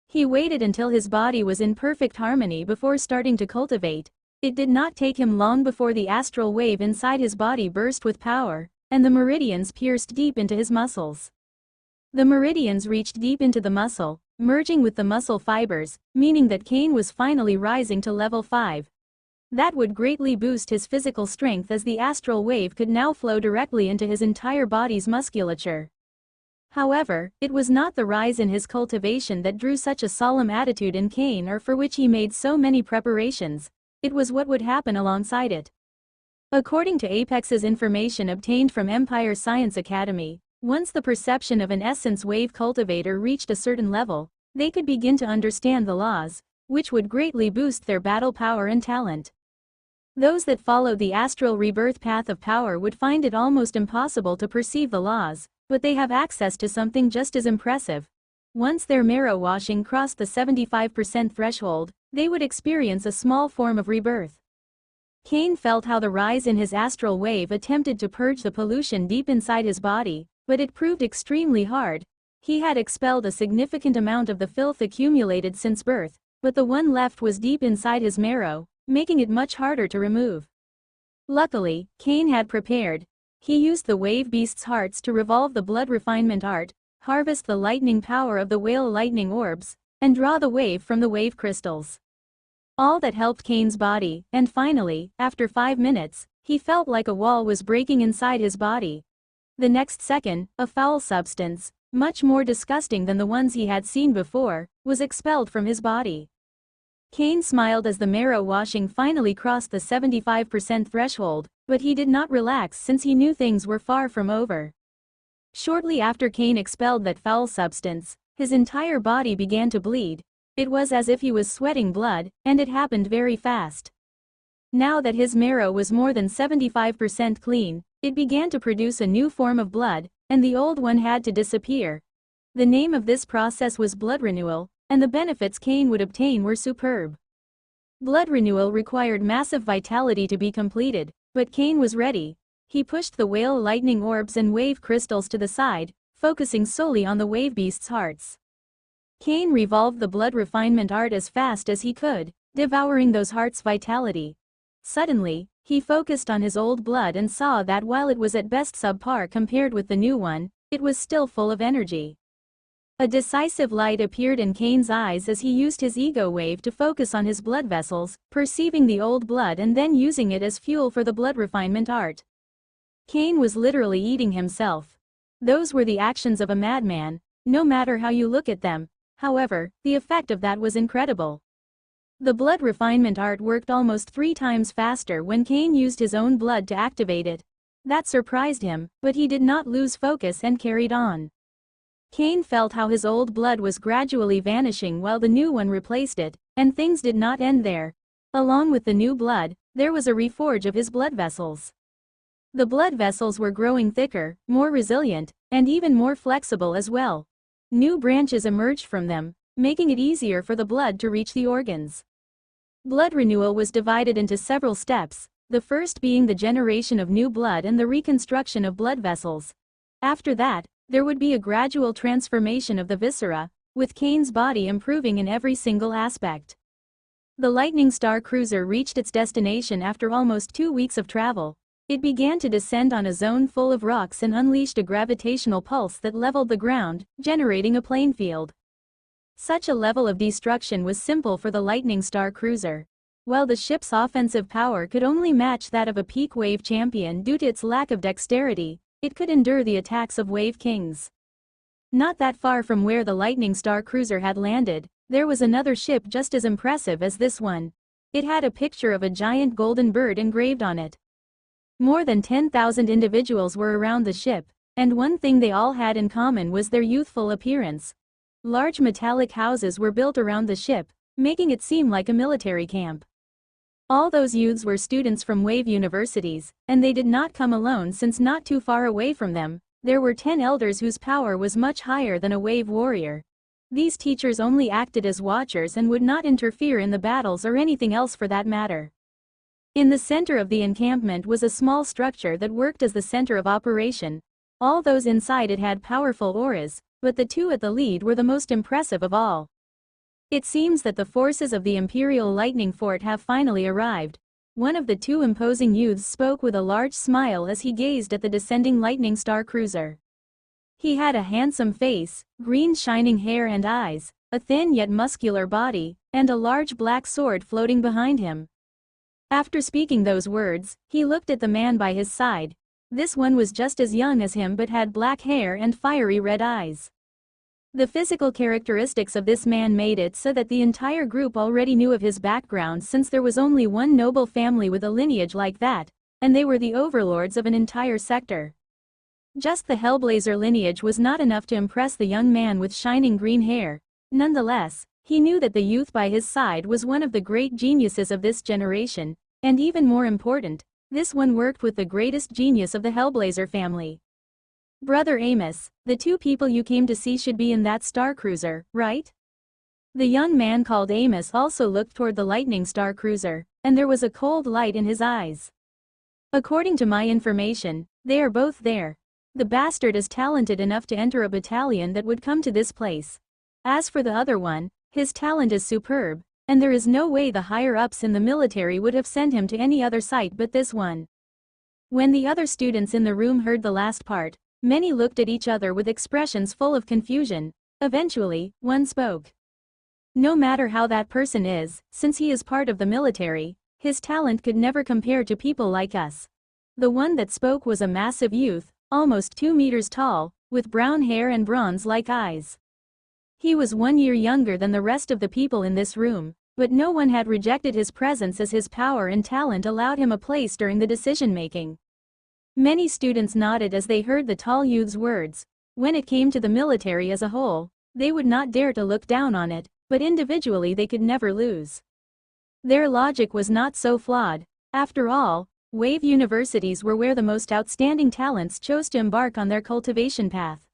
He waited until his body was in perfect harmony before starting to cultivate. It did not take him long before the astral wave inside his body burst with power, and the meridians pierced deep into his muscles. The meridians reached deep into the muscle, merging with the muscle fibers, meaning that Kane was finally rising to level 5. That would greatly boost his physical strength as the astral wave could now flow directly into his entire body's musculature. However, it was not the rise in his cultivation that drew such a solemn attitude in Kane or for which he made so many preparations. It was what would happen alongside it. According to Apex's information obtained from Empire Science Academy, once the perception of an essence wave cultivator reached a certain level, they could begin to understand the laws, which would greatly boost their battle power and talent. Those that followed the astral rebirth path of power would find it almost impossible to perceive the laws, but they have access to something just as impressive. Once their marrow washing crossed the 75% threshold, they would experience a small form of rebirth. Kane felt how the rise in his astral wave attempted to purge the pollution deep inside his body, but it proved extremely hard. He had expelled a significant amount of the filth accumulated since birth, but the one left was deep inside his marrow, making it much harder to remove. Luckily, Kane had prepared. He used the wave beast's hearts to revolve the blood refinement art, harvest the lightning power of the whale lightning orbs, and draw the wave from the wave crystals. All that helped Kane's body, and finally, after 5 minutes, he felt like a wall was breaking inside his body. The next second, a foul substance, much more disgusting than the ones he had seen before, was expelled from his body. Kane smiled as the marrow washing finally crossed the 75% threshold, but he did not relax since he knew things were far from over. Shortly after Kane expelled that foul substance, his entire body began to bleed. It was as if he was sweating blood, and it happened very fast. Now that his marrow was more than 75% clean, it began to produce a new form of blood, and the old one had to disappear. The name of this process was blood renewal, and the benefits Kane would obtain were superb. Blood renewal required massive vitality to be completed, but Kane was ready. He pushed the whale lightning orbs and wave crystals to the side, focusing solely on the wave beast's hearts. Kane revolved the blood refinement art as fast as he could, devouring those hearts' vitality. Suddenly, he focused on his old blood and saw that while it was at best subpar compared with the new one, it was still full of energy. A decisive light appeared in Kane's eyes as he used his ego wave to focus on his blood vessels, perceiving the old blood and then using it as fuel for the blood refinement art. Kane was literally eating himself. Those were the actions of a madman, no matter how you look at them. However, the effect of that was incredible. The blood refinement art worked almost 3 times faster when Kane used his own blood to activate it. That surprised him, but he did not lose focus and carried on. Kane felt how his old blood was gradually vanishing while the new one replaced it, and things did not end there. Along with the new blood, there was a reforge of his blood vessels. The blood vessels were growing thicker, more resilient, and even more flexible as well. New branches emerged from them, making it easier for the blood to reach the organs. Blood renewal was divided into several steps, the first being the generation of new blood and the reconstruction of blood vessels. After that, there would be a gradual transformation of the viscera, with Kane's body improving in every single aspect. The Lightning Star cruiser reached its destination after almost 2 weeks of travel. It began to descend on a zone full of rocks and unleashed a gravitational pulse that leveled the ground, generating a plane field. Such a level of destruction was simple for the Lightning Star cruiser. While the ship's offensive power could only match that of a peak wave champion due to its lack of dexterity, it could endure the attacks of wave kings. Not that far from where the Lightning Star cruiser had landed, there was another ship just as impressive as this one. It had a picture of a giant golden bird engraved on it. More than 10,000 individuals were around the ship, and one thing they all had in common was their youthful appearance. Large metallic houses were built around the ship, making it seem like a military camp. All those youths were students from wave universities, and they did not come alone since not too far away from them, there were 10 elders whose power was much higher than a wave warrior. These teachers only acted as watchers and would not interfere in the battles or anything else for that matter. In the center of the encampment was a small structure that worked as the center of operation. All those inside it had powerful auras, but the 2 at the lead were the most impressive of all. It seems that the forces of the Imperial Lightning Fort have finally arrived. One of the 2 imposing youths spoke with a large smile as he gazed at the descending Lightning Star cruiser. He had a handsome face, green shining hair and eyes, a thin yet muscular body, and a large black sword floating behind him. After speaking those words, he looked at the man by his side. This one was just as young as him but had black hair and fiery red eyes. The physical characteristics of this man made it so that the entire group already knew of his background since there was only one noble family with a lineage like that, and they were the overlords of an entire sector. Just the Hellblazer lineage was not enough to impress the young man with shining green hair. Nonetheless, he knew that the youth by his side was one of the great geniuses of this generation, and even more important, this one worked with the greatest genius of the Hellblazer family. Brother Amos, the 2 people you came to see should be in that star cruiser, right? The young man called Amos also looked toward the Lightning Star cruiser, and there was a cold light in his eyes. According to my information, they are both there. The bastard is talented enough to enter a battalion that would come to this place. As for the other one, his talent is superb, and there is no way the higher-ups in the military would have sent him to any other site but this one. When the other students in the room heard the last part, many looked at each other with expressions full of confusion. Eventually, one spoke. No matter how that person is, since he is part of the military, his talent could never compare to people like us. The one that spoke was a massive youth, almost 2 meters tall, with brown hair and bronze-like eyes. He was 1 year younger than the rest of the people in this room, but no one had rejected his presence as his power and talent allowed him a place during the decision-making. Many students nodded as they heard the tall youth's words. When it came to the military as a whole, they would not dare to look down on it, but individually they could never lose. Their logic was not so flawed. After all, wave universities were where the most outstanding talents chose to embark on their cultivation path.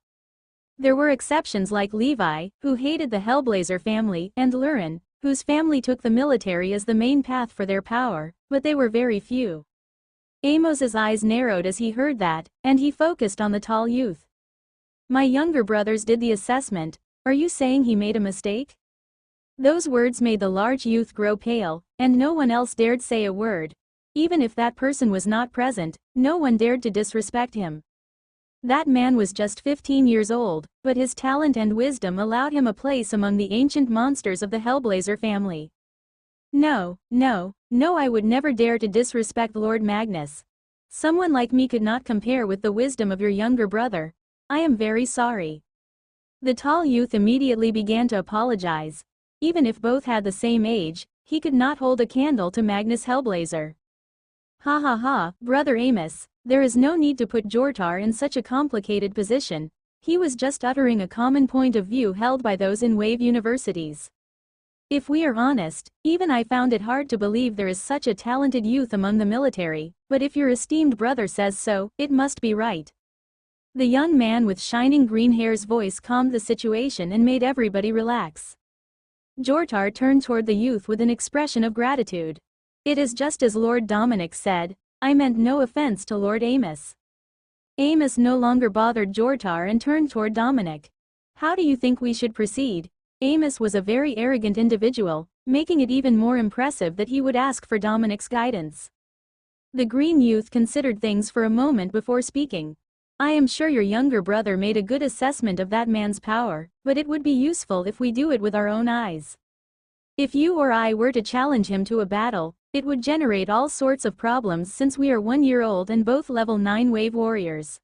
There were exceptions like Levi, who hated the Hellblazer family, and Lurin, whose family took the military as the main path for their power, but they were very few. Amos's eyes narrowed as he heard that, and he focused on the tall youth. My younger brothers did the assessment. Are you saying he made a mistake? Those words made the large youth grow pale, and no one else dared say a word. Even if that person was not present, no one dared to disrespect him. That man was just 15 years old, but his talent and wisdom allowed him a place among the ancient monsters of the Hellblazer family. No, I would never dare to disrespect Lord Magnus. Someone like me could not compare with the wisdom of your younger brother. I am very sorry. The tall youth immediately began to apologize. Even if both had the same age, he could not hold a candle to Magnus Hellblazer. Ha ha ha, Brother Amos, there is no need to put Jortar in such a complicated position. He was just uttering a common point of view held by those in wave universities. If we are honest, even I found it hard to believe there is such a talented youth among the military, but if your esteemed brother says so, it must be right. The young man with shining green hair's voice calmed the situation and made everybody relax. Jortar turned toward the youth with an expression of gratitude. It is just as Lord Dominic said, I meant no offense to Lord Amos. Amos no longer bothered Jortar and turned toward Dominic. How do you think we should proceed? Amos was a very arrogant individual, making it even more impressive that he would ask for Dominic's guidance. The green youth considered things for a moment before speaking. I am sure your younger brother made a good assessment of that man's power, but it would be useful if we do it with our own eyes. If you or I were to challenge him to a battle, it would generate all sorts of problems since we are 1 year old and both level 9 wave warriors.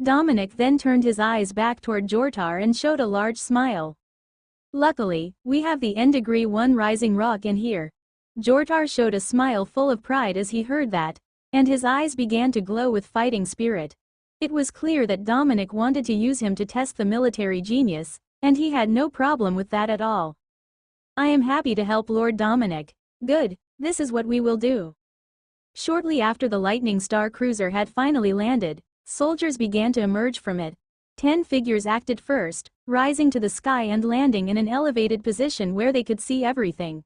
Dominic then turned his eyes back toward Jortar and showed a large smile. Luckily, we have the N-degree 1 rising rock in here. Jortar showed a smile full of pride as he heard that, and his eyes began to glow with fighting spirit. It was clear that Dominic wanted to use him to test the military genius, and he had no problem with that at all. I am happy to help Lord Dominic. Good, this is what we will do. Shortly after the Lightning Star cruiser had finally landed, soldiers began to emerge from it. 10 figures acted first, rising to the sky and landing in an elevated position where they could see everything.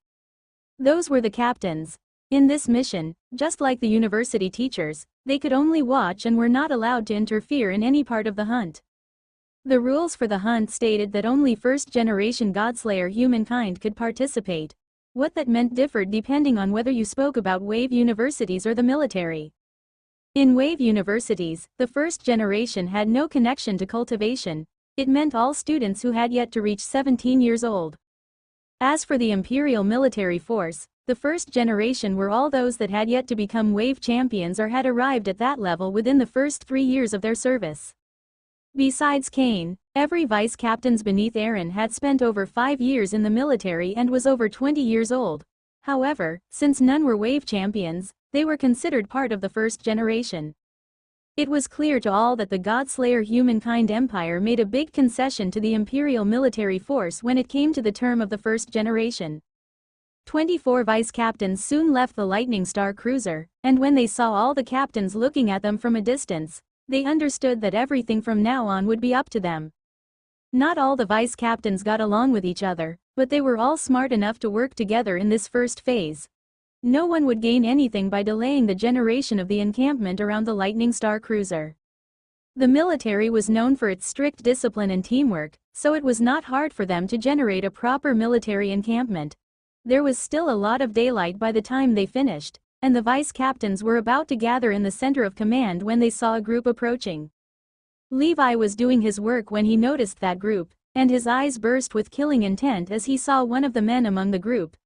Those were the captains. In this mission, just like the university teachers, they could only watch and were not allowed to interfere in any part of the hunt. The rules for the hunt stated that only first-generation Godslayer humankind could participate. What that meant differed depending on whether you spoke about wave universities or the military. In wave universities, the first generation had no connection to cultivation. It meant all students who had yet to reach 17 years old. As for the Imperial military force, the first generation were all those that had yet to become wave champions or had arrived at that level within the first 3 years of their service. Besides Kane, every vice captains beneath Aaron had spent over 5 years in the military and was over 20 years old. However, since none were wave champions, they were considered part of the first generation. It was clear to all that the Godslayer humankind empire made a big concession to the Imperial military force when it came to the term of the first generation. 24 vice captains soon left the Lightning Star cruiser, and when they saw all the captains looking at them from a distance, they understood that everything from now on would be up to them. Not all the vice captains got along with each other, but they were all smart enough to work together in this first phase. No one would gain anything by delaying the generation of the encampment around the Lightning Star cruiser. The military was known for its strict discipline and teamwork, so it was not hard for them to generate a proper military encampment. There was still a lot of daylight by the time they finished, and the vice captains were about to gather in the center of command when they saw a group approaching. Levi was doing his work when he noticed that group, and his eyes burst with killing intent as he saw one of the men among the group.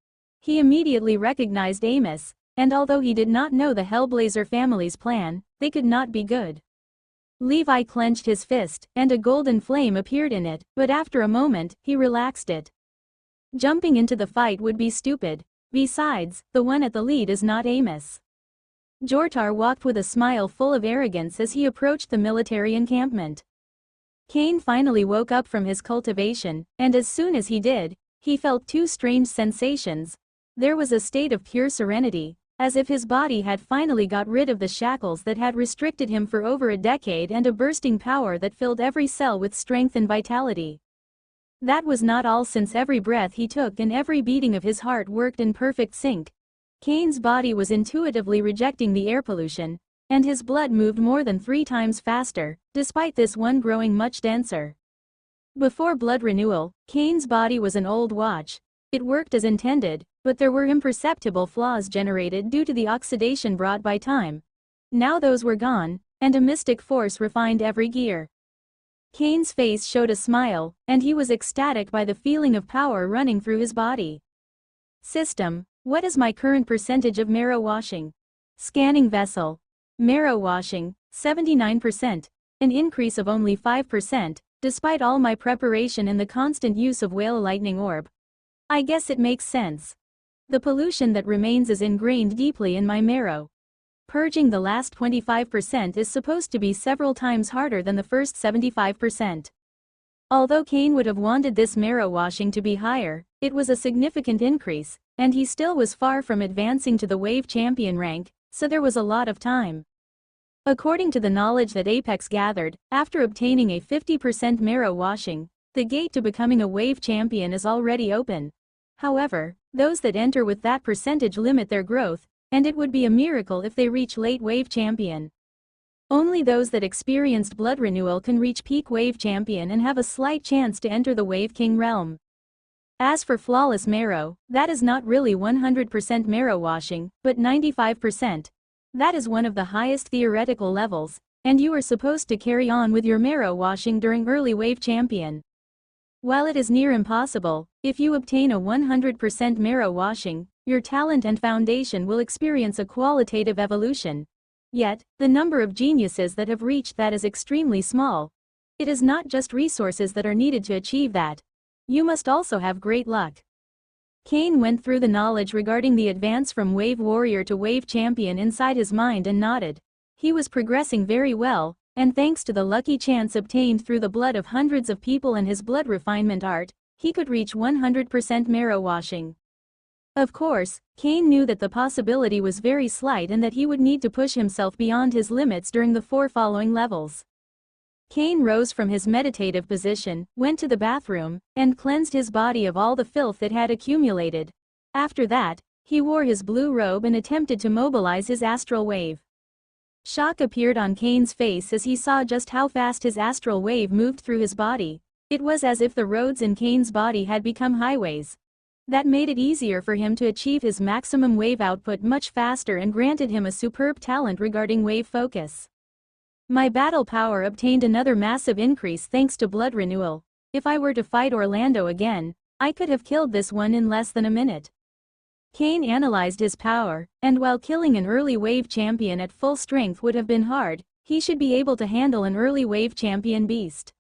He immediately recognized Amos, and although he did not know the Hellblazer family's plan, they could not be good. Levi clenched his fist, and a golden flame appeared in it, but after a moment, he relaxed it. Jumping into the fight would be stupid. Besides, the one at the lead is not Amos. Jortar walked with a smile full of arrogance as he approached the military encampment. Cain finally woke up from his cultivation, and as soon as he did, he felt two strange sensations. There was a state of pure serenity, as if his body had finally got rid of the shackles that had restricted him for over a decade, and a bursting power that filled every cell with strength and vitality. That was not all, since every breath he took and every beating of his heart worked in perfect sync. Cain's body was intuitively rejecting the air pollution, and his blood moved more than 3 times faster, despite this one growing much denser. Before blood renewal, Cain's body was an old watch. It worked as intended, but there were imperceptible flaws generated due to the oxidation brought by time. Now those were gone, and a mystic force refined every gear. Cain's face showed a smile, and he was ecstatic by the feeling of power running through his body. System: what is my current percentage of marrow washing? Scanning vessel. Marrow washing, 79%. An increase of only 5%, despite all my preparation and the constant use of whale lightning orb. I guess it makes sense. The pollution that remains is ingrained deeply in my marrow. Purging the last 25% is supposed to be several times harder than the first 75%. Although Cain would have wanted this marrow washing to be higher, it was a significant increase, and he still was far from advancing to the wave champion rank, so there was a lot of time. According to the knowledge that Apex gathered, after obtaining a 50% marrow washing, the gate to becoming a wave champion is already open. However, those that enter with that percentage limit their growth, and it would be a miracle if they reach late wave champion. Only those that experienced blood renewal can reach peak wave champion and have a slight chance to enter the wave king realm. As for flawless marrow, that is not really 100% marrow washing, but 95%. That is one of the highest theoretical levels, and you are supposed to carry on with your marrow washing during early wave champion. While it is near impossible, if you obtain a 100% marrow washing, your talent and foundation will experience a qualitative evolution. Yet, the number of geniuses that have reached that is extremely small. It is not just resources that are needed to achieve that. You must also have great luck. Cain went through the knowledge regarding the advance from Wave Warrior to Wave Champion inside his mind and nodded. He was progressing very well, and thanks to the lucky chance obtained through the blood of hundreds of people and his blood refinement art, he could reach 100% marrow washing. Of course, Cain knew that the possibility was very slight and that he would need to push himself beyond his limits during the 4 following levels. Cain rose from his meditative position, went to the bathroom, and cleansed his body of all the filth that had accumulated. After that, he wore his blue robe and attempted to mobilize his astral wave. Shock appeared on Cain's face as he saw just how fast his astral wave moved through his body. It was as if the roads in Cain's body had become highways. That made it easier for him to achieve his maximum wave output much faster and granted him a superb talent regarding wave focus. My battle power obtained another massive increase thanks to blood renewal. If I were to fight Orlando again, I could have killed this one in less than a minute. Cain analyzed his power, and while killing an early wave champion at full strength would have been hard, he should be able to handle an early wave champion beast.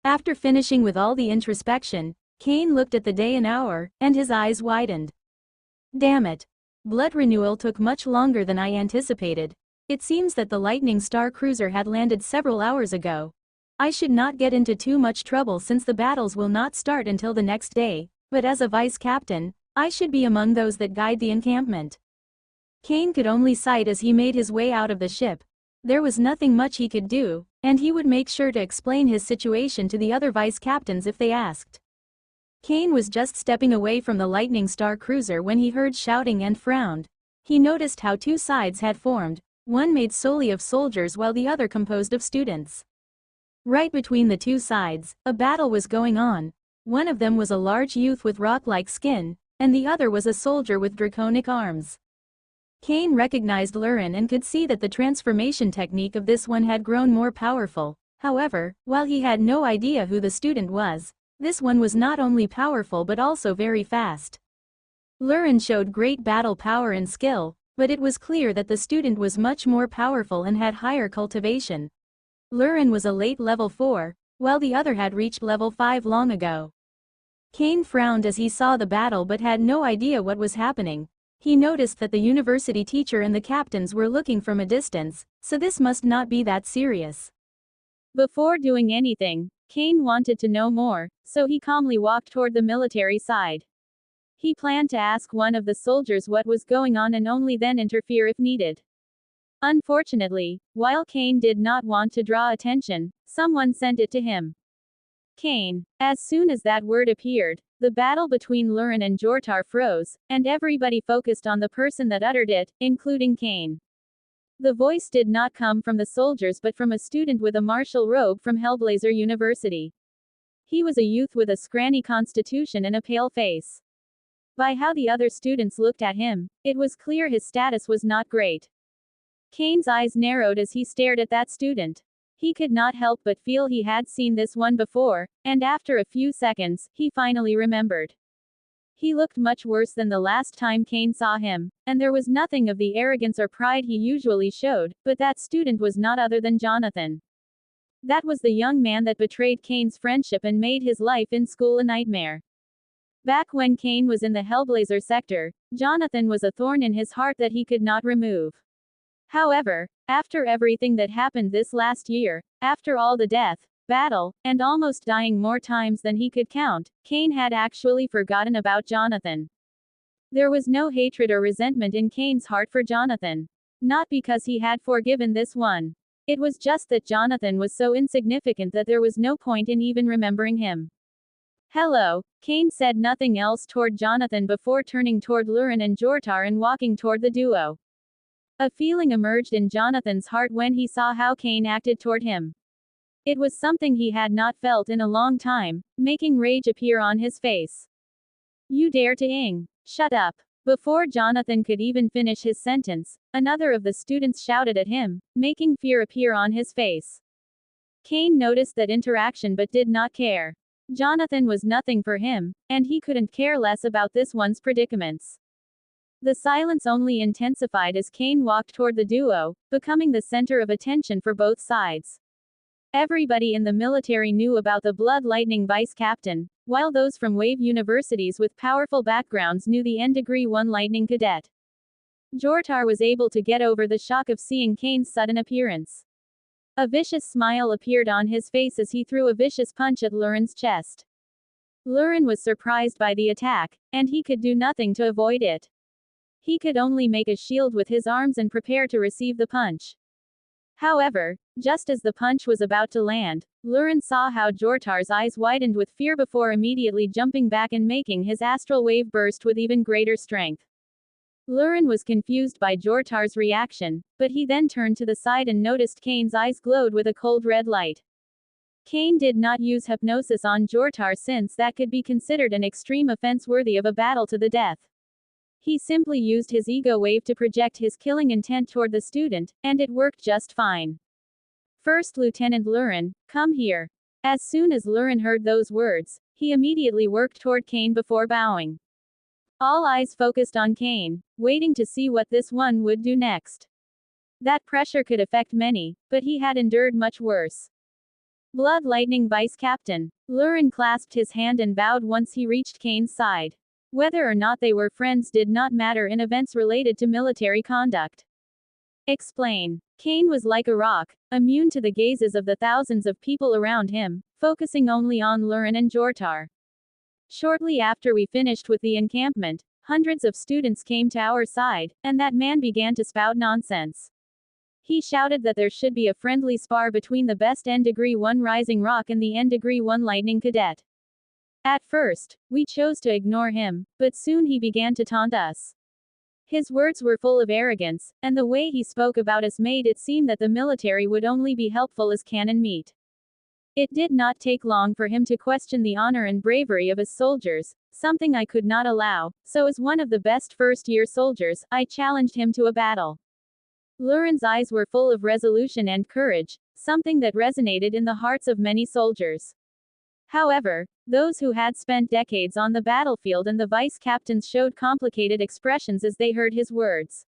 After finishing with all the introspection, Cain looked at the day and hour, and his eyes widened. Damn it. Blood renewal took much longer than I anticipated. It seems that the Lightning Star cruiser had landed several hours ago. I should not get into too much trouble since the battles will not start until the next day, but as a vice captain, I should be among those that guide the encampment. Cain could only sigh as he made his way out of the ship. There was nothing much he could do, and he would make sure to explain his situation to the other vice captains if they asked. Cain was just stepping away from the Lightning Star cruiser when he heard shouting and frowned. He noticed how 2 sides had formed, one made solely of soldiers while the other composed of students. Right between the 2 sides, a battle was going on. One of them was a large youth with rock-like skin, and the other was a soldier with draconic arms. Kane recognized Lurin and could see that the transformation technique of this one had grown more powerful. However, while he had no idea who the student was, this one was not only powerful but also very fast. Lurin showed great battle power and skill, but it was clear that the student was much more powerful and had higher cultivation. Lurin was a late level 4, while the other had reached level 5 long ago. Kane frowned as he saw the battle but had no idea what was happening. He noticed that the university teacher and the captains were looking from a distance, so this must not be that serious. Before doing anything, Kane wanted to know more, so he calmly walked toward the military side. He planned to ask one of the soldiers what was going on and only then interfere if needed. Unfortunately, while Kane did not want to draw attention, someone sent it to him. Kane. As soon as that word appeared, the battle between Lurin and Jortar froze, and everybody focused on the person that uttered it, including Kane. The voice did not come from the soldiers but from a student with a martial robe from Hellblazer University. He was a youth with a scrawny constitution and a pale face. By how the other students looked at him, it was clear his status was not great. Kane's eyes narrowed as he stared at that student. He could not help but feel he had seen this one before, and after a few seconds, he finally remembered. He looked much worse than the last time Kane saw him, and there was nothing of the arrogance or pride he usually showed, but that student was not other than Jonathan. That was the young man that betrayed Kane's friendship and made his life in school a nightmare. Back when Kane was in the Hellblazer sector, Jonathan was a thorn in his heart that he could not remove. However, after everything that happened this last year, after all the death, battle, and almost dying more times than he could count, Kane had actually forgotten about Jonathan. There was no hatred or resentment in Kane's heart for Jonathan. Not because he had forgiven this one. It was just that Jonathan was so insignificant that there was no point in even remembering him. Hello. Kane said nothing else toward Jonathan before turning toward Lurin and Jortar and walking toward the duo. A feeling emerged in Jonathan's heart when he saw how Kane acted toward him. It was something he had not felt in a long time, making rage appear on his face. You dare to ing. Shut up. Before Jonathan could even finish his sentence, another of the students shouted at him, making fear appear on his face. Kane noticed that interaction but did not care. Jonathan was nothing for him, and he couldn't care less about this one's predicaments. The silence only intensified as Kane walked toward the duo, becoming the center of attention for both sides. Everybody in the military knew about the Blood Lightning vice captain, while those from Wave universities with powerful backgrounds knew the N-Degree 1 Lightning cadet. Jortar was able to get over the shock of seeing Kane's sudden appearance. A vicious smile appeared on his face as he threw a vicious punch at Lurin's chest. Lurin was surprised by the attack, and he could do nothing to avoid it. He could only make a shield with his arms and prepare to receive the punch. However, just as the punch was about to land, Lurin saw how Jortar's eyes widened with fear before immediately jumping back and making his astral wave burst with even greater strength. Lurin was confused by Jortar's reaction, but he then turned to the side and noticed Kane's eyes glowed with a cold red light. Kane did not use hypnosis on Jortar since that could be considered an extreme offense worthy of a battle to the death. He simply used his ego wave to project his killing intent toward the student, and it worked just fine. First Lieutenant Lurin, come here. As soon as Lurin heard those words, he immediately worked toward Kane before bowing. All eyes focused on Kane, waiting to see what this one would do next. That pressure could affect many, but he had endured much worse. Blood Lightning Vice Captain. Lurin clasped his hand and bowed once he reached Kane's side. Whether or not they were friends did not matter in events related to military conduct. Explain. Kane was like a rock, immune to the gazes of the thousands of people around him, focusing only on Lurin and Jortar. Shortly after we finished with the encampment, hundreds of students came to our side, and that man began to spout nonsense. He shouted that there should be a friendly spar between the best N-Degree 1 Rising Rock and the N-Degree 1 Lightning Cadet. At first, we chose to ignore him, but soon he began to taunt us. His words were full of arrogance, and the way he spoke about us made it seem that the military would only be helpful as cannon meat. It did not take long for him to question the honor and bravery of his soldiers, something I could not allow, so as one of the best first-year soldiers, I challenged him to a battle. Lurin's eyes were full of resolution and courage, something that resonated in the hearts of many soldiers. However, those who had spent decades on the battlefield and the vice captains showed complicated expressions as they heard his words.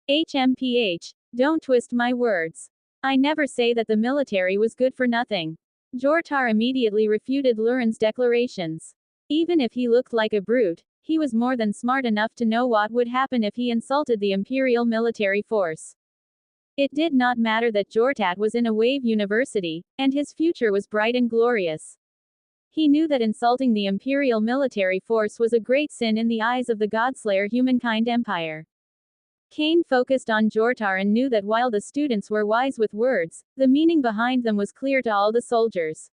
HMPH, don't twist my words. I never say that the military was good for nothing. Jortar immediately refuted Lurin's declarations. Even if he looked like a brute, he was more than smart enough to know what would happen if he insulted the imperial military force. It did not matter that Jortat was in a wave university, and his future was bright and glorious. He knew that insulting the imperial military force was a great sin in the eyes of the Godslayer humankind empire. Kane focused on Jortar and knew that while the students were wise with words, the meaning behind them was clear to all the soldiers.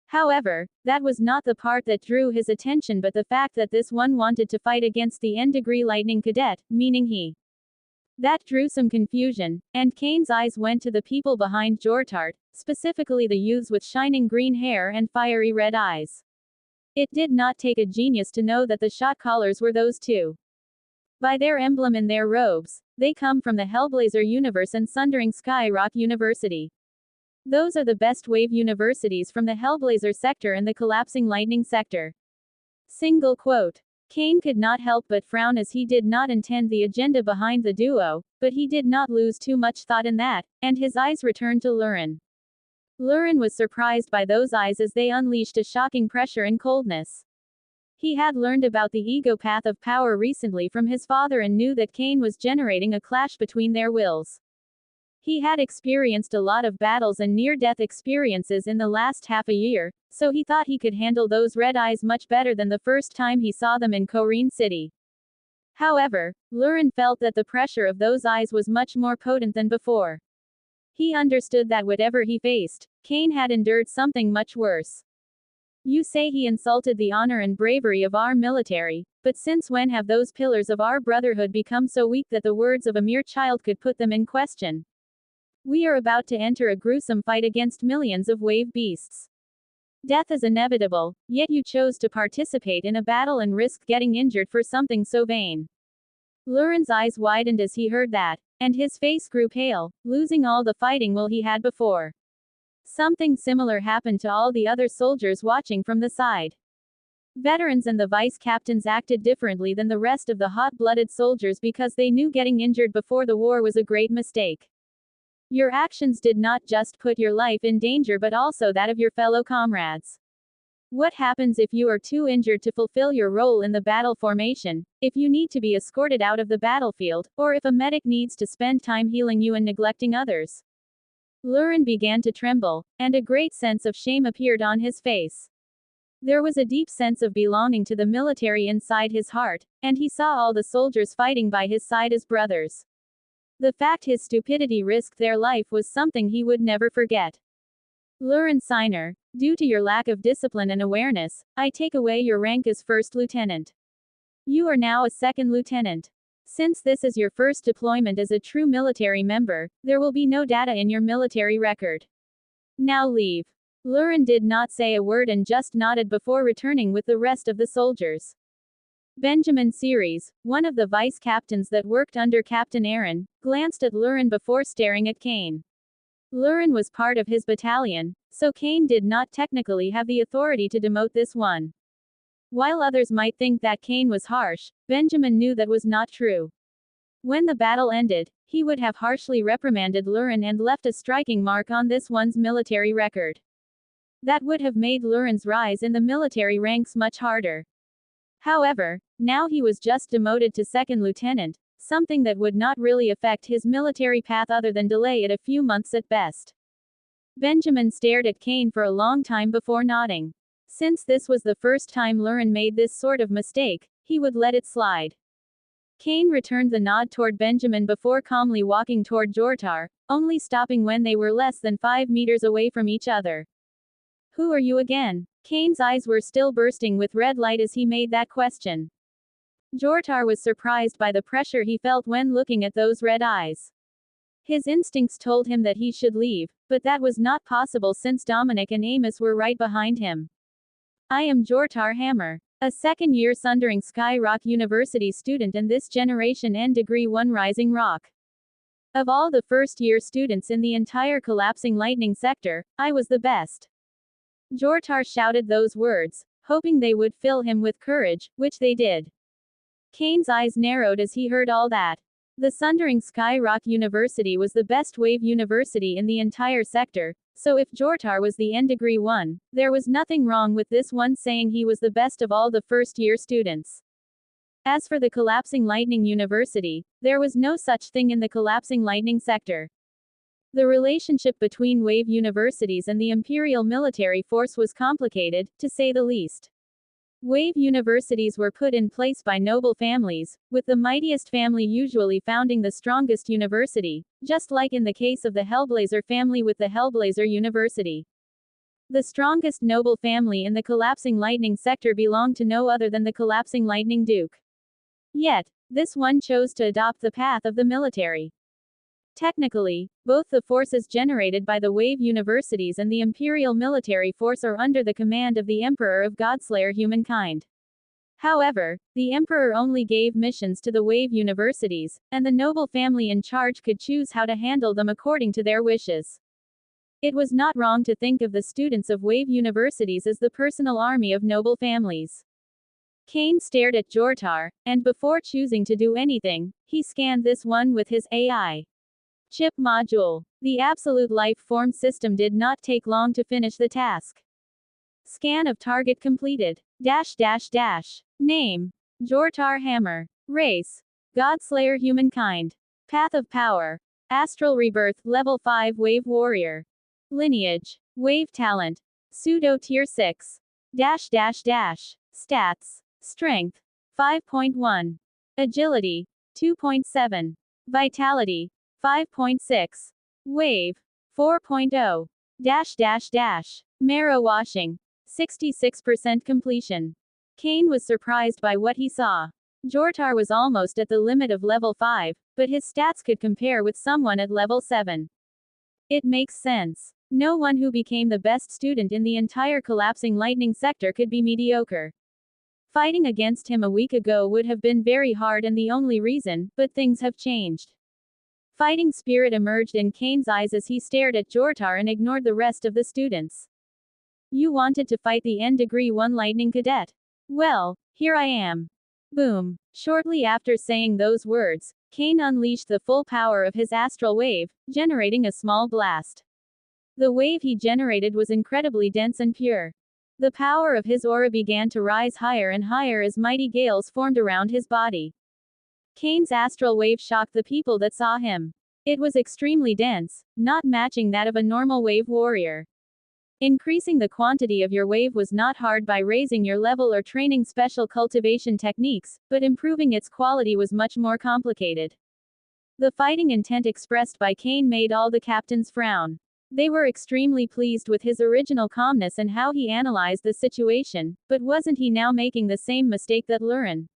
However, that was not the part that drew his attention but the fact that this one wanted to fight against the N-degree lightning cadet, meaning he. That drew some confusion, and Kane's eyes went to the people behind Jortart, specifically the youths with shining green hair and fiery red eyes. It did not take a genius to know that the shot callers were those two. By their emblem in their robes, they come from the Hellblazer universe and Sundering Skyrock University. Those are the best wave universities from the Hellblazer sector and the Collapsing Lightning sector. Single quote. Kane could not help but frown as he did not intend the agenda behind the duo, but he did not lose too much thought in that, and his eyes returned to Lurin. Lurin was surprised by those eyes as they unleashed a shocking pressure and coldness. He had learned about the ego path of power recently from his father and knew that Kane was generating a clash between their wills. He had experienced a lot of battles and near-death experiences in the last half a year, so he thought he could handle those red eyes much better than the first time he saw them in Khorne City. However, Lurin felt that the pressure of those eyes was much more potent than before. He understood that whatever he faced, Kane had endured something much worse. You say he insulted the honor and bravery of our military, but since when have those pillars of our brotherhood become so weak that the words of a mere child could put them in question? We are about to enter a gruesome fight against millions of wave beasts. Death is inevitable, yet you chose to participate in a battle and risk getting injured for something so vain. Lurin's eyes widened as he heard that, and his face grew pale, losing all the fighting will he had before. Something similar happened to all the other soldiers watching from the side. Veterans and the vice captains acted differently than the rest of the hot-blooded soldiers because they knew getting injured before the war was a great mistake. Your actions did not just put your life in danger but also that of your fellow comrades. What happens if you are too injured to fulfill your role in the battle formation, if you need to be escorted out of the battlefield, or if a medic needs to spend time healing you and neglecting others? Lurin began to tremble, and a great sense of shame appeared on his face. There was a deep sense of belonging to the military inside his heart, and he saw all the soldiers fighting by his side as brothers. The fact his stupidity risked their life was something he would never forget. Lurin Signer, due to your lack of discipline and awareness, I take away your rank as first lieutenant. You are now a second lieutenant. Since this is your first deployment as a true military member, there will be no data in your military record. Now leave. Lurin did not say a word and just nodded before returning with the rest of the soldiers. Benjamin Series, one of the vice captains that worked under Captain Aaron, glanced at Lurin before staring at Kane. Lurin was part of his battalion, so Kane did not technically have the authority to demote this one. While others might think that Kane was harsh, Benjamin knew that was not true. When the battle ended, he would have harshly reprimanded Lurin and left a striking mark on this one's military record. That would have made Lurin's rise in the military ranks much harder. However, now he was just demoted to second lieutenant, something that would not really affect his military path other than delay it a few months at best. Benjamin stared at Kane for a long time before nodding. Since this was the first time Lurin made this sort of mistake, he would let it slide. Kane returned the nod toward Benjamin before calmly walking toward Jortar, only stopping when they were less than 5 meters away from each other. Who are you again? Kane's eyes were still bursting with red light as he made that question. Jortar was surprised by the pressure he felt when looking at those red eyes. His instincts told him that he should leave, but that was not possible since Dominic and Amos were right behind him. I am Jortar Hammer, a second-year Sundering Sky Rock University student and this Generation N Degree 1 Rising Rock. Of all the first-year students in the entire collapsing lightning sector, I was the best. Jortar shouted those words, hoping they would fill him with courage, which they did. Kane's eyes narrowed as he heard all that. The Sundering Sky Rock University was the best wave university in the entire sector, so if Jortar was the N Degree 1, there was nothing wrong with this one saying he was the best of all the first-year students. As for the Collapsing Lightning University, there was no such thing in the Collapsing Lightning sector. The relationship between wave universities and the Imperial military force was complicated, to say the least. Wave universities were put in place by noble families, with the mightiest family usually founding the strongest university, just like in the case of the Hellblazer family with the Hellblazer University. The strongest noble family in the Collapsing Lightning sector belonged to no other than the Collapsing Lightning Duke. Yet, this one chose to adopt the path of the military. Technically, both the forces generated by the wave universities and the Imperial military force are under the command of the Emperor of Godslayer Humankind. However, the Emperor only gave missions to the wave universities, and the noble family in charge could choose how to handle them according to their wishes. It was not wrong to think of the students of wave universities as the personal army of noble families. Kane stared at Jortar, and before choosing to do anything, he scanned this one with his AI chip module. The Absolute Life Form system did not take long to finish the task. Scan of target completed. Name: Jortar Hammer. Race: Godslayer Humankind. Path of Power: Astral Rebirth, Level 5 Wave Warrior. Lineage: Wave Talent. Pseudo Tier 6. Stats: Strength: 5.1. Agility: 2.7. Vitality: 5.6. Wave: 4.0. Marrow washing: 66% completion. Kane was surprised by what he saw. Jortar was almost at the limit of level 5, but his stats could compare with someone at level 7. It makes sense. No one who became the best student in the entire Collapsing Lightning sector could be mediocre. Fighting against him a week ago would have been very hard and the only reason, but things have changed. Fighting spirit emerged in Kane's eyes as he stared at Jortar and ignored the rest of the students. You wanted to fight the N Degree 1 Lightning Cadet. Well, here I am. Boom. Shortly after saying those words, Kane unleashed the full power of his astral wave, generating a small blast. The wave he generated was incredibly dense and pure. The power of his aura began to rise higher and higher as mighty gales formed around his body. Kane's astral wave shocked the people that saw him. It was extremely dense, not matching that of a normal wave warrior. Increasing the quantity of your wave was not hard by raising your level or training special cultivation techniques, but improving its quality was much more complicated. The fighting intent expressed by Kane made all the captains frown. They were extremely pleased with his original calmness and how he analyzed the situation, but wasn't he now making the same mistake that Lurin?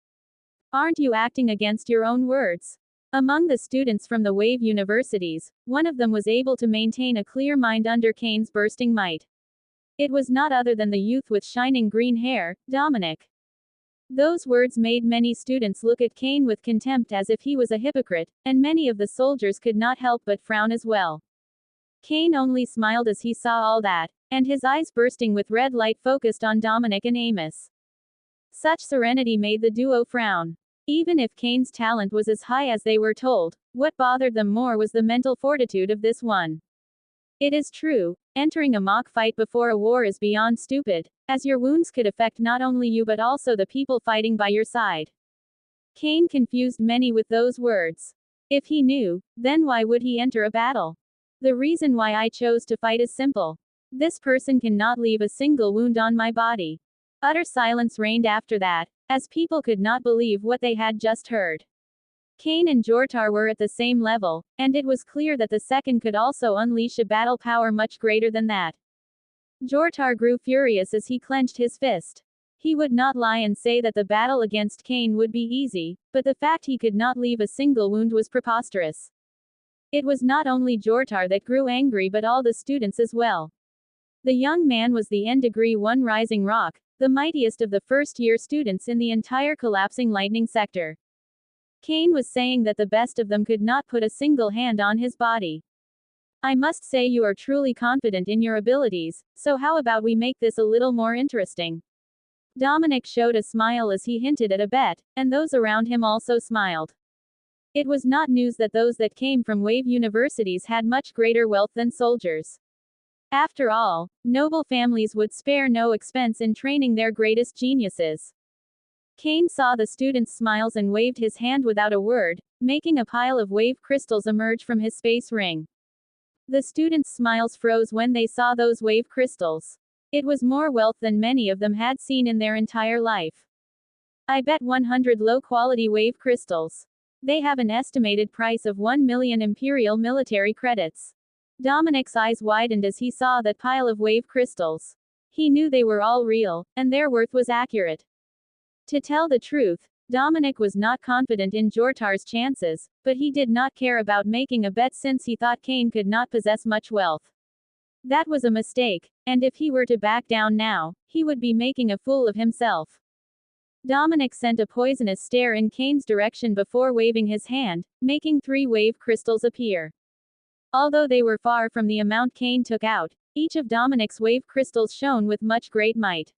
Aren't you acting against your own words? Among the students from the wave universities, one of them was able to maintain a clear mind under Kane's bursting might. It was not other than the youth with shining green hair, Dominic. Those words made many students look at Kane with contempt as if he was a hypocrite, and many of the soldiers could not help but frown as well. Kane only smiled as he saw all that, and his eyes bursting with red light focused on Dominic and Amos. Such serenity made the duo frown. Even if Kane's talent was as high as they were told, what bothered them more was the mental fortitude of this one. It is true, entering a mock fight before a war is beyond stupid, as your wounds could affect not only you but also the people fighting by your side. Kane confused many with those words. If he knew, then why would he enter a battle? The reason why I chose to fight is simple. This person cannot leave a single wound on my body. Utter silence reigned after that, as people could not believe what they had just heard. Kane and Jortar were at the same level, and it was clear that the second could also unleash a battle power much greater than that. Jortar grew furious as he clenched his fist. He would not lie and say that the battle against Kane would be easy, but the fact he could not leave a single wound was preposterous. It was not only Jortar that grew angry but all the students as well. The young man was the N-1 Rising Rock, the mightiest of the first-year students in the entire collapsing lightning sector. Cain was saying that the best of them could not put a single hand on his body. I must say you are truly confident in your abilities, so how about we make this a little more interesting? Dominic showed a smile as he hinted at a bet, and those around him also smiled. It was not news that those that came from wave universities had much greater wealth than soldiers. After all, noble families would spare no expense in training their greatest geniuses. Cain saw the students' smiles and waved his hand without a word, making a pile of wave crystals emerge from his space ring. The students' smiles froze when they saw those wave crystals. It was more wealth than many of them had seen in their entire life. I bet 100 low-quality wave crystals. They have an estimated price of 1 million Imperial military credits. Dominic's eyes widened as he saw that pile of wave crystals. He knew they were all real, and their worth was accurate. To tell the truth, Dominic was not confident in Jortar's chances, but he did not care about making a bet since he thought Cain could not possess much wealth. That was a mistake, and if he were to back down now, he would be making a fool of himself. Dominic sent a poisonous stare in Cain's direction before waving his hand, making 3 wave crystals appear. Although they were far from the amount Cain took out, each of Dominic's wave crystals shone with much great might.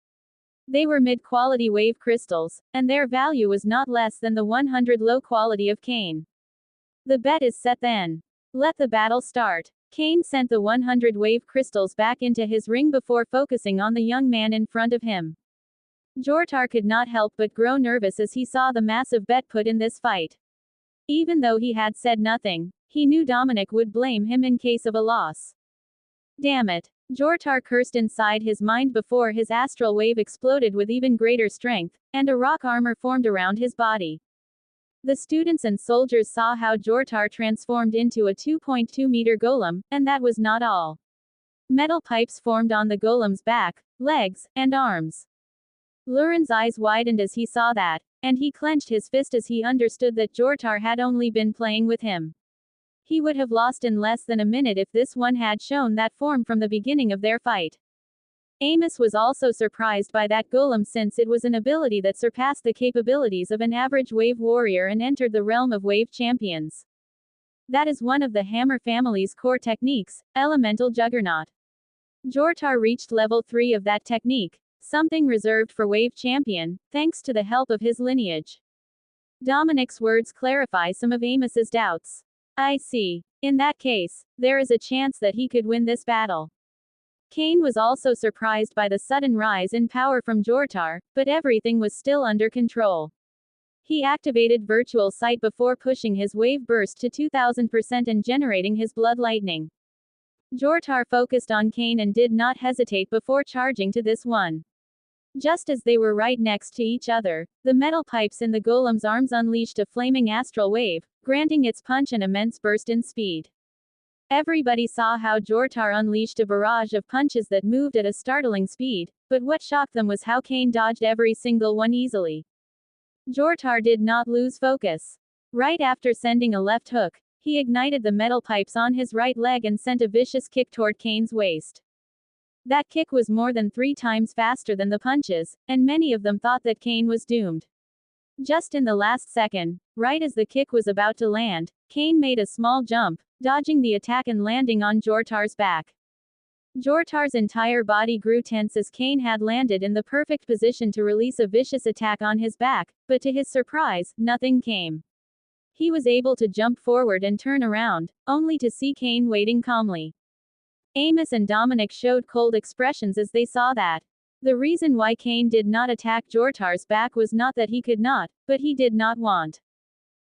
They were mid-quality wave crystals, and their value was not less than the 100 low quality of Cain. The bet is set then. Let the battle start. Cain sent the 100 wave crystals back into his ring before focusing on the young man in front of him. Jortar could not help but grow nervous as he saw the massive bet put in this fight. Even though he had said nothing, he knew Dominic would blame him in case of a loss. Damn it. Jortar cursed inside his mind before his astral wave exploded with even greater strength, and a rock armor formed around his body. The students and soldiers saw how Jortar transformed into a 2.2-meter golem, and that was not all. Metal pipes formed on the golem's back, legs, and arms. Lurin's eyes widened as he saw that, and he clenched his fist as he understood that Jortar had only been playing with him. He would have lost in less than a minute if this one had shown that form from the beginning of their fight. Amos was also surprised by that golem since it was an ability that surpassed the capabilities of an average wave warrior and entered the realm of wave champions. That is one of the Hammer family's core techniques, Elemental Juggernaut. Jortar reached level 3 of that technique, something reserved for wave champion, thanks to the help of his lineage. Dominic's words clarify some of Amos's doubts. I see. In that case, there is a chance that he could win this battle. Cain was also surprised by the sudden rise in power from Jortar, but everything was still under control. He activated Virtual Sight before pushing his wave burst to 2000% and generating his blood lightning. Jortar focused on Cain and did not hesitate before charging to this one. Just as they were right next to each other, the metal pipes in the golem's arms unleashed a flaming astral wave, granting its punch an immense burst in speed. Everybody saw how Jortar unleashed a barrage of punches that moved at a startling speed, but what shocked them was how Cain dodged every single one easily. Jortar did not lose focus. Right after sending a left hook, he ignited the metal pipes on his right leg and sent a vicious kick toward Cain's waist. That kick was more than 3 times faster than the punches, and many of them thought that Cain was doomed. Just in the last second, right as the kick was about to land, Cain made a small jump, dodging the attack and landing on Jortar's back. Jortar's entire body grew tense as Cain had landed in the perfect position to release a vicious attack on his back, but to his surprise, nothing came. He was able to jump forward and turn around, only to see Cain waiting calmly. Amos and Dominic showed cold expressions as they saw that. The reason why Cain did not attack Jortar's back was not that he could not, but he did not want.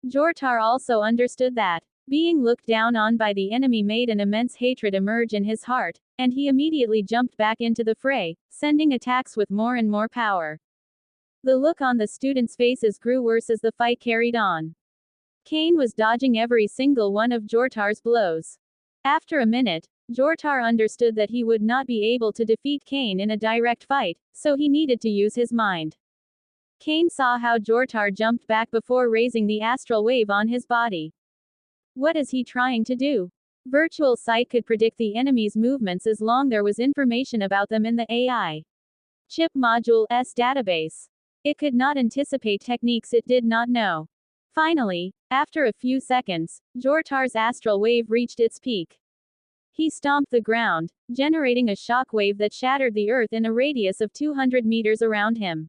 Jortar also understood that being looked down on by the enemy made an immense hatred emerge in his heart, and he immediately jumped back into the fray, sending attacks with more and more power. The look on the students' faces grew worse as the fight carried on. Cain was dodging every single one of Jortar's blows. After a minute, Jortar understood that he would not be able to defeat Cain in a direct fight, so he needed to use his mind. Cain saw how Jortar jumped back before raising the astral wave on his body. What is he trying to do? Virtual Sight could predict the enemy's movements as long there was information about them in the AI chip module's database. It could not anticipate techniques it did not know. Finally, after a few seconds, Jortar's astral wave reached its peak. He stomped the ground, generating a shock wave that shattered the earth in a radius of 200 meters around him.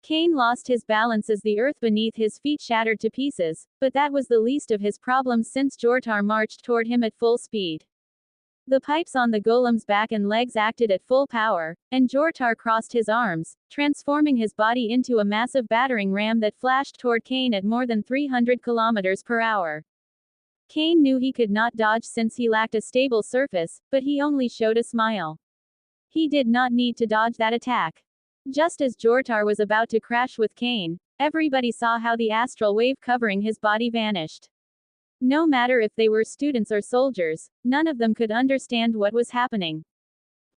Cain lost his balance as the earth beneath his feet shattered to pieces, but that was the least of his problems since Jortar marched toward him at full speed. The pipes on the golem's back and legs acted at full power, and Jortar crossed his arms, transforming his body into a massive battering ram that flashed toward Cain at more than 300 kilometers per hour. Cain knew he could not dodge since he lacked a stable surface, but he only showed a smile. He did not need to dodge that attack. Just as Jortar was about to crash with Cain, everybody saw how the astral wave covering his body vanished. No matter if they were students or soldiers, none of them could understand what was happening.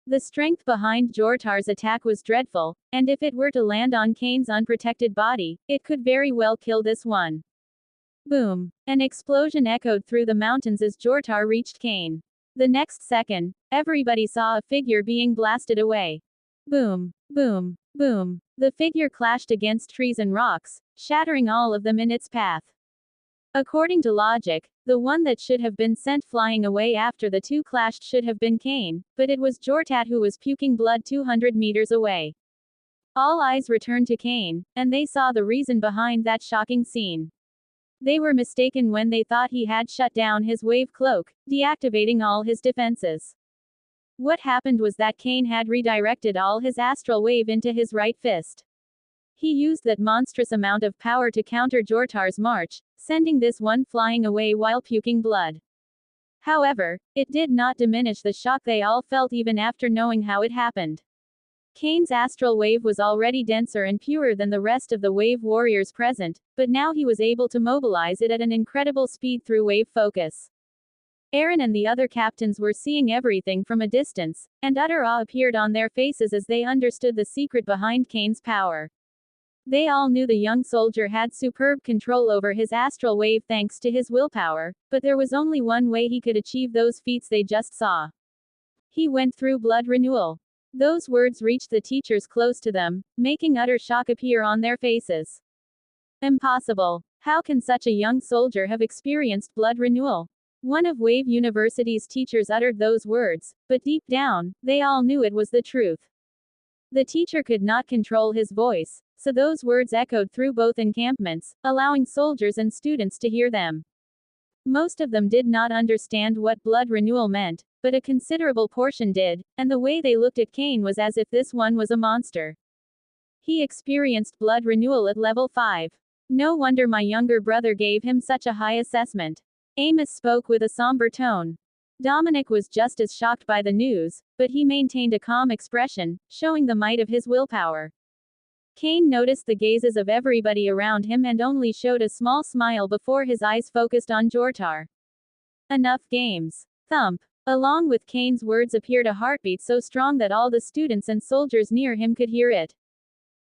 The strength behind Jortar's attack was dreadful, and if it were to land on Cain's unprotected body, it could very well kill this one. Boom! An explosion echoed through the mountains as Jortar reached Cain. The next second, everybody saw a figure being blasted away. Boom! Boom! Boom! The figure clashed against trees and rocks, shattering all of them in its path. According to logic, the one that should have been sent flying away after the two clashed should have been Cain, but it was Jortar who was puking blood 200 meters away. All eyes returned to Cain, and they saw the reason behind that shocking scene. They were mistaken when they thought he had shut down his wave cloak, deactivating all his defenses. What happened was that Cain had redirected all his astral wave into his right fist. He used that monstrous amount of power to counter Jortar's march, sending this one flying away while puking blood. However, it did not diminish the shock they all felt even after knowing how it happened. Cain's astral wave was already denser and purer than the rest of the wave warriors present, but now he was able to mobilize it at an incredible speed through wave focus. Aaron and the other captains were seeing everything from a distance, and utter awe appeared on their faces as they understood the secret behind Cain's power. They all knew the young soldier had superb control over his astral wave thanks to his willpower, but there was only one way he could achieve those feats they just saw. He went through blood renewal. Those words reached the teachers close to them, making utter shock appear on their faces. Impossible. How can such a young soldier have experienced blood renewal? One of Wave University's teachers uttered those words, but deep down, they all knew it was the truth. The teacher could not control his voice, so those words echoed through both encampments, allowing soldiers and students to hear them. Most of them did not understand what blood renewal meant, but a considerable portion did, and the way they looked at Cain was as if this one was a monster. He experienced blood renewal at level 5. No wonder my younger brother gave him such a high assessment. Amos spoke with a somber tone. Dominic was just as shocked by the news, but he maintained a calm expression, showing the might of his willpower. Cain noticed the gazes of everybody around him and only showed a small smile before his eyes focused on Jortar. Enough games. Thump. Along with Cain's words appeared a heartbeat so strong that all the students and soldiers near him could hear it.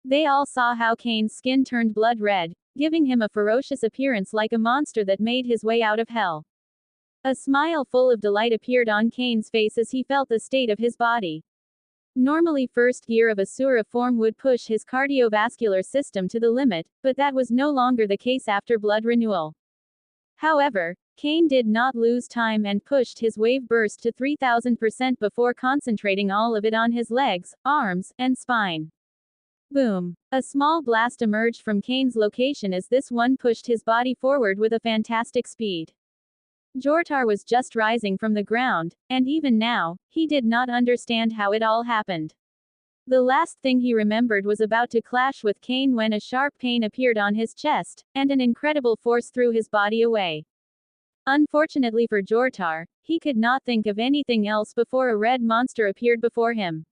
They all saw how Cain's skin turned blood red, giving him a ferocious appearance like a monster that made his way out of hell. A smile full of delight appeared on Cain's face as he felt the state of his body. Normally first gear of Asura form would push his cardiovascular system to the limit, but that was no longer the case after blood renewal. However, Cain did not lose time and pushed his wave burst to 3000% before concentrating all of it on his legs, arms, and spine. Boom! A small blast emerged from Cain's location as this one pushed his body forward with a fantastic speed. Jortar was just rising from the ground, and even now, he did not understand how it all happened. The last thing he remembered was about to clash with Cain when a sharp pain appeared on his chest, and an incredible force threw his body away. Unfortunately for Jortar, he could not think of anything else before a red monster appeared before him.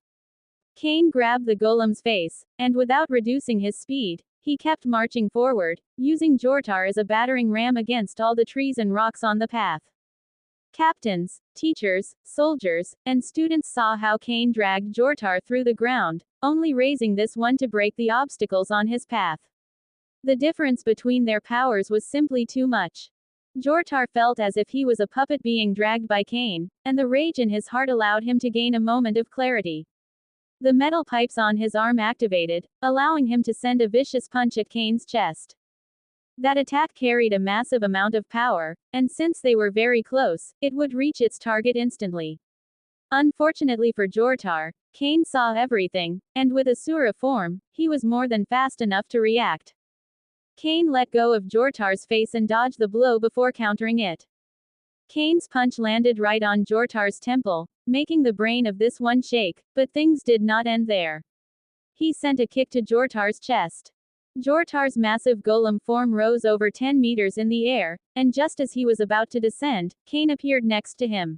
Cain grabbed the golem's face, and without reducing his speed, he kept marching forward, using Jortar as a battering ram against all the trees and rocks on the path. Captains, teachers, soldiers, and students saw how Cain dragged Jortar through the ground, only raising this one to break the obstacles on his path. The difference between their powers was simply too much. Jortar felt as if he was a puppet being dragged by Cain, and the rage in his heart allowed him to gain a moment of clarity. The metal pipes on his arm activated, allowing him to send a vicious punch at Cain's chest. That attack carried a massive amount of power, and since they were very close, it would reach its target instantly. Unfortunately for Jortar, Cain saw everything, and with Asura form, he was more than fast enough to react. Cain let go of Jortar's face and dodged the blow before countering it. Cain's punch landed right on Jortar's temple, making the brain of this one shake, but things did not end there. He sent a kick to Jortar's chest. Jortar's massive golem form rose over 10 meters in the air, and just as he was about to descend, Cain appeared next to him.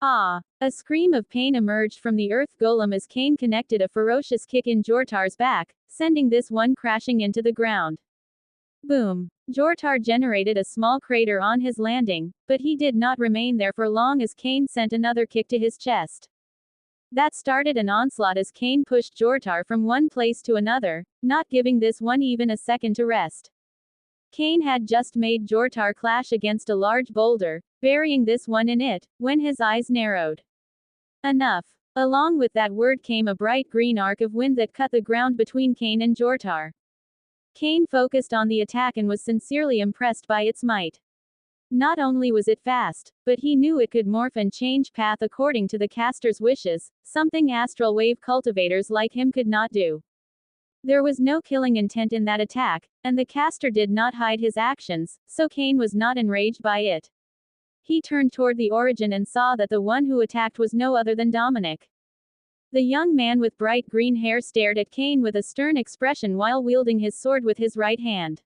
Ah! A scream of pain emerged from the earth golem as Cain connected a ferocious kick in Jortar's back, sending this one crashing into the ground. Boom! Jortar generated a small crater on his landing, but he did not remain there for long as Cain sent another kick to his chest. That started an onslaught as Cain pushed Jortar from one place to another, not giving this one even a second to rest. Cain had just made Jortar clash against a large boulder, burying this one in it, when his eyes narrowed. Enough! Along with that word came a bright green arc of wind that cut the ground between Cain and Jortar. Cain focused on the attack and was sincerely impressed by its might. Not only was it fast, but he knew it could morph and change path according to the caster's wishes, something astral wave cultivators like him could not do. There was no killing intent in that attack, and the caster did not hide his actions, so Cain was not enraged by it. He turned toward the origin and saw that the one who attacked was no other than Dominic. The young man with bright green hair stared at Cain with a stern expression while wielding his sword with his right hand.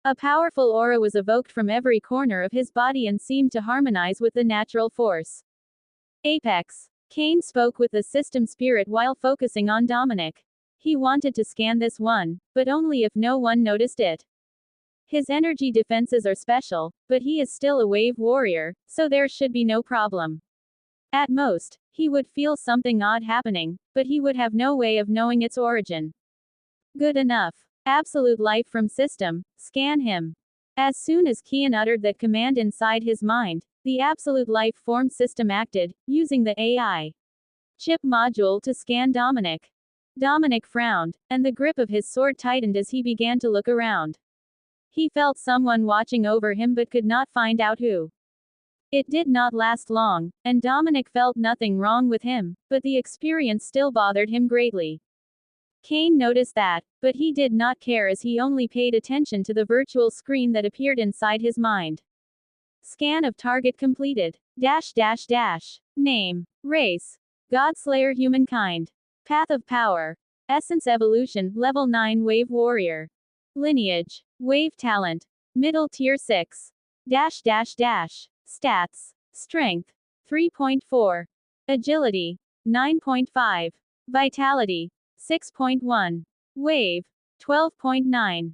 A powerful aura was evoked from every corner of his body and seemed to harmonize with the natural force. Apex. Cain spoke with the system spirit while focusing on Dominic. He wanted to scan this one, but only if no one noticed it. His energy defenses are special, but he is still a wave warrior, so there should be no problem. At most, he would feel something odd happening, but he would have no way of knowing its origin. Good enough. Absolute life from system, scan him. As soon as Kian uttered that command inside his mind, the absolute life form system acted, using the AI chip module to scan Dominic. Dominic frowned, and the grip of his sword tightened as he began to look around. He felt someone watching over him but could not find out who. It did not last long, and Dominic felt nothing wrong with him, but the experience still bothered him greatly. Cain noticed that, but he did not care as he only paid attention to the virtual screen that appeared inside his mind. Scan of target completed. Name. Race. Godslayer humankind. Path of power. Essence evolution, level 9 wave warrior. Lineage. Wave talent. Middle tier 6. Stats. Strength. 3.4. Agility. 9.5. Vitality. 6.1. Wave. 12.9.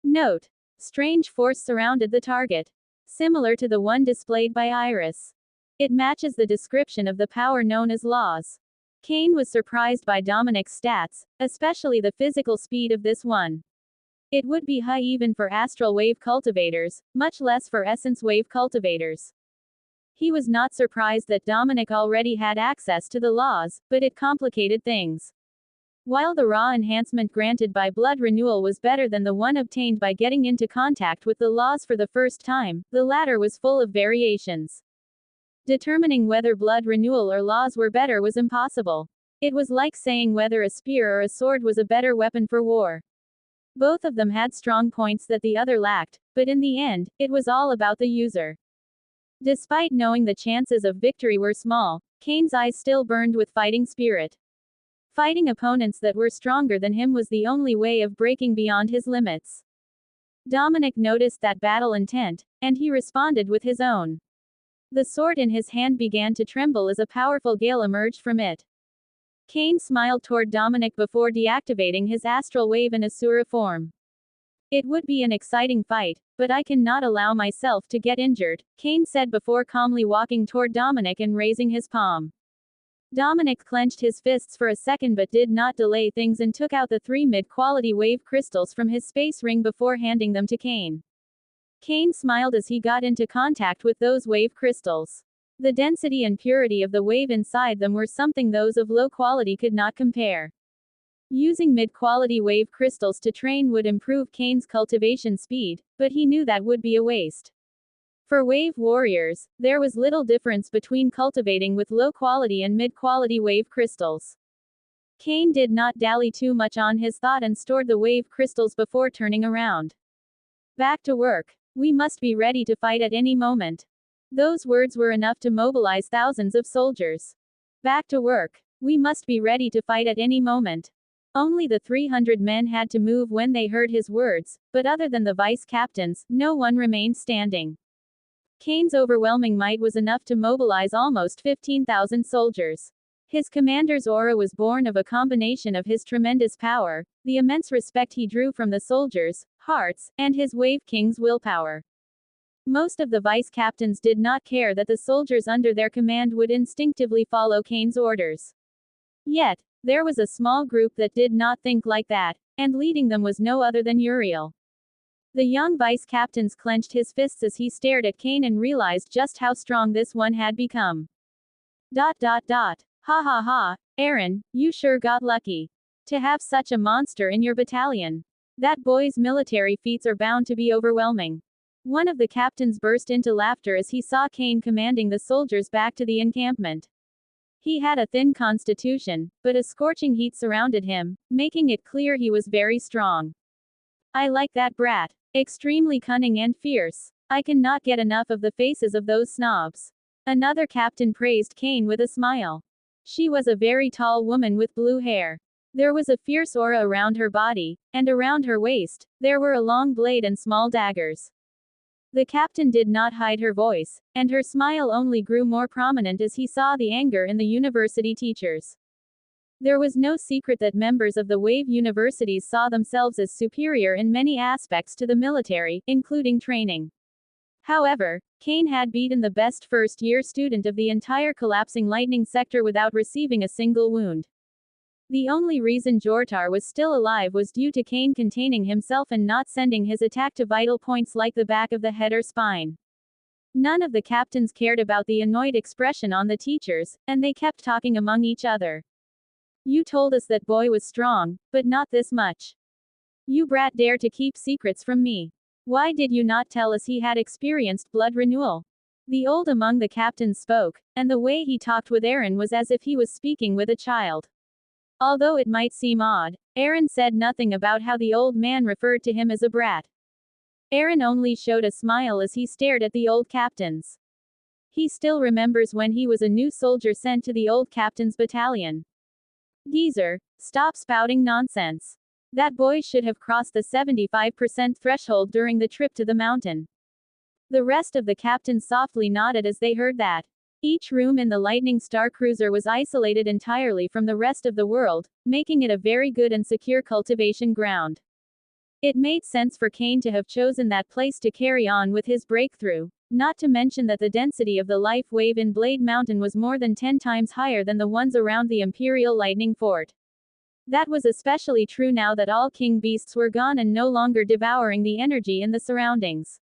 Note. Strange force surrounded the target. Similar to the one displayed by Iris. It matches the description of the power known as laws. Cain was surprised by Dominic's stats, especially the physical speed of this one. It would be high even for astral wave cultivators, much less for essence wave cultivators. He was not surprised that Dominic already had access to the laws, but it complicated things. While the raw enhancement granted by blood renewal was better than the one obtained by getting into contact with the laws for the first time, the latter was full of variations. Determining whether blood renewal or laws were better was impossible. It was like saying whether a spear or a sword was a better weapon for war. Both of them had strong points that the other lacked, but in the end, it was all about the user. Despite knowing the chances of victory were small, Cain's eyes still burned with fighting spirit. Fighting opponents that were stronger than him was the only way of breaking beyond his limits. Dominic noticed that battle intent, and he responded with his own. The sword in his hand began to tremble as a powerful gale emerged from it. Cain smiled toward Dominic before deactivating his astral wave in Asura form. It would be an exciting fight, but I cannot allow myself to get injured, Cain said before calmly walking toward Dominic and raising his palm. Dominic clenched his fists for a second but did not delay things and took out the 3 mid-quality wave crystals from his space ring before handing them to Cain. Kane smiled as he got into contact with those wave crystals. The density and purity of the wave inside them were something those of low quality could not compare. Using mid-quality wave crystals to train would improve Kane's cultivation speed, but he knew that would be a waste. For wave warriors, there was little difference between cultivating with low-quality and mid-quality wave crystals. Kane did not dally too much on his thought and stored the wave crystals before turning around. Back to work. We must be ready to fight at any moment. Those words were enough to mobilize thousands of soldiers. Back to work. We must be ready to fight at any moment. Only the 300 men had to move when they heard his words, but other than the vice captains, no one remained standing. Kane's overwhelming might was enough to mobilize almost 15,000 soldiers. His commander's aura was born of a combination of his tremendous power, the immense respect he drew from the soldiers' hearts, and his Wave King's willpower. Most of the vice captains did not care that the soldiers under their command would instinctively follow Kane's orders. Yet, there was a small group that did not think like that, and leading them was no other than Uriel. The young vice captains clenched his fists as he stared at Kane and realized just how strong this one had become. Ha ha ha, Eren, you sure got lucky. To have such a monster in your battalion. That boy's military feats are bound to be overwhelming. One of the captains burst into laughter as he saw Kane commanding the soldiers back to the encampment. He had a thin constitution, but a scorching heat surrounded him, making it clear he was very strong. I like that brat. Extremely cunning and fierce. I cannot get enough of the faces of those snobs. Another captain praised Kane with a smile. She was a very tall woman with blue hair. There was a fierce aura around her body, and around her waist, there were a long blade and small daggers. The captain did not hide her voice, and her smile only grew more prominent as he saw the anger in the university teachers. There was no secret that members of the Wave universities saw themselves as superior in many aspects to the military, including training. However, Kane had beaten the best first-year student of the entire collapsing lightning sector without receiving a single wound. The only reason Jortar was still alive was due to Kane containing himself and not sending his attack to vital points like the back of the head or spine. None of the captains cared about the annoyed expression on the teachers, and they kept talking among each other. You told us that boy was strong, but not this much. You brat dare to keep secrets from me. Why did you not tell us he had experienced blood renewal? The old among the captains spoke, and the way he talked with Eren was as if he was speaking with a child. Although it might seem odd, Eren said nothing about how the old man referred to him as a brat. Eren only showed a smile as he stared at the old captains. He still remembers when he was a new soldier sent to the old captain's battalion. Geezer, stop spouting nonsense. That boy should have crossed the 75% threshold during the trip to the mountain. The rest of the captains softly nodded as they heard that. Each room in the Lightning Star Cruiser was isolated entirely from the rest of the world, making it a very good and secure cultivation ground. It made sense for Kane to have chosen that place to carry on with his breakthrough, not to mention that the density of the life wave in Blade Mountain was more than 10 times higher than the ones around the Imperial Lightning Fort. That was especially true now that all king beasts were gone and no longer devouring the energy in the surroundings.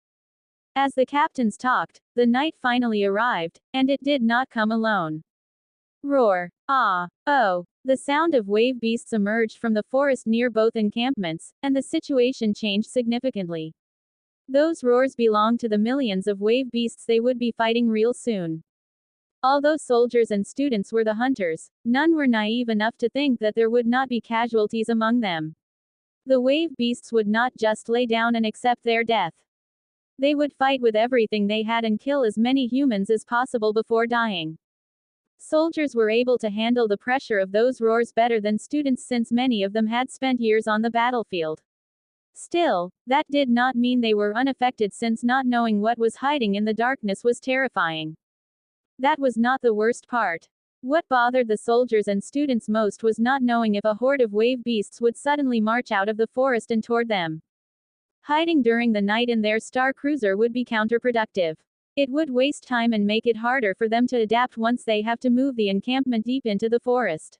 As the captains talked, the night finally arrived, and it did not come alone. Roar. Ah. Oh. The sound of wave beasts emerged from the forest near both encampments, and the situation changed significantly. Those roars belonged to the millions of wave beasts they would be fighting real soon. Although soldiers and students were the hunters, none were naive enough to think that there would not be casualties among them. The wave beasts would not just lay down and accept their death. They would fight with everything they had and kill as many humans as possible before dying. Soldiers were able to handle the pressure of those roars better than students since many of them had spent years on the battlefield. Still, that did not mean they were unaffected since not knowing what was hiding in the darkness was terrifying. That was not the worst part. What bothered the soldiers and students most was not knowing if a horde of wave beasts would suddenly march out of the forest and toward them. Hiding during the night in their star cruiser would be counterproductive. It would waste time and make it harder for them to adapt once they have to move the encampment deep into the forest.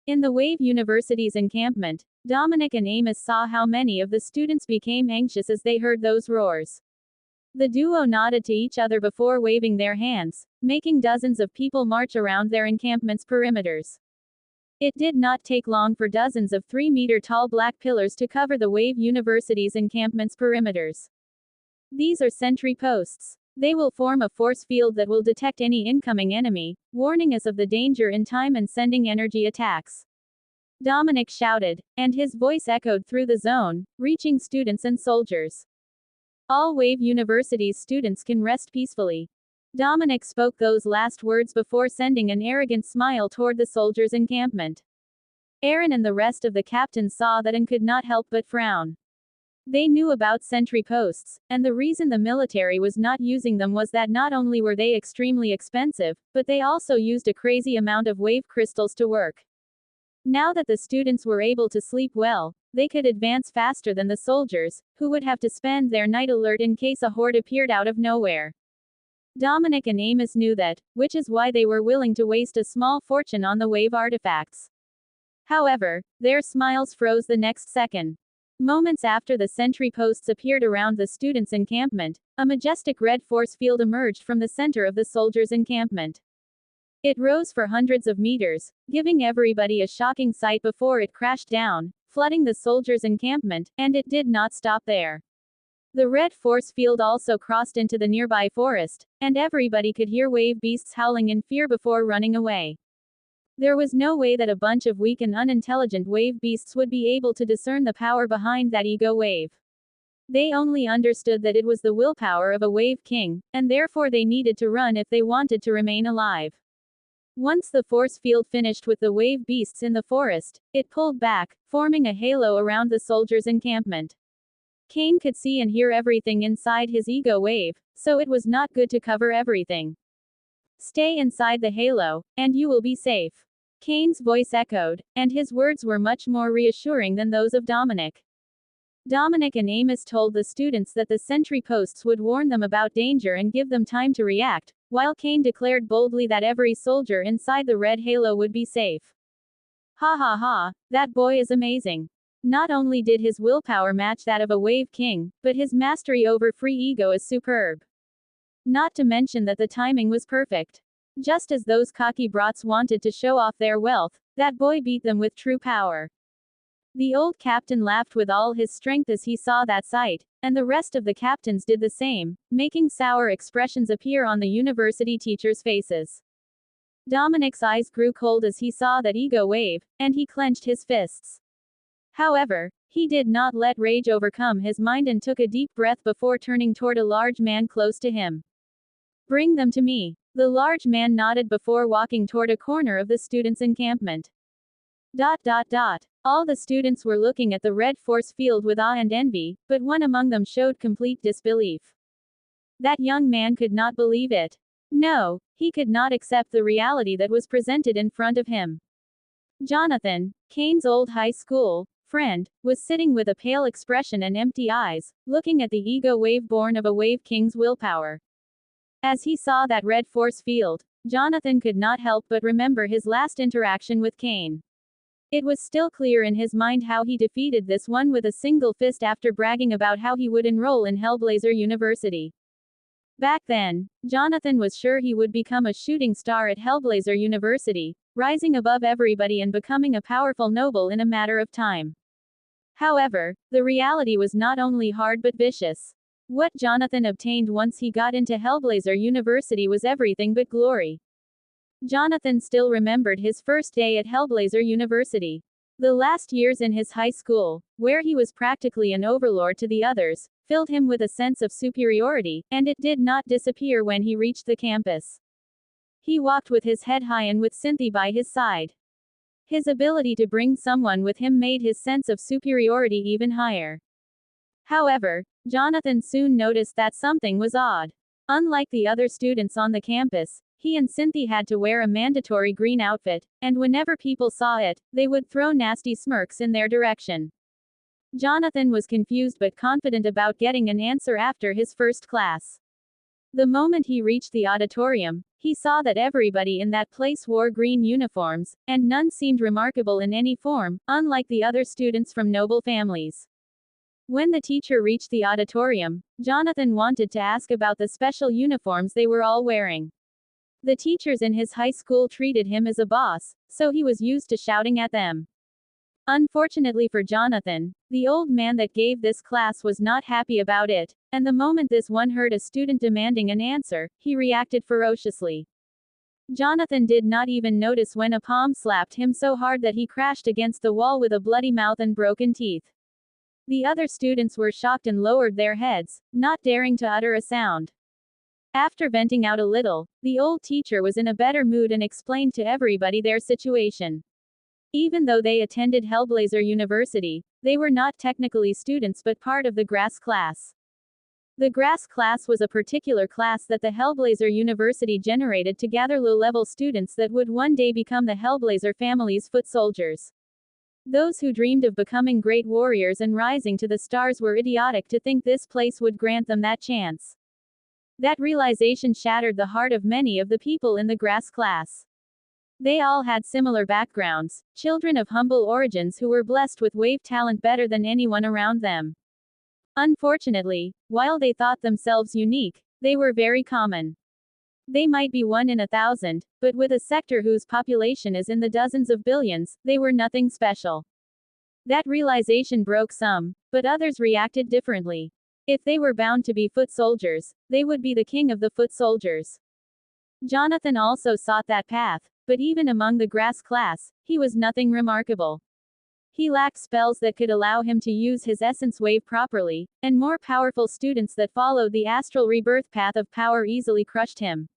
In the Wave University's encampment, Dominic and Amos saw how many of the students became anxious as they heard those roars. The duo nodded to each other before waving their hands, making dozens of people march around their encampment's perimeters. It did not take long for dozens of 3-meter-tall black pillars to cover the Wave University's encampment's perimeters. These are sentry posts. They will form a force field that will detect any incoming enemy, warning us of the danger in time and sending energy attacks. Dominic shouted, and his voice echoed through the zone, reaching students and soldiers. All Wave University's students can rest peacefully. Dominic spoke those last words before sending an arrogant smile toward the soldiers' encampment. Aaron and the rest of the captains saw that and could not help but frown. They knew about sentry posts, and the reason the military was not using them was that not only were they extremely expensive, but they also used a crazy amount of wave crystals to work. Now that the students were able to sleep well, they could advance faster than the soldiers, who would have to spend their night alert in case a horde appeared out of nowhere. Dominic and Amos knew that, which is why they were willing to waste a small fortune on the wave artifacts. However, their smiles froze the next second. Moments after the sentry posts appeared around the students' encampment, a majestic red force field emerged from the center of the soldiers' encampment. It rose for hundreds of meters, giving everybody a shocking sight before it crashed down, flooding the soldiers' encampment, and it did not stop there. The red force field also crossed into the nearby forest, and everybody could hear wave beasts howling in fear before running away. There was no way that a bunch of weak and unintelligent wave beasts would be able to discern the power behind that ego wave. They only understood that it was the willpower of a wave king, and therefore they needed to run if they wanted to remain alive. Once the force field finished with the wave beasts in the forest, it pulled back, forming a halo around the soldiers' encampment. Cain could see and hear everything inside his ego wave, so it was not good to cover everything. Stay inside the halo, and you will be safe. Cain's voice echoed, and his words were much more reassuring than those of Dominic. Dominic and Amos told the students that the sentry posts would warn them about danger and give them time to react, while Cain declared boldly that every soldier inside the red halo would be safe. Ha ha ha, that boy is amazing. Not only did his willpower match that of a wave king, but his mastery over free ego is superb. Not to mention that the timing was perfect. Just as those cocky brats wanted to show off their wealth, that boy beat them with true power. The old captain laughed with all his strength as he saw that sight, and the rest of the captains did the same, making sour expressions appear on the university teachers' faces. Dominic's eyes grew cold as he saw that ego wave, and he clenched his fists. However, he did not let rage overcome his mind and took a deep breath before turning toward a large man close to him. Bring them to me. The large man nodded before walking toward a corner of the students' encampment. All the students were looking at the red force field with awe and envy, but one among them showed complete disbelief. That young man could not believe it. No, he could not accept the reality that was presented in front of him. Jonathan, Cain's old high school friend, was sitting with a pale expression and empty eyes, looking at the ego wave born of a wave king's willpower. As he saw that red force field, Jonathan could not help but remember his last interaction with Cain. It was still clear in his mind how he defeated this one with a single fist after bragging about how he would enroll in Hellblazer University. Back then, Jonathan was sure he would become a shooting star at Hellblazer University, rising above everybody and becoming a powerful noble in a matter of time. However, the reality was not only hard but vicious. What Jonathan obtained once he got into Hellblazer University was everything but glory. Jonathan still remembered his first day at Hellblazer University. The last years in his high school, where he was practically an overlord to the others, filled him with a sense of superiority, and it did not disappear when he reached the campus. He walked with his head high and with Cynthia by his side. His ability to bring someone with him made his sense of superiority even higher. However, Jonathan soon noticed that something was odd. Unlike the other students on the campus, he and Cynthia had to wear a mandatory green outfit, and whenever people saw it, they would throw nasty smirks in their direction. Jonathan was confused but confident about getting an answer after his first class. The moment he reached the auditorium, he saw that everybody in that place wore green uniforms, and none seemed remarkable in any form, unlike the other students from noble families. When the teacher reached the auditorium, Jonathan wanted to ask about the special uniforms they were all wearing. The teachers in his high school treated him as a boss, so he was used to shouting at them. Unfortunately for Jonathan, the old man that gave this class was not happy about it, and the moment this one heard a student demanding an answer, he reacted ferociously. Jonathan did not even notice when a palm slapped him so hard that he crashed against the wall with a bloody mouth and broken teeth. The other students were shocked and lowered their heads, not daring to utter a sound. After venting out a little, the old teacher was in a better mood and explained to everybody their situation. Even though they attended Hellblazer University, they were not technically students but part of the Grass class. The Grass class was a particular class that the Hellblazer University generated to gather low-level students that would one day become the Hellblazer family's foot soldiers. Those who dreamed of becoming great warriors and rising to the stars were idiotic to think this place would grant them that chance. That realization shattered the heart of many of the people in the Grass class. They all had similar backgrounds, children of humble origins who were blessed with wave talent better than anyone around them. Unfortunately, while they thought themselves unique, they were very common. They might be 1 in 1,000, but with a sector whose population is in the dozens of billions, they were nothing special. That realization broke some, but others reacted differently. If they were bound to be foot soldiers, they would be the king of the foot soldiers. Jonathan also sought that path, but even among the Grass class, he was nothing remarkable. He lacked spells that could allow him to use his essence wave properly, and more powerful students that followed the astral rebirth path of power easily crushed him.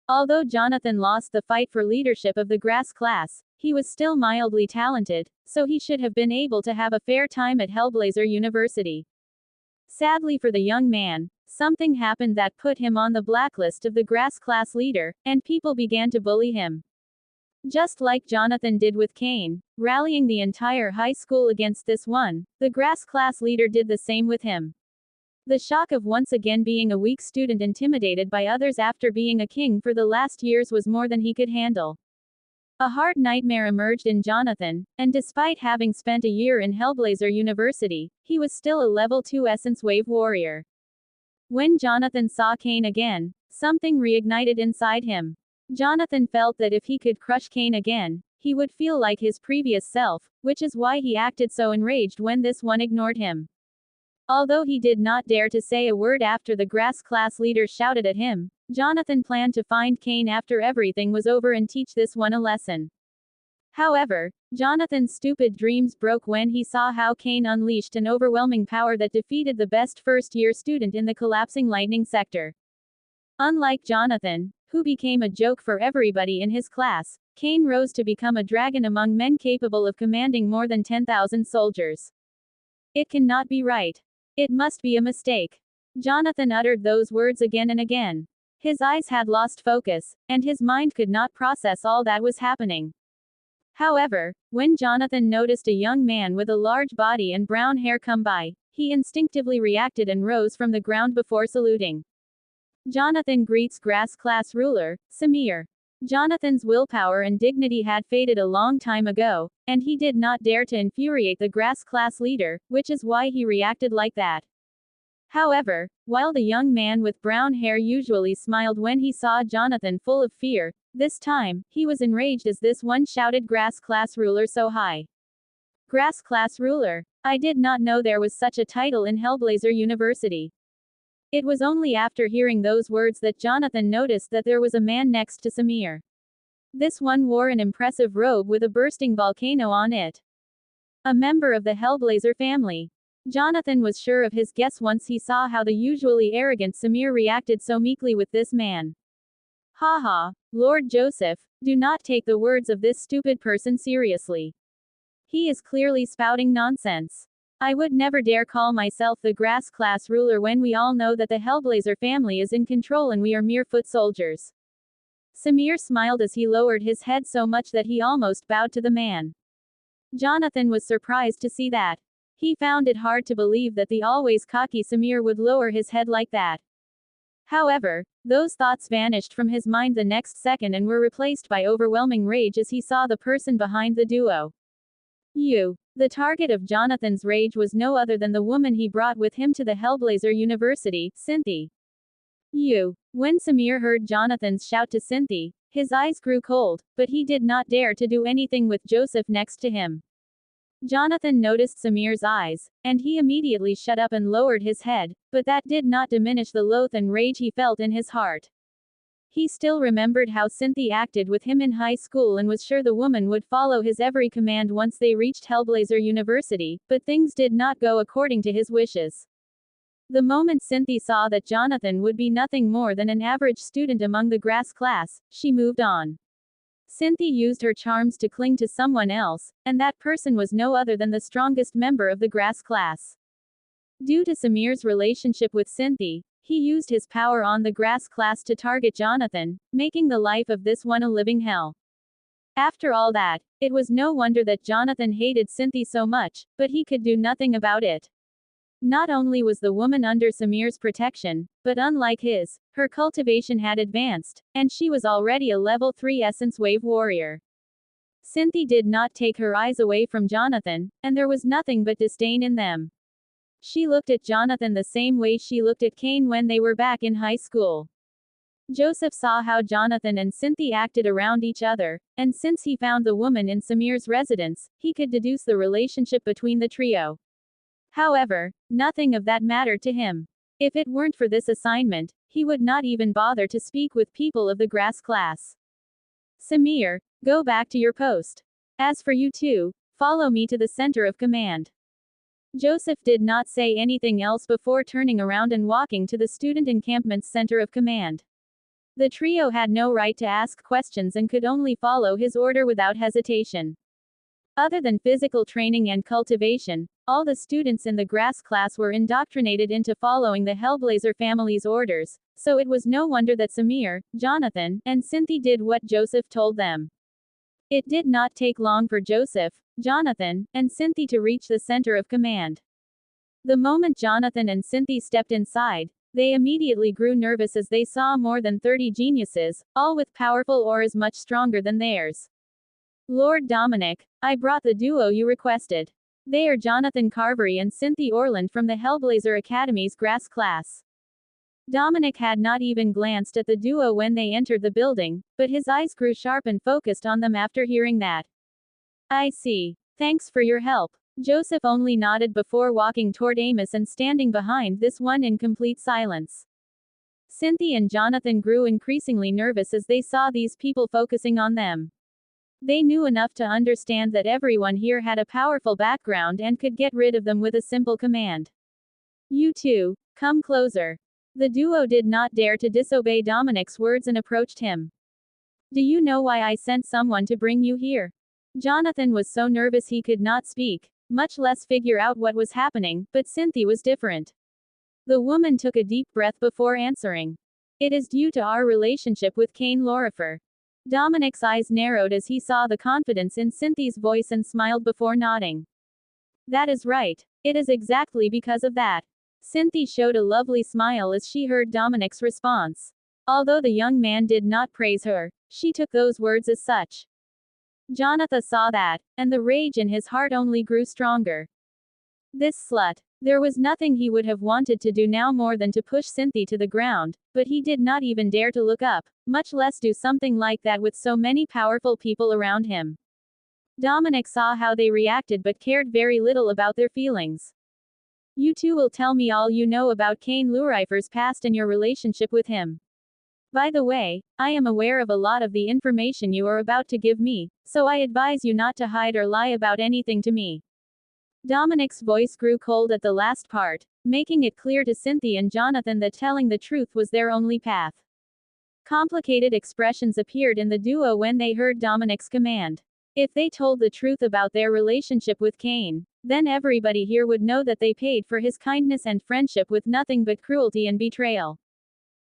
Although Jonathan lost the fight for leadership of the Grass class, he was still mildly talented, so he should have been able to have a fair time at Hellblazer University. Sadly for the young man, something happened that put him on the blacklist of the Grass class leader, and people began to bully him. Just like Jonathan did with Cain, rallying the entire high school against this one, the Grass class leader did the same with him. The shock of once again being a weak student intimidated by others after being a king for the last years was more than he could handle. A hard nightmare emerged in Jonathan, and despite having spent a year in Hellblazer University, he was still a level 2 essence wave warrior. When Jonathan saw Cain again, something reignited inside him. Jonathan felt that if he could crush Cain again, he would feel like his previous self, which is why he acted so enraged when this one ignored him. Although he did not dare to say a word after the Grass class leader shouted at him, Jonathan planned to find Cain after everything was over and teach this one a lesson. However, Jonathan's stupid dreams broke when he saw how Cain unleashed an overwhelming power that defeated the best first-year student in the collapsing lightning sector. Unlike Jonathan, who became a joke for everybody in his class, Cain rose to become a dragon among men capable of commanding more than 10,000 soldiers. It cannot be right. It must be a mistake. Jonathan uttered those words again and again. His eyes had lost focus, and his mind could not process all that was happening. However, when Jonathan noticed a young man with a large body and brown hair come by, he instinctively reacted and rose from the ground before saluting. Jonathan greets Grass class ruler, Samir. Jonathan's willpower and dignity had faded a long time ago, and he did not dare to infuriate the Grass class leader, which is why he reacted like that. However, while the young man with brown hair usually smiled when he saw Jonathan full of fear, this time, he was enraged as this one shouted Grass class ruler so high. Grass class ruler. I did not know there was such a title in Hellblazer University. It was only after hearing those words that Jonathan noticed that there was a man next to Samir. This one wore an impressive robe with a bursting volcano on it. A member of the Hellblazer family. Jonathan was sure of his guess once he saw how the usually arrogant Samir reacted so meekly with this man. Haha, Lord Joseph, do not take the words of this stupid person seriously. He is clearly spouting nonsense. I would never dare call myself the Grass class ruler when we all know that the Hellblazer family is in control and we are mere foot soldiers. Samir smiled as he lowered his head so much that he almost bowed to the man. Jonathan was surprised to see that. He found it hard to believe that the always cocky Samir would lower his head like that. However, those thoughts vanished from his mind the next second and were replaced by overwhelming rage as he saw the person behind the duo. You. The target of Jonathan's rage was no other than the woman he brought with him to the Hellblazer University, Cynthia. When Samir heard Jonathan's shout to Cynthia, his eyes grew cold, but he did not dare to do anything with Joseph next to him. Jonathan noticed Samir's eyes, and he immediately shut up and lowered his head, but that did not diminish the loath and rage he felt in his heart. He still remembered how Cynthia acted with him in high school and was sure the woman would follow his every command once they reached Hellblazer University, but things did not go according to his wishes. The moment Cynthia saw that Jonathan would be nothing more than an average student among the grass class, she moved on. Cynthia used her charms to cling to someone else, and that person was no other than the strongest member of the grass class. Due to Samir's relationship with Cynthia, he used his power on the grass class to target Jonathan, making the life of this one a living hell. After all that, it was no wonder that Jonathan hated Cynthia so much, but he could do nothing about it. Not only was the woman under Samir's protection, but unlike his, her cultivation had advanced, and she was already a level 3 Essence Wave warrior. Cynthia did not take her eyes away from Jonathan, and there was nothing but disdain in them. She looked at Jonathan the same way she looked at Cain when they were back in high school. Joseph saw how Jonathan and Cynthia acted around each other, and since he found the woman in Samir's residence, he could deduce the relationship between the trio. However, nothing of that mattered to him. If it weren't for this assignment, he would not even bother to speak with people of the grass class. Samir, go back to your post. As for you two, follow me to the center of command. Joseph did not say anything else before turning around and walking to the student encampment's center of command. The trio had no right to ask questions and could only follow his order without hesitation. Other than physical training and cultivation, all the students in the grass class were indoctrinated into following the Hellblazer family's orders, so it was no wonder that Samir, Jonathan, and Cynthia did what Joseph told them. It did not take long for Joseph, Jonathan, and Cynthia to reach the center of command. The moment Jonathan and Cynthia stepped inside, they immediately grew nervous as they saw more than 30 geniuses, all with powerful auras much stronger than theirs. Lord Dominic, I brought the duo you requested. They are Jonathan Carvery and Cynthia Orland from the Hellblazer Academy's grass class. Dominic had not even glanced at the duo when they entered the building, but his eyes grew sharp and focused on them after hearing that. I see. Thanks for your help. Joseph only nodded before walking toward Amos and standing behind this one in complete silence. Cynthia and Jonathan grew increasingly nervous as they saw these people focusing on them. They knew enough to understand that everyone here had a powerful background and could get rid of them with a simple command. You two, come closer. The duo did not dare to disobey Dominic's words and approached him. Do you know why I sent someone to bring you here? Jonathan was so nervous he could not speak, much less figure out what was happening, but Cynthia was different. The woman took a deep breath before answering. It is due to our relationship with Cain Lorifer. Dominic's eyes narrowed as he saw the confidence in Cynthia's voice and smiled before nodding. That is right. It is exactly because of that. Cynthia showed a lovely smile as she heard Dominic's response. Although the young man did not praise her, she took those words as such. Jonathan saw that, and the rage in his heart only grew stronger. This slut. There was nothing he would have wanted to do now more than to push Cynthia to the ground, but he did not even dare to look up, much less do something like that with so many powerful people around him. Dominic saw how they reacted but cared very little about their feelings. You two will tell me all you know about Cain Lorifer's past and your relationship with him. By the way, I am aware of a lot of the information you are about to give me, so I advise you not to hide or lie about anything to me. Dominic's voice grew cold at the last part, making it clear to Cynthia and Jonathan that telling the truth was their only path. Complicated expressions appeared in the duo when they heard Dominic's command. If they told the truth about their relationship with Cain, then everybody here would know that they paid for his kindness and friendship with nothing but cruelty and betrayal.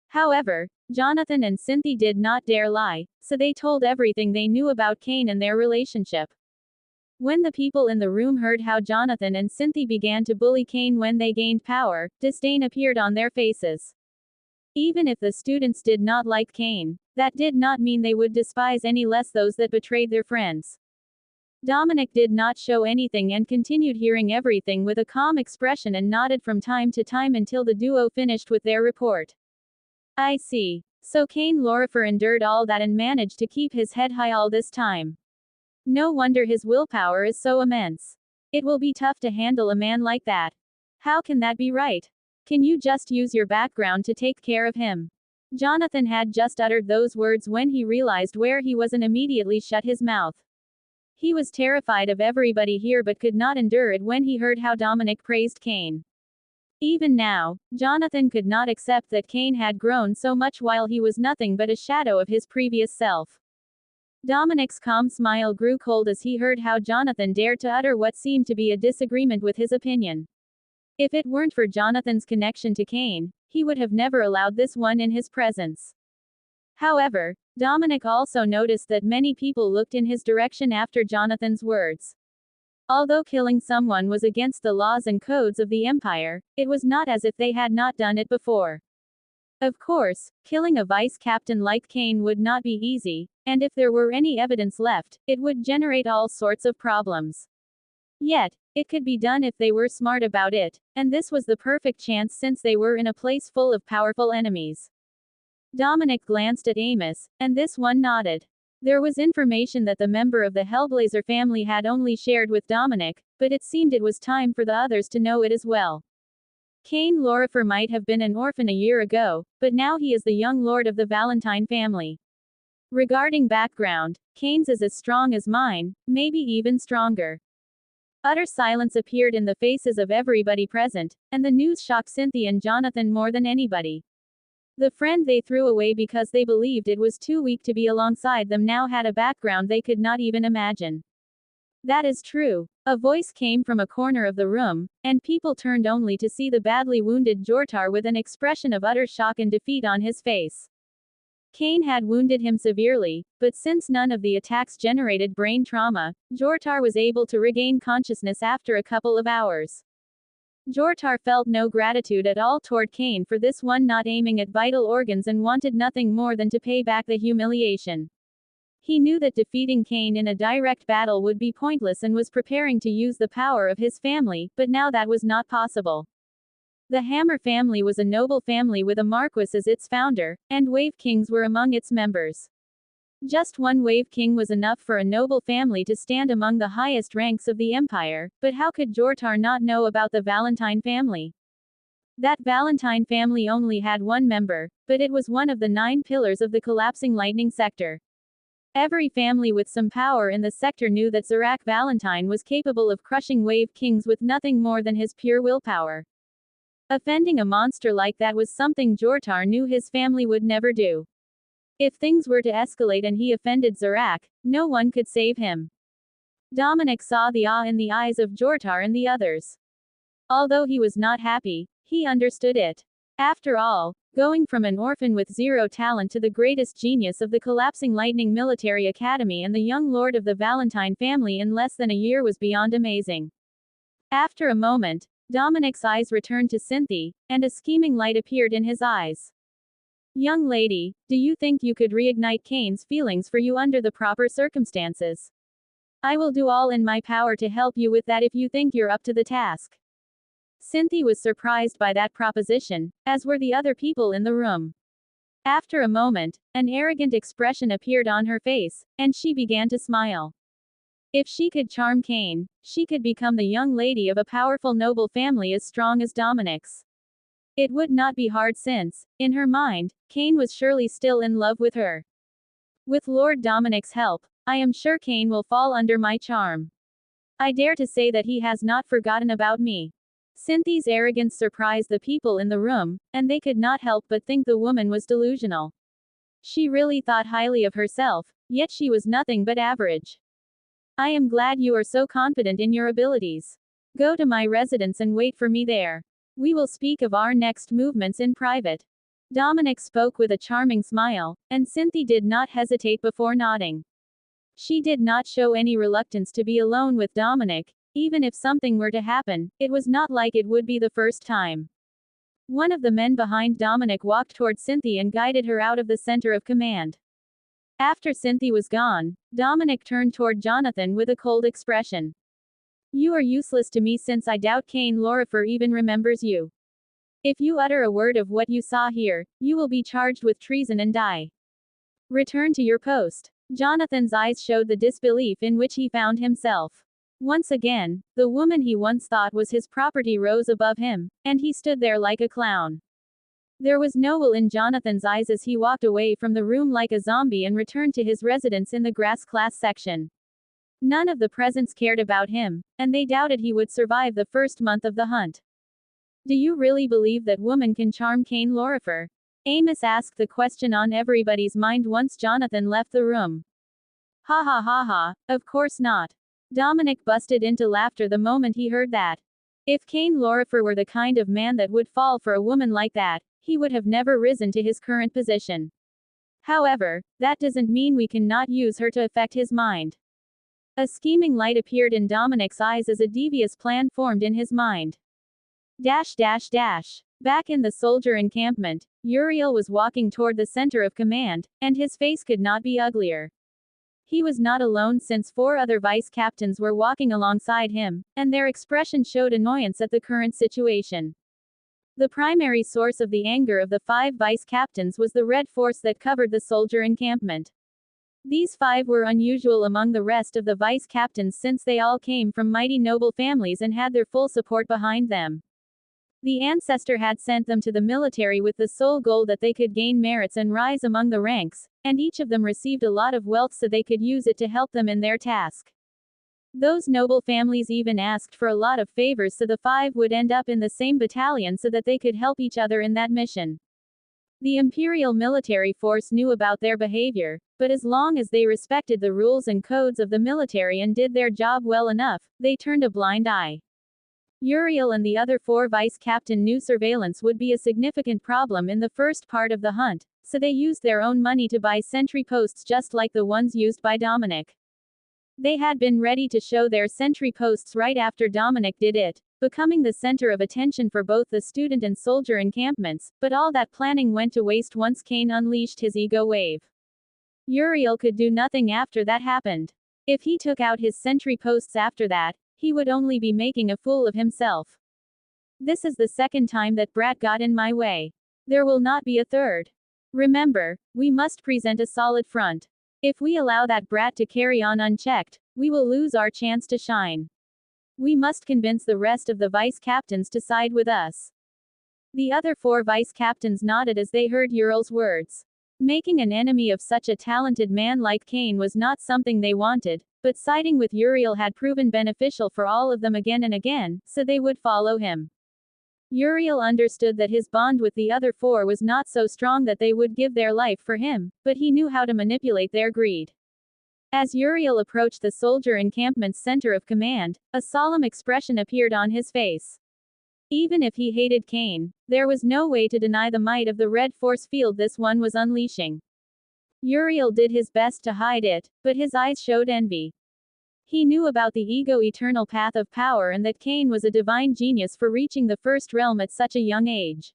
However, Jonathan and Cynthia did not dare lie, so they told everything they knew about Cain and their relationship. When the people in the room heard how Jonathan and Cynthia began to bully Cain when they gained power, disdain appeared on their faces. Even if the students did not like Cain, that did not mean they would despise any less those that betrayed their friends. Dominic did not show anything and continued hearing everything with a calm expression and nodded from time to time until the duo finished with their report. I see. So Kane Lorifer endured all that and managed to keep his head high all this time. No wonder his willpower is so immense. It will be tough to handle a man like that. How can that be right? Can you just use your background to take care of him? Jonathan had just uttered those words when he realized where he was and immediately shut his mouth. He was terrified of everybody here but could not endure it when he heard how Dominic praised Kane. Even now, Jonathan could not accept that Kane had grown so much while he was nothing but a shadow of his previous self. Dominic's calm smile grew cold as he heard how Jonathan dared to utter what seemed to be a disagreement with his opinion. If it weren't for Jonathan's connection to Kane, he would have never allowed this one in his presence. However, Dominic also noticed that many people looked in his direction after Jonathan's words. Although killing someone was against the laws and codes of the Empire, it was not as if they had not done it before. Of course, killing a vice captain like Kane would not be easy, and if there were any evidence left, it would generate all sorts of problems. Yet, it could be done if they were smart about it, and this was the perfect chance since they were in a place full of powerful enemies. Dominic glanced at Amos, and this one nodded. There was information that the member of the Hellblazer family had only shared with Dominic, but it seemed it was time for the others to know it as well. Kane Lorifer might have been an orphan a year ago, but now he is the young lord of the Valentine family. Regarding background, Kane's is as strong as mine, maybe even stronger. Utter silence appeared in the faces of everybody present, and the news shocked Cynthia and Jonathan more than anybody. The friend they threw away because they believed it was too weak to be alongside them now had a background they could not even imagine. That is true. A voice came from a corner of the room, and people turned only to see the badly wounded Jortar with an expression of utter shock and defeat on his face. Kane had wounded him severely, but since none of the attacks generated brain trauma, Jortar was able to regain consciousness after a couple of hours. Jortar felt no gratitude at all toward Kane for this one not aiming at vital organs and wanted nothing more than to pay back the humiliation. He knew that defeating Kane in a direct battle would be pointless and was preparing to use the power of his family, but now that was not possible. The Hammer family was a noble family with a Marquis as its founder, and Wave Kings were among its members. Just one Wave King was enough for a noble family to stand among the highest ranks of the Empire, but how could Jortar not know about the Valentine family? That Valentine family only had one member, but it was one of the 9 pillars of the collapsing lightning sector. Every family with some power in the sector knew that Zorak Valentine was capable of crushing Wave Kings with nothing more than his pure willpower. Offending a monster like that was something Jortar knew his family would never do. If things were to escalate and he offended Zorak, no one could save him. Dominic saw the awe in the eyes of Jortar and the others. Although he was not happy, he understood it. After all, going from an orphan with zero talent to the greatest genius of the collapsing Lightning Military Academy and the young lord of the Valentine family in less than a year was beyond amazing. After a moment, Dominic's eyes returned to Cynthia, and a scheming light appeared in his eyes. Young lady, do you think you could reignite Kane's feelings for you under the proper circumstances? I will do all in my power to help you with that if you think you're up to the task. Cynthia was surprised by that proposition, as were the other people in the room. After a moment, an arrogant expression appeared on her face, and she began to smile. If she could charm Kane, she could become the young lady of a powerful noble family as strong as Dominic's. It would not be hard since, in her mind, Kane was surely still in love with her. With Lord Dominic's help, I am sure Kane will fall under my charm. I dare to say that he has not forgotten about me. Cynthia's arrogance surprised the people in the room, and they could not help but think the woman was delusional. She really thought highly of herself, yet she was nothing but average. I am glad you are so confident in your abilities. Go to my residence and wait for me there. We will speak of our next movements in private. Dominic spoke with a charming smile, and Cynthia did not hesitate before nodding. She did not show any reluctance to be alone with Dominic. Even if something were to happen, it was not like it would be the first time. One of the men behind Dominic walked toward Cynthia and guided her out of the center of command. After Cynthia was gone, Dominic turned toward Jonathan with a cold expression. You are useless to me since I doubt Kane Lorifer even remembers you. If you utter a word of what you saw here, you will be charged with treason and die. Return to your post. Jonathan's eyes showed the disbelief in which he found himself. Once again, the woman he once thought was his property rose above him, and he stood there like a clown. There was no will in Jonathan's eyes as he walked away from the room like a zombie and returned to his residence in the grass class section. None of the presents cared about him, and they doubted he would survive the first month of the hunt. Do you really believe that woman can charm Kane Lorifer? Amos asked the question on everybody's mind once Jonathan left the room. Ha ha ha ha, of course not. Dominic busted into laughter the moment he heard that. If Kane Lorifer were the kind of man that would fall for a woman like that, he would have never risen to his current position. However, that doesn't mean we cannot use her to affect his mind. A scheming light appeared in Dominic's eyes as a devious plan formed in his mind. Back in the soldier encampment, Uriel was walking toward the center of command, and his face could not be uglier. He was not alone since 4 other vice captains were walking alongside him, and their expression showed annoyance at the current situation. The primary source of the anger of the 5 vice captains was the red force that covered the soldier encampment. These 5 were unusual among the rest of the vice captains since they all came from mighty noble families and had their full support behind them. The ancestor had sent them to the military with the sole goal that they could gain merits and rise among the ranks, and each of them received a lot of wealth so they could use it to help them in their task. Those noble families even asked for a lot of favors so the 5 would end up in the same battalion so that they could help each other in that mission. The imperial military force knew about their behavior, but as long as they respected the rules and codes of the military and did their job well enough, they turned a blind eye. Uriel and the other 4 vice captain knew surveillance would be a significant problem in the first part of the hunt, so they used their own money to buy sentry posts just like the ones used by Dominic. They had been ready to show their sentry posts right after Dominic did it, becoming the center of attention for both the student and soldier encampments, but all that planning went to waste once Kane unleashed his ego wave. Uriel could do nothing after that happened. If he took out his sentry posts after that, he would only be making a fool of himself. This is the second time that brat got in my way. There will not be a third. Remember, we must present a solid front. If we allow that brat to carry on unchecked, we will lose our chance to shine. We must convince the rest of the vice captains to side with us. The other 4 vice captains nodded as they heard Uriel's words. Making an enemy of such a talented man like Kane was not something they wanted, but siding with Uriel had proven beneficial for all of them again and again, so they would follow him. Uriel understood that his bond with the other 4 was not so strong that they would give their life for him, but he knew how to manipulate their greed. As Uriel approached the soldier encampment's center of command, a solemn expression appeared on his face. Even if he hated Kane, there was no way to deny the might of the red force field this one was unleashing. Uriel did his best to hide it, but his eyes showed envy. He knew about the ego-eternal path of power and that Kane was a divine genius for reaching the first realm at such a young age.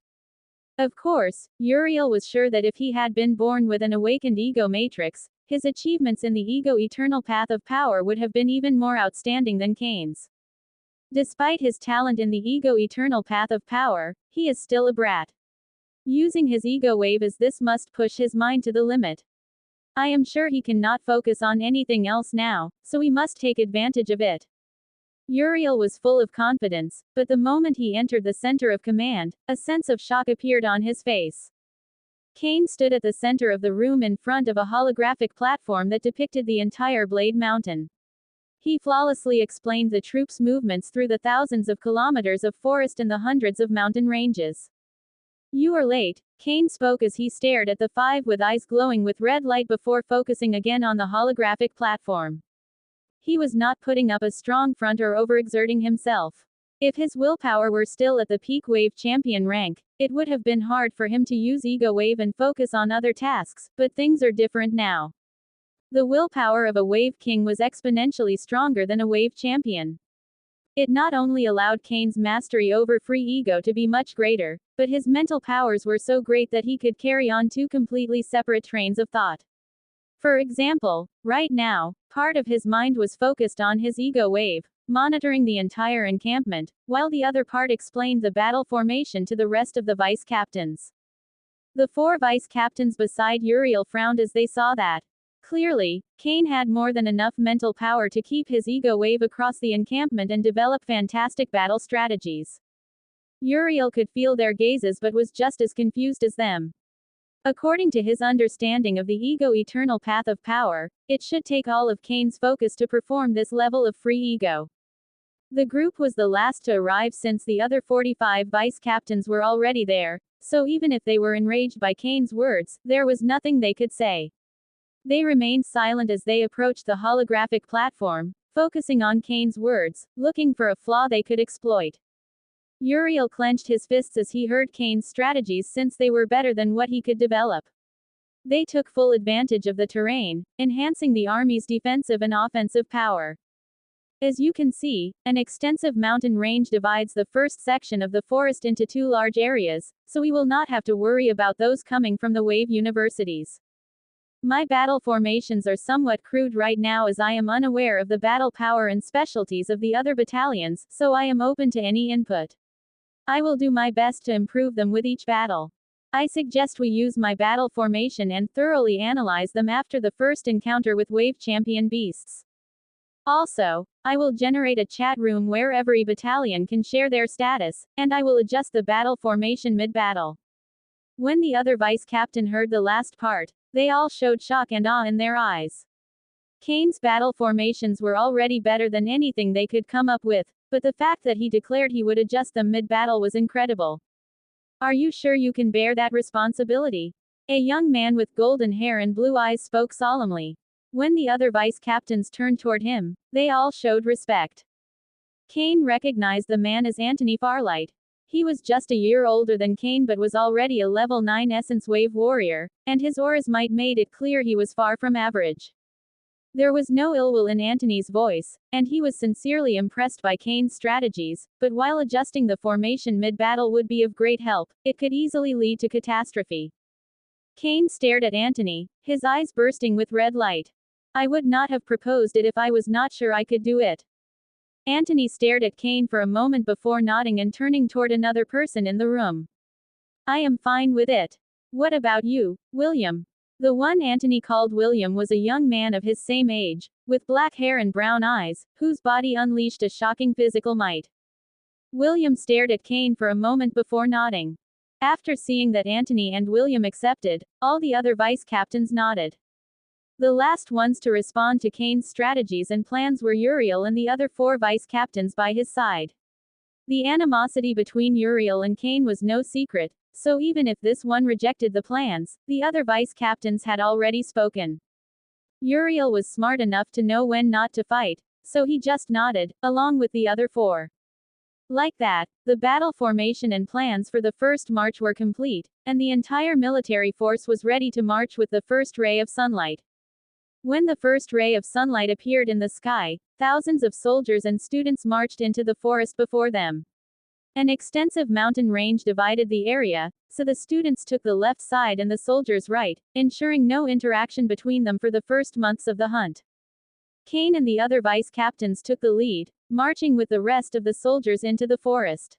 Of course, Uriel was sure that if he had been born with an awakened ego matrix, his achievements in the ego-eternal path of power would have been even more outstanding than Kane's. Despite his talent in the ego-eternal path of power, he is still a brat. Using his ego wave as this must push his mind to the limit. I am sure he cannot focus on anything else now, so we must take advantage of it. Uriel was full of confidence, but the moment he entered the center of command, a sense of shock appeared on his face. Kane stood at the center of the room in front of a holographic platform that depicted the entire Blade Mountain. He flawlessly explained the troops' movements through the thousands of kilometers of forest and the hundreds of mountain ranges. You are late, Kane spoke as he stared at the 5 with eyes glowing with red light before focusing again on the holographic platform. He was not putting up a strong front or overexerting himself. If his willpower were still at the peak wave champion rank, it would have been hard for him to use ego wave and focus on other tasks, but things are different now. The willpower of a wave king was exponentially stronger than a wave champion. It not only allowed Kane's mastery over free ego to be much greater, but his mental powers were so great that he could carry on 2 completely separate trains of thought. For example, right now, part of his mind was focused on his ego wave, monitoring the entire encampment, while the other part explained the battle formation to the rest of the vice captains. The four vice captains beside Uriel frowned as they saw that. Clearly, Cain had more than enough mental power to keep his ego wave across the encampment and develop fantastic battle strategies. Uriel could feel their gazes but was just as confused as them. According to his understanding of the ego-eternal path of power, it should take all of Cain's focus to perform this level of free ego. The group was the last to arrive since the other 45 vice captains were already there, so even if they were enraged by Cain's words, there was nothing they could say. They remained silent as they approached the holographic platform, focusing on Cain's words, looking for a flaw they could exploit. Uriel clenched his fists as he heard Cain's strategies since they were better than what he could develop. They took full advantage of the terrain, enhancing the army's defensive and offensive power. As you can see, an extensive mountain range divides the first section of the forest into two large areas, so we will not have to worry about those coming from the wave universities. My battle formations are somewhat crude right now as I am unaware of the battle power and specialties of the other battalions, so I am open to any input. I will do my best to improve them with each battle. I suggest we use my battle formation and thoroughly analyze them after the first encounter with wave champion beasts. Also, I will generate a chat room where every battalion can share their status, and I will adjust the battle formation mid-battle. When the other vice captain heard the last part, they all showed shock and awe in their eyes. Cain's battle formations were already better than anything they could come up with, but the fact that he declared he would adjust them mid-battle was incredible. Are you sure you can bear that responsibility? A young man with golden hair and blue eyes spoke solemnly. When the other vice captains turned toward him, they all showed respect. Cain recognized the man as Antony Farlight. He was just a year older than Cain but was already a level 9 Essence Wave warrior, and his aura's might made it clear he was far from average. There was no ill will in Antony's voice, and he was sincerely impressed by Cain's strategies, but while adjusting the formation mid-battle would be of great help, it could easily lead to catastrophe. Cain stared at Antony, his eyes bursting with red light. I would not have proposed it if I was not sure I could do it. Antony stared at Cain for a moment before nodding and turning toward another person in the room. I am fine with it. What about you, William? The one Antony called William was a young man of his same age, with black hair and brown eyes, whose body unleashed a shocking physical might. William stared at Cain for a moment before nodding. After seeing that Antony and William accepted, all the other vice captains nodded. The last ones to respond to Cain's strategies and plans were Uriel and the other 4 vice captains by his side. The animosity between Uriel and Cain was no secret, so even if this one rejected the plans, the other vice captains had already spoken. Uriel was smart enough to know when not to fight, so he just nodded, along with the other 4. Like that, the battle formation and plans for the first march were complete, and the entire military force was ready to march with the first ray of sunlight. When the first ray of sunlight appeared in the sky, thousands of soldiers and students marched into the forest before them. An extensive mountain range divided the area, so the students took the left side and the soldiers right, ensuring no interaction between them for the first months of the hunt. Cain and the other vice captains took the lead, marching with the rest of the soldiers into the forest.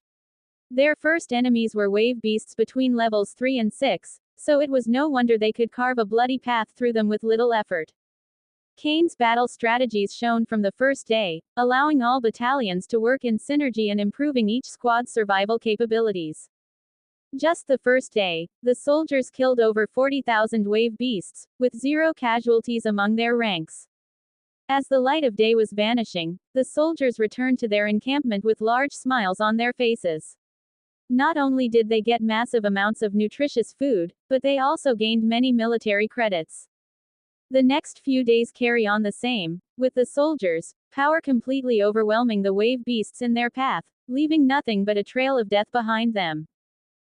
Their first enemies were wave beasts between levels 3 and 6, so it was no wonder they could carve a bloody path through them with little effort. Cain's battle strategies shone from the first day, allowing all battalions to work in synergy and improving each squad's survival capabilities. Just the first day, the soldiers killed over 40,000 wave beasts, with 0 casualties among their ranks. As the light of day was vanishing, the soldiers returned to their encampment with large smiles on their faces. Not only did they get massive amounts of nutritious food, but they also gained many military credits. The next few days carry on the same, with the soldiers' power completely overwhelming the wave beasts in their path, leaving nothing but a trail of death behind them.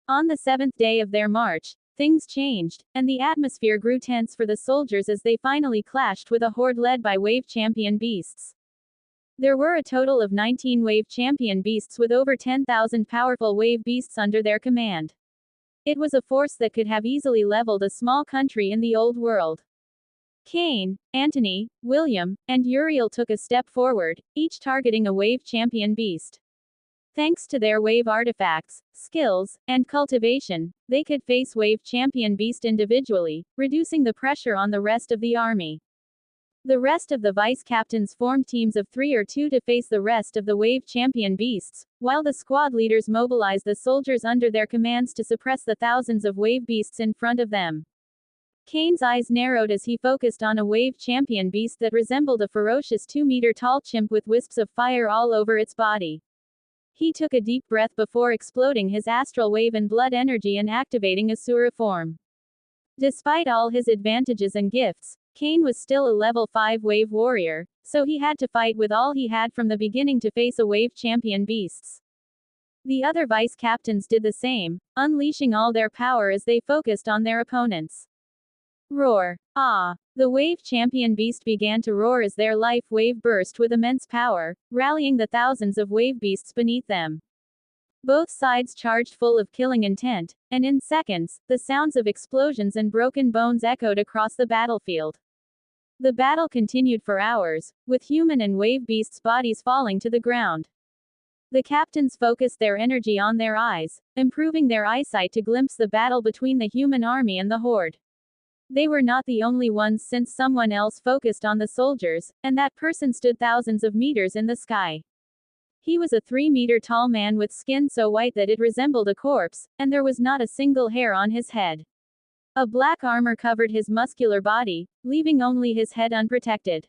On the 7th day of their march, things changed, and the atmosphere grew tense for the soldiers as they finally clashed with a horde led by wave champion beasts. There were a total of 19 wave champion beasts with over 10,000 powerful wave beasts under their command. It was a force that could have easily leveled a small country in the old world. Kane, Anthony, William, and Uriel took a step forward, each targeting a wave champion beast. Thanks to their wave artifacts, skills, and cultivation, they could face wave champion beast individually, reducing the pressure on the rest of the army. The rest of the vice captains formed teams of 3 or 2 to face the rest of the wave champion beasts, while the squad leaders mobilized the soldiers under their commands to suppress the thousands of wave beasts in front of them. Kane's eyes narrowed as he focused on a wave champion beast that resembled a ferocious 2-meter-tall chimp with wisps of fire all over its body. He took a deep breath before exploding his astral wave and blood energy and activating Asura form. Despite all his advantages and gifts, Kane was still a level 5 wave warrior, so he had to fight with all he had from the beginning to face a wave champion beasts. The other vice captains did the same, unleashing all their power as they focused on their opponents. Roar. Ah! The wave champion beast began to roar as their life wave burst with immense power, rallying the thousands of wave beasts beneath them. Both sides charged full of killing intent, and in seconds, the sounds of explosions and broken bones echoed across the battlefield. The battle continued for hours, with human and wave beasts' bodies falling to the ground. The captains focused their energy on their eyes, improving their eyesight to glimpse the battle between the human army and the horde. They were not the only ones, since someone else focused on the soldiers, and that person stood thousands of meters in the sky. He was a 3-meter-tall man with skin so white that it resembled a corpse, and there was not a single hair on his head. A black armor covered his muscular body, leaving only his head unprotected.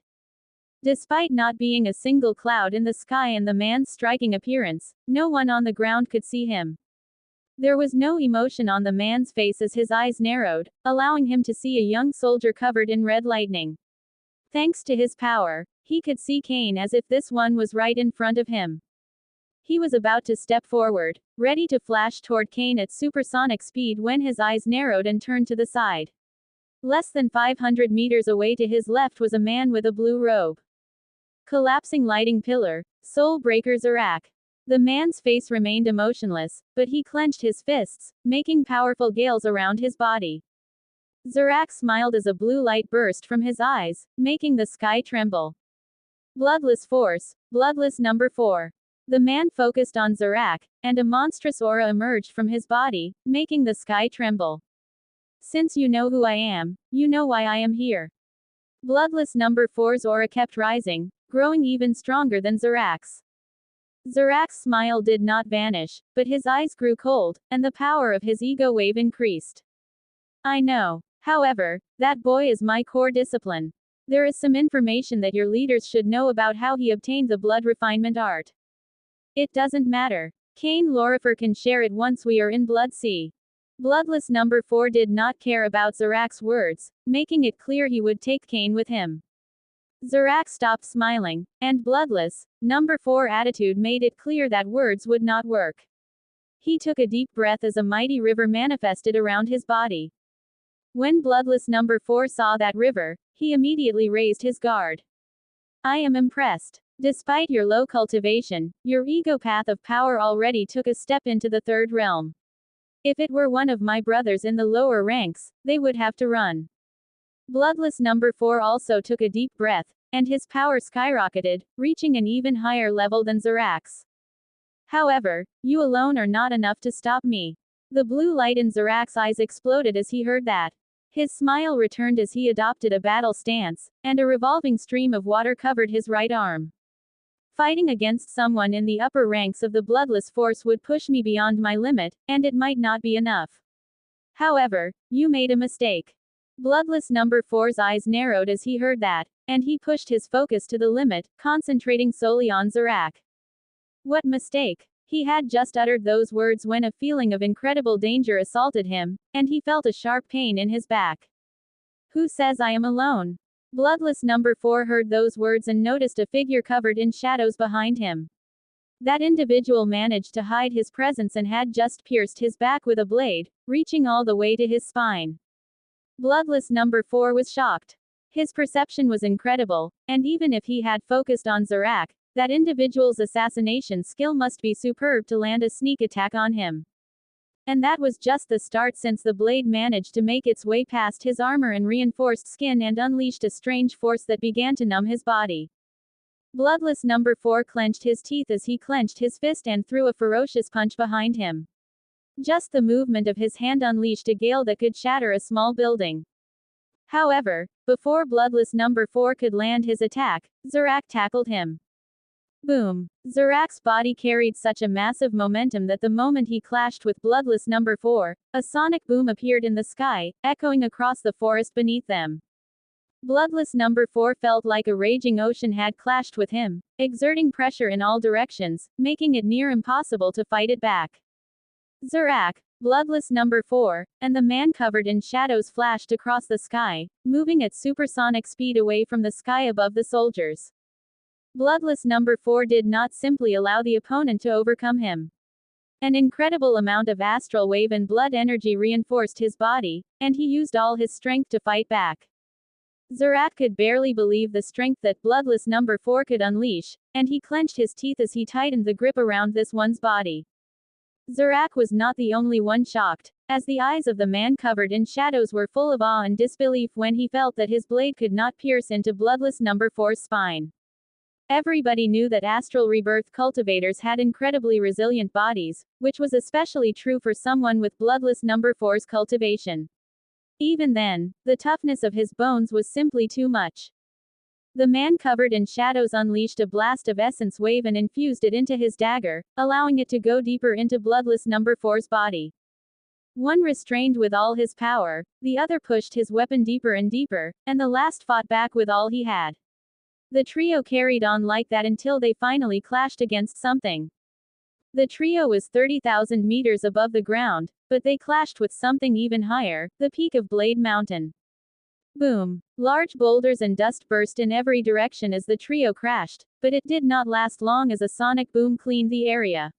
Despite not being a single cloud in the sky and the man's striking appearance, no one on the ground could see him. There was no emotion on the man's face as his eyes narrowed, allowing him to see a young soldier covered in red lightning. Thanks to his power, he could see Kane as if this one was right in front of him. He was about to step forward, ready to flash toward Kane at supersonic speed when his eyes narrowed and turned to the side. Less than 500 meters away to his left was a man with a blue robe. Collapsing lighting pillar, Soul Breaker Zarak. The man's face remained emotionless, but he clenched his fists, making powerful gales around his body. Zarak smiled as a blue light burst from his eyes, making the sky tremble. Bloodless Force, Bloodless number 4. The man focused on Zarak, and a monstrous aura emerged from his body, making the sky tremble. Since you know who I am, you know why I am here. Bloodless number 4's aura kept rising, growing even stronger than Zarak's. Zarak's smile did not vanish, but his eyes grew cold, and the power of his ego wave increased. I know. However, that boy is my core discipline. There is some information that your leaders should know about how he obtained the blood refinement art. It doesn't matter. Kane Lorifer can share it once we are in Blood Sea. Bloodless number 4 did not care about Zarak's words, making it clear he would take Kane with him. Zarak stopped smiling, and Bloodless number 4 attitude made it clear that words would not work. He took a deep breath as a mighty river manifested around his body. When Bloodless number 4 saw that river, he immediately raised his guard. I am impressed. Despite your low cultivation, your ego path of power already took a step into the third realm. If it were one of my brothers in the lower ranks, they would have to run. Bloodless number 4 also took a deep breath, and his power skyrocketed, reaching an even higher level than Zarak's. However, you alone are not enough to stop me. The blue light in Zarak's eyes exploded as he heard that. His smile returned as he adopted a battle stance, and a revolving stream of water covered his right arm. Fighting against someone in the upper ranks of the Bloodless Force would push me beyond my limit, and it might not be enough. However, you made a mistake. Bloodless number 4's eyes narrowed as he heard that, and he pushed his focus to the limit, concentrating solely on Zarak. What mistake? He had just uttered those words when a feeling of incredible danger assaulted him, and he felt a sharp pain in his back. Who says I am alone? Bloodless number 4 heard those words and noticed a figure covered in shadows behind him. That individual managed to hide his presence and had just pierced his back with a blade, reaching all the way to his spine. Bloodless number 4 was shocked. His perception was incredible, and even if he had focused on Zarak, that individual's assassination skill must be superb to land a sneak attack on him. And that was just the start, since the blade managed to make its way past his armor and reinforced skin and unleashed a strange force that began to numb his body. Bloodless number 4 clenched his teeth as he clenched his fist and threw a ferocious punch behind him. Just the movement of his hand unleashed a gale that could shatter a small building. However, before Bloodless number 4 could land his attack, Zorak tackled him. Boom! Zorak's body carried such a massive momentum that the moment he clashed with Bloodless number 4, a sonic boom appeared in the sky, echoing across the forest beneath them. Bloodless number 4 felt like a raging ocean had clashed with him, exerting pressure in all directions, making it near impossible to fight it back. Zorak, Bloodless number 4, and the man covered in shadows flashed across the sky, moving at supersonic speed away from the sky above the soldiers. Bloodless number 4 did not simply allow the opponent to overcome him. An incredible amount of astral wave and blood energy reinforced his body, and he used all his strength to fight back. Zorak could barely believe the strength that Bloodless number 4 could unleash, and he clenched his teeth as he tightened the grip around this one's body. Zorak was not the only one shocked, as the eyes of the man covered in shadows were full of awe and disbelief when he felt that his blade could not pierce into Bloodless number 4's spine. Everybody knew that astral rebirth cultivators had incredibly resilient bodies, which was especially true for someone with Bloodless number 4's cultivation. Even then, the toughness of his bones was simply too much. The man covered in shadows unleashed a blast of essence wave and infused it into his dagger, allowing it to go deeper into Bloodless number 4's body. One restrained with all his power, the other pushed his weapon deeper and deeper, and the last fought back with all he had. The trio carried on like that until they finally clashed against something. The trio was 30,000 meters above the ground, but they clashed with something even higher, the peak of Blade Mountain. Boom! Large boulders and dust burst in every direction as the trio crashed, but it did not last long as a sonic boom cleaned the area.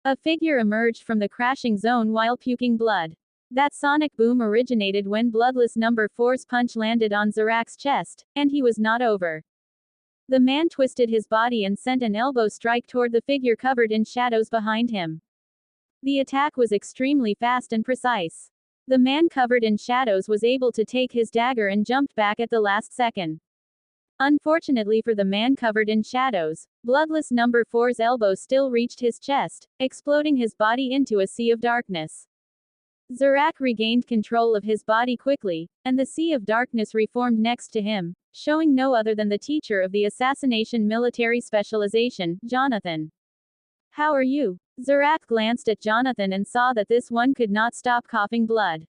A figure emerged from the crashing zone while puking blood. That sonic boom originated when Bloodless number 4's punch landed on Zorak's chest, and he was not over. The man twisted his body and sent an elbow strike toward the figure covered in shadows behind him. The attack was extremely fast and precise. The man covered in shadows was able to take his dagger and jumped back at the last second. Unfortunately for the man covered in shadows, Bloodless number 4's elbow still reached his chest, exploding his body into a sea of darkness. Zorak regained control of his body quickly, and the sea of darkness reformed next to him, showing no other than the teacher of the assassination military specialization, Jonathan. "How are you?" Zorak glanced at Jonathan and saw that this one could not stop coughing blood.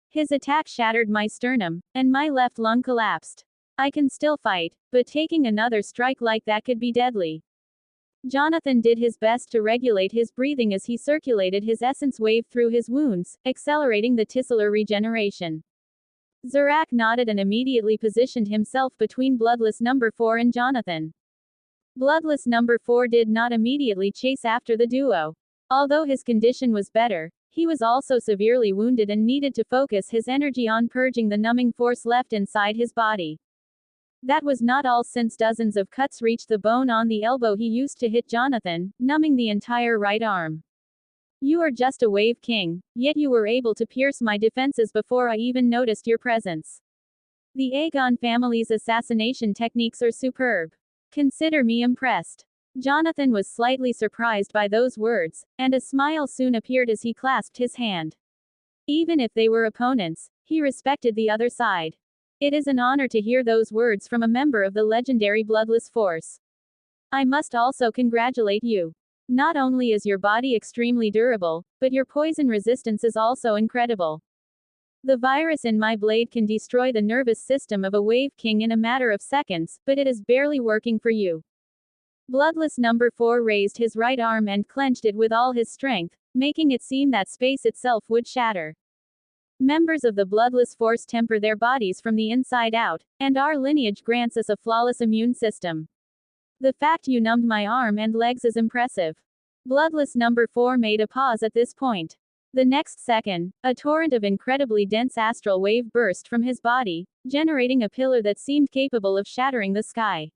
"His attack shattered my sternum, and my left lung collapsed. I can still fight, but taking another strike like that could be deadly." Jonathan did his best to regulate his breathing as he circulated his essence wave through his wounds, accelerating the tissular regeneration. Zorak nodded and immediately positioned himself between Bloodless number 4 and Jonathan. Bloodless number 4 did not immediately chase after the duo. Although his condition was better, he was also severely wounded and needed to focus his energy on purging the numbing force left inside his body. That was not all, since dozens of cuts reached the bone on the elbow he used to hit Jonathan, numbing the entire right arm. "You are just a wave king, yet you were able to pierce my defenses before I even noticed your presence. The Aegon family's assassination techniques are superb. Consider me impressed." Jonathan was slightly surprised by those words, and a smile soon appeared as he clasped his hand. Even if they were opponents, he respected the other side. It is an honor to hear those words from a member of the legendary Bloodless Force. "I must also congratulate you. Not only is your body extremely durable, but your poison resistance is also incredible. The virus in my blade can destroy the nervous system of a wave king in a matter of seconds, but it is barely working for you." Bloodless number 4 raised his right arm and clenched it with all his strength, making it seem that space itself would shatter. Members of the Bloodless Force temper their bodies from the inside out, and our lineage grants us a flawless immune system. The fact you numbed my arm and legs is impressive. Bloodless number 4 made a pause at this point. The next second, a torrent of incredibly dense astral wave burst from his body, generating a pillar that seemed capable of shattering the sky.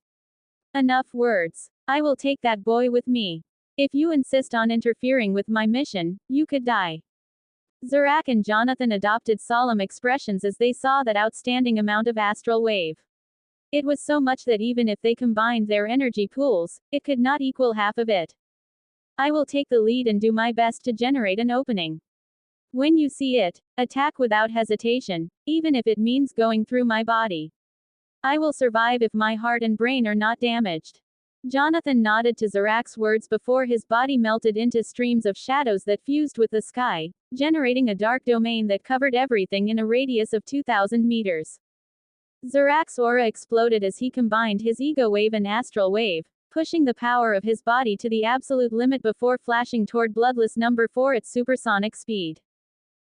"Enough words. I will take that boy with me. If you insist on interfering with my mission, you could die." Zarak and Jonathan adopted solemn expressions as they saw that outstanding amount of astral wave. It was so much that even if they combined their energy pools, it could not equal half of it. I will take the lead and do my best to generate an opening. When you see it, attack without hesitation, even if it means going through my body. I will survive if my heart and brain are not damaged. Jonathan nodded to Zarak's words before his body melted into streams of shadows that fused with the sky, generating a dark domain that covered everything in a radius of 2,000 meters. Zarak's aura exploded as he combined his ego wave and astral wave, pushing the power of his body to the absolute limit before flashing toward Bloodless number 4 at supersonic speed.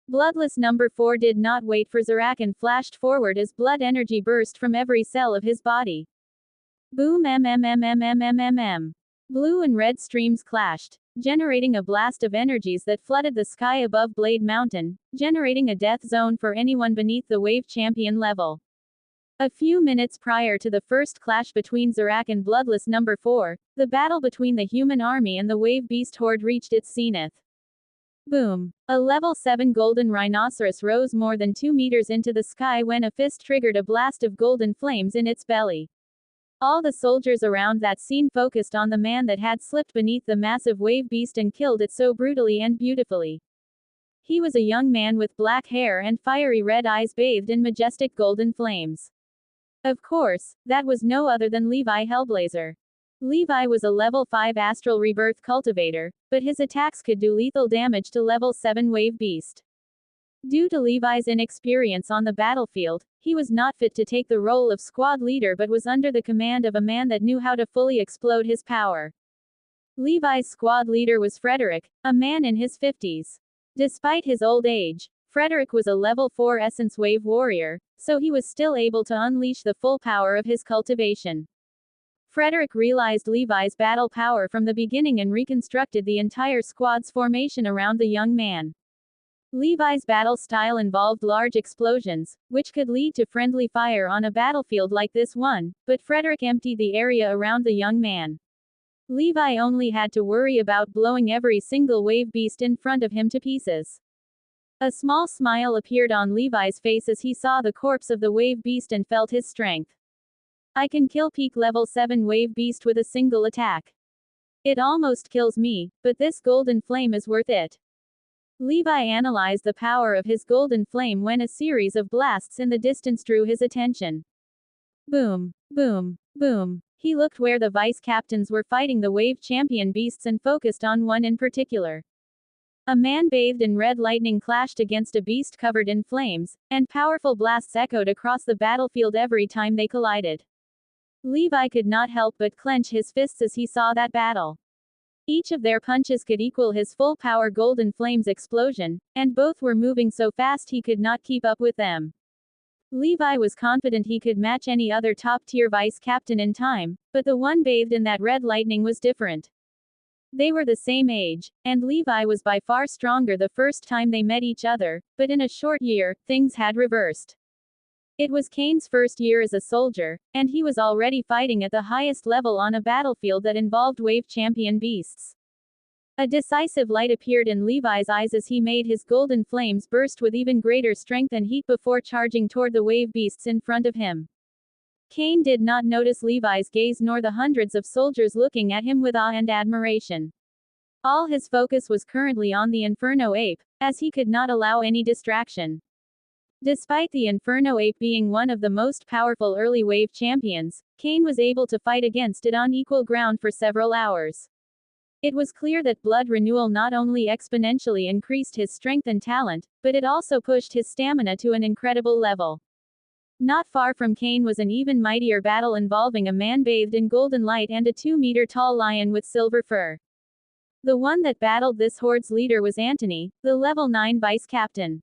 Bloodless number 4 did not wait for Zarak and flashed forward as blood energy burst from every cell of his body. Boom mmmmmmmmmm. Blue and red streams clashed, generating a blast of energies that flooded the sky above Blade Mountain, generating a death zone for anyone beneath the wave champion level. A few minutes prior to the first clash between Zarak and Bloodless number 4, the battle between the human army and the wave beast horde reached its zenith. Boom. A level 7 golden rhinoceros rose more than 2 meters into the sky when a fist triggered a blast of golden flames in its belly. All the soldiers around that scene focused on the man that had slipped beneath the massive wave beast and killed it so brutally and beautifully. He was a young man with black hair and fiery red eyes bathed in majestic golden flames. Of course, that was no other than Levi Hellblazer. Levi was a level 5 astral rebirth cultivator, but his attacks could do lethal damage to level 7 wave beast. Due to Levi's inexperience on the battlefield, he was not fit to take the role of squad leader but was under the command of a man that knew how to fully explode his power. Levi's squad leader was Frederick, a man in his 50s. Despite his old age, Frederick was a level 4 essence wave warrior, so he was still able to unleash the full power of his cultivation. Frederick realized Levi's battle power from the beginning and reconstructed the entire squad's formation around the young man. Levi's battle style involved large explosions, which could lead to friendly fire on a battlefield like this one, but Frederick emptied the area around the young man. Levi only had to worry about blowing every single wave beast in front of him to pieces. A small smile appeared on Levi's face as he saw the corpse of the wave beast and felt his strength. I can kill peak level 7 wave beast with a single attack. It almost kills me, but this golden flame is worth it. Levi analyzed the power of his golden flame when a series of blasts in the distance drew his attention. Boom, boom, boom. He looked where the vice captains were fighting the wave champion beasts and focused on one in particular. A man bathed in red lightning clashed against a beast covered in flames, and powerful blasts echoed across the battlefield every time they collided. Levi could not help but clench his fists as he saw that battle. Each of their punches could equal his full power golden flames explosion, and both were moving so fast he could not keep up with them. Levi was confident he could match any other top-tier vice captain in time, but the one bathed in that red lightning was different. They were the same age, and Levi was by far stronger the first time they met each other, but in a short year, things had reversed. It was Kane's first year as a soldier, and he was already fighting at the highest level on a battlefield that involved wave champion beasts. A decisive light appeared in Levi's eyes as he made his golden flames burst with even greater strength and heat before charging toward the wave beasts in front of him. Kane did not notice Levi's gaze nor the hundreds of soldiers looking at him with awe and admiration. All his focus was currently on the Inferno Ape, as he could not allow any distraction. Despite the Inferno Ape being one of the most powerful early wave champions, Kane was able to fight against it on equal ground for several hours. It was clear that blood renewal not only exponentially increased his strength and talent, but it also pushed his stamina to an incredible level. Not far from Kane was an even mightier battle involving a man bathed in golden light and a 2-meter-tall lion with silver fur. The one that battled this horde's leader was Antony, the level 9 vice captain.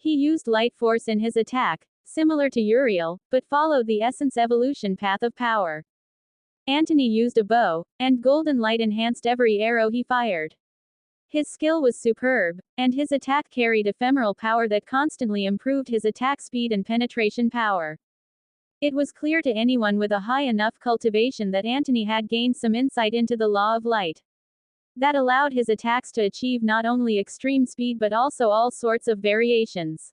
He used light force in his attack, similar to Uriel, but followed the essence evolution path of power. Antony used a bow, and golden light enhanced every arrow he fired. His skill was superb, and his attack carried ephemeral power that constantly improved his attack speed and penetration power. It was clear to anyone with a high enough cultivation that Antony had gained some insight into the law of light. That allowed his attacks to achieve not only extreme speed but also all sorts of variations.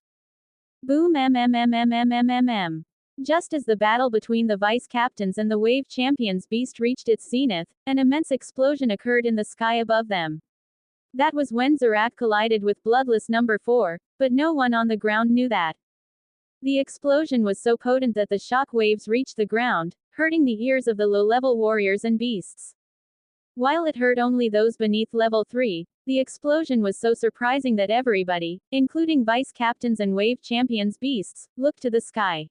Boom mmmmmmmmmm. Just as the battle between the vice captains and the wave champions beast reached its zenith, an immense explosion occurred in the sky above them. That was when Zorak collided with Bloodless number 4, but no one on the ground knew that. The explosion was so potent that the shock waves reached the ground, hurting the ears of the low-level warriors and beasts. While it hurt only those beneath level 3, the explosion was so surprising that everybody, including vice captains and wave champions beasts, looked to the sky.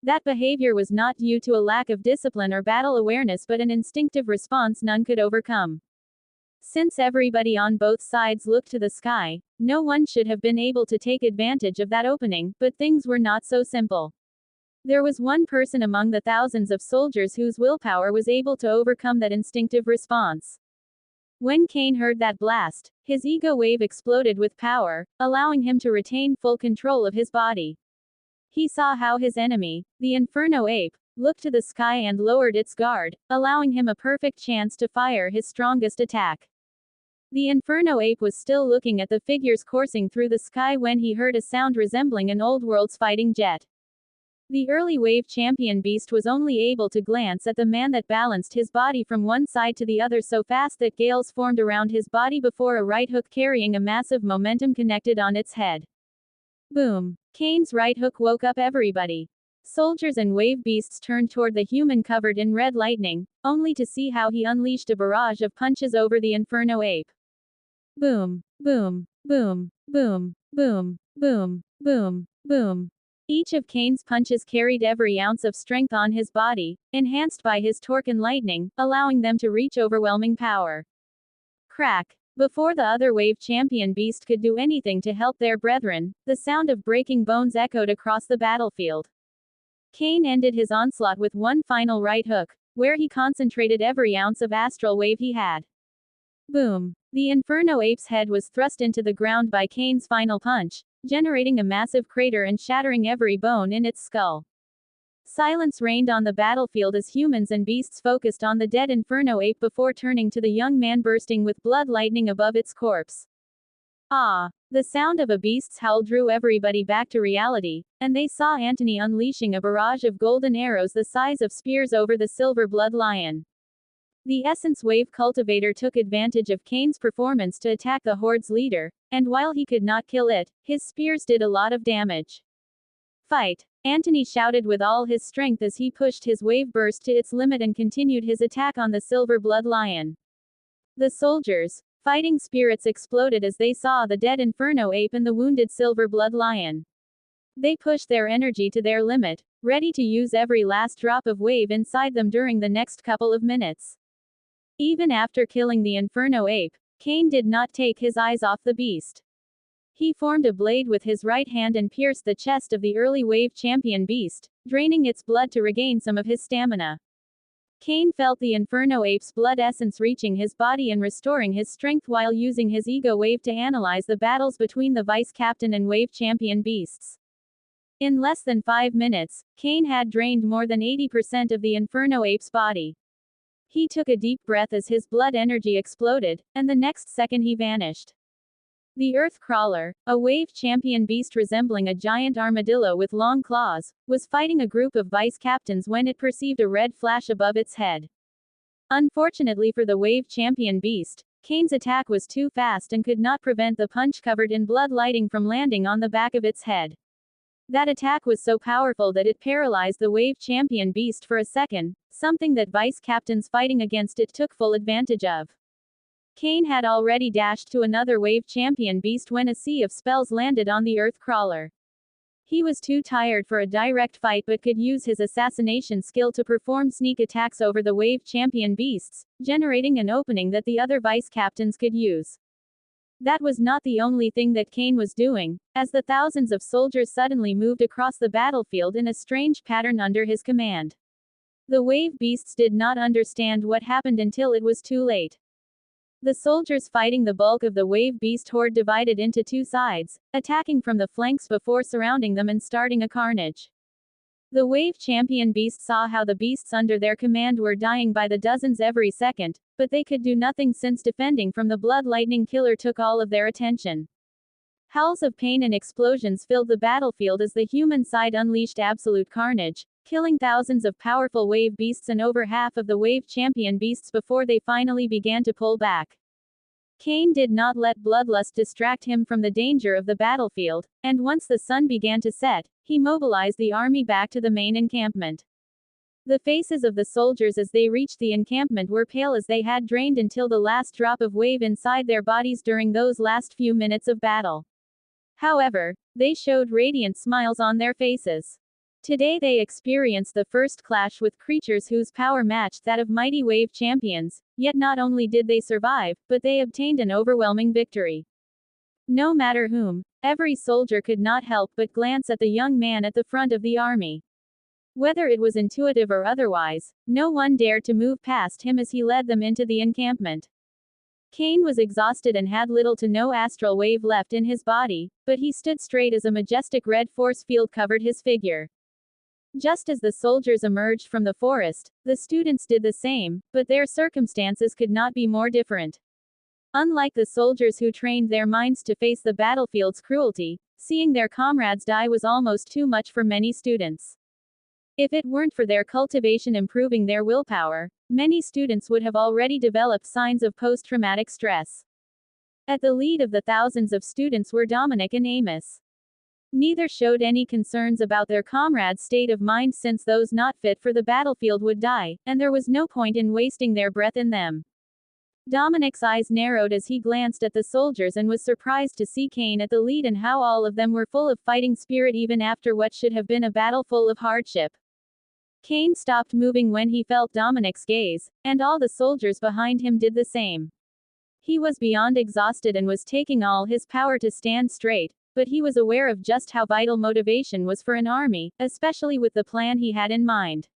That behavior was not due to a lack of discipline or battle awareness but an instinctive response none could overcome. Since everybody on both sides looked to the sky, no one should have been able to take advantage of that opening, but things were not so simple. There was one person among the thousands of soldiers whose willpower was able to overcome that instinctive response. When Cain heard that blast, his ego wave exploded with power, allowing him to retain full control of his body. He saw how his enemy, the Inferno Ape, looked to the sky and lowered its guard, allowing him a perfect chance to fire his strongest attack. The Inferno Ape was still looking at the figures coursing through the sky when he heard a sound resembling an old world's fighting jet. The early wave champion beast was only able to glance at the man that balanced his body from one side to the other so fast that gales formed around his body before a right hook carrying a massive momentum connected on its head. Boom! Cain's right hook woke up everybody. Soldiers and wave beasts turned toward the human covered in red lightning, only to see how he unleashed a barrage of punches over the Inferno Ape. Boom! Boom! Boom! Boom! Boom! Boom! Boom! Boom! Each of Cain's punches carried every ounce of strength on his body, enhanced by his torque and lightning, allowing them to reach overwhelming power. Crack! Before the other wave champion beast could do anything to help their brethren, the sound of breaking bones echoed across the battlefield. Cain ended his onslaught with one final right hook, where he concentrated every ounce of astral wave he had. Boom! The Inferno Ape's head was thrust into the ground by Cain's final punch, generating a massive crater and shattering every bone in its skull. Silence reigned on the battlefield as humans and beasts focused on the dead Inferno Ape before turning to the young man bursting with blood lightning above its corpse. Ah! The sound of a beast's howl drew everybody back to reality, and they saw Antony unleashing a barrage of golden arrows the size of spears over the silver blood lion. The Essence Wave Cultivator took advantage of Cain's performance to attack the Horde's leader, and while he could not kill it, his spears did a lot of damage. Fight! Antony shouted with all his strength as he pushed his wave burst to its limit and continued his attack on the silver blood lion. The soldiers, fighting spirits exploded as they saw the dead Inferno Ape and the wounded silver blood lion. They pushed their energy to their limit, ready to use every last drop of wave inside them during the next couple of minutes. Even after killing the Inferno Ape, Cain did not take his eyes off the beast. He formed a blade with his right hand and pierced the chest of the early wave champion beast, draining its blood to regain some of his stamina. Cain felt the Inferno Ape's blood essence reaching his body and restoring his strength while using his ego wave to analyze the battles between the vice captain and wave champion beasts. In less than 5 minutes, Cain had drained more than 80% of the Inferno Ape's body. He took a deep breath as his blood energy exploded, and the next second he vanished. The Earth Crawler, a wave champion beast resembling a giant armadillo with long claws, was fighting a group of vice captains when it perceived a red flash above its head. Unfortunately for the wave champion beast, Cain's attack was too fast and could not prevent the punch covered in blood lighting from landing on the back of its head. That attack was so powerful that it paralyzed the wave champion beast for a second, something that vice captains fighting against it took full advantage of. Cain had already dashed to another wave champion beast when a sea of spells landed on the Earth Crawler. He was too tired for a direct fight but could use his assassination skill to perform sneak attacks over the wave champion beasts, generating an opening that the other vice captains could use. That was not the only thing that Cain was doing, as the thousands of soldiers suddenly moved across the battlefield in a strange pattern under his command. The wave beasts did not understand what happened until it was too late. The soldiers fighting the bulk of the wave beast horde divided into two sides, attacking from the flanks before surrounding them and starting a carnage. The wave champion beasts saw how the beasts under their command were dying by the dozens every second, but they could do nothing since defending from the blood lightning killer took all of their attention. Howls of pain and explosions filled the battlefield as the human side unleashed absolute carnage, killing thousands of powerful wave beasts and over half of the wave champion beasts before they finally began to pull back. Cain did not let bloodlust distract him from the danger of the battlefield, and once the sun began to set, he mobilized the army back to the main encampment. The faces of the soldiers as they reached the encampment were pale as they had drained until the last drop of wave inside their bodies during those last few minutes of battle. However, they showed radiant smiles on their faces. Today they experienced the first clash with creatures whose power matched that of mighty wave champions, yet not only did they survive, but they obtained an overwhelming victory. No matter whom, every soldier could not help but glance at the young man at the front of the army. Whether it was intuitive or otherwise, no one dared to move past him as he led them into the encampment. Cain was exhausted and had little to no astral wave left in his body, but he stood straight as a majestic red force field covered his figure. Just as the soldiers emerged from the forest, the students did the same, but their circumstances could not be more different. Unlike the soldiers who trained their minds to face the battlefield's cruelty, seeing their comrades die was almost too much for many students. If it weren't for their cultivation improving their willpower, many students would have already developed signs of post-traumatic stress. At the lead of the thousands of students were Dominic and Amos. Neither showed any concerns about their comrades' state of mind since those not fit for the battlefield would die, and there was no point in wasting their breath in them. Dominic's eyes narrowed as he glanced at the soldiers and was surprised to see Cain at the lead and how all of them were full of fighting spirit even after what should have been a battle full of hardship. Cain stopped moving when he felt Dominic's gaze, and all the soldiers behind him did the same. He was beyond exhausted and was taking all his power to stand straight, but he was aware of just how vital motivation was for an army, especially with the plan he had in mind.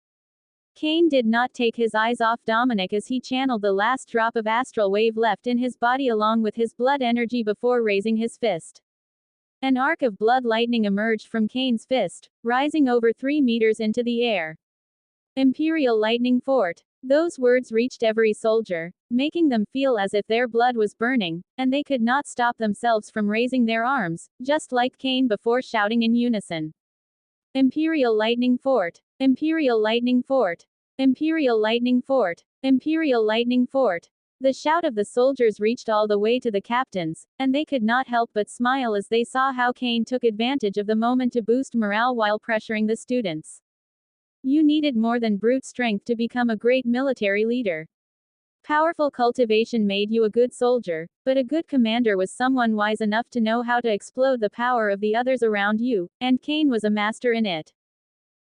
Cain did not take his eyes off Dominic as he channeled the last drop of astral wave left in his body along with his blood energy before raising his fist. An arc of blood lightning emerged from Cain's fist, rising over 3 meters into the air. Imperial Lightning Fort. Those words reached every soldier, making them feel as if their blood was burning, and they could not stop themselves from raising their arms, just like Cain before shouting in unison. Imperial Lightning Fort. Imperial Lightning Fort. Imperial Lightning Fort. Imperial Lightning Fort. The shout of the soldiers reached all the way to the captains, and they could not help but smile as they saw how Cain took advantage of the moment to boost morale while pressuring the students. You needed more than brute strength to become a great military leader. Powerful cultivation made you a good soldier, but a good commander was someone wise enough to know how to explode the power of the others around you, and Cain was a master in it.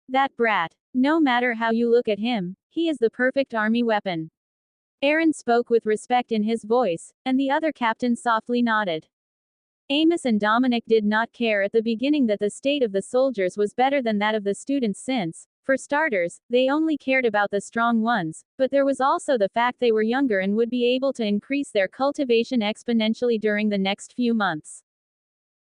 That brat. No matter how you look at him, he is the perfect army weapon. Aaron spoke with respect in his voice, and the other captains softly nodded. Amos and Dominic did not care at the beginning that the state of the soldiers was better than that of the students since, for starters, they only cared about the strong ones, but there was also the fact they were younger and would be able to increase their cultivation exponentially during the next few months.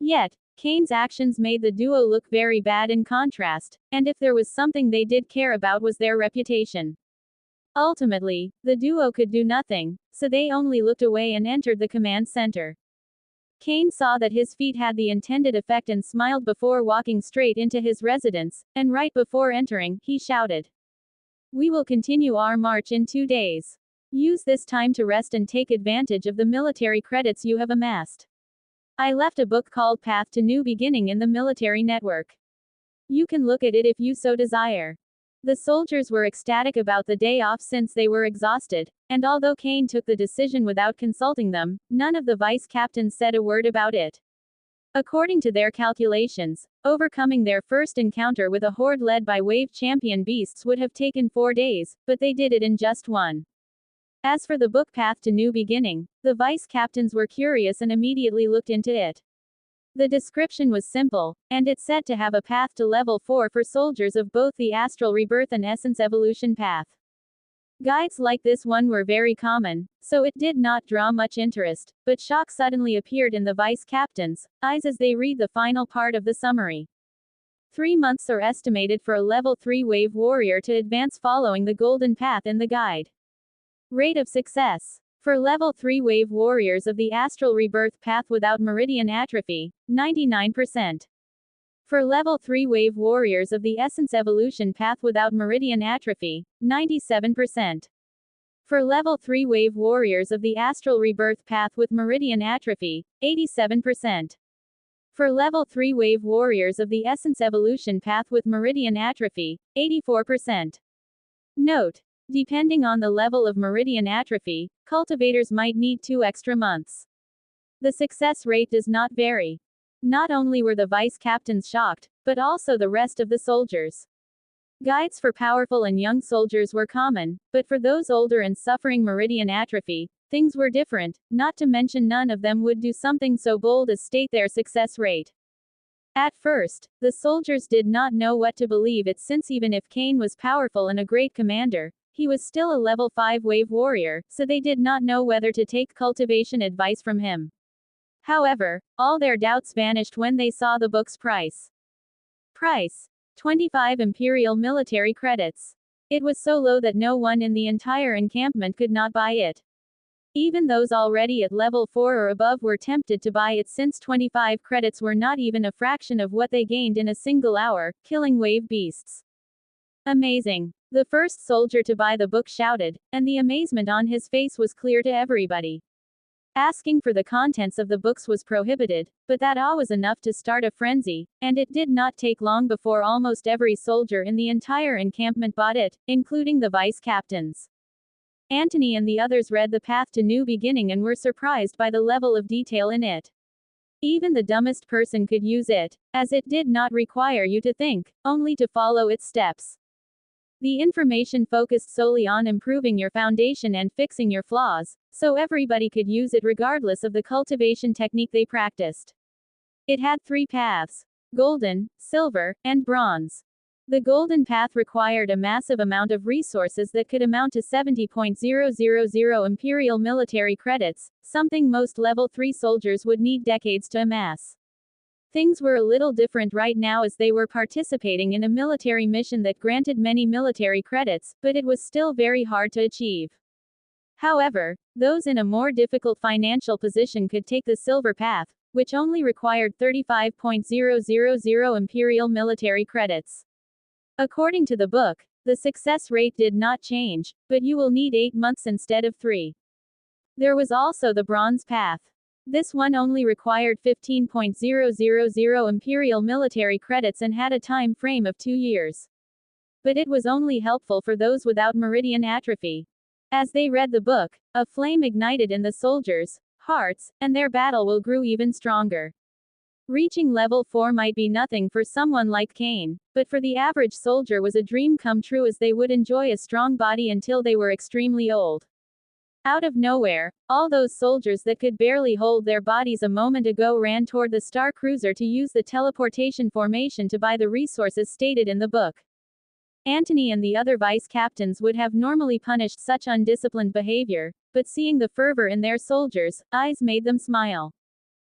Yet, Cain's actions made the duo look very bad in contrast, and if there was something they did care about was their reputation. Ultimately, the duo could do nothing, so they only looked away and entered the command center. Cain saw that his feat had the intended effect and smiled before walking straight into his residence, and right before entering, he shouted, "We will continue our march in 2 days. Use this time to rest and take advantage of the military credits you have amassed. I left a book called Path to New Beginning in the Military Network. You can look at it if you so desire." The soldiers were ecstatic about the day off since they were exhausted, and although Cain took the decision without consulting them, none of the vice captains said a word about it. According to their calculations, overcoming their first encounter with a horde led by wave champion beasts would have taken 4 days, but they did it in just 1. As for the book Path to New Beginning, the vice captains were curious and immediately looked into it. The description was simple, and it said to have a path to level 4 for soldiers of both the astral rebirth and essence evolution path. Guides like this one were very common, so it did not draw much interest, but shock suddenly appeared in the vice captains' eyes as they read the final part of the summary. 3 months are estimated for a level 3 wave warrior to advance following the golden path in the guide. Rate of success. For level 3 wave warriors of the astral rebirth path without meridian atrophy, 99%. For level 3 wave warriors of the essence evolution path without meridian atrophy, 97%. For level 3 wave warriors of the astral rebirth path with meridian atrophy, 87%. For level 3 wave warriors of the essence evolution path with meridian atrophy, 84%. Note: depending on the level of meridian atrophy, cultivators might need 2 extra months. The success rate does not vary. Not only were the vice captains shocked, but also the rest of the soldiers. Guides for powerful and young soldiers were common, but for those older and suffering meridian atrophy, things were different, not to mention none of them would do something so bold as state their success rate. At first, the soldiers did not know what to believe it, since even if Cain was powerful and a great commander, he was still a level 5 wave warrior, so they did not know whether to take cultivation advice from him. However, all their doubts vanished when they saw the book's price. Price: 25 imperial military credits. It was so low that no one in the entire encampment could not buy it. Even those already at level 4 or above were tempted to buy it, since 25 credits were not even a fraction of what they gained in a single hour, killing wave beasts. Amazing! The first soldier to buy the book shouted, and the amazement on his face was clear to everybody. Asking for the contents of the books was prohibited, but that awe was enough to start a frenzy, and it did not take long before almost every soldier in the entire encampment bought it, including the vice captains. Antony and the others read The Path to New Beginning and were surprised by the level of detail in it. Even the dumbest person could use it, as it did not require you to think, only to follow its steps. The information focused solely on improving your foundation and fixing your flaws, so everybody could use it regardless of the cultivation technique they practiced. It had 3 paths: golden, silver, and bronze. The golden path required a massive amount of resources that could amount to 70,000 imperial military credits, something most level 3 soldiers would need decades to amass. Things were a little different right now, as they were participating in a military mission that granted many military credits, but it was still very hard to achieve. However, those in a more difficult financial position could take the silver path, which only required 35,000 imperial military credits. According to the book, the success rate did not change, but you will need 8 months instead of 3. There was also the bronze path. This one only required 15,000 imperial military credits and had a time frame of 2 years. But it was only helpful for those without meridian atrophy. As they read the book, a flame ignited in the soldiers' hearts, and their battle will grew even stronger. Reaching level 4 might be nothing for someone like Cain, but for the average soldier was a dream come true, as they would enjoy a strong body until they were extremely old. Out of nowhere, all those soldiers that could barely hold their bodies a moment ago ran toward the Star Cruiser to use the teleportation formation to buy the resources stated in the book. Antony and the other vice captains would have normally punished such undisciplined behavior, but seeing the fervor in their soldiers' eyes made them smile.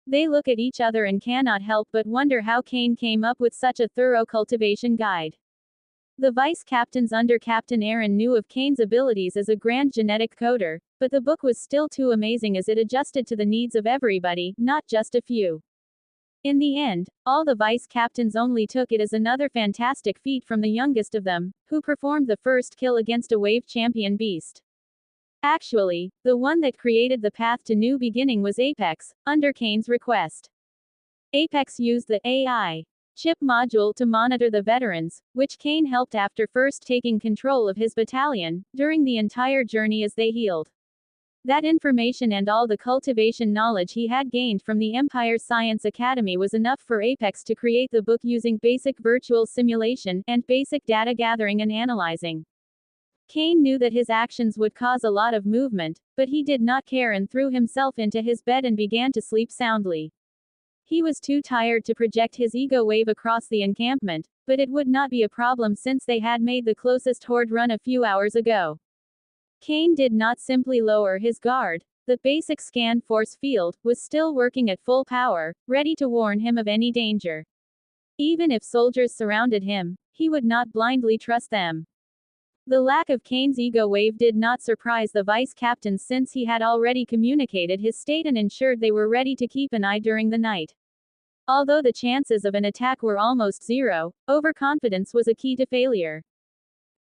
They look at each other and cannot help but wonder how Cain came up with such a thorough cultivation guide. The vice captains under Captain Aaron knew of Cain's abilities as a grand genetic coder, but the book was still too amazing, as it adjusted to the needs of everybody, not just a few. In the end, all the vice captains only took it as another fantastic feat from the youngest of them, who performed the first kill against a wave champion beast. Actually, the one that created the path to new beginning was Apex, under Cain's request. Apex used the AI chip module to monitor the veterans, which Cain helped after first taking control of his battalion, during the entire journey as they healed. That information and all the cultivation knowledge he had gained from the Empire Science Academy was enough for Apex to create the book using basic virtual simulation, and basic data gathering and analyzing. Cain knew that his actions would cause a lot of movement, but he did not care and threw himself into his bed and began to sleep soundly. He was too tired to project his ego wave across the encampment, but it would not be a problem since they had made the closest horde run a few hours ago. Cain did not simply lower his guard. The basic scan force field was still working at full power, ready to warn him of any danger. Even if soldiers surrounded him, he would not blindly trust them. The lack of Kane's ego wave did not surprise the vice captains since he had already communicated his state and ensured they were ready to keep an eye during the night. Although the chances of an attack were almost zero, overconfidence was a key to failure.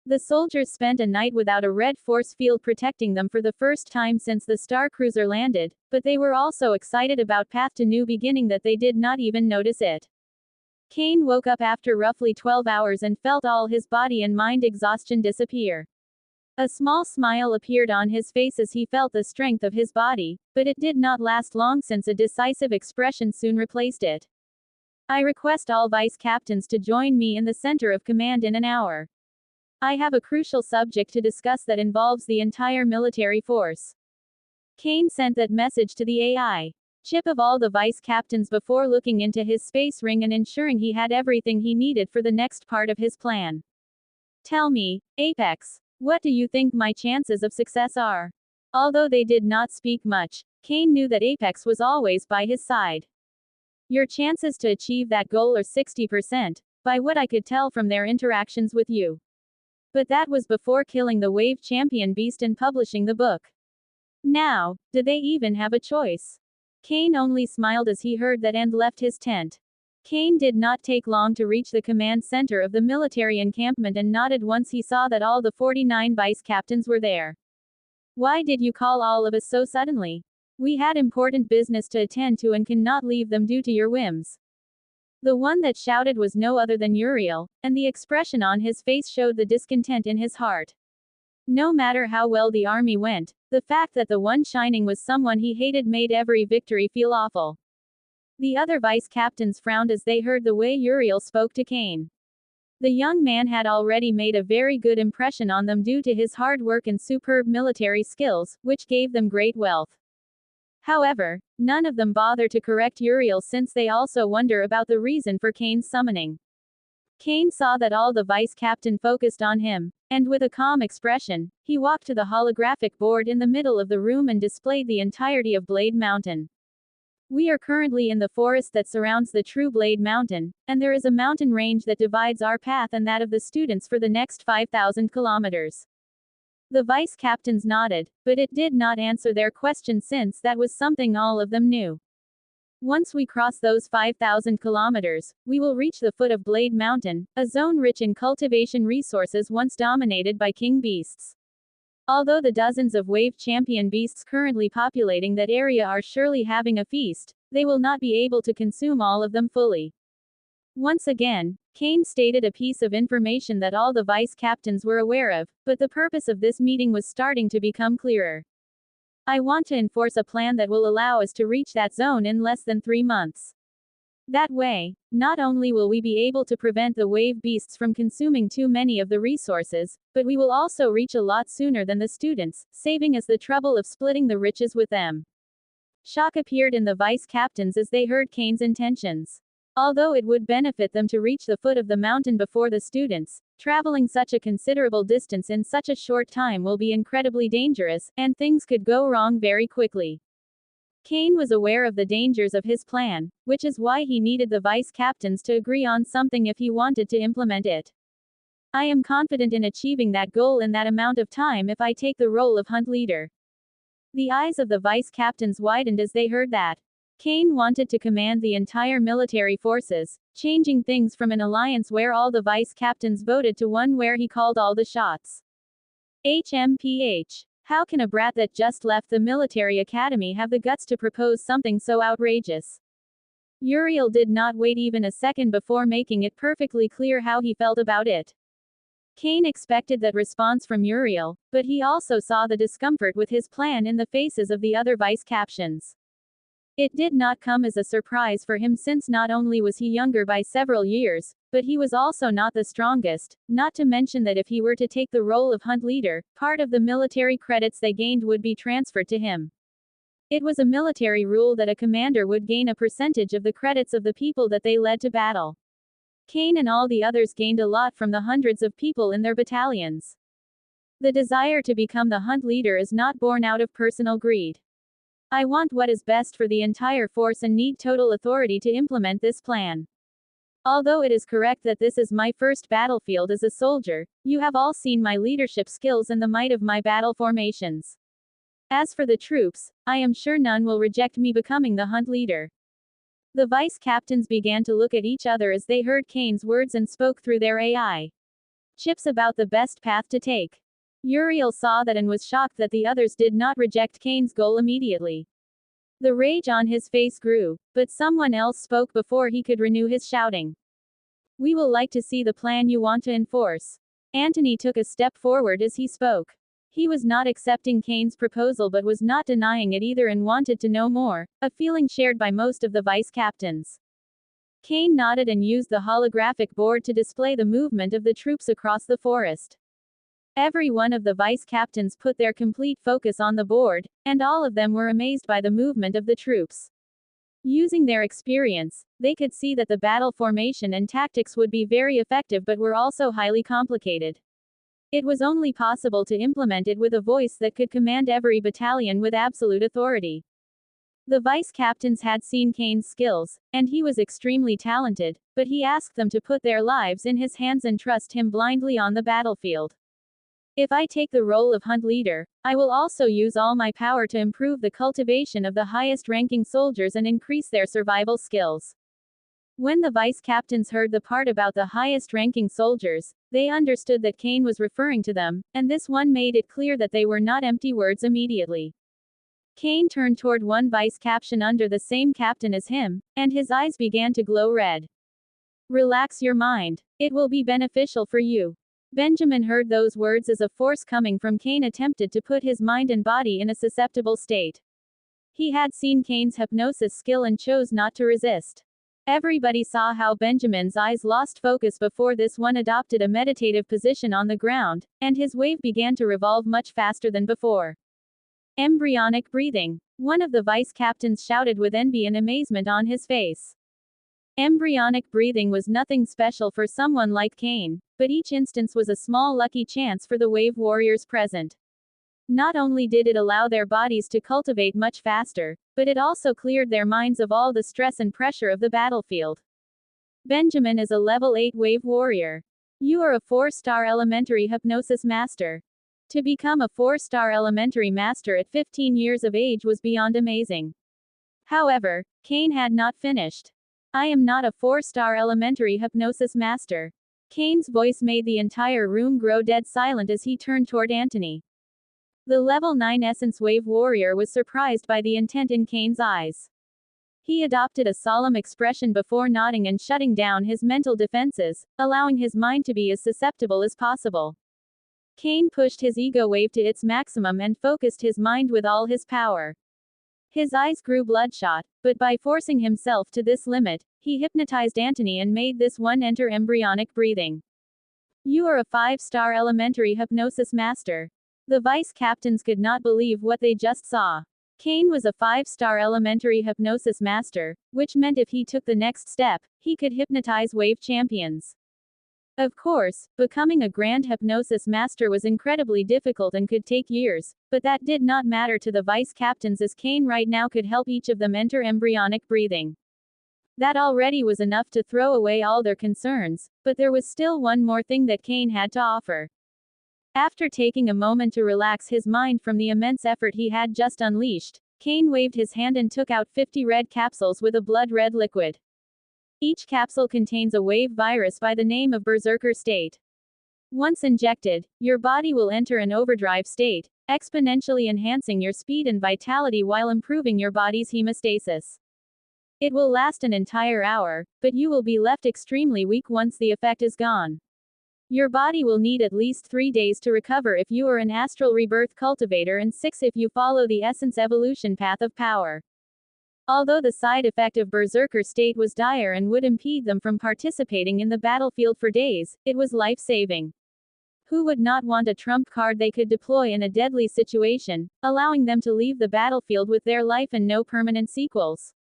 The soldiers spent a night without a red force field protecting them for the first time since the Star Cruiser landed, but they were also excited about Path to New Beginning that they did not even notice it. Kane woke up after roughly 12 hours and felt all his body and mind exhaustion disappear. A small smile appeared on his face as he felt the strength of his body, but it did not last long since a decisive expression soon replaced it. I request all vice captains to join me in the center of command in an hour. I have a crucial subject to discuss that involves the entire military force. Kane sent that message to the AI chip of all the vice captains before looking into his space ring and ensuring he had everything he needed for the next part of his plan. Tell me, Apex, what do you think my chances of success are? Although they did not speak much, Kane knew that Apex was always by his side. Your chances to achieve that goal are 60%, by what I could tell from their interactions with you. But that was before killing the Wave Champion Beast and publishing the book. Now, do they even have a choice? Kane only smiled as he heard that and left his tent. Kane did not take long to reach the command center of the military encampment and nodded once he saw that all the 49 vice captains were there. Why did you call all of us so suddenly? We had important business to attend to and cannot leave them due to your whims. The one that shouted was no other than Uriel, and the expression on his face showed the discontent in his heart. No matter how well the army went, the fact that the one shining was someone he hated made every victory feel awful. The other vice captains frowned as they heard the way Uriel spoke to Kane. The young man had already made a very good impression on them due to his hard work and superb military skills, which gave them great wealth. However, none of them bother to correct Uriel since they also wonder about the reason for Kane's summoning. Kane saw that all the vice captain focused on him, and with a calm expression, he walked to the holographic board in the middle of the room and displayed the entirety of Blade Mountain. We are currently in the forest that surrounds the true Blade Mountain, and there is a mountain range that divides our path and that of the students for the next 5,000 kilometers. The vice captains nodded, but it did not answer their question since that was something all of them knew. Once we cross those 5,000 kilometers, we will reach the foot of Blade Mountain, a zone rich in cultivation resources once dominated by king beasts. Although the dozens of Wave Champion beasts currently populating that area are surely having a feast, they will not be able to consume all of them fully. Once again, Kane stated a piece of information that all the vice captains were aware of, but the purpose of this meeting was starting to become clearer. I want to enforce a plan that will allow us to reach that zone in less than 3 months. That way, not only will we be able to prevent the wave beasts from consuming too many of the resources, but we will also reach a lot sooner than the students, saving us the trouble of splitting the riches with them. Shock appeared in the vice captains as they heard Kane's intentions. Although it would benefit them to reach the foot of the mountain before the students, traveling such a considerable distance in such a short time will be incredibly dangerous, and things could go wrong very quickly. Kane was aware of the dangers of his plan, which is why he needed the vice captains to agree on something if he wanted to implement it. I am confident in achieving that goal in that amount of time if I take the role of hunt leader. The eyes of the vice captains widened as they heard that. Kane wanted to command the entire military forces, changing things from an alliance where all the vice captains voted to one where he called all the shots. HMPH. How can a brat that just left the military academy have the guts to propose something so outrageous? Uriel did not wait even a second before making it perfectly clear how he felt about it. Kane expected that response from Uriel, but he also saw the discomfort with his plan in the faces of the other vice captains. It did not come as a surprise for him since not only was he younger by several years, but he was also not the strongest, not to mention that if he were to take the role of hunt leader, part of the military credits they gained would be transferred to him. It was a military rule that a commander would gain a percentage of the credits of the people that they led to battle. Kane and all the others gained a lot from the hundreds of people in their battalions. The desire to become the hunt leader is not born out of personal greed. I want what is best for the entire force and need total authority to implement this plan. Although it is correct that this is my first battlefield as a soldier, you have all seen my leadership skills and the might of my battle formations. As for the troops, I am sure none will reject me becoming the hunt leader." The vice captains began to look at each other as they heard Kane's words and spoke through their AI chips about the best path to take. Uriel saw that and was shocked that the others did not reject Kane's goal immediately. The rage on his face grew, but someone else spoke before he could renew his shouting. "We will like to see the plan you want to enforce." Antony took a step forward as he spoke. He was not accepting Kane's proposal but was not denying it either and wanted to know more, a feeling shared by most of the vice captains. Kane nodded and used the holographic board to display the movement of the troops across the forest. Every one of the vice captains put their complete focus on the board, and all of them were amazed by the movement of the troops. Using their experience, they could see that the battle formation and tactics would be very effective but were also highly complicated. It was only possible to implement it with a voice that could command every battalion with absolute authority. The vice captains had seen Kane's skills, and he was extremely talented, but he asked them to put their lives in his hands and trust him blindly on the battlefield. "If I take the role of hunt leader, I will also use all my power to improve the cultivation of the highest-ranking soldiers and increase their survival skills." When the vice captains heard the part about the highest-ranking soldiers, they understood that Kane was referring to them, and this one made it clear that they were not empty words immediately. Kane turned toward one vice captain under the same captain as him, and his eyes began to glow red. "Relax your mind. It will be beneficial for you." Benjamin heard those words as a force coming from Kane attempted to put his mind and body in a susceptible state. He had seen Kane's hypnosis skill and chose not to resist. Everybody saw how Benjamin's eyes lost focus before this one adopted a meditative position on the ground, and his wave began to revolve much faster than before. "Embryonic breathing," one of the vice captains shouted with envy and amazement on his face. Embryonic breathing was nothing special for someone like Kane, but each instance was a small lucky chance for the wave warriors present. Not only did it allow their bodies to cultivate much faster, but it also cleared their minds of all the stress and pressure of the battlefield. Benjamin is a level 8 wave warrior. You are a 4-star elementary hypnosis master. To become a 4-star elementary master at 15 years of age was beyond amazing. However, Kane had not finished. "I am not a 4-star elementary hypnosis master." Kane's voice made the entire room grow dead silent as he turned toward Antony. The level 9 Essence Wave Warrior was surprised by the intent in Kane's eyes. He adopted a solemn expression before nodding and shutting down his mental defenses, allowing his mind to be as susceptible as possible. Kane pushed his ego wave to its maximum and focused his mind with all his power. His eyes grew bloodshot, but by forcing himself to this limit, he hypnotized Antony and made this one enter embryonic breathing. "You are a 5-star elementary hypnosis master." The vice captains could not believe what they just saw. Kane was a 5-star elementary hypnosis master, which meant if he took the next step, he could hypnotize wave champions. Of course, becoming a grand hypnosis master was incredibly difficult and could take years, but that did not matter to the vice captains as Kane right now could help each of them enter embryonic breathing. That already was enough to throw away all their concerns, but there was still one more thing that Kane had to offer. After taking a moment to relax his mind from the immense effort he had just unleashed, Kane waved his hand and took out 50 red capsules with a blood-red liquid. Each capsule contains a wave virus by the name of Berserker State. Once injected, your body will enter an overdrive state, exponentially enhancing your speed and vitality while improving your body's hemostasis. It will last an entire hour, but you will be left extremely weak once the effect is gone. Your body will need at least 3 days to recover if you are an astral rebirth cultivator and 6 if you follow the essence evolution path of power. Although the side effect of Berserker State was dire and would impede them from participating in the battlefield for days, it was life-saving. Who would not want a trump card they could deploy in a deadly situation, allowing them to leave the battlefield with their life and no permanent sequels?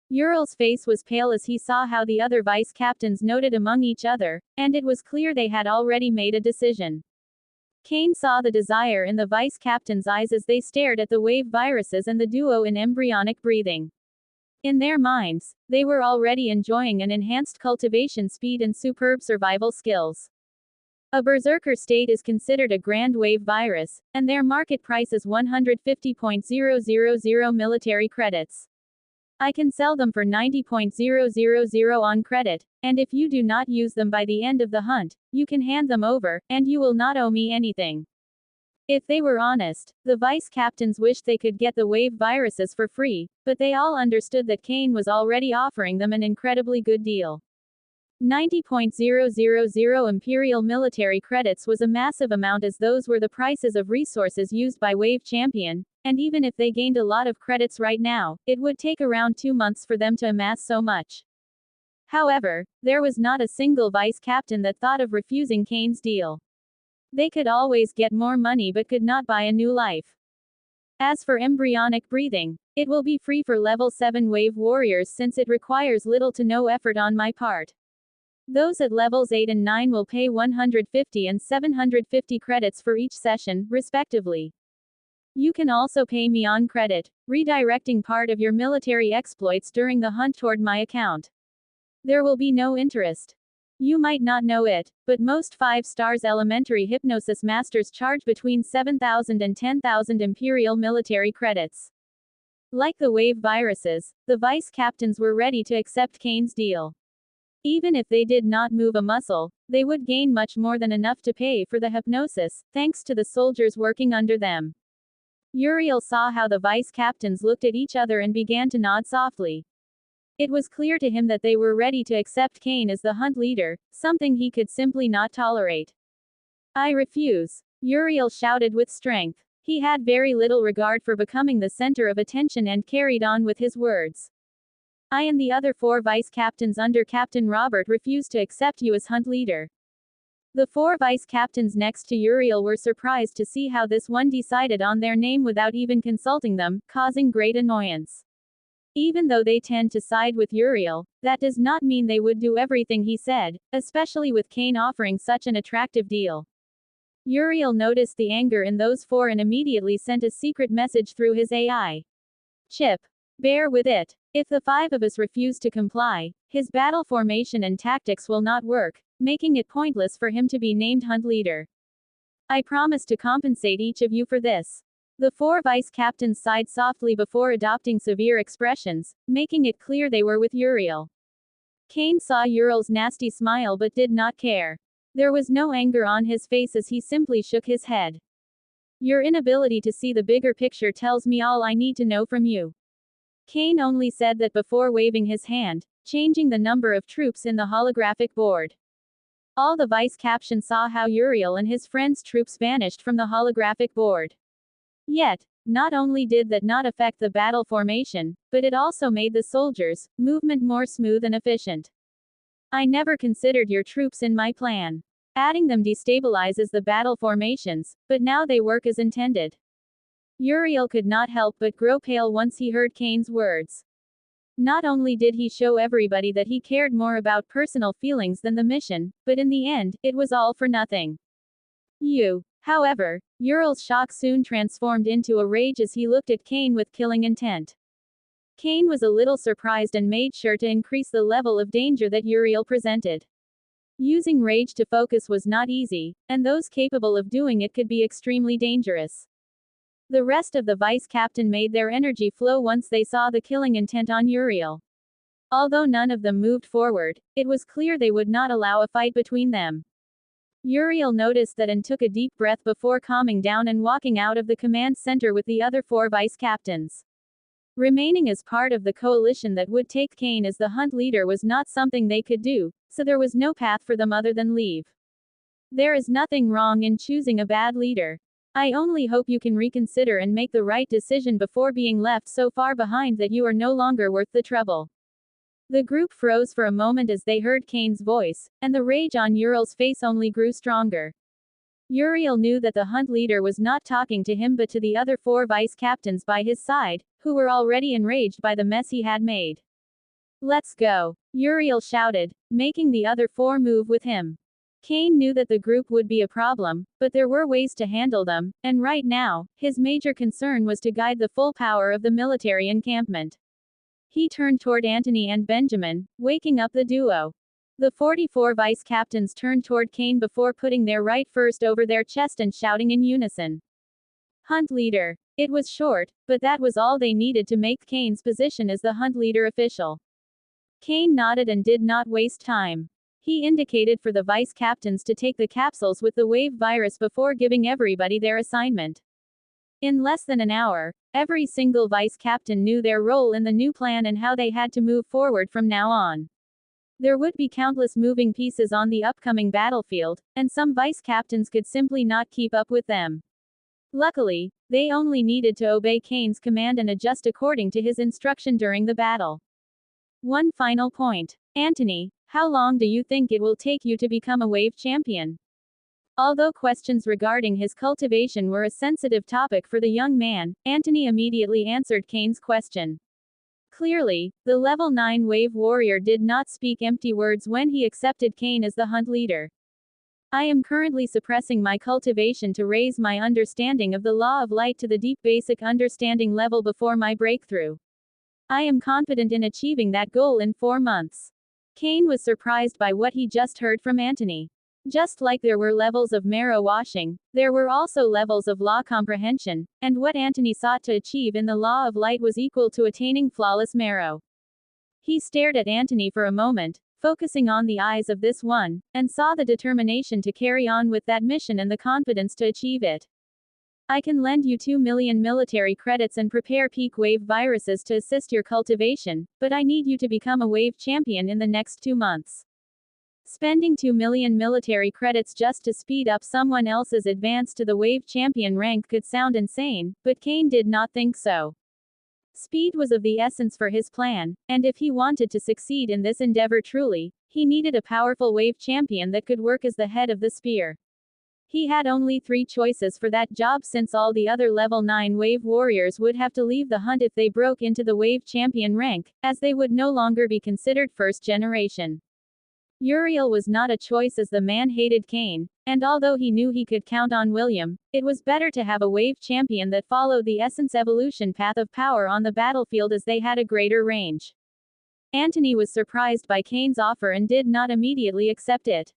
Uriel's face was pale as he saw how the other vice captains noted among each other, and it was clear they had already made a decision. Kane saw the desire in the vice captains' eyes as they stared at the wave viruses and the duo in embryonic breathing. In their minds, they were already enjoying an enhanced cultivation speed and superb survival skills. A berserker state is considered a grand wave virus, and their market price is 150.000 military credits. I can sell them for 90.000 on credit, and if you do not use them by the end of the hunt, you can hand them over, and you will not owe me anything. If they were honest, the vice captains wished they could get the wave viruses for free, but they all understood that Kane was already offering them an incredibly good deal. 90.000 Imperial military credits was a massive amount, as those were the prices of resources used by Wave Champion, and even if they gained a lot of credits right now, it would take around 2 months for them to amass so much. However, there was not a single vice captain that thought of refusing Kane's deal. They could always get more money but could not buy a new life. As for embryonic breathing, it will be free for level 7 wave warriors since it requires little to no effort on my part. Those at levels 8 and 9 will pay 150 and 750 credits for each session, respectively. You can also pay me on credit, redirecting part of your military exploits during the hunt toward my account. There will be no interest. You might not know it, but most 5 stars elementary hypnosis masters charge between 7,000 and 10,000 Imperial military credits. Like the wave viruses, the vice captains were ready to accept Kane's deal. Even if they did not move a muscle, they would gain much more than enough to pay for the hypnosis, thanks to the soldiers working under them. Uriel saw how the vice captains looked at each other and began to nod softly. It was clear to him that they were ready to accept Kane as the hunt leader, something he could simply not tolerate. I refuse, Uriel shouted with strength. He had very little regard for becoming the center of attention and carried on with his words. I and the other 4 vice captains under Captain Robert refuse to accept you as hunt leader. The 4 vice captains next to Uriel were surprised to see how this one decided on their name without even consulting them, causing great annoyance. Even though they tend to side with Uriel, that does not mean they would do everything he said, especially with Kane offering such an attractive deal. Uriel noticed the anger in those 4 and immediately sent a secret message through his AI. Chip. Bear with it. If the 5 of us refuse to comply, his battle formation and tactics will not work, making it pointless for him to be named hunt leader. I promise to compensate each of you for this. The 4 vice captains sighed softly before adopting severe expressions, making it clear they were with Uriel. Kane saw Uriel's nasty smile but did not care. There was no anger on his face as he simply shook his head. Your inability to see the bigger picture tells me all I need to know from you. Kane only said that before waving his hand, changing the number of troops in the holographic board. All the vice captains saw how Uriel and his friends' troops vanished from the holographic board. Yet, not only did that not affect the battle formation, but it also made the soldiers' movement more smooth and efficient. I never considered your troops in my plan. Adding them destabilizes the battle formations, but now they work as intended. Uriel could not help but grow pale once he heard Kane's words. Not only did he show everybody that he cared more about personal feelings than the mission, but in the end, it was all for nothing. However, Uriel's shock soon transformed into a rage as he looked at Kane with killing intent. Kane was a little surprised and made sure to increase the level of danger that Uriel presented. Using rage to focus was not easy, and those capable of doing it could be extremely dangerous. The rest of the vice captain made their energy flow once they saw the killing intent on Uriel. Although none of them moved forward, it was clear they would not allow a fight between them. Uriel noticed that and took a deep breath before calming down and walking out of the command center with the other 4 vice captains. Remaining as part of the coalition that would take Kane as the hunt leader was not something they could do, so there was no path for them other than leave. There is nothing wrong in choosing a bad leader. I only hope you can reconsider and make the right decision before being left so far behind that you are no longer worth the trouble. The group froze for a moment as they heard Kane's voice, and the rage on Uriel's face only grew stronger. Uriel knew that the hunt leader was not talking to him but to the other 4 vice captains by his side, who were already enraged by the mess he had made. Let's go, Uriel shouted, making the other 4 move with him. Kane knew that the group would be a problem, but there were ways to handle them, and right now, his major concern was to guide the full power of the military encampment. He turned toward Antony and Benjamin, waking up the duo. The 44 vice captains turned toward Cain before putting their right first over their chest and shouting in unison. Hunt leader. It was short, but that was all they needed to make Cain's position as the hunt leader official. Cain nodded and did not waste time. He indicated for the vice captains to take the capsules with the wave virus before giving everybody their assignment. In less than an hour, every single vice captain knew their role in the new plan and how they had to move forward from now on. There would be countless moving pieces on the upcoming battlefield, and some vice captains could simply not keep up with them. Luckily, they only needed to obey Cain's command and adjust according to his instruction during the battle. One final point. Antony, how long do you think it will take you to become a wave champion? Although questions regarding his cultivation were a sensitive topic for the young man, Antony immediately answered Cain's question. Clearly, the level 9 wave warrior did not speak empty words when he accepted Cain as the hunt leader. I am currently suppressing my cultivation to raise my understanding of the law of light to the deep basic understanding level before my breakthrough. I am confident in achieving that goal in 4 months. Cain was surprised by what he just heard from Antony. Just like there were levels of marrow washing, there were also levels of law comprehension, and what Antony sought to achieve in the law of light was equal to attaining flawless marrow. He stared at Antony for a moment, focusing on the eyes of this one, and saw the determination to carry on with that mission and the confidence to achieve it. I can lend you 2 million military credits and prepare peak wave viruses to assist your cultivation, but I need you to become a wave champion in the next 2 months. Spending 2 million military credits just to speed up someone else's advance to the wave champion rank could sound insane, but Cain did not think so. Speed was of the essence for his plan, and if he wanted to succeed in this endeavor truly, he needed a powerful wave champion that could work as the head of the spear. He had only 3 choices for that job since all the other level 9 wave warriors would have to leave the hunt if they broke into the wave champion rank, as they would no longer be considered first generation. Uriel was not a choice as the man hated Cain, and although he knew he could count on William, it was better to have a wave champion that followed the essence evolution path of power on the battlefield as they had a greater range. Antony was surprised by Cain's offer and did not immediately accept it.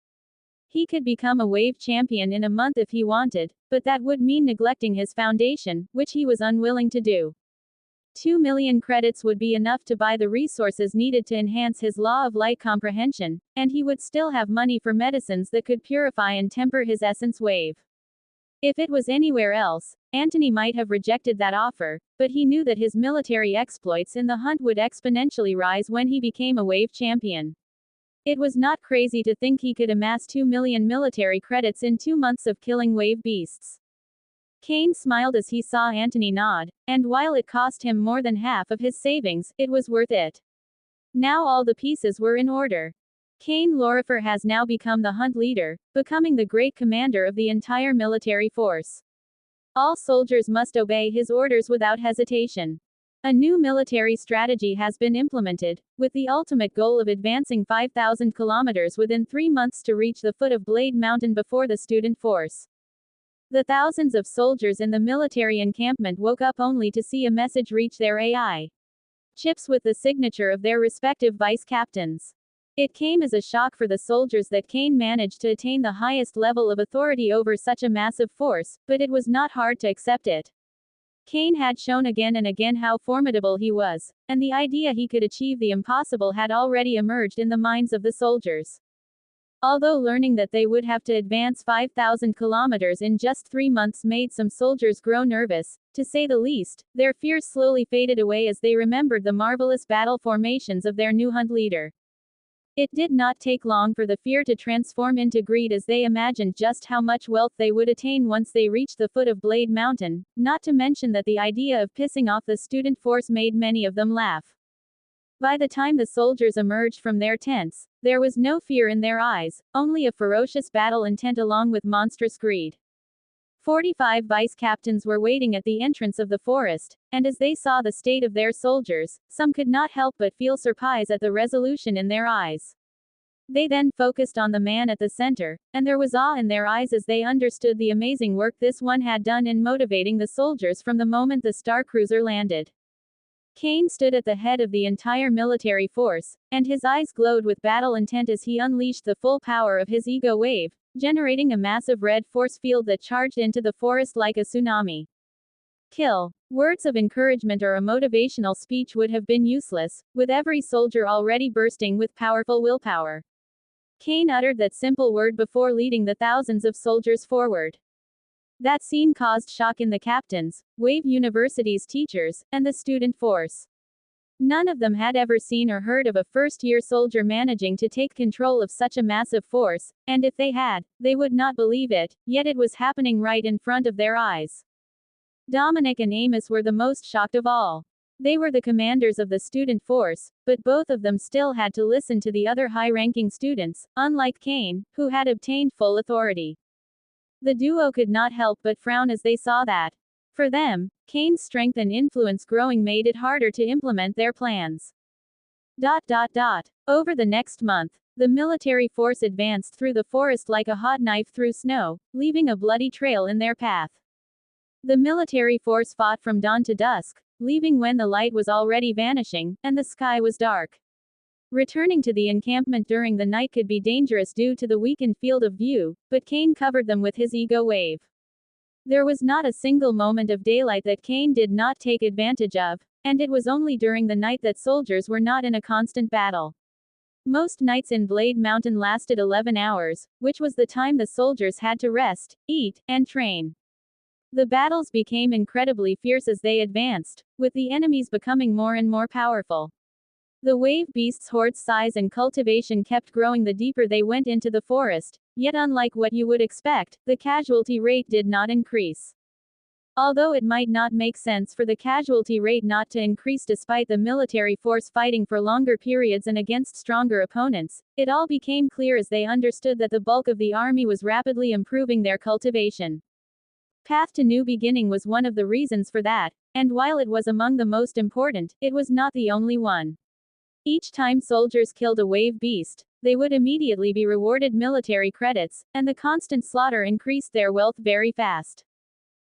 He could become a wave champion in a month if he wanted, but that would mean neglecting his foundation, which he was unwilling to do. 2 million credits would be enough to buy the resources needed to enhance his law of light comprehension, and he would still have money for medicines that could purify and temper his essence wave. If it was anywhere else, Antony might have rejected that offer, but he knew that his military exploits in the hunt would exponentially rise when he became a wave champion. It was not crazy to think he could amass 2 million military credits in 2 months of killing wave beasts. Cain smiled as he saw Antony nod, and while it cost him more than half of his savings, it was worth it. Now all the pieces were in order. Cain Lorifer has now become the hunt leader, becoming the great commander of the entire military force. All soldiers must obey his orders without hesitation. A new military strategy has been implemented, with the ultimate goal of advancing 5,000 kilometers within 3 months to reach the foot of Blade Mountain before the student force. The thousands of soldiers in the military encampment woke up only to see a message reach their AI chips with the signature of their respective vice captains. It came as a shock for the soldiers that Cain managed to attain the highest level of authority over such a massive force, but it was not hard to accept it. Cain had shown again and again how formidable he was, and the idea he could achieve the impossible had already emerged in the minds of the soldiers. Although learning that they would have to advance 5,000 kilometers in just 3 months made some soldiers grow nervous, to say the least, their fears slowly faded away as they remembered the marvelous battle formations of their new hunt leader. It did not take long for the fear to transform into greed as they imagined just how much wealth they would attain once they reached the foot of Blade Mountain, not to mention that the idea of pissing off the student force made many of them laugh. By the time the soldiers emerged from their tents, there was no fear in their eyes, only a ferocious battle intent along with monstrous greed. 45 vice captains were waiting at the entrance of the forest, and as they saw the state of their soldiers, some could not help but feel surprise at the resolution in their eyes. They then focused on the man at the center, and there was awe in their eyes as they understood the amazing work this one had done in motivating the soldiers from the moment the Star Cruiser landed. Kane stood at the head of the entire military force, and his eyes glowed with battle intent as he unleashed the full power of his ego wave, generating a massive red force field that charged into the forest like a tsunami. Kill. Words of encouragement or a motivational speech would have been useless, with every soldier already bursting with powerful willpower. Kane uttered that simple word before leading the thousands of soldiers forward. That scene caused shock in the captains, Wave University's teachers, and the student force. None of them had ever seen or heard of a first-year soldier managing to take control of such a massive force, and if they had, they would not believe it, yet it was happening right in front of their eyes. Dominic and Amos were the most shocked of all. They were the commanders of the student force, but both of them still had to listen to the other high-ranking students, unlike Kane, who had obtained full authority. The duo could not help but frown as they saw that. For them, Kane's strength and influence growing made it harder to implement their plans. Over the next month, the military force advanced through the forest like a hot knife through snow, leaving a bloody trail in their path. The military force fought from dawn to dusk, leaving when the light was already vanishing, and the sky was dark. Returning to the encampment during the night could be dangerous due to the weakened field of view, but Kane covered them with his ego wave. There was not a single moment of daylight that Kane did not take advantage of, and it was only during the night that soldiers were not in a constant battle. Most nights in Blade Mountain lasted 11 hours, which was the time the soldiers had to rest, eat, and train. The battles became incredibly fierce as they advanced, with the enemies becoming more and more powerful. The wave beasts' horde's size and cultivation kept growing the deeper they went into the forest, yet unlike what you would expect, the casualty rate did not increase. Although it might not make sense for the casualty rate not to increase despite the military force fighting for longer periods and against stronger opponents, it all became clear as they understood that the bulk of the army was rapidly improving their cultivation. Path to New Beginning was one of the reasons for that, and while it was among the most important, it was not the only one. Each time soldiers killed a wave beast, they would immediately be rewarded military credits, and the constant slaughter increased their wealth very fast.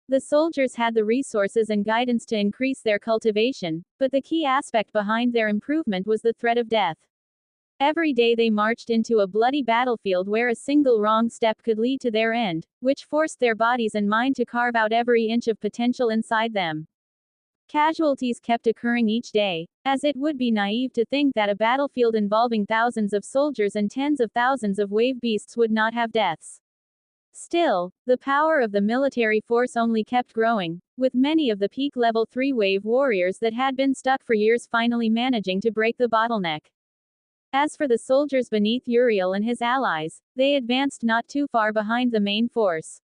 The soldiers had the resources and guidance to increase their cultivation, but the key aspect behind their improvement was the threat of death. Every day they marched into a bloody battlefield where a single wrong step could lead to their end, which forced their bodies and mind to carve out every inch of potential inside them. Casualties kept occurring each day, as it would be naive to think that a battlefield involving thousands of soldiers and tens of thousands of wave beasts would not have deaths. Still, the power of the military force only kept growing, with many of the peak level 3 wave warriors that had been stuck for years finally managing to break the bottleneck. As for the soldiers beneath Uriel and his allies, they advanced not too far behind the main force.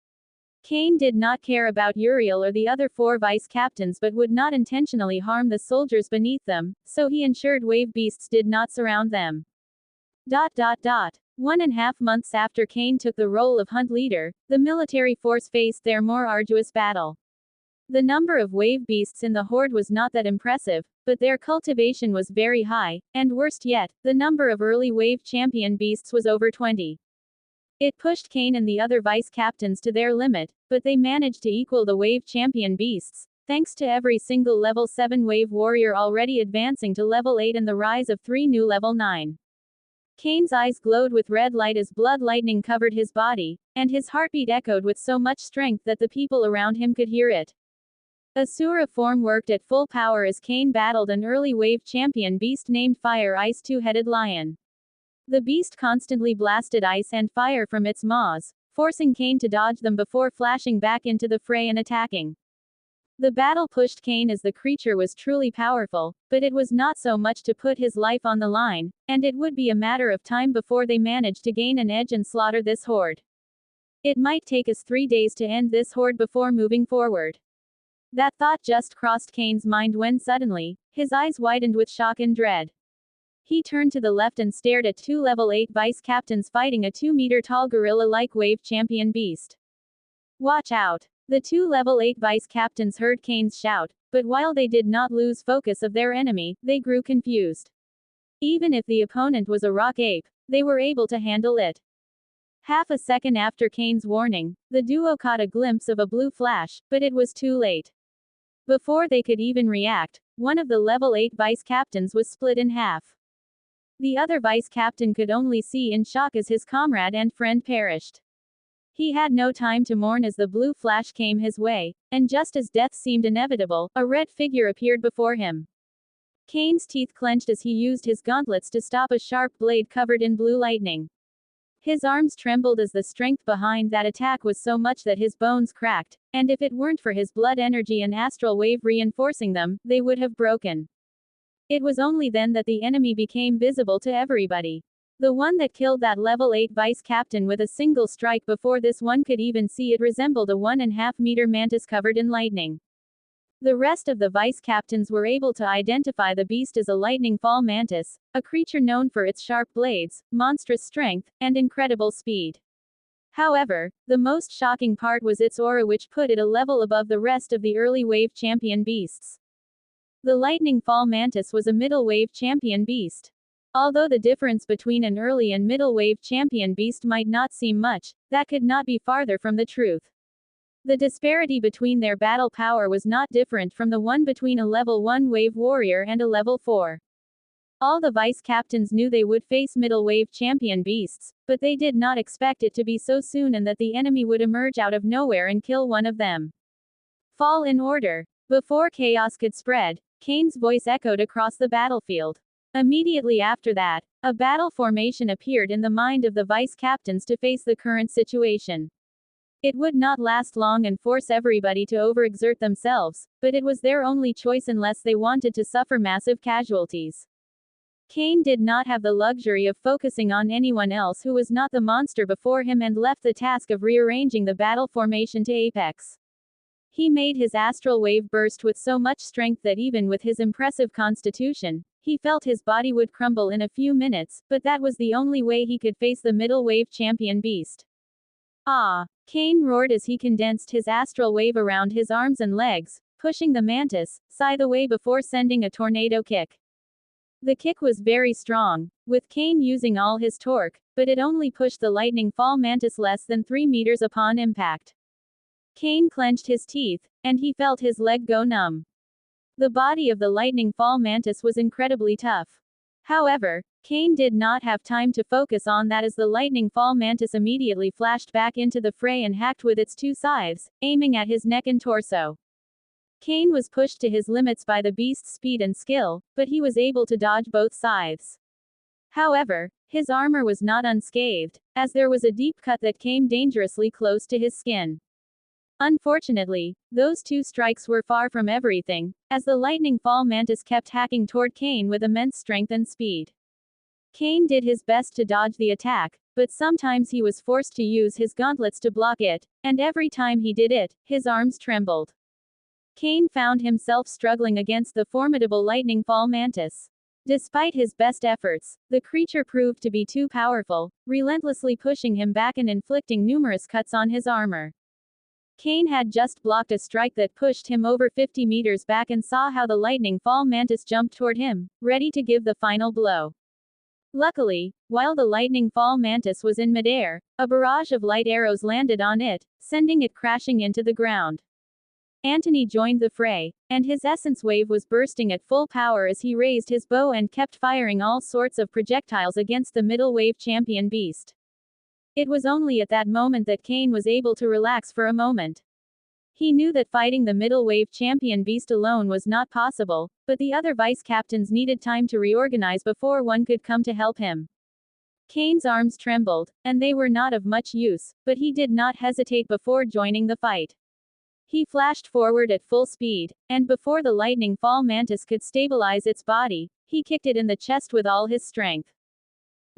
Kane did not care about Uriel or the other 4 vice captains but would not intentionally harm the soldiers beneath them, so he ensured wave beasts did not surround them. 1.5 months after Kane took the role of hunt leader, the military force faced their more arduous battle. The number of wave beasts in the horde was not that impressive, but their cultivation was very high, and worst yet, the number of early wave champion beasts was over 20. It pushed Kane and the other vice captains to their limit, but they managed to equal the wave champion beasts, thanks to every single level 7 wave warrior already advancing to level 8 and the rise of 3 new level 9. Kane's eyes glowed with red light as blood lightning covered his body, and his heartbeat echoed with so much strength that the people around him could hear it. Asura form worked at full power as Kane battled an early wave champion beast named Fire Ice Two-Headed Lion. The beast constantly blasted ice and fire from its maws, forcing Kane to dodge them before flashing back into the fray and attacking. The battle pushed Kane as the creature was truly powerful, but it was not so much to put his life on the line, and it would be a matter of time before they managed to gain an edge and slaughter this horde. It might take us 3 days to end this horde before moving forward. That thought just crossed Kane's mind when suddenly, his eyes widened with shock and dread. He turned to the left and stared at 2 level 8 vice captains fighting a 2-meter-tall gorilla-like wave champion beast. Watch out! The 2 level 8 vice captains heard Kane's shout, but while they did not lose focus of their enemy, they grew confused. Even if the opponent was a rock ape, they were able to handle it. Half a second after Kane's warning, the duo caught a glimpse of a blue flash, but it was too late. Before they could even react, one of the level 8 vice captains was split in half. The other vice captain could only see in shock as his comrade and friend perished. He had no time to mourn as the blue flash came his way, and just as death seemed inevitable, a red figure appeared before him. Kane's teeth clenched as he used his gauntlets to stop a sharp blade covered in blue lightning. His arms trembled as the strength behind that attack was so much that his bones cracked, and if it weren't for his blood energy and astral wave reinforcing them, they would have broken. It was only then that the enemy became visible to everybody. The one that killed that level 8 vice captain with a single strike. Before this one could even see it, resembled a 1.5-meter mantis covered in lightning. The rest of the vice captains were able to identify the beast as a lightning fall mantis, a creature known for its sharp blades, monstrous strength, and incredible speed. However, the most shocking part was its aura, which put it a level above the rest of the early wave champion beasts. The lightning fall mantis was a middle wave champion beast. Although the difference between an early and middle wave champion beast might not seem much, that could not be farther from the truth. The disparity between their battle power was not different from the one between a level 1 wave warrior and a level 4. All the vice captains knew they would face middle wave champion beasts, but they did not expect it to be so soon and that the enemy would emerge out of nowhere and kill one of them. Fall in order. Before chaos could spread, Kane's voice echoed across the battlefield. Immediately after that, a battle formation appeared in the mind of the vice captains to face the current situation. It would not last long and force everybody to overexert themselves, but it was their only choice unless they wanted to suffer massive casualties. Kane did not have the luxury of focusing on anyone else who was not the monster before him and left the task of rearranging the battle formation to Apex. He made his astral wave burst with so much strength that even with his impressive constitution, he felt his body would crumble in a few minutes, but that was the only way he could face the middle wave champion beast. Ah! Kane roared as he condensed his astral wave around his arms and legs, pushing the mantis scythe away before sending a tornado kick. The kick was very strong, with Kane using all his torque, but it only pushed the lightning fall mantis less than 3 meters upon impact. Kane clenched his teeth, and he felt his leg go numb. The body of the lightning fall mantis was incredibly tough. However, Kane did not have time to focus on that as the lightning fall mantis immediately flashed back into the fray and hacked with its 2 scythes, aiming at his neck and torso. Kane was pushed to his limits by the beast's speed and skill, but he was able to dodge both scythes. However, his armor was not unscathed, as there was a deep cut that came dangerously close to his skin. Unfortunately, those 2 strikes were far from everything, as the lightning fall mantis kept hacking toward Kane with immense strength and speed. Kane did his best to dodge the attack, but sometimes he was forced to use his gauntlets to block it, and every time he did it, his arms trembled. Kane found himself struggling against the formidable lightning fall mantis. Despite his best efforts, the creature proved to be too powerful, relentlessly pushing him back and inflicting numerous cuts on his armor. Kane had just blocked a strike that pushed him over 50 meters back and saw how the lightning fall mantis jumped toward him, ready to give the final blow. Luckily, while the lightning fall mantis was in midair, a barrage of light arrows landed on it, sending it crashing into the ground. Antony joined the fray, and his essence wave was bursting at full power as he raised his bow and kept firing all sorts of projectiles against the middle wave champion beast. It was only at that moment that Kane was able to relax for a moment. He knew that fighting the middle wave champion beast alone was not possible, but the other vice captains needed time to reorganize before one could come to help him. Kane's arms trembled, and they were not of much use, but he did not hesitate before joining the fight. He flashed forward at full speed, and before the lightning fall mantis could stabilize its body, he kicked it in the chest with all his strength.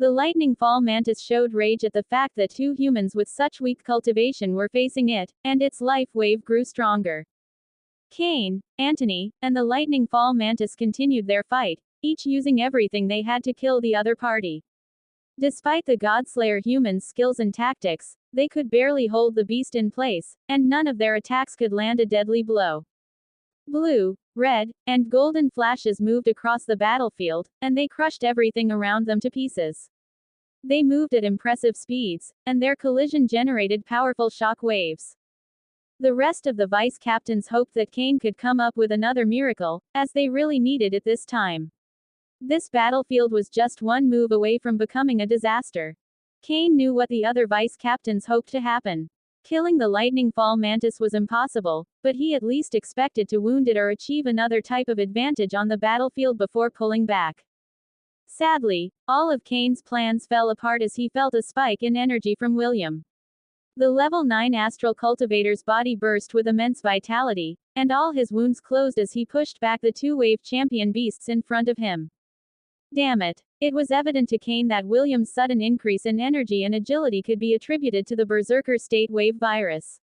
The lightning fall mantis showed rage at the fact that 2 humans with such weak cultivation were facing it, and its life wave grew stronger. Kane, Antony, and the lightning fall mantis continued their fight, each using everything they had to kill the other party. Despite the Godslayer humans' skills and tactics, they could barely hold the beast in place, and none of their attacks could land a deadly blow. Blue, red, and golden flashes moved across the battlefield, and they crushed everything around them to pieces. They moved at impressive speeds, and their collision generated powerful shock waves. The rest of the vice captains hoped that Kane could come up with another miracle, as they really needed it this time. This battlefield was just one move away from becoming a disaster. Kane knew what the other vice captains hoped to happen. Killing the lightning fall mantis was impossible, but he at least expected to wound it or achieve another type of advantage on the battlefield before pulling back. Sadly, all of Kane's plans fell apart as he felt a spike in energy from William. The level 9 astral cultivator's body burst with immense vitality, and all his wounds closed as he pushed back the two wave champion beasts in front of him. Damn it. It was evident to Kane that William's sudden increase in energy and agility could be attributed to the Berserker State Wave virus.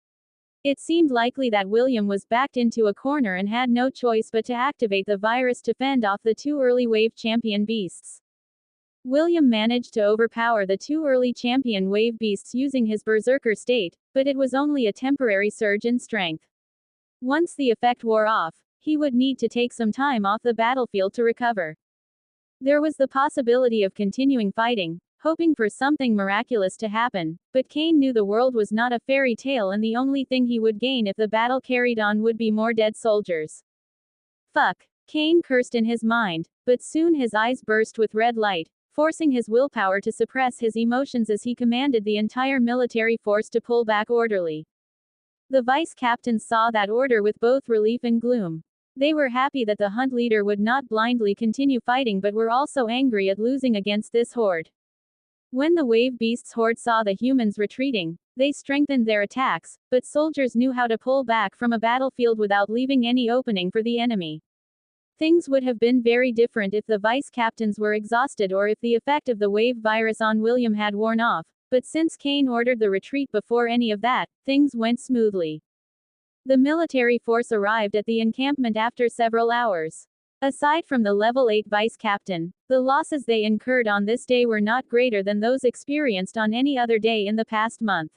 It seemed likely that William was backed into a corner and had no choice but to activate the virus to fend off the two early wave champion beasts. William managed to overpower the two early champion wave beasts using his Berserker State, but it was only a temporary surge in strength. Once the effect wore off, he would need to take some time off the battlefield to recover. There was the possibility of continuing fighting, hoping for something miraculous to happen, but Kane knew the world was not a fairy tale and the only thing he would gain if the battle carried on would be more dead soldiers. Fuck. Kane cursed in his mind, but soon his eyes burst with red light, forcing his willpower to suppress his emotions as he commanded the entire military force to pull back orderly. The vice captains saw that order with both relief and gloom. They were happy that the hunt leader would not blindly continue fighting but were also angry at losing against this horde. When the wave beasts horde saw the humans retreating, they strengthened their attacks, but soldiers knew how to pull back from a battlefield without leaving any opening for the enemy. Things would have been very different if the vice captains were exhausted or if the effect of the wave virus on William had worn off, but since Kane ordered the retreat before any of that, things went smoothly. The military force arrived at the encampment after several hours. Aside from the level 8 vice captain, the losses they incurred on this day were not greater than those experienced on any other day in the past month.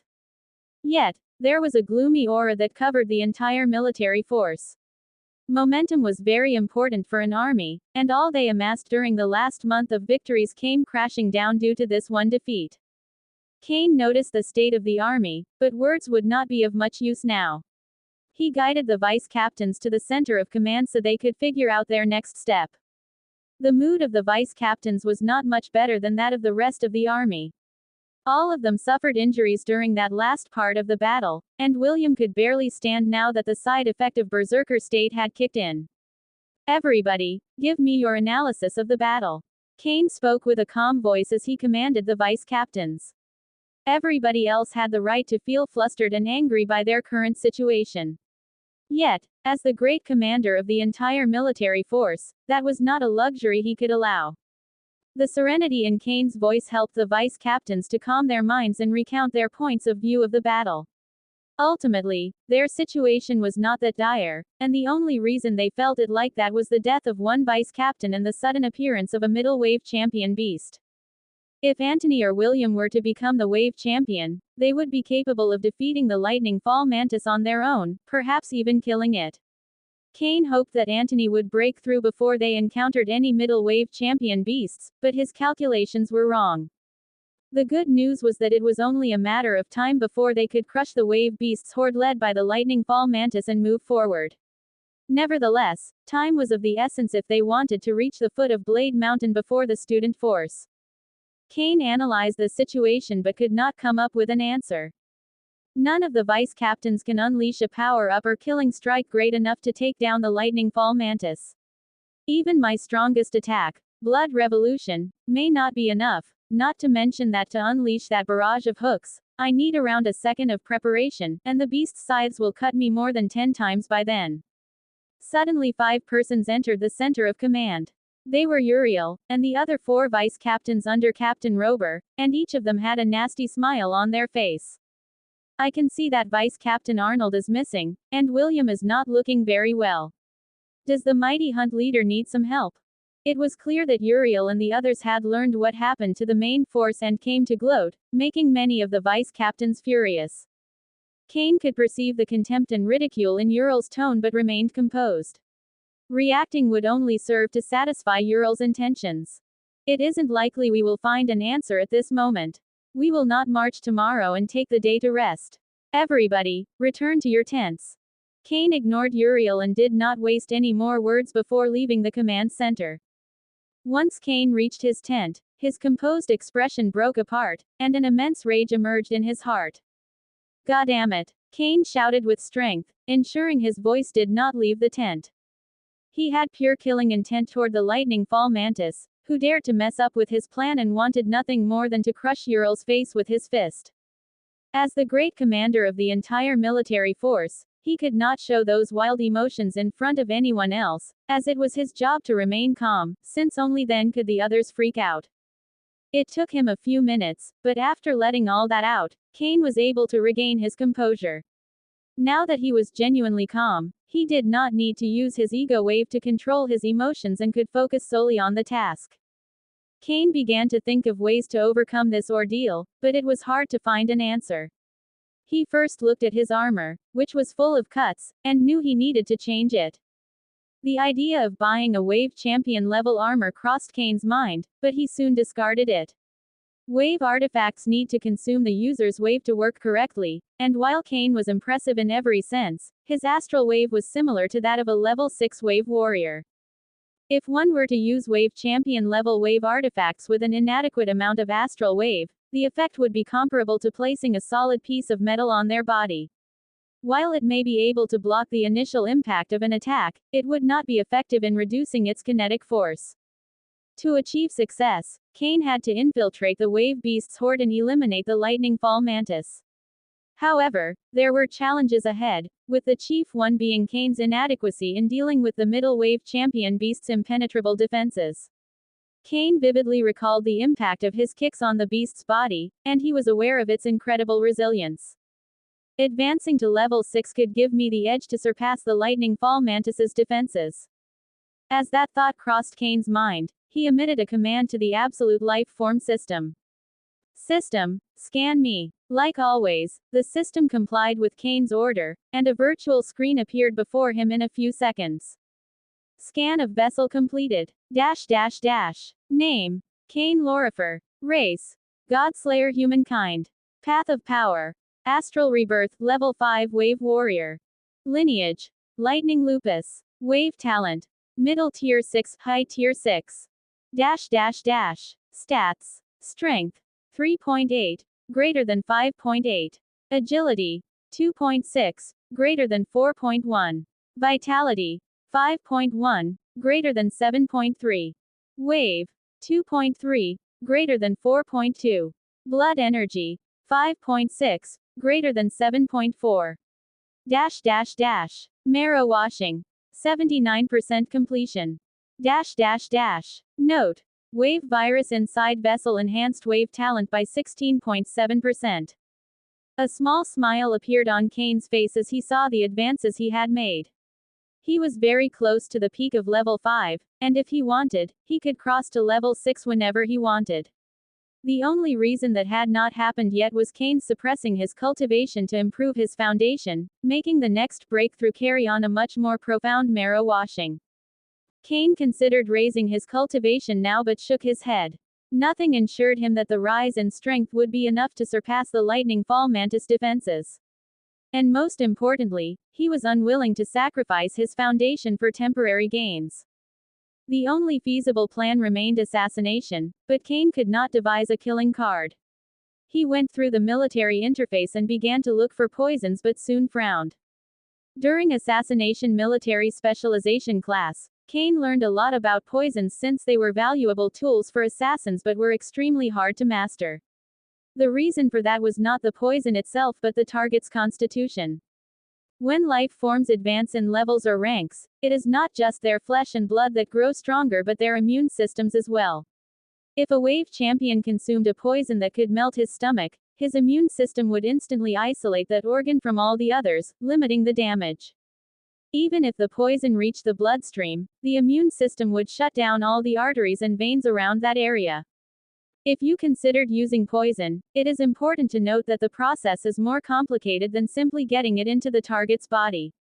Yet, there was a gloomy aura that covered the entire military force. Momentum was very important for an army, and all they amassed during the last month of victories came crashing down due to this one defeat. Kane noticed the state of the army, but words would not be of much use now. He guided the vice captains to the center of command so they could figure out their next step. The mood of the vice captains was not much better than that of the rest of the army. All of them suffered injuries during that last part of the battle, and William could barely stand now that the side effect of Berserker State had kicked in. Everybody, give me your analysis of the battle. Kane spoke with a calm voice as he commanded the vice captains. Everybody else had the right to feel flustered and angry by their current situation. Yet, as the great commander of the entire military force, that was not a luxury he could allow. The serenity in Kane's voice helped the vice captains to calm their minds and recount their points of view of the battle. Ultimately, their situation was not that dire, and the only reason they felt it like that was the death of one vice captain and the sudden appearance of a middle wave champion beast. If Antony or William were to become the wave champion, they would be capable of defeating the lightning fall mantis on their own, perhaps even killing it. Kane hoped that Antony would break through before they encountered any middle wave champion beasts, but his calculations were wrong. The good news was that it was only a matter of time before they could crush the wave beasts horde led by the lightning fall mantis and move forward. Nevertheless, time was of the essence if they wanted to reach the foot of Blade Mountain before the student force. Kane analyzed the situation but could not come up with an answer. None of the vice captains can unleash a power-up or killing strike great enough to take down the lightning fall mantis. Even my strongest attack, Blood Revolution, may not be enough, not to mention that to unleash that barrage of hooks, I need around a second of preparation, and the beast's scythes will cut me more than 10 times by then. Suddenly 5 persons entered the center of command. They were Uriel, and the other 4 vice captains under Captain Rober, and each of them had a nasty smile on their face. I can see that Vice Captain Arnold is missing, and William is not looking very well. Does the mighty hunt leader need some help? It was clear that Uriel and the others had learned what happened to the main force and came to gloat, making many of the vice captains furious. Kane could perceive the contempt and ridicule in Uriel's tone but remained composed. Reacting would only serve to satisfy Uriel's intentions. It isn't likely we will find an answer at this moment. We will not march tomorrow and take the day to rest. Everybody, return to your tents. Kane ignored Uriel and did not waste any more words before leaving the command center. Once Kane reached his tent, his composed expression broke apart, and an immense rage emerged in his heart. "Goddamn it!" Kane shouted with strength, ensuring his voice did not leave the tent. He had pure killing intent toward the Lightning Fall Mantis, who dared to mess up with his plan and wanted nothing more than to crush Uriel's face with his fist. As the great commander of the entire military force, he could not show those wild emotions in front of anyone else, as it was his job to remain calm, since only then could the others freak out. It took him a few minutes, but after letting all that out, Kane was able to regain his composure. Now that he was genuinely calm, he did not need to use his ego wave to control his emotions and could focus solely on the task. Kane began to think of ways to overcome this ordeal, but it was hard to find an answer. He first looked at his armor, which was full of cuts, and knew he needed to change it. The idea of buying a Wave Champion level armor crossed Kane's mind, but he soon discarded it. Wave artifacts need to consume the user's wave to work correctly, and while Kane was impressive in every sense, his astral wave was similar to that of a level 6 wave warrior. If one were to use Wave Champion level wave artifacts with an inadequate amount of astral wave, the effect would be comparable to placing a solid piece of metal on their body. While it may be able to block the initial impact of an attack, it would not be effective in reducing its kinetic force. To achieve success, Kane had to infiltrate the Wave Beast's horde and eliminate the Lightning Fall Mantis. However, there were challenges ahead, with the chief one being Kane's inadequacy in dealing with the middle Wave Champion Beast's impenetrable defenses. Kane vividly recalled the impact of his kicks on the beast's body, and he was aware of its incredible resilience. Advancing to level 6 could give me the edge to surpass the Lightning Fall Mantis's defenses. As that thought crossed Kane's mind, he emitted a command to the Absolute Life Form system. "System, scan me." Like always, the system complied with Kane's order, and a virtual screen appeared before him in a few seconds. Scan of vessel completed. Name: Kane Lorifer. Race: Godslayer Humankind. Path of Power: Astral Rebirth, Level 5 Wave Warrior. Lineage: Lightning Lupus. Wave Talent: Middle Tier 6, High Tier 6. Stats: Strength: 3.8, greater than 5.8. Agility: 2.6, greater than 4.1. Vitality: 5.1, greater than 7.3. Wave: 2.3, greater than 4.2. Blood energy: 5.6, greater than 7.4. Marrow washing: 79% completion. Note: Wave virus inside vessel enhanced wave talent by 16.7%. A small smile appeared on Kane's face as he saw the advances he had made. He was very close to the peak of level 5, and if he wanted, he could cross to level 6 whenever he wanted. The only reason that had not happened yet was Kane suppressing his cultivation to improve his foundation, making the next breakthrough carry on a much more profound marrow washing. Kane considered raising his cultivation now but shook his head. Nothing ensured him that the rise in strength would be enough to surpass the Lightning Fall Mantis defenses. And most importantly, he was unwilling to sacrifice his foundation for temporary gains. The only feasible plan remained assassination, but Kane could not devise a killing card. He went through the military interface and began to look for poisons but soon frowned. During Assassination Military Specialization class, Kane learned a lot about poisons since they were valuable tools for assassins but were extremely hard to master. The reason for that was not the poison itself but the target's constitution. When life forms advance in levels or ranks, it is not just their flesh and blood that grow stronger but their immune systems as well. If a wave champion consumed a poison that could melt his stomach, his immune system would instantly isolate that organ from all the others, limiting the damage. Even if the poison reached the bloodstream, the immune system would shut down all the arteries and veins around that area. If you considered using poison, it is important to note that the process is more complicated than simply getting it into the target's body.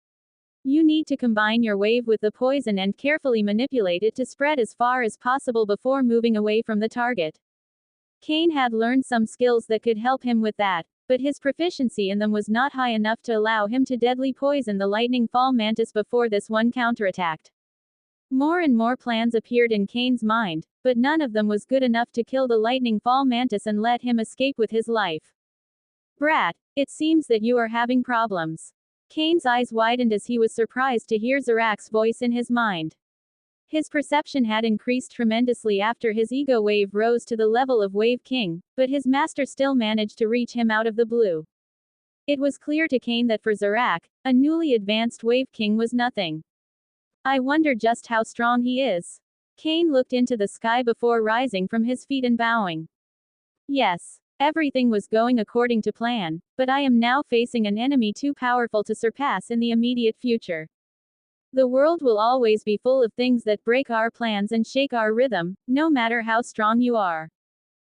You need to combine your wave with the poison and carefully manipulate it to spread as far as possible before moving away from the target. Kane had learned some skills that could help him with that, but his proficiency in them was not high enough to allow him to deadly poison the lightning fall mantis before this one counterattacked. More and more plans appeared in Kane's mind, but none of them was good enough to kill the lightning fall mantis and let him escape with his life. Brat, it seems that you are having problems. Kane's eyes widened as he was surprised to hear Zarak's voice in his mind. His perception had increased tremendously after his ego wave rose to the level of Wave King, but his master still managed to reach him out of the blue. It was clear to Kane that for Zarak, a newly advanced Wave King was nothing. I wonder just how strong he is. Kane looked into the sky before rising from his feet and bowing. Yes, everything was going according to plan, but I am now facing an enemy too powerful to surpass in the immediate future. The world will always be full of things that break our plans and shake our rhythm, no matter how strong you are.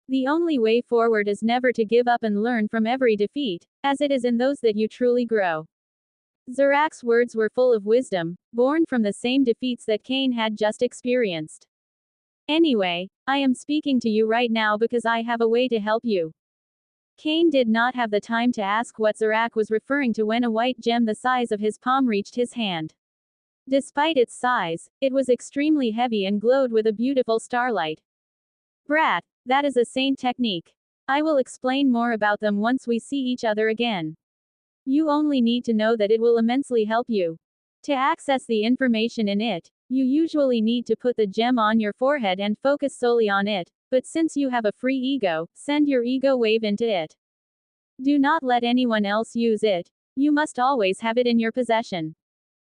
The only way forward is never to give up and learn from every defeat, as it is in those that you truly grow. Zarak's words were full of wisdom, born from the same defeats that Kane had just experienced. Anyway, I am speaking to you right now because I have a way to help you. Kane did not have the time to ask what Zarak was referring to when a white gem the size of his palm reached his hand. Despite its size, it was extremely heavy and glowed with a beautiful starlight. Brat, that is a saint technique. I will explain more about them once we see each other again. You only need to know that it will immensely help you. To access the information in it, you usually need to put the gem on your forehead and focus solely on it, but since you have a free ego, send your ego wave into it. Do not let anyone else use it. You must always have it in your possession.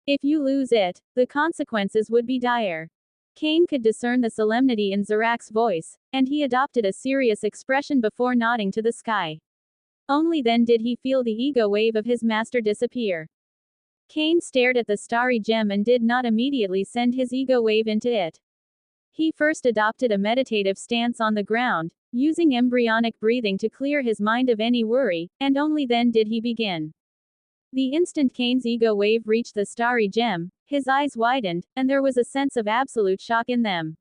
If you lose it, the consequences would be dire. Kane could discern the solemnity in Zarak's voice, and he adopted a serious expression before nodding to the sky. Only then did he feel the ego wave of his master disappear. Kane stared at the starry gem and did not immediately send his ego wave into it. He first adopted a meditative stance on the ground, using embryonic breathing to clear his mind of any worry, and only then did he begin. The instant Kane's ego wave reached the starry gem, his eyes widened, and there was a sense of absolute shock in them.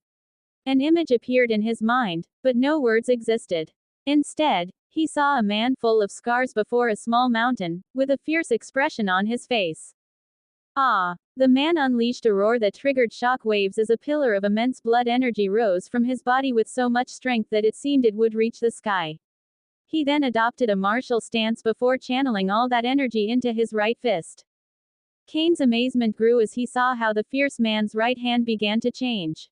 An image appeared in his mind, but no words existed. Instead, he saw a man full of scars before a small mountain, with a fierce expression on his face. Ah! The man unleashed a roar that triggered shock waves as a pillar of immense blood energy rose from his body with so much strength that it seemed it would reach the sky. He then adopted a martial stance before channeling all that energy into his right fist. Kane's amazement grew as he saw how the fierce man's right hand began to change.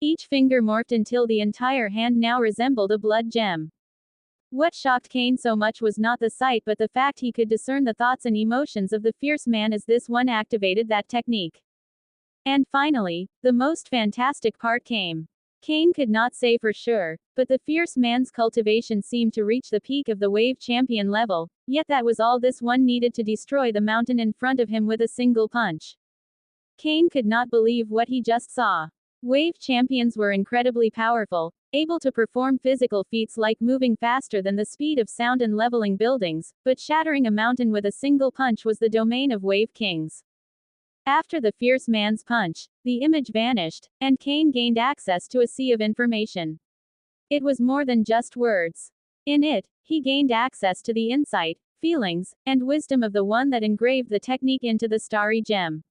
Each finger morphed until the entire hand now resembled a blood gem. What shocked Kane so much was not the sight but the fact he could discern the thoughts and emotions of the fierce man as this one activated that technique. And finally, the most fantastic part came. Kane could not say for sure, but the fierce man's cultivation seemed to reach the peak of the wave champion level, yet that was all this one needed to destroy the mountain in front of him with a single punch. Kane could not believe what he just saw. Wave champions were incredibly powerful, able to perform physical feats like moving faster than the speed of sound and leveling buildings, but shattering a mountain with a single punch was the domain of Wave Kings. After the fierce man's punch, the image vanished, and Kane gained access to a sea of information. It was more than just words. In it, he gained access to the insight, feelings, and wisdom of the one that engraved the technique into the starry gem.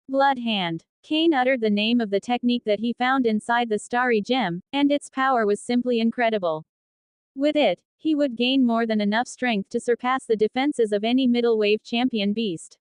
Blood Hand. Kane uttered the name of the technique that he found inside the starry gem, and its power was simply incredible. With it, he would gain more than enough strength to surpass the defenses of any middle wave champion beast.